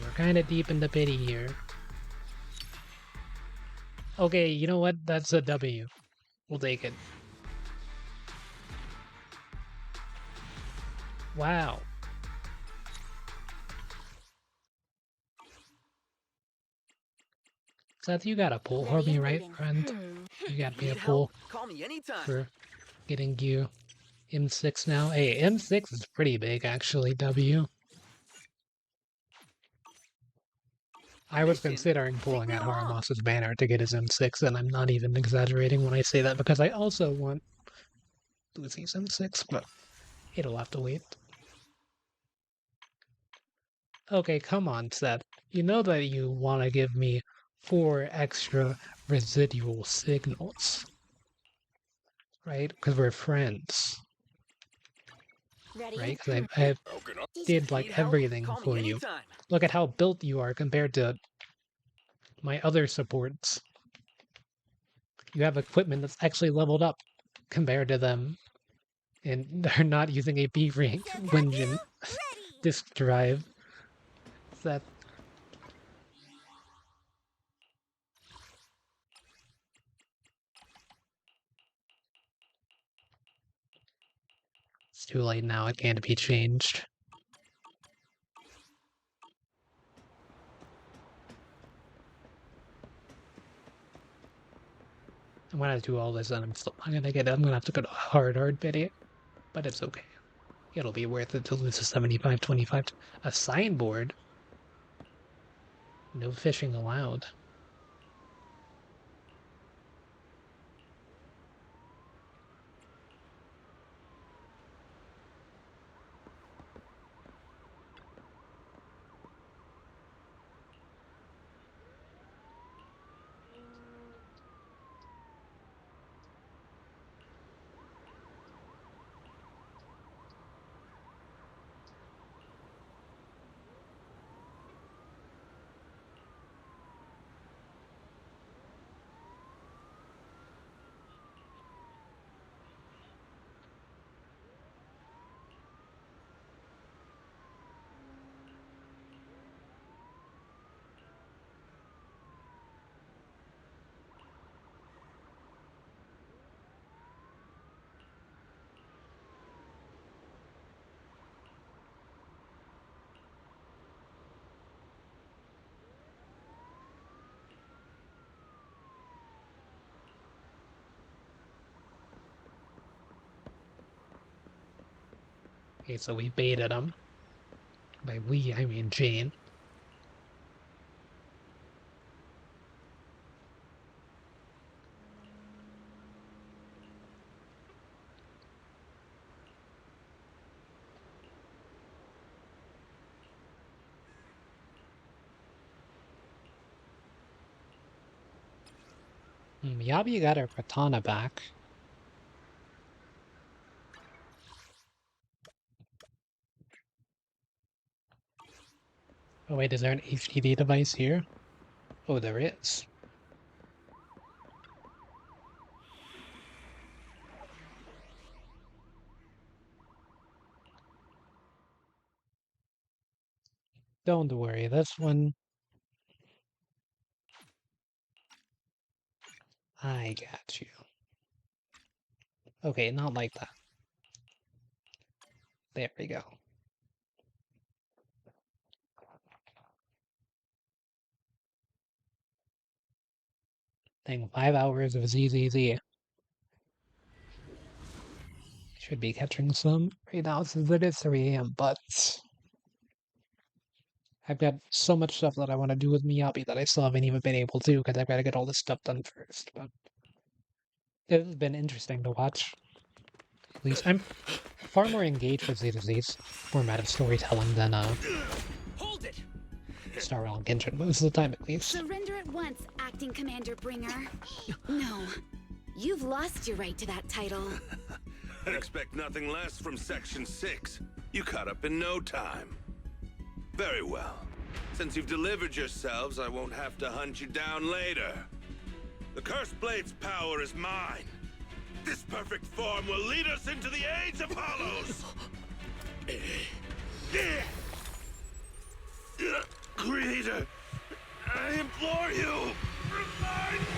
We're kind of deep in the pity here. Okay, you know what? That's a W. We'll take it. Wow. Seth, you got a pull for me, right, friend? You got me a Need pull help? Call me anytime. for getting you M6 now. Hey, M6 is pretty big, actually, W. I was considering pulling out Haramoss's banner to get his M6, and I'm not even exaggerating when I say that, because I also want Lucy's M6, but it'll have to wait. Okay, come on, Seth. You know that you want to give me 4 extra residual signals, right? Because we're friends, right? Because I did like everything for you. Look at how built you are compared to my other supports. You have equipment that's actually leveled up compared to them, and they're not using a B-rank Wenjin disk drive. That it's too late now. It can't be changed. I'm gonna do all this, and I'm still not gonna get it. I'm gonna have to go to hard video, but it's okay. It'll be worth it to lose a 75-25. A signboard. No fishing allowed. Okay, so we baited him. By we, I mean Jane. Miyabi got her katana back. Oh wait, is there an HDD device here? Oh, there is. Don't worry, this one... I got you. Okay, not like that. There we go. Dang, 5 hours of ZZZ. Should be catching some right now since it is 3 AM, but I've got so much stuff that I want to do with Miyabi that I still haven't even been able to because I've got to get all this stuff done first. But It's been interesting to watch. At least I'm far more engaged with Z2Z's format of storytelling than Hold it! Star Rail and Genshin most of the time, at least. Surrender at once, Acting Commander Bringer. No, you've lost your right to that title. I'd expect nothing less from Section 6. You caught up in no time. Very well. Since you've delivered yourselves, I won't have to hunt you down later. The Cursed Blade's power is mine. This perfect form will lead us into the age of hollows! Creator, I implore you, revive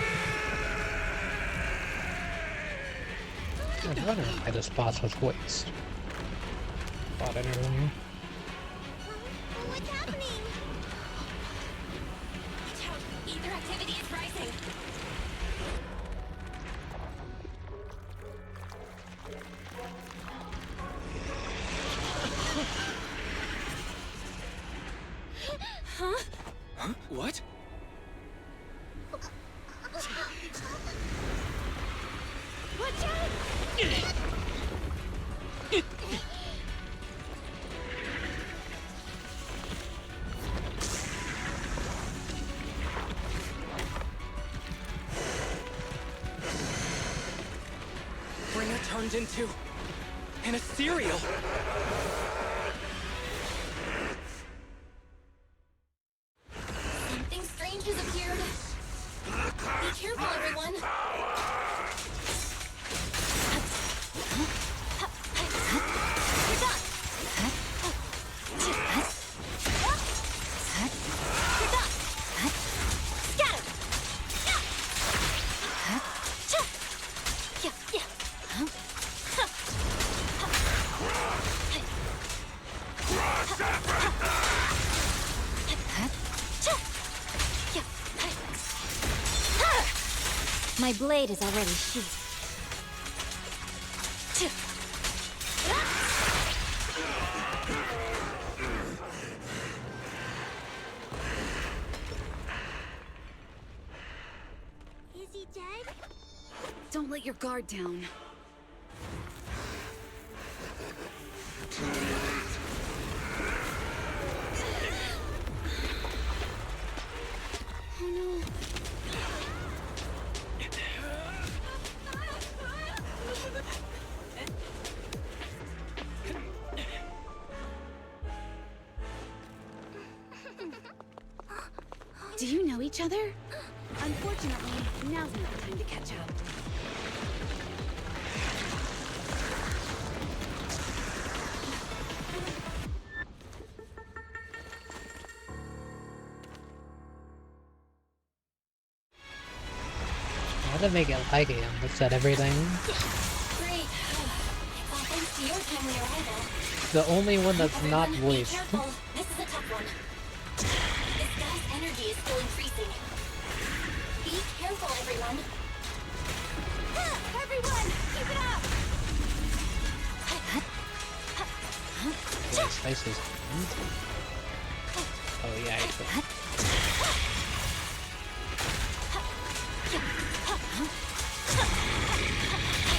I was wondering why this boss was voiced. Thought it earlier. What's happening? Watch out! Ether activity is rising! Huh? Huh? What? Watch out! Bringer turned into an ethereal. Something strange has appeared. Be careful, everyone. You're done! You're done! Scatter! Yeah, yeah. My blade is already sheathed. Is he dead? Don't let your guard down. Oh no. Do you know each other? Unfortunately, now's not the time to catch up. How to make it like it that said everything. Great. It's all thanks to your timely arrival. The only one that's not Everyone, be voiced. careful. This is a tough one. This guy's energy is still increasing. Be careful, everyone. Everyone, keep it up! His face is. Oh yeah.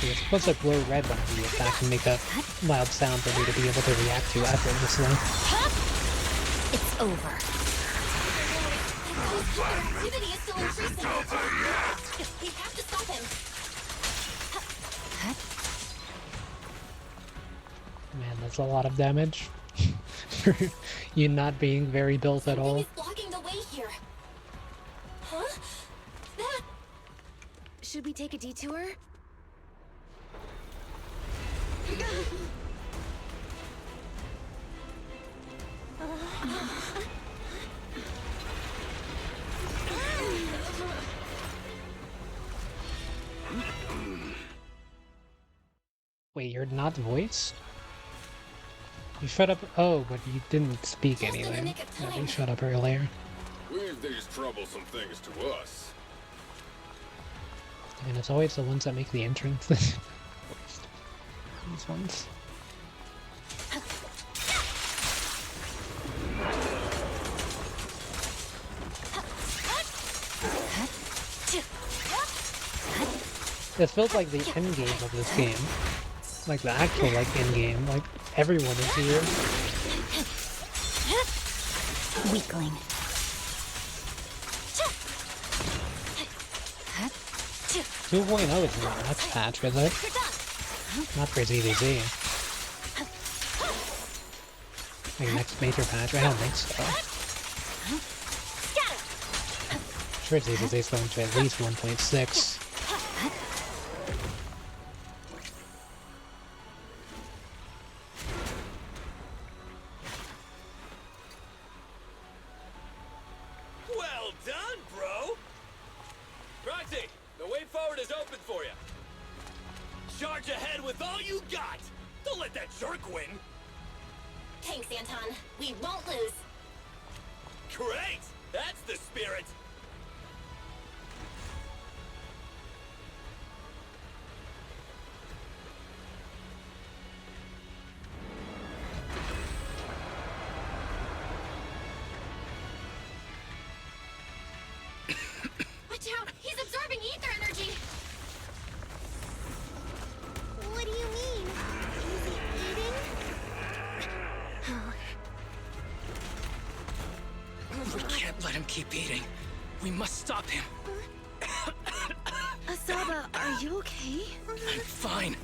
You're supposed to glow red when you attack and make a loud sound for me to be able to react to effortlessly. It's over. His activity is still increasing. We have to stop him. Man, that's a lot of damage. For you not being very built at all. He's blocking the way here. Huh? That. Should we take a detour? Wait, you're not voiced? You shut up. Oh, but you didn't speak Just in the anything. nick of Yeah, time. you shut up earlier. Leave these troublesome things to us. I mean, it's always the ones that make the entrance. These ones. It feels like the end game of this game. Like the actual end game. Like everyone is here. Weakling. 2.0 is not that's patch, is it? Not for ZVZ. Like next major patch? I don't think so. I'm sure ZVZ is going to at least 1.6. Well done, bro! Roxy, the way forward is open for you. Charge ahead with all you got! Don't let that jerk win! Thanks, Anton. We won't lose. Great! That's the spirit! Watch out! He's absorbing ether energy! What do you mean? Is he eating? We can't let him keep eating. We must stop him. Asaba, are you okay? I'm fine.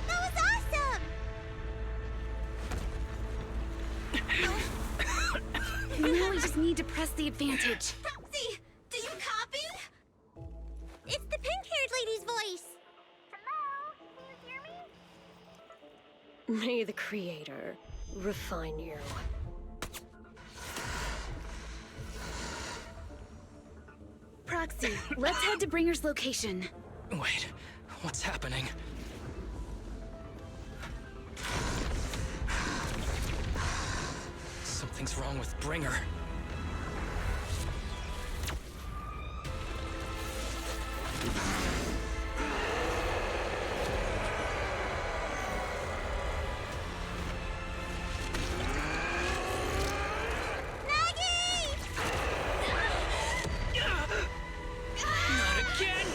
That was awesome! Now we just need to press the advantage. Roxy, do you copy? It's the pink-haired lady's voice. Hello? Can you hear me? May the Creator refine you. Proxy, let's head to Bringer's location. Wait, what's happening? Something's wrong with Bringer. Not again!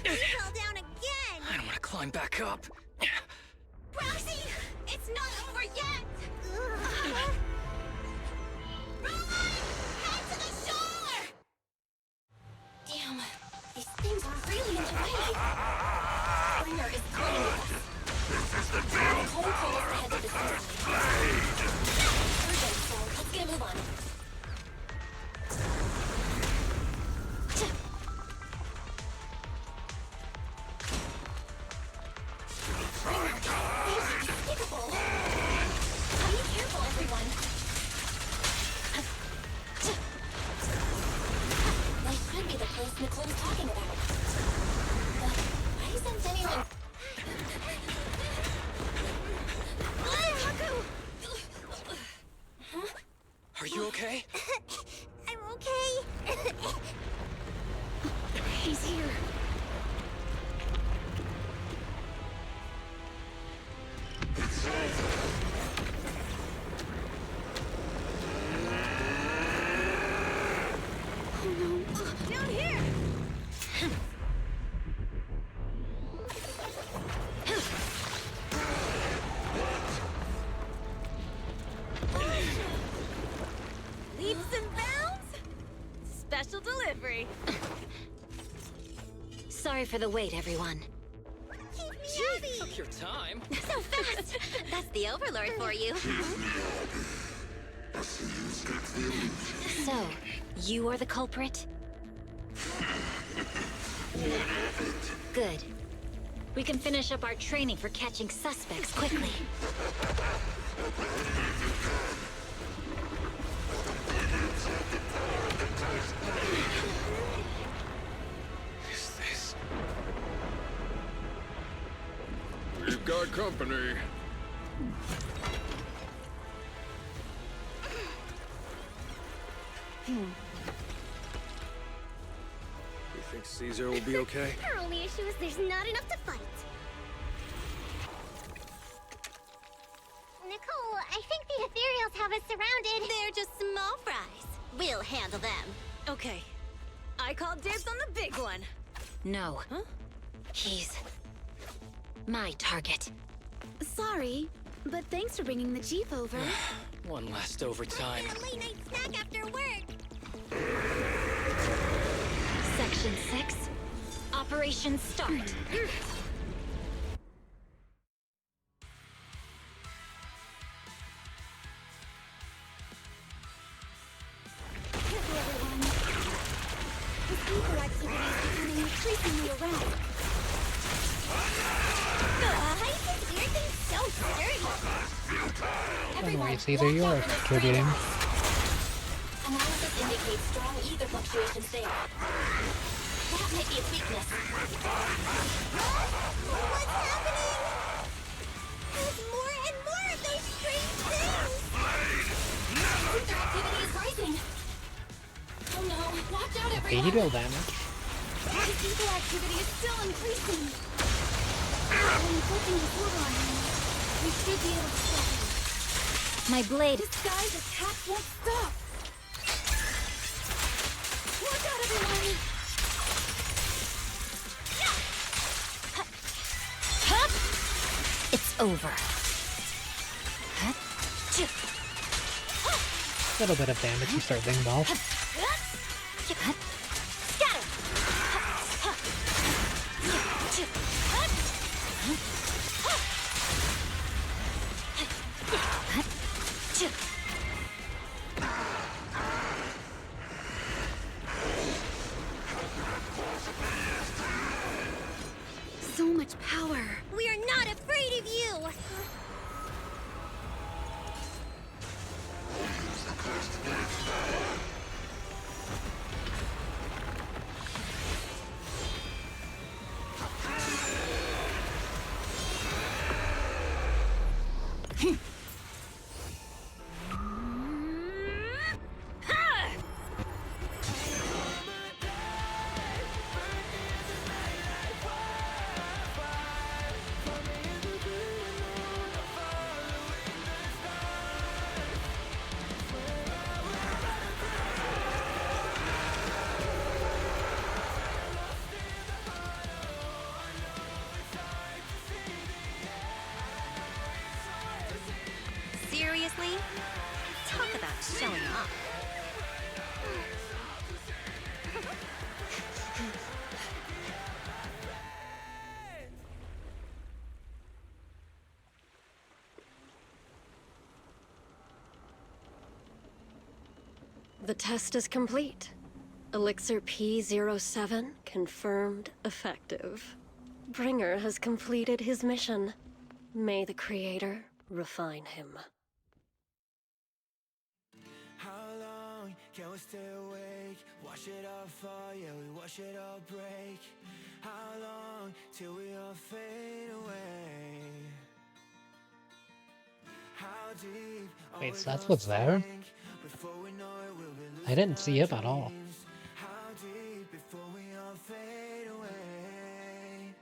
You fell down again! I don't want to climb back up. Roxy, it's not over yet! Rowan, head to the shore! Damn, these things are really in the way. Bringer is coming with us. This is the Nicole told us to head to the center. Urgent, so let's get a move on. Despicable. Be careful, everyone. This should be the place Nicole was talking about. But why isn't anyone... Huh? Are you okay? I'm okay. He's here. Oh no. Down here! Leaps and bounds? Special delivery. Sorry for the wait, everyone. Keep me happy! Took your time. So fast! That's the Overlord for you. So, you are the culprit? Good. We can finish up our training for catching suspects quickly. Is this... We've got company. You think Caesar will be okay? Our only issue is there's not enough to fight. Nicole, I think the ethereals have us surrounded. They're just small fries. We'll handle them. Okay. I call dibs on the big one. No. Huh? He's my target. Sorry, but thanks for bringing the Chief over. One last overtime. A late night snack after work. Section 6. Operation start. Careful, everyone. This ether activity is becoming increasingly erratic. Why is this weird thing so sturdy? Anyway, it's either you are contributing. Analysis indicates strong ether fluctuations there. That might be its weakness. What's happening? There's more and more of those strange things. Ether activity is rising. Oh no, watch out everyone. Fatal damage. This ether activity is still increasing. When inflicting disorder on him, we should be able to stop him. My blade. This guy's attack won't stop. Watch out, everyone! It's over. A little bit of damage to start things off. So much power. We are not afraid of you. Seriously? Talk about showing off. The test is complete. Elixir P07 confirmed effective. Bringer has completed his mission. May the Creator refine him. How long can we stay awake? Wash it all fall, yeah, we wash it all break. How long till we all fade away? How deep Wait, so that's what's there? I didn't see him at all. How deep before we all fade away?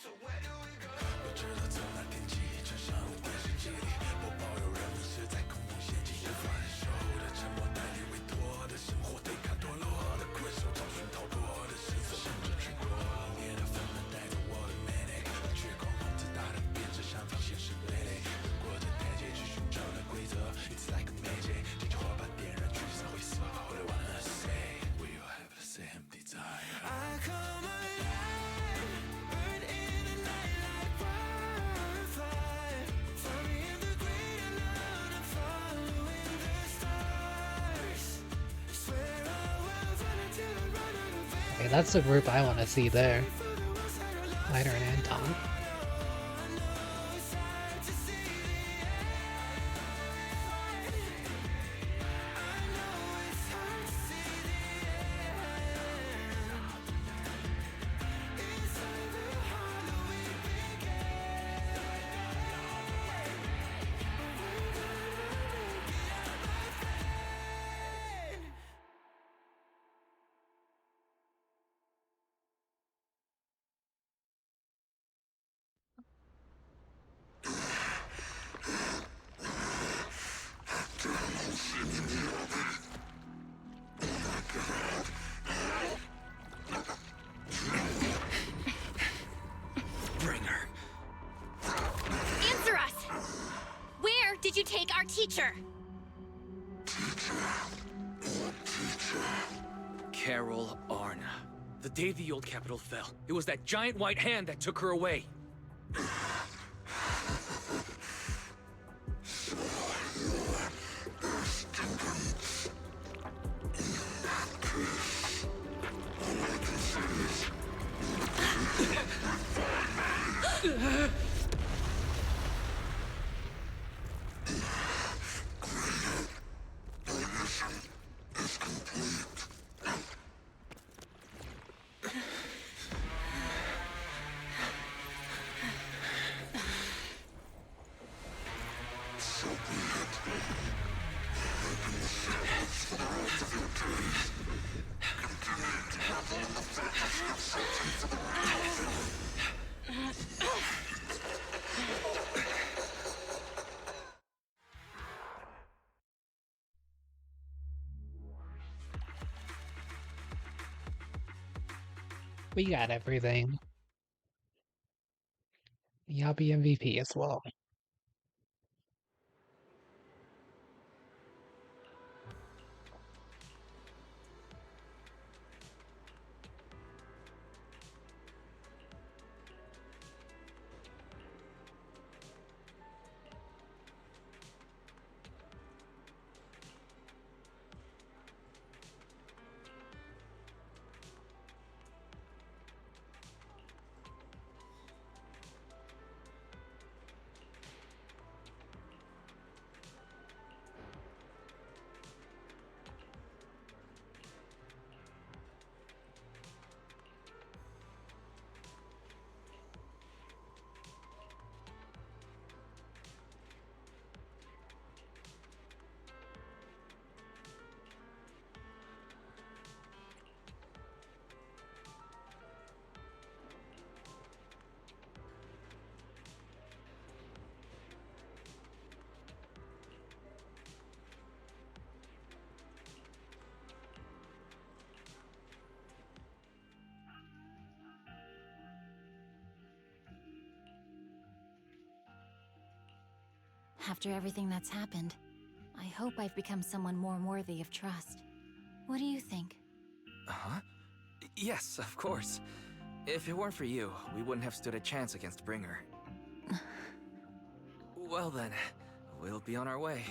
So where do we go? 我知道从那天起，穿上电视机里，我保有人们是在空中陷进无法忍受的沉默，代理委托的生活，对抗堕落的困兽，找寻逃脱的身份，甚至去过冷冽的纷纷，带着我的美丽，却狂妄自大的变成上方现实傀儡，越过这台阶去寻找的规则 ，It's like a magic， 这句话把点燃聚散灰色。All I wanna say, we all have the same desire. I come alive, burn in the night like wildfire. Find me in the great unknown, I'm following the stars. Swear I will run until I run out of air. Okay, that's the group I want to see there. Lighter and Anton. did you take our teacher? Carol Arna. The day the old capital fell, it was that giant white hand that took her away. We got everything. Miyabi MVP as well. After everything that's happened, I hope I've become someone more worthy of trust. What do you think? Huh? Yes, of course. If it weren't for you, we wouldn't have stood a chance against Bringer. Well then, we'll be on our way.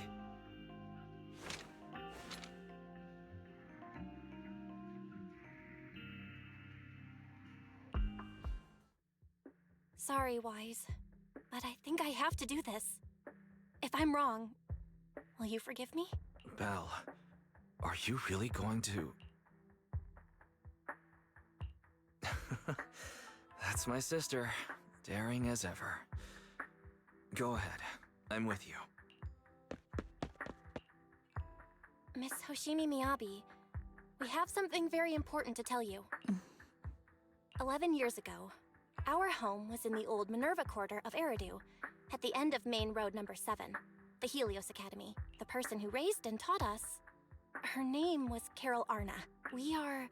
Sorry, Wise, but I think I have to do this. If I'm wrong, will you forgive me? Belle, are you really going to... That's my sister, daring as ever. Go ahead, I'm with you. Miss Hoshimi Miyabi, we have something very important to tell you. 11 years ago, our home was in the old Minerva Quarter of Eridu, at the end of Main Road number 7, the Helios Academy. The person who raised and taught us, her name was Carol Arna. We are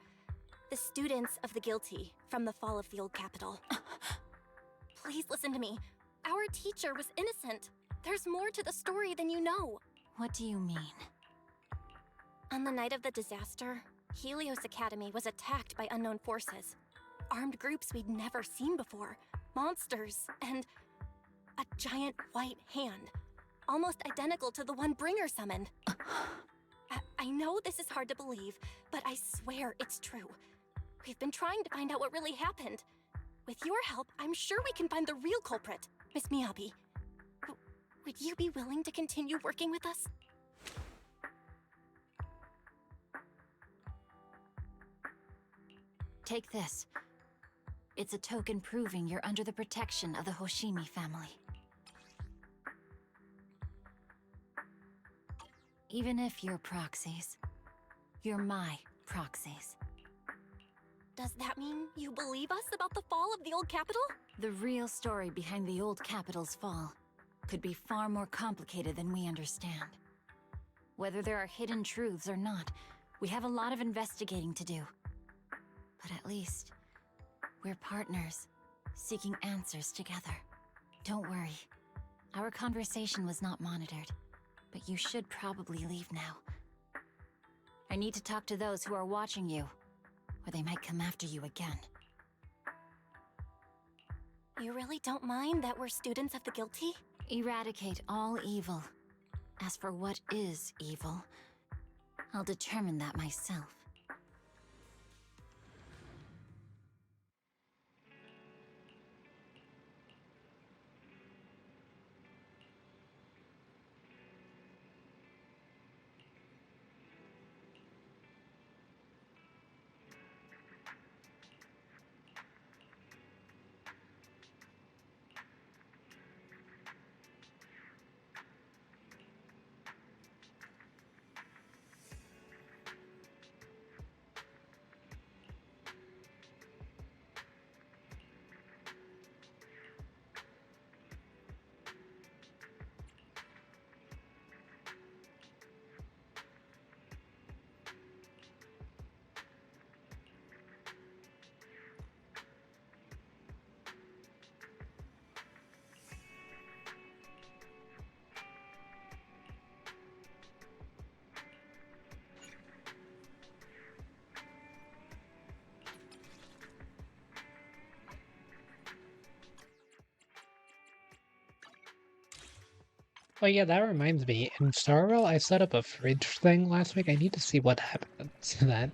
the students of the guilty from the fall of the old capital. Please listen to me. Our teacher was innocent. There's more to the story than you know. What do you mean? On the night of the disaster, Helios Academy was attacked by unknown forces. Armed groups we'd never seen before. Monsters, and a giant white hand. Almost identical to the one Bringer summoned. I know this is hard to believe, but I swear it's true. We've been trying to find out what really happened. With your help, I'm sure we can find the real culprit, Miss Miyabi. Would you be willing to continue working with us? Take this. It's a token proving you're under the protection of the Hoshimi family. Even if you're proxies, you're my proxies. Does that mean you believe us about the fall of the old capital? The real story behind the old capital's fall could be far more complicated than we understand. Whether there are hidden truths or not, we have a lot of investigating to do. But at least, we're partners, seeking answers together. Don't worry. Our conversation was not monitored, but you should probably leave now. I need to talk to those who are watching you, or they might come after you again. You really don't mind that we're students of the guilty? Eradicate all evil. As for what is evil, I'll determine that myself. Oh yeah, that reminds me. In Starville, I set up a fridge thing last week. I need to see what happened to that.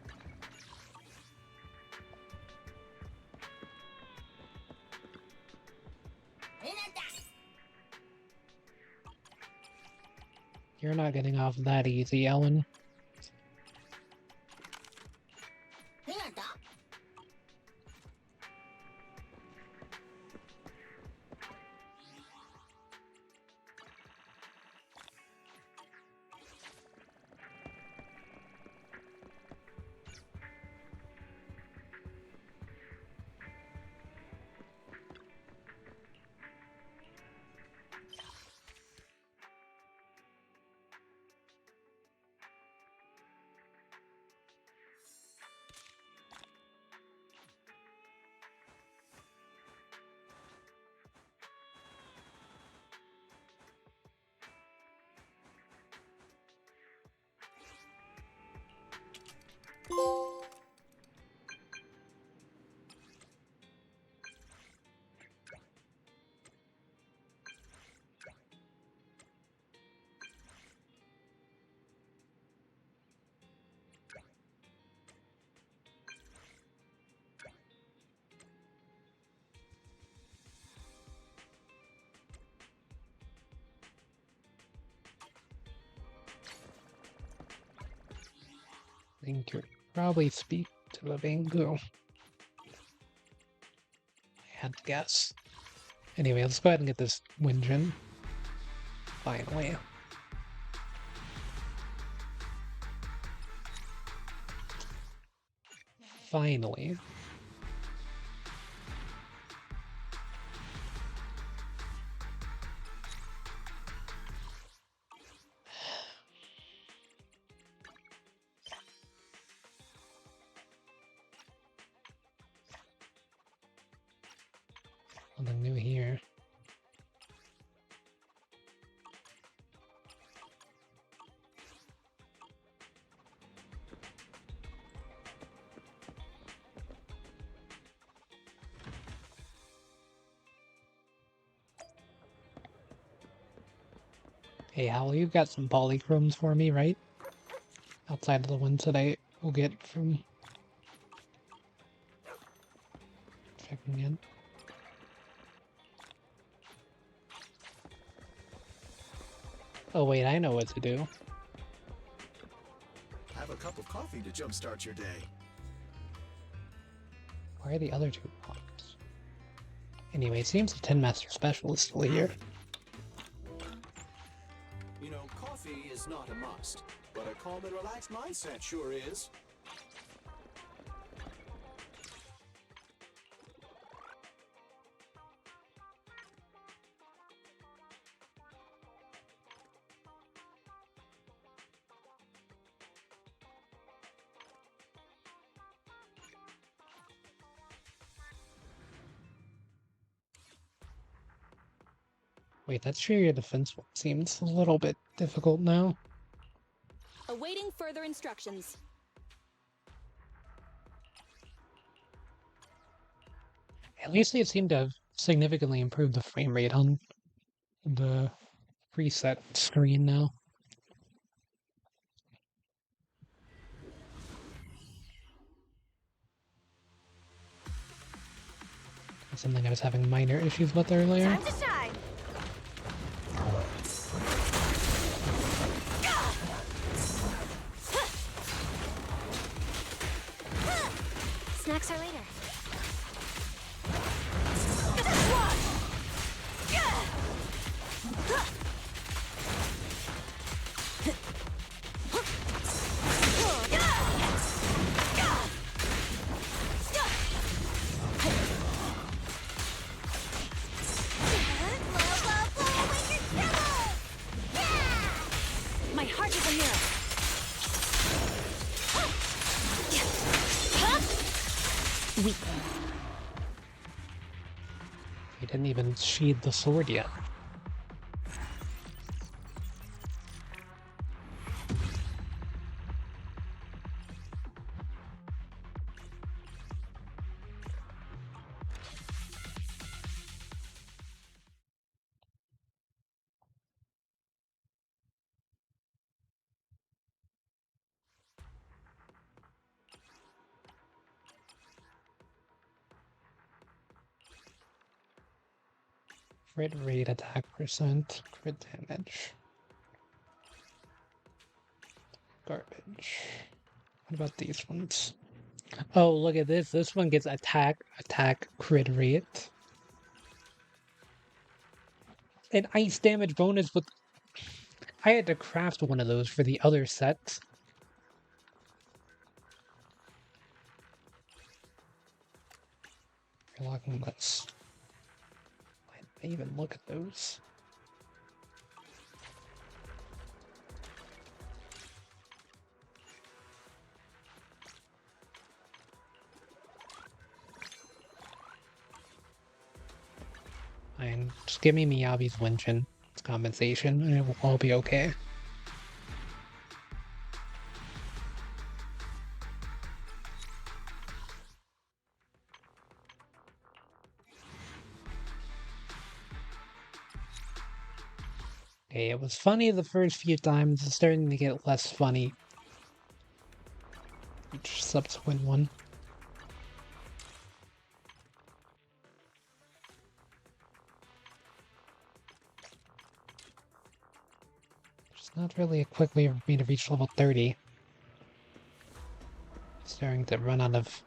You're not getting off that easy, Ellen. I think you probably speak to the Bangu. I had to guess. Anyway, let's go ahead and get this Winjin. Finally. Finally. Nothing new here. Hey, Hal, you've got some polychromes for me, right? Outside of the ones that I will get from checking in. Oh wait, I know what to do. Have a cup of coffee to jumpstart your day. Why are the other two pods? Anyway, it seems the Tin Master Special is still here. You know, coffee is not a must, but a calm and relaxed mindset sure is. Wait, that area defense one seems a little bit difficult now. Awaiting further instructions. At least they seem to have significantly improved the frame rate on the preset screen now. Something I was having minor issues with earlier. Time to shine. Snacks are later. My heart is a mirror. Weak. He didn't even sheathe the sword yet. Crit rate, attack percent, crit damage. Garbage. What about these ones? Oh, look at this. This one gets attack, crit rate. An ice damage bonus with... I had to craft one of those for the other sets. You're locking this. Why did I even look at those? Fine. Just give me Miyabi's Winchin. It's compensation, and it will all be okay. Okay, it was funny the first few times. It's starting to get less funny each subsequent one. There's not really a quick way for me to reach level 30. Starting to run out of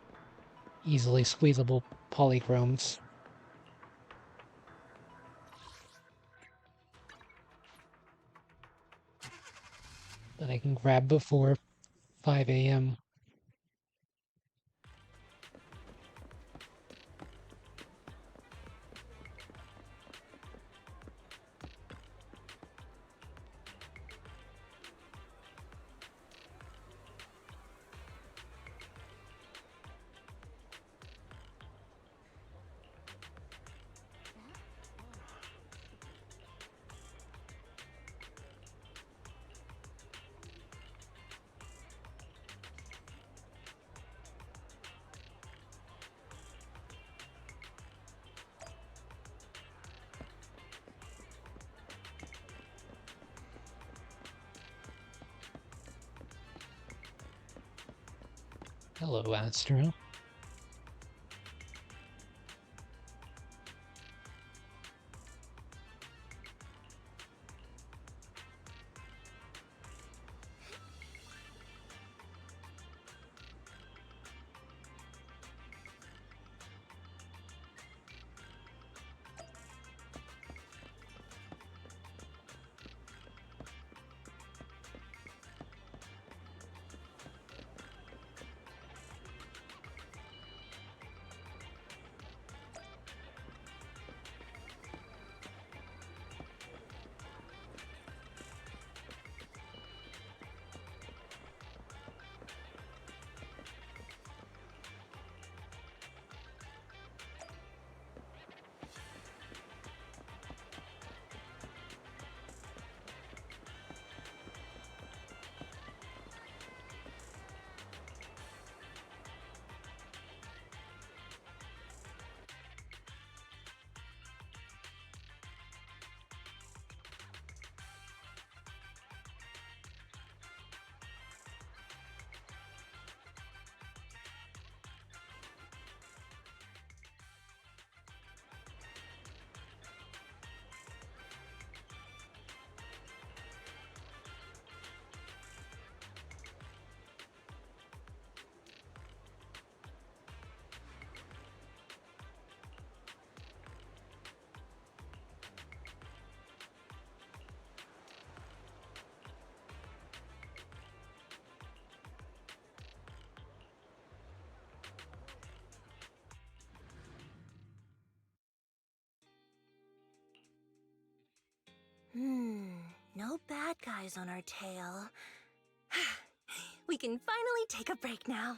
easily squeezable polychromes. That I can grab before 5 a.m. Hello, Astro. No bad guys on our tail. We can finally take a break now.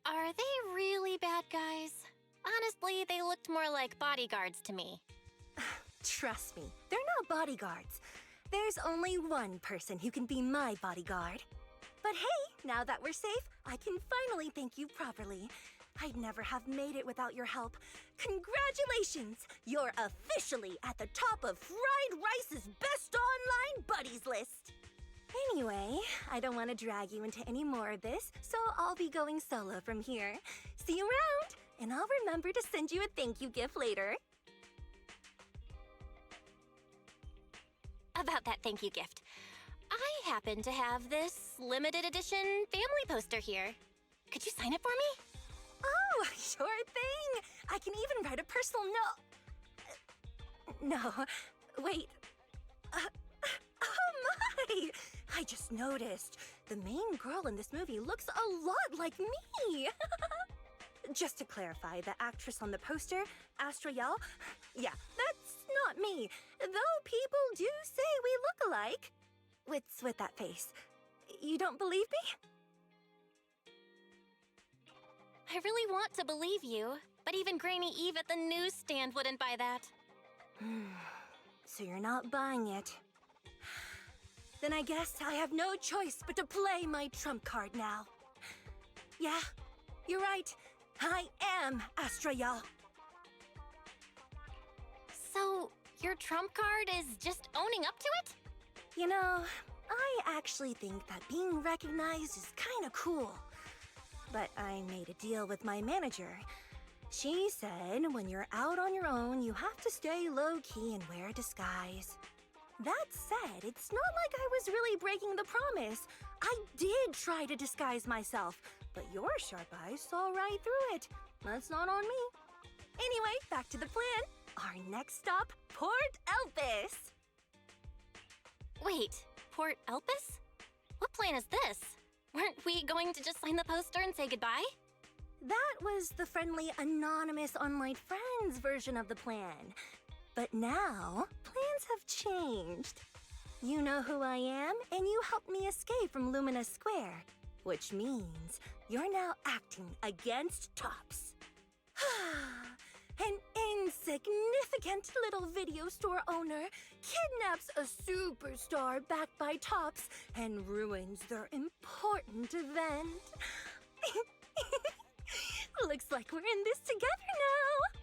Are they really bad guys? Honestly, they looked more like bodyguards to me. Trust me, they're not bodyguards. There's only one person who can be my bodyguard. But hey, now that we're safe, I can finally thank you properly. I'd never have made it without your help. Congratulations! You're officially at the top of Fried Rice's best online buddies list. Anyway, I don't want to drag you into any more of this, so I'll be going solo from here. See you around, and I'll remember to send you a thank you gift later. About that thank you gift. I happen to have this limited edition family poster here. Could you sign it for me? Oh, sure thing! I can even write a personal note. No, wait. Oh my! I just noticed. The main girl in this movie looks a lot like me! Just to clarify, the actress on the poster, Astra Yao, yeah, that's not me. Though people do say we look alike. What's with that face? You don't believe me? I really want to believe you, but even Grainy Eve at the newsstand wouldn't buy that. So you're not buying it. Then I guess I have no choice but to play my trump card now. Yeah, you're right. I am Astra Yao. So, your trump card is just owning up to it? You know, I actually think that being recognized is kinda cool. But I made a deal with my manager. She said when you're out on your own, you have to stay low-key and wear a disguise. That said, it's not like I was really breaking the promise. I did try to disguise myself, but your sharp eyes saw right through it. That's not on me. Anyway, back to the plan. Our next stop, Port Elpis. Wait, Port Elpis? What plan is this? Weren't we going to just sign the poster and say goodbye? That was the friendly, anonymous online friends version of the plan. But now, plans have changed. You know who I am, and you helped me escape from Lumina Square, which means you're now acting against Tops. An insignificant little video store owner kidnaps a superstar backed by Tops and ruins their important event. Looks like we're in this together now.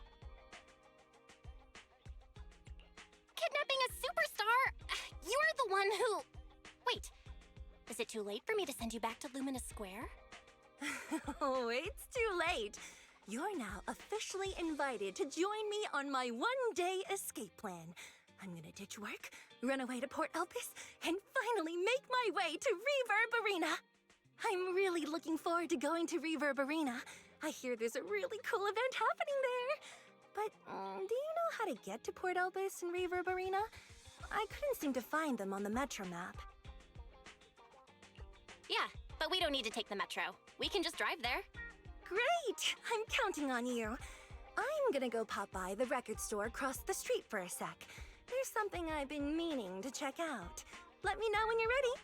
Kidnapping a superstar? You're the one who... Wait, is it too late for me to send you back to Lumina Square? Oh, it's too late. You're now officially invited to join me on my one-day escape plan. I'm gonna ditch work, run away to Port Elpis, and finally make my way to Reverb Arena. I'm really looking forward to going to Reverb Arena. I hear there's a really cool event happening there. But do you know how to get to Port Elpis and Reverb Arena? I couldn't seem to find them on the Metro map. Yeah, but we don't need to take the metro. We can just drive there. Great! I'm counting on you. I'm gonna go pop by the record store across the street for a sec. There's something I've been meaning to check out. Let me know when you're ready.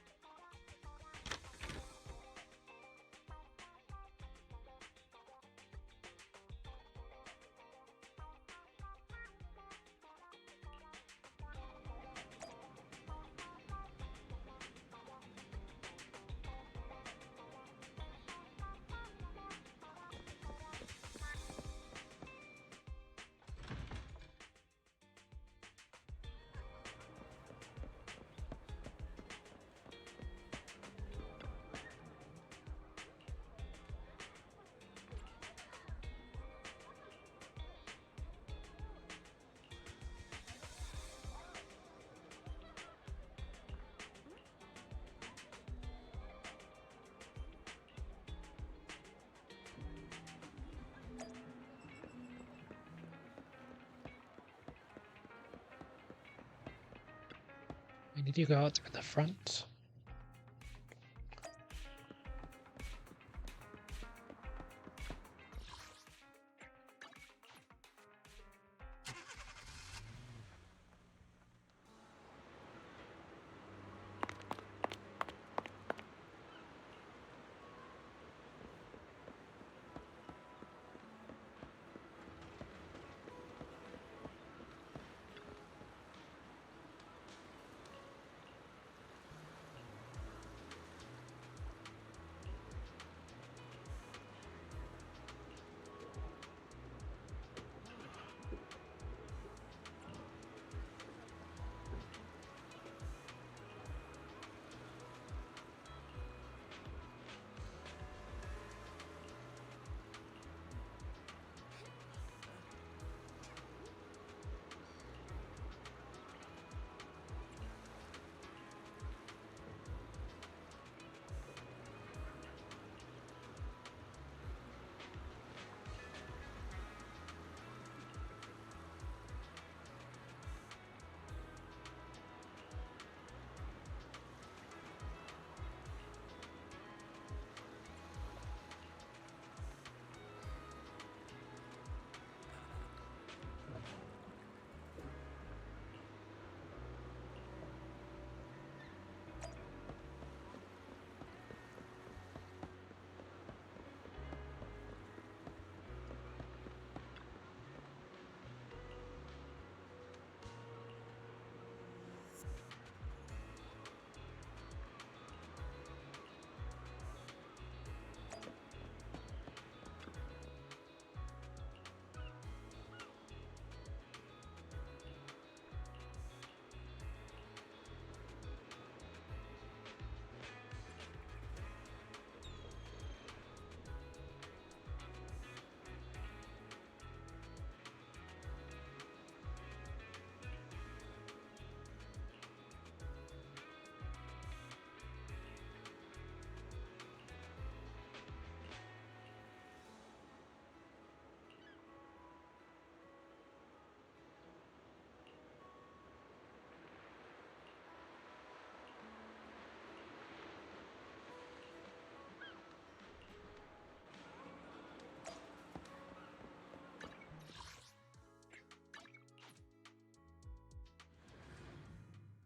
We need to go out to the front.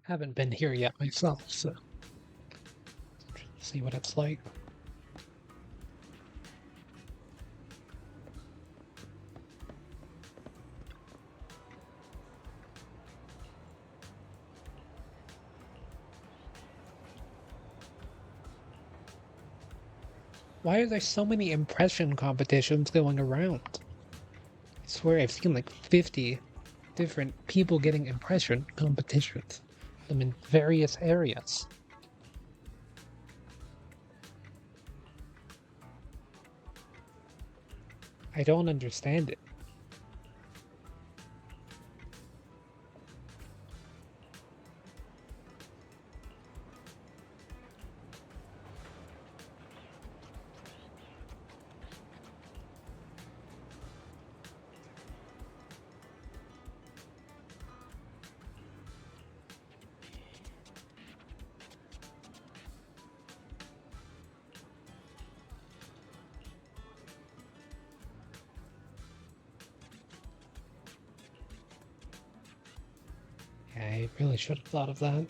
Haven't been here yet myself, so see what it's like. Why are there so many impression competitions going around? I swear I've seen like 50 different people getting impression competitions. Them in various areas. I don't understand it. I really should have thought of that.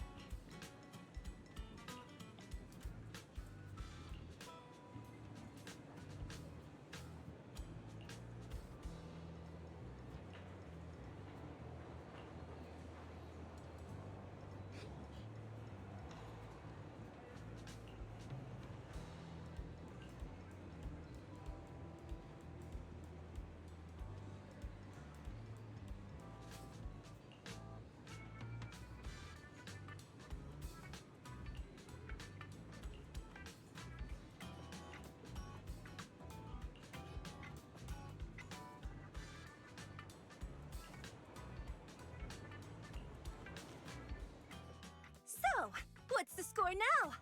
So, what's the score now?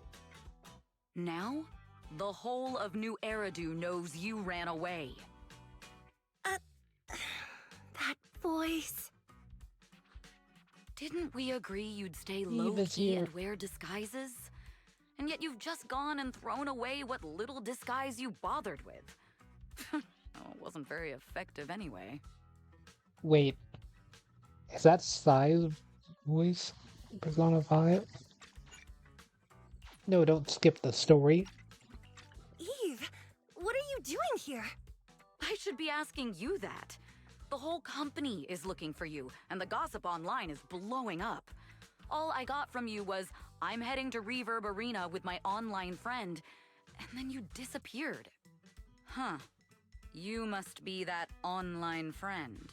Now, the whole of New Eridu knows you ran away. That voice. Didn't we agree you'd stay Eve is low-key here. and wear disguises? And yet you've just gone and thrown away what little disguise you bothered with. Oh, it wasn't very effective anyway. Wait, is that Psy's voice? Persona 5? No, don't skip the story. Eve, what are you doing here? I should be asking you that. The whole company is looking for you, and the gossip online is blowing up. All I got from you was, I'm heading to Reverb Arena with my online friend, and then you disappeared. Huh. You must be that online friend.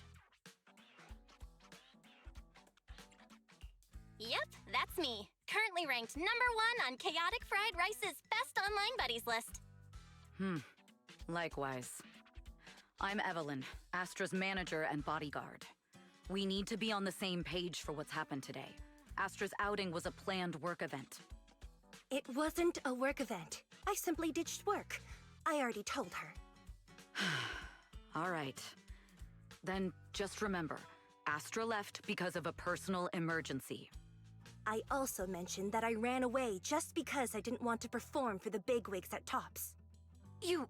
Yep, that's me. Currently ranked #1 on Chaotic Fried Rice's Best Online Buddies list. Likewise. I'm Evelyn, Astra's manager and bodyguard. We need to be on the same page for what's happened today. Astra's outing was a planned work event. It wasn't a work event. I simply ditched work. I already told her. All right. Then just remember, Astra left because of a personal emergency. I also mentioned that I ran away just because I didn't want to perform for the bigwigs at Tops. You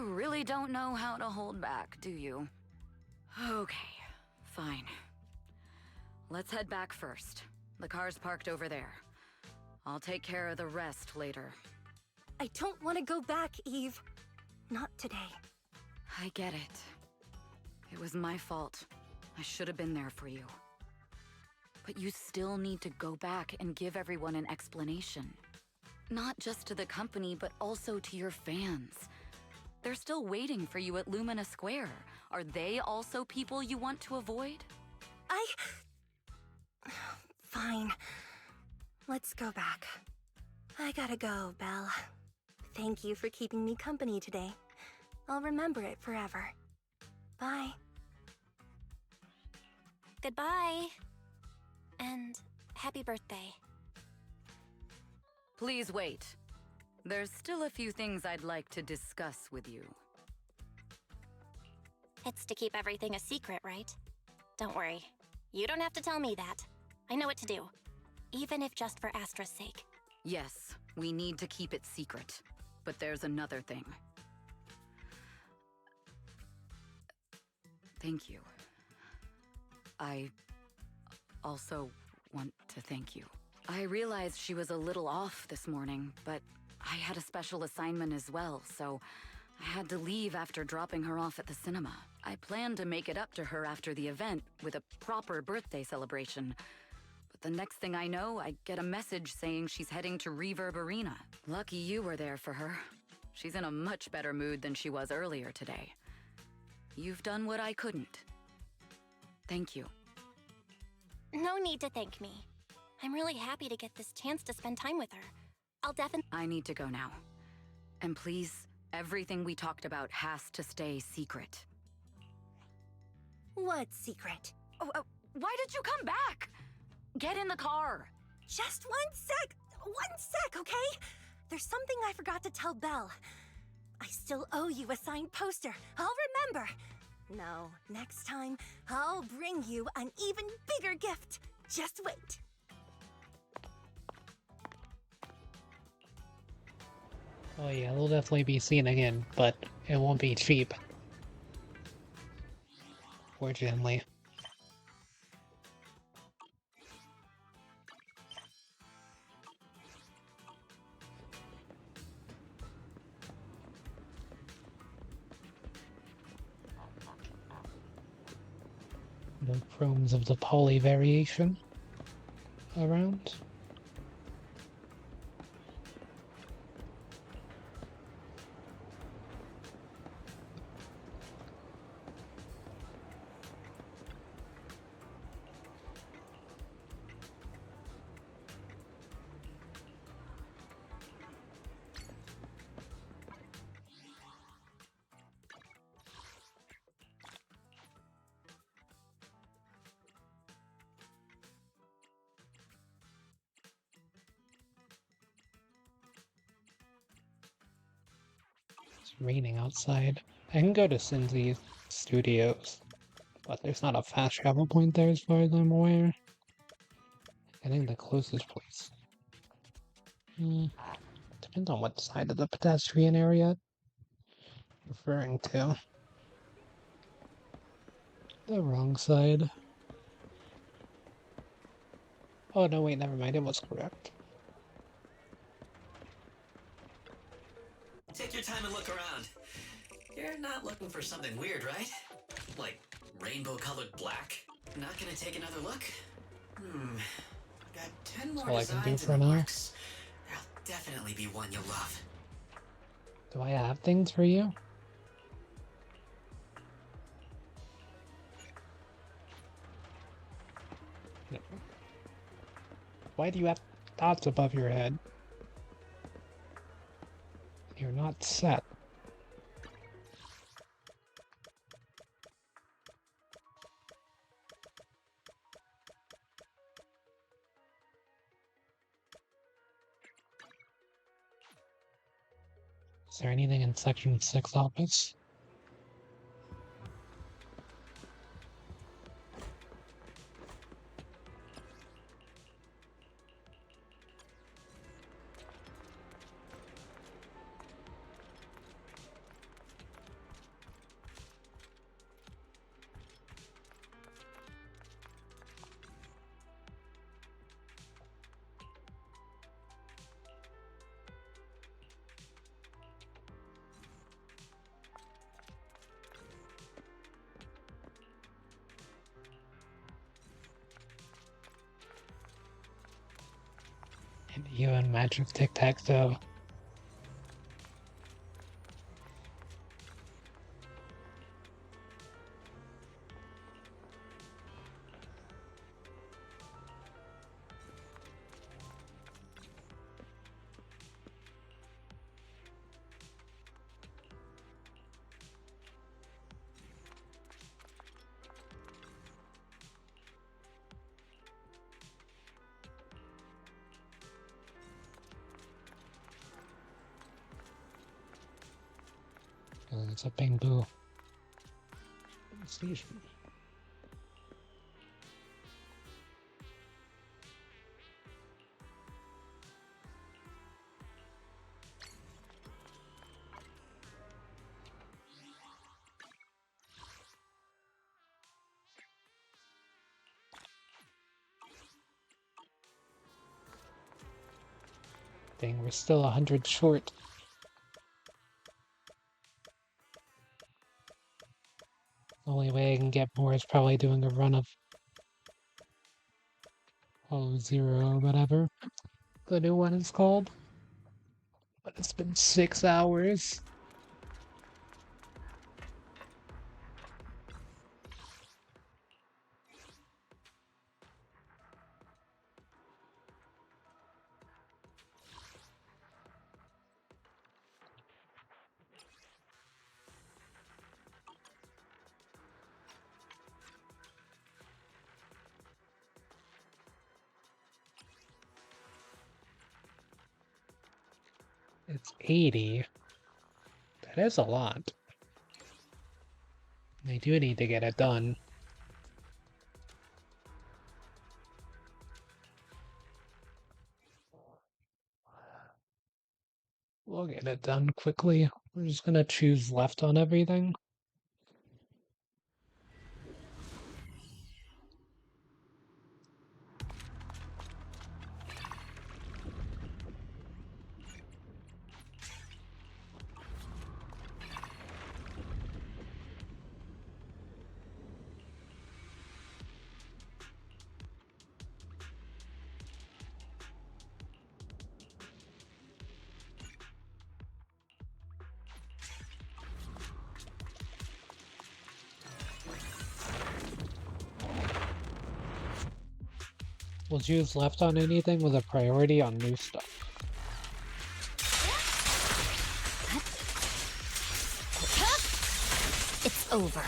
really don't know how to hold back, do you? Okay, fine. Let's head back first. The car's parked over there. I'll take care of the rest later. I don't want to go back, Eve. Not today. I get it. It was my fault. I should have been there for you. But you still need to go back and give everyone an explanation. Not just to the company, but also to your fans. They're still waiting for you at Lumina Square. Are they also people you want to avoid? Fine. Let's go back. I gotta go, Belle. Thank you for keeping me company today. I'll remember it forever. Bye. Goodbye. And happy birthday. Please wait. There's still a few things I'd like to discuss with you. It's to keep everything a secret, right? Don't worry. You don't have to tell me that. I know what to do. Even if just for Astra's sake. Yes, we need to keep it secret. But there's another thing. Thank you. I also want to thank you. I realized she was a little off this morning, but I had a special assignment as well, so I had to leave after dropping her off at the cinema. I planned to make it up to her after the event with a proper birthday celebration. But the next thing I know, I get a message saying she's heading to Reverb Arena. Lucky you were there for her. She's in a much better mood than she was earlier today. You've done what I couldn't. Thank you. No need to thank me. I'm really happy to get this chance to spend time with her. I'll definitely... I need to go now. And please, everything we talked about has to stay secret. What secret? Why did you come back? Get in the car. Just 1 sec. 1 sec, okay? There's something I forgot to tell Belle. I still owe you a signed poster. I'll remember. No, next time, I'll bring you an even bigger gift. Just wait. Oh yeah, they'll definitely be seen again, but it won't be cheap. Fortunately. No chromes of the poly variation around. It's raining outside. I can go to Cinzy's Studios, but there's not a fast travel point there as far as I'm aware. I think the closest place. Depends on what side of the pedestrian area you're referring to. The wrong side. Oh no, wait, never mind, it was correct. Take your time and look around. You're not looking for something weird, right? Like rainbow-colored black? Not gonna take another look? Got 10 more That's all I can do designs for in the now. works. There'll definitely be one you'll love. Do I have things for you? No. Why do you have dots above your head? You're not set. Is there anything in Section 6 office? And you and Magic Tic-Tac-Toe. It's a bamboo station. Dang, we're still 100 short. The only way I can get more is probably doing a run of Hollow Zero or whatever the new one is called. But it's been 6 hours. It's 80. That is a lot. I do need to get it done. We'll get it done quickly. We're just gonna choose left on everything. We'll choose left on anything with a priority on new stuff. It's over.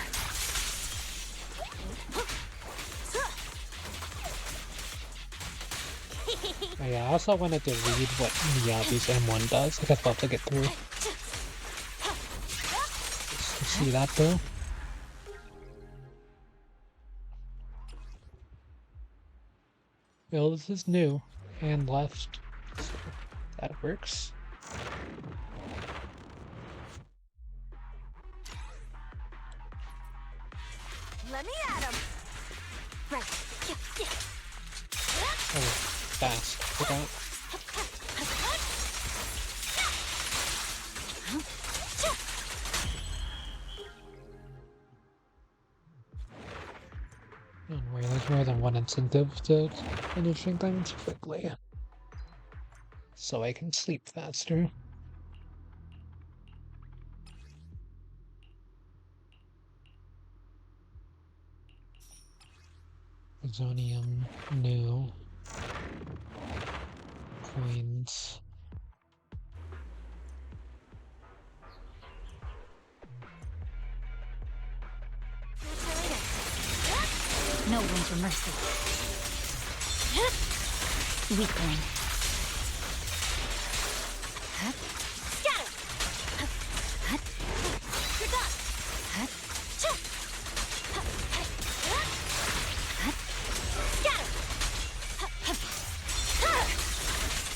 Oh yeah, I also wanted to read what Miyabi's M1 does. I guess I'll have to get through. Just to see that though. Well, this is new and left, so that works. Let me at him. Right. Oh, fast. Forgot. Don't worry, there's more than one incentive to finishing things quickly. So I can sleep faster. Zonium, new. Coins. No room for mercy. Weakling. Scatter. You're done. Scatter.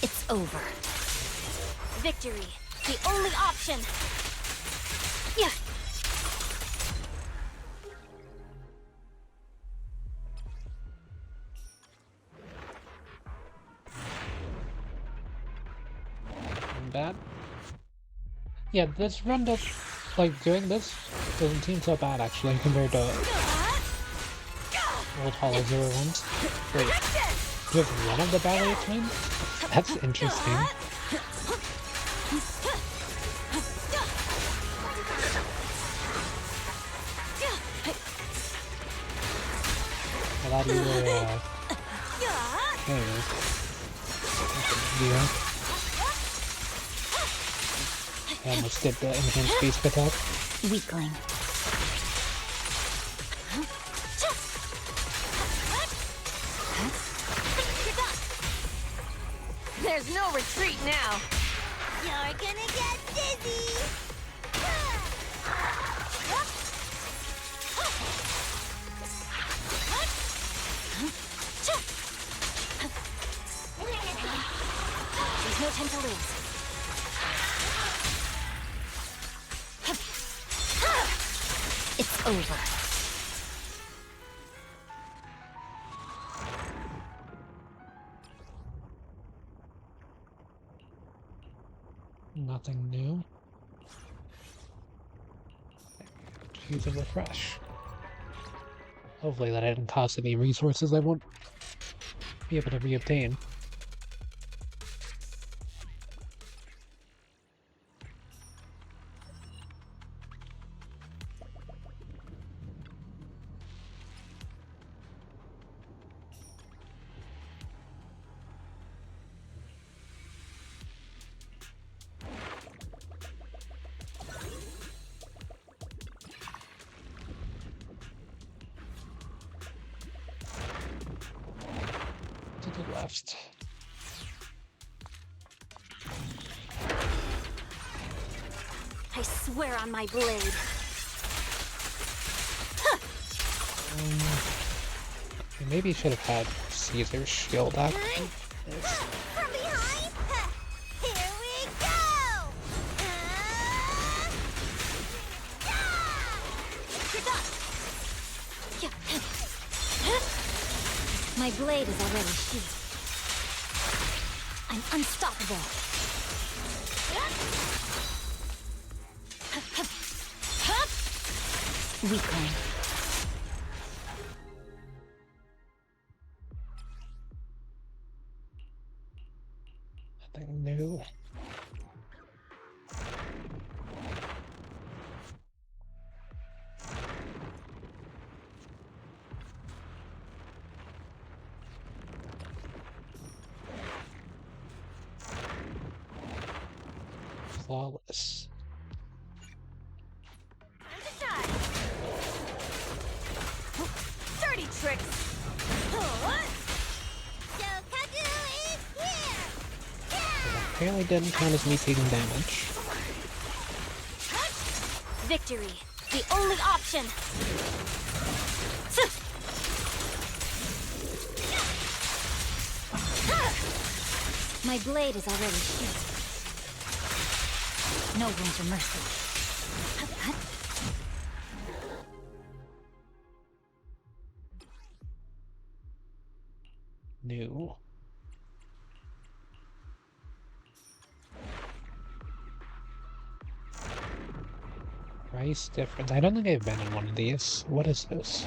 It's over. Victory, the only option. Yeah. Bad. Yeah, this run does, like, doing this doesn't seem so bad actually compared to old Hollow Zero ones. Wait, do you have one of the ballet twins? That's interesting. I thought you were, yeah. I almost did the enhanced beast attack. Weakling. There's no retreat now. You're gonna get dizzy. There's no time to lose. It's over. Nothing new. Choose a refresh. Hopefully that didn't cost any resources I won't be able to reobtain. To the left. I swear on my blade. I maybe should have had Caesar's shield up. From behind? Here we go! My blade is already sheathed. I'm unstoppable. Weakling. Nothing new. Flawless. Dirty tricks! Shokaku is here! Apparently didn't count as me taking damage. Victory, the only option! My blade is already sheathed. No room for mercy. New. Price difference. I don't think I've been in one of these. What is this?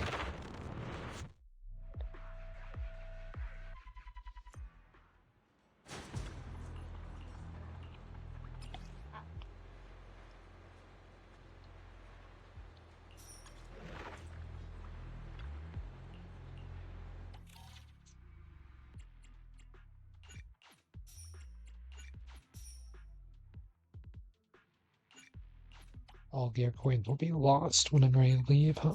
All gear coins will be lost whenever I leave, huh?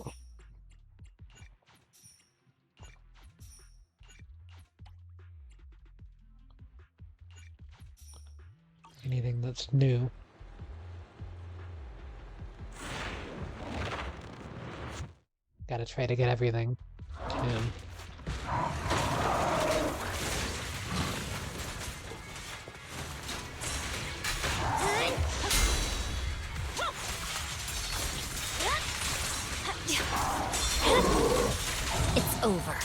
Anything that's new. Gotta try to get everything. It's over.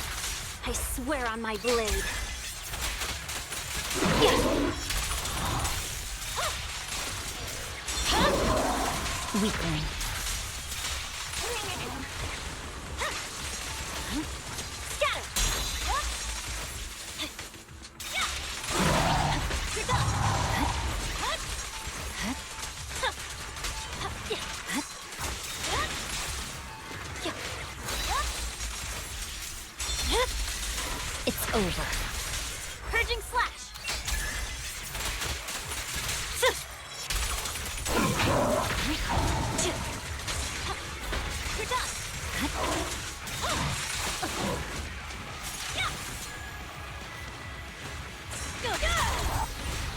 I swear on my blade. Weakling. It's over. Purging slash. You're done.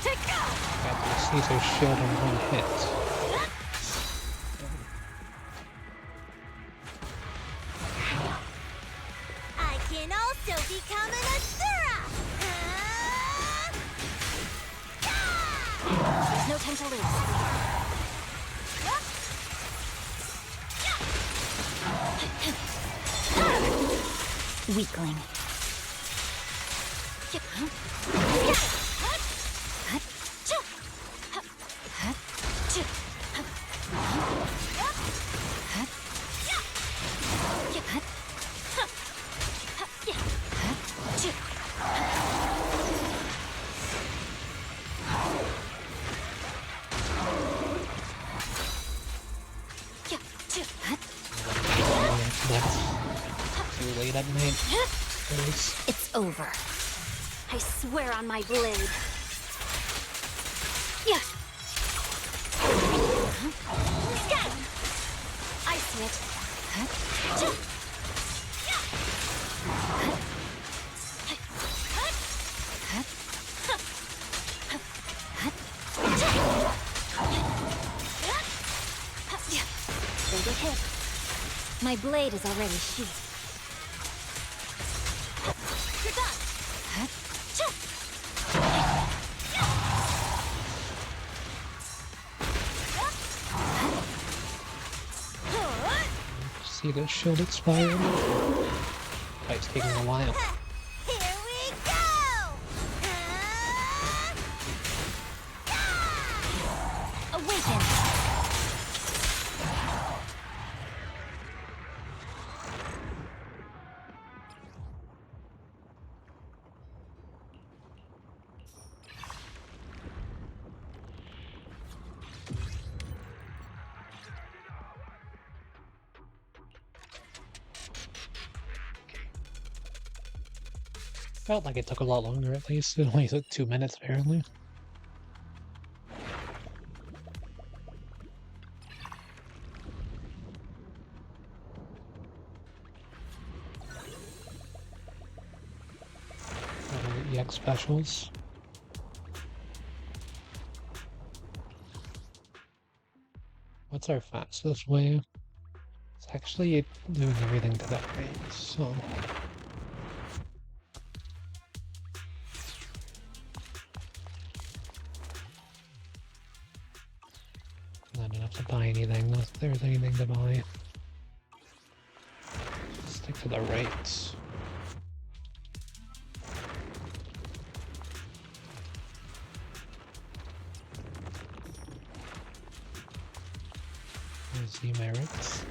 Take go. Got the Caesar's shield in one hit. I can also become an Asura! There's no time to lose. Weakling. late at night. It's over. I swear on my blade. Yeah. I see it. Single hit. My blade is already sheathed. You're done. See the shield expired. Oh, it's taking a while. Here we go! Awaken! Felt like it took a lot longer at least. It only took 2 minutes apparently. EX specials. What's our fastest way? It's actually doing everything to that rate, so... Not enough to buy anything, unless there's anything to buy. Stick to the rates. There's the merits.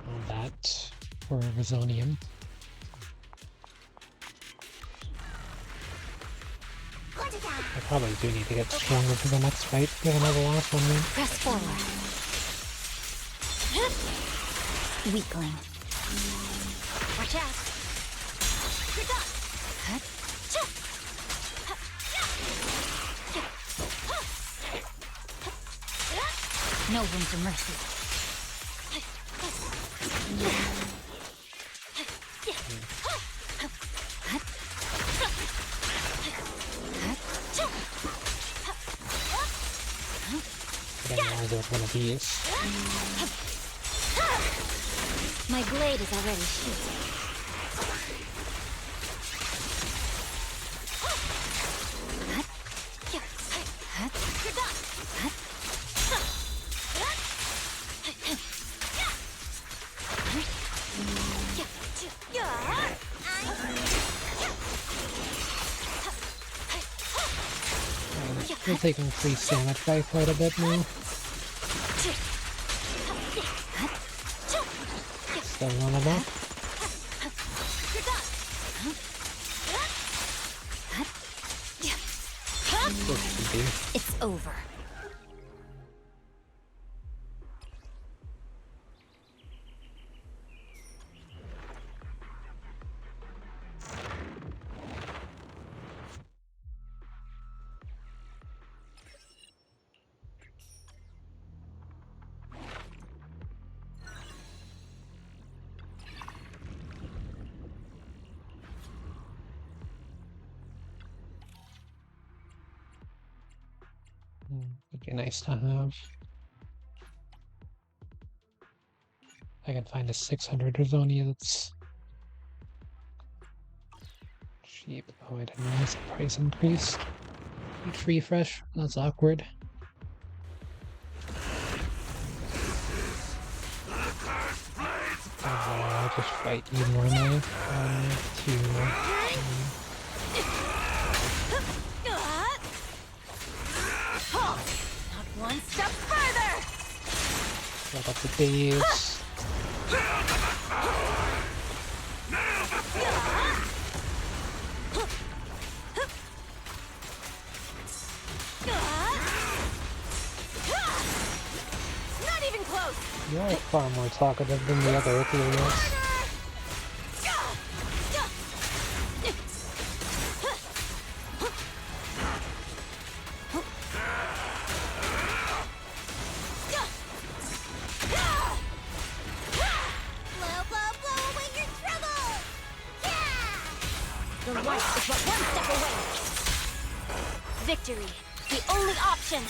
All that for Resonium. I probably do need to get stronger for the next fight, given how the last one went. Press forward. Weakling. Watch out. You're done. No room for mercy. I didn't realize there was one of these. My blade is already sheathed. We're taking increased damage by quite a bit now. Still one of them. It's over. Would be nice to have. I can find a 600 Rizonia that's cheap. Oh, I didn't realize the price increased. Each refresh, that's awkward. I'll just fight you normally. 2, 3. Not one step further! Build up the base. Not even close! You are far more talkative than the other Ethereals. Blow, blow, blow away your troubles! The light is but one step away. Victory, the only option.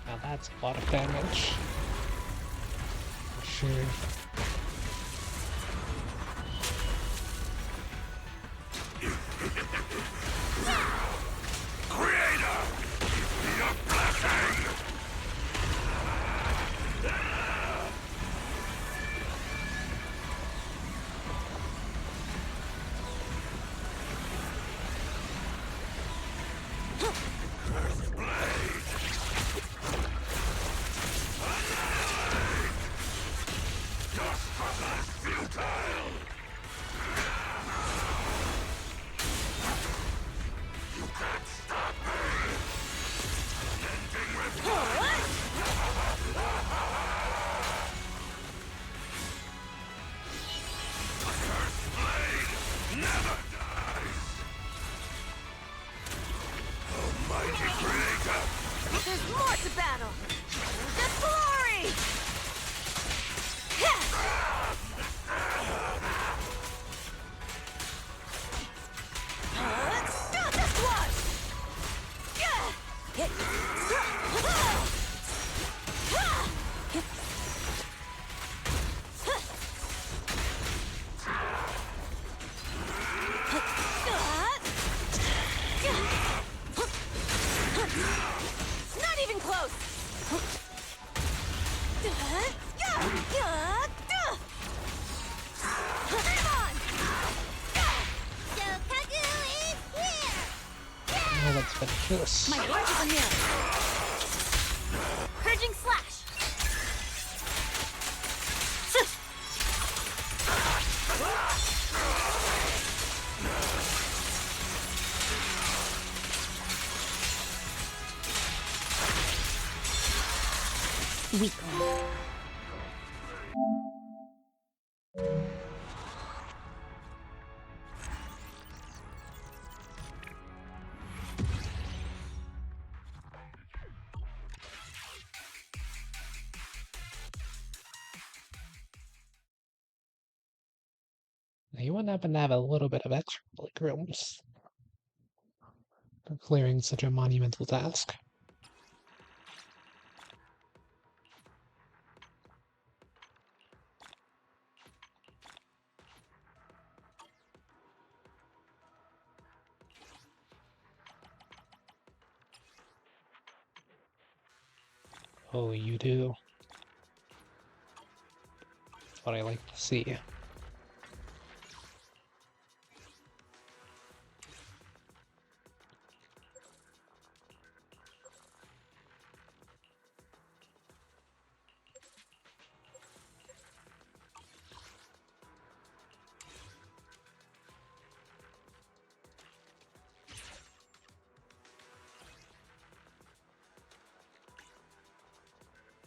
Now that's a lot of damage. For sure. Creator! Your blessing! Earth blade! Annihilate! Your struggle is futile! You can't stop me! Unending reply! A cursed blade never dies! Almighty Creator! There's more to battle! The glory! Just one! Not even close. Come on! Shokaku is here! Now let's finish this. My heart is a mirror. Purging slash. Weakling. Now you wouldn't happen to have a little bit of extra like rooms for clearing such a monumental task. Oh, you do. That's what I like to see.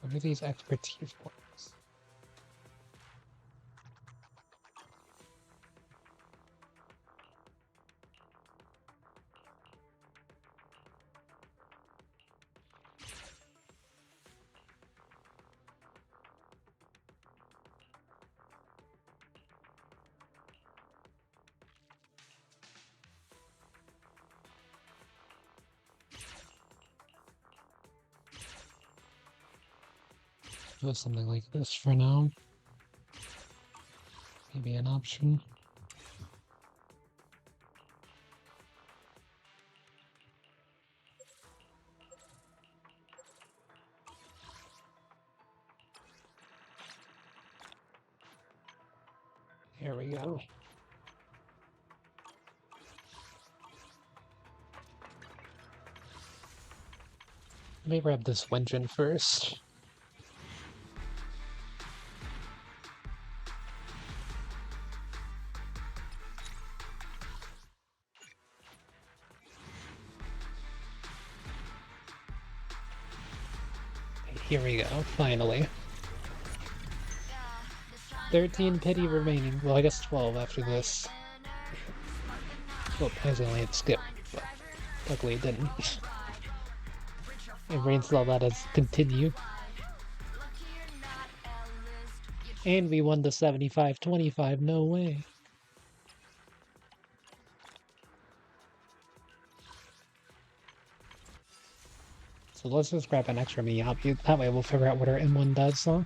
What are these expertise points? Do something like this for now. Maybe an option. Here we go. Let me grab this engine first. Here we go, finally. 13 pity remaining. Well, I guess 12 after this. Well, I only had skip, but luckily it didn't. And Rainsell let us continue. And we won the 75-25, no way. So let's just grab an extra Miyabi. That way we'll figure out what our M1 does, huh?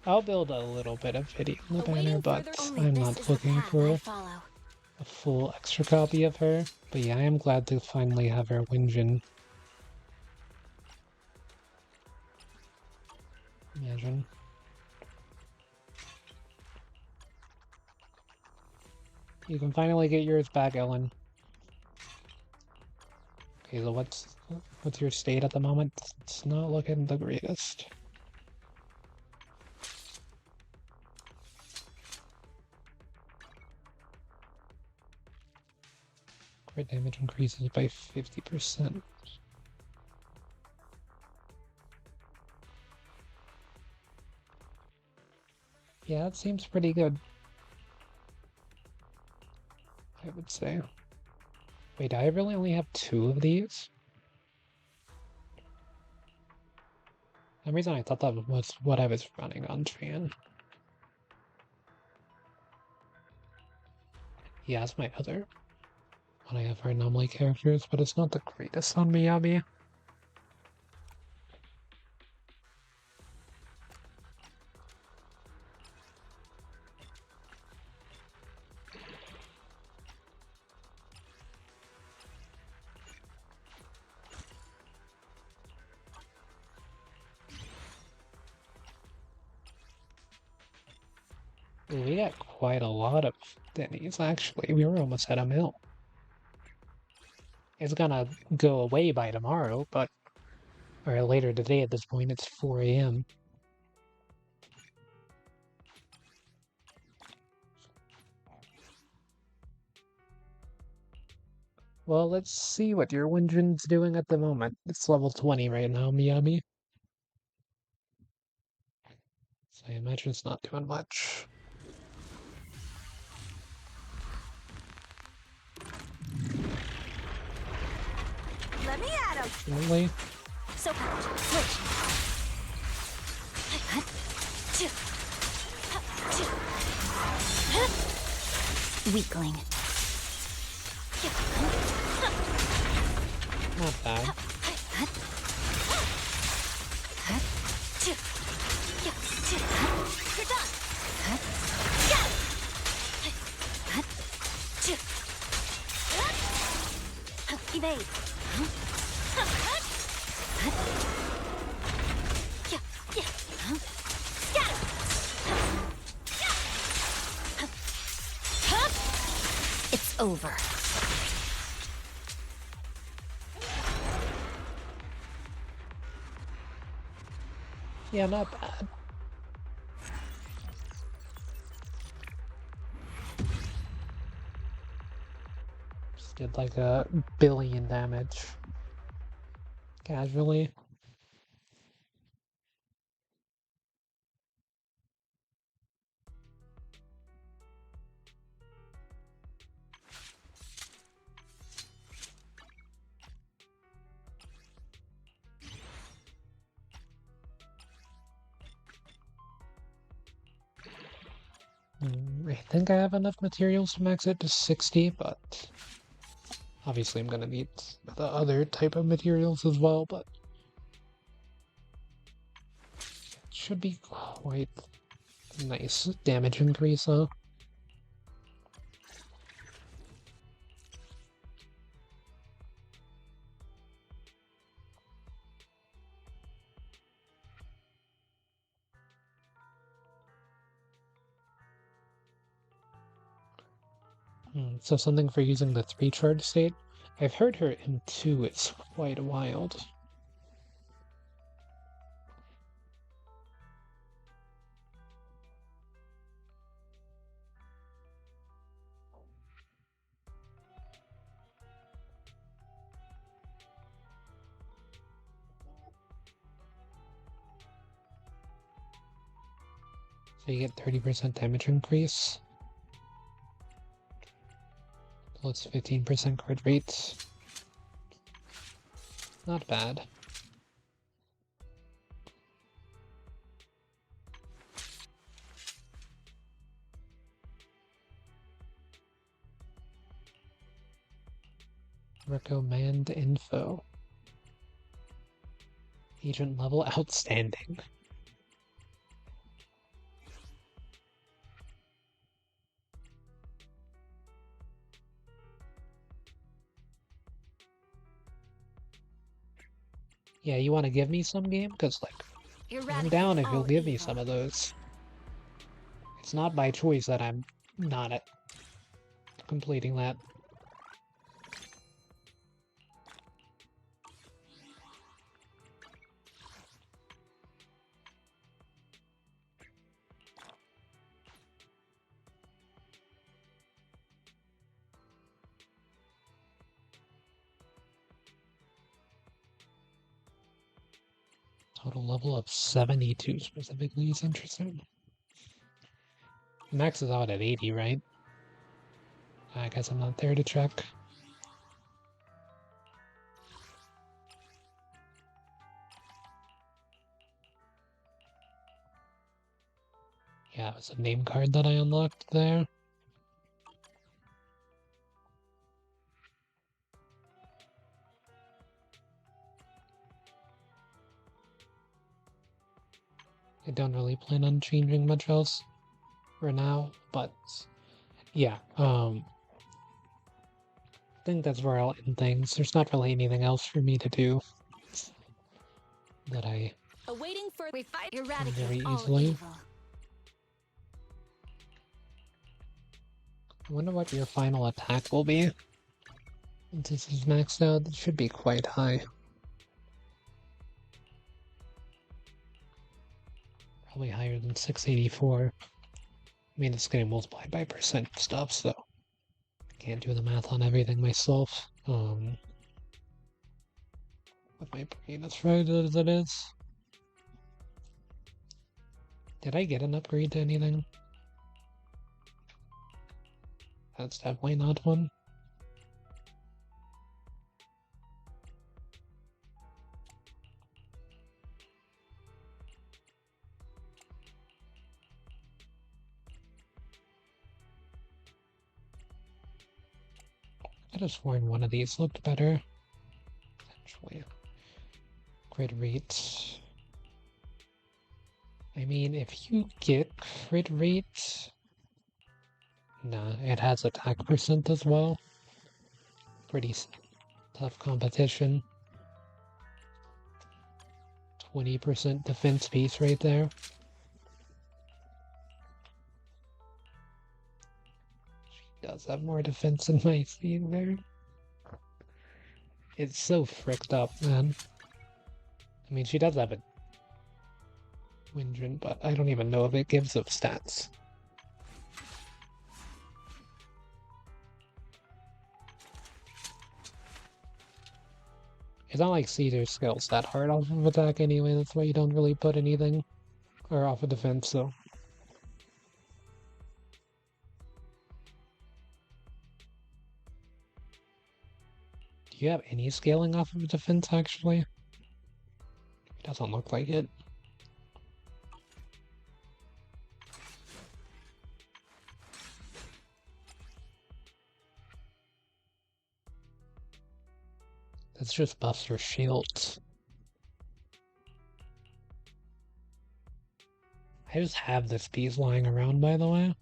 I'll build a little bit of pity on the banner, but I'm not looking for a full extra copy of her. But yeah, I am glad to finally have her Winjin. Imagine. You can finally get yours back, Ellen. Okay, so what's your state at the moment? It's not looking the greatest. Crit damage increases by 50%. Yeah, that seems pretty good, I would say. Wait, I really only have 2 of these? For some reason I thought that was what I was running on Fan. Yeah, it's my other one I have for anomaly characters, but it's not the greatest on Miyabi. Ooh, we got quite a lot of Denny's, actually. We were almost at a mill. It's gonna go away by tomorrow, but... Or later today at this point, it's 4 a.m. Well, let's see what your Winjin's doing at the moment. It's level 20 right now, Miyabi. So I imagine it's not doing much. Let me at him. Really? So switch. Weakling. Not bad. You're done. Evade. It's over. Yeah, not bad. Just did like a billion damage. Casually. I think I have enough materials to max it to 60, but obviously I'm gonna need the other type of materials as well, but it should be quite a nice damage increase, though. So something for using the 3 charge state. I've heard her M2 is quite wild. So you get 30% damage increase. Plus 15% crit rate. Not bad. Recommend info. Agent level outstanding. Yeah, you want to give me some game? Because, like, I'm down if you'll give me some of those. It's not by choice that I'm not completing that. Total level of 72 specifically is interesting. Max is out at 80, right? I guess I'm not there to check. Yeah, it was a name card that I unlocked there. I don't really plan on changing much else for now, but yeah, I think that's where I'll end things. There's not really anything else for me to do that I Awaiting for we fight can eradicate very all easily. evil. I wonder what your final attack will be. Since this is maxed out, it should be quite high. Probably higher than 684. I mean, it's getting multiplied by percent stuff, so I can't do the math on everything myself. With my brain as fried as it is. Did I get an upgrade to anything? That's definitely not one. I could have sworn one of these looked better. Potentially. Crit rate. I mean, if you get crit rate... Nah, it has attack percent as well. Pretty tough competition. 20% defense piece right there. She does have more defense than my scene there. It's so fricked up, man. I mean, she does have a Windrin, but I don't even know if it gives up stats. It's not like Caesar's skills that hard off of attack anyway, that's why you don't really put anything or off of defense, so. Do you have any scaling off of defense, actually? It doesn't look like it. That's just buffs her shields. I just have this piece lying around, by the way.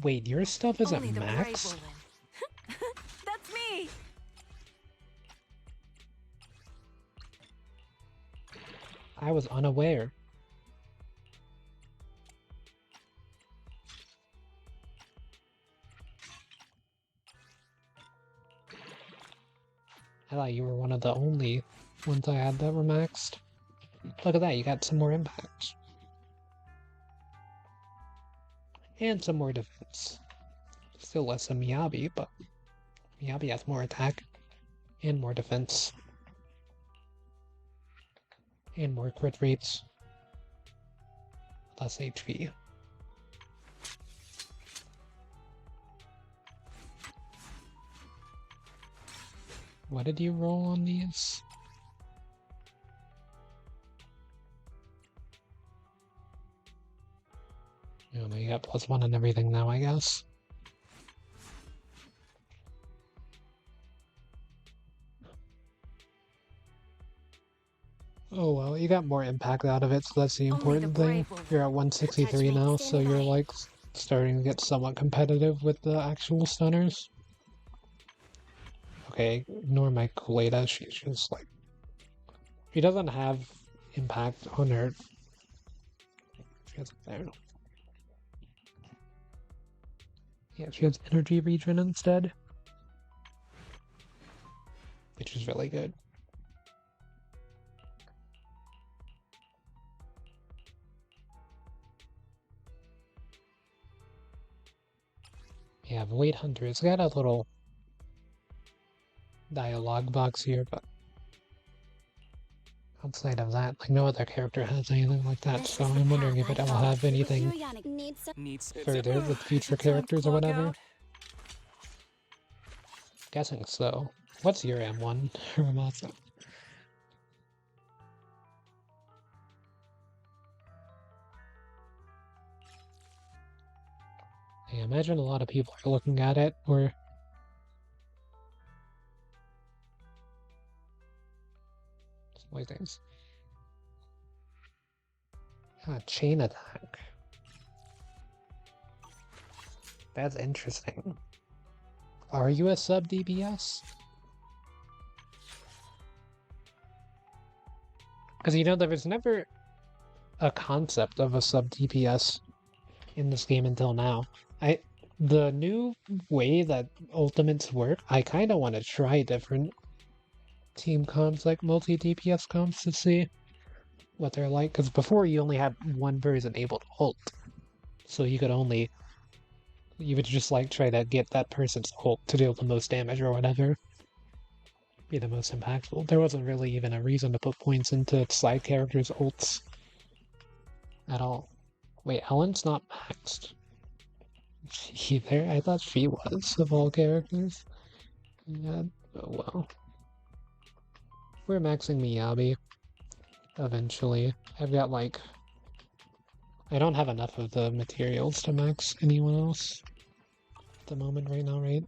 Wait, your stuff isn't Only the brave max? will win. That's me. I was unaware. I thought you were one of the only ones I had that were maxed. Look at that, you got some more impacts. And some more defense. Still less than Miyabi, but Miyabi has more attack and more defense. And more crit rates. Less HP. What did you roll on these? Oh, you got +1 and everything now, I guess. Oh well, you got more impact out of it, so that's the important thing. You're at 163 now, so you're like starting to get somewhat competitive with the actual stunners. Okay, ignore my Kuleda, she's just like... She doesn't have impact on her... She has it there. Yeah, she has energy regen instead. Which is really good. Yeah, Void Hunter, it's got a little dialogue box here, but outside of that, like no other character has anything like that, so I'm wondering if it will have anything further with future characters or whatever. Guessing so. What's your M1, Ramasa? I imagine a lot of people are looking at it, or... Some things. Ah, chain attack. That's interesting. Are you a sub DPS? Because you know, there was never a concept of a sub DPS in this game until now. The new way that ultimates work, I kind of want to try different team comps, like multi-DPS comps, to see what they're like. Because before you only had one person able to ult, so you would just like try to get that person's ult to deal the most damage or whatever, be the most impactful. There wasn't really even a reason to put points into side characters' ults at all. Wait, Ellen's not maxed either. I thought she was, of all characters. Yeah, oh well. We're maxing Miyabi eventually. I've got like... I don't have enough of the materials to max anyone else at the moment right now, right?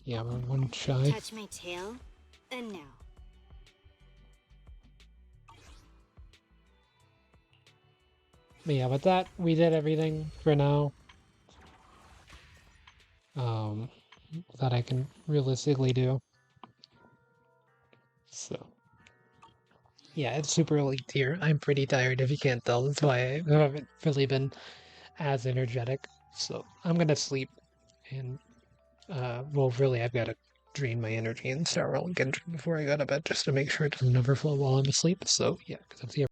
Yeah, we're one shy. Touch my tail, and now. But yeah, with that, we did everything for now. That I can realistically do. So, yeah, it's super elite tier. I'm pretty tired if you can't tell. That's why I haven't really been as energetic. So, I'm gonna sleep. And, well, really, I've got to drain my energy and start rolling Genshin before I go to bed just to make sure it doesn't overflow while I'm asleep. So, yeah, because I'm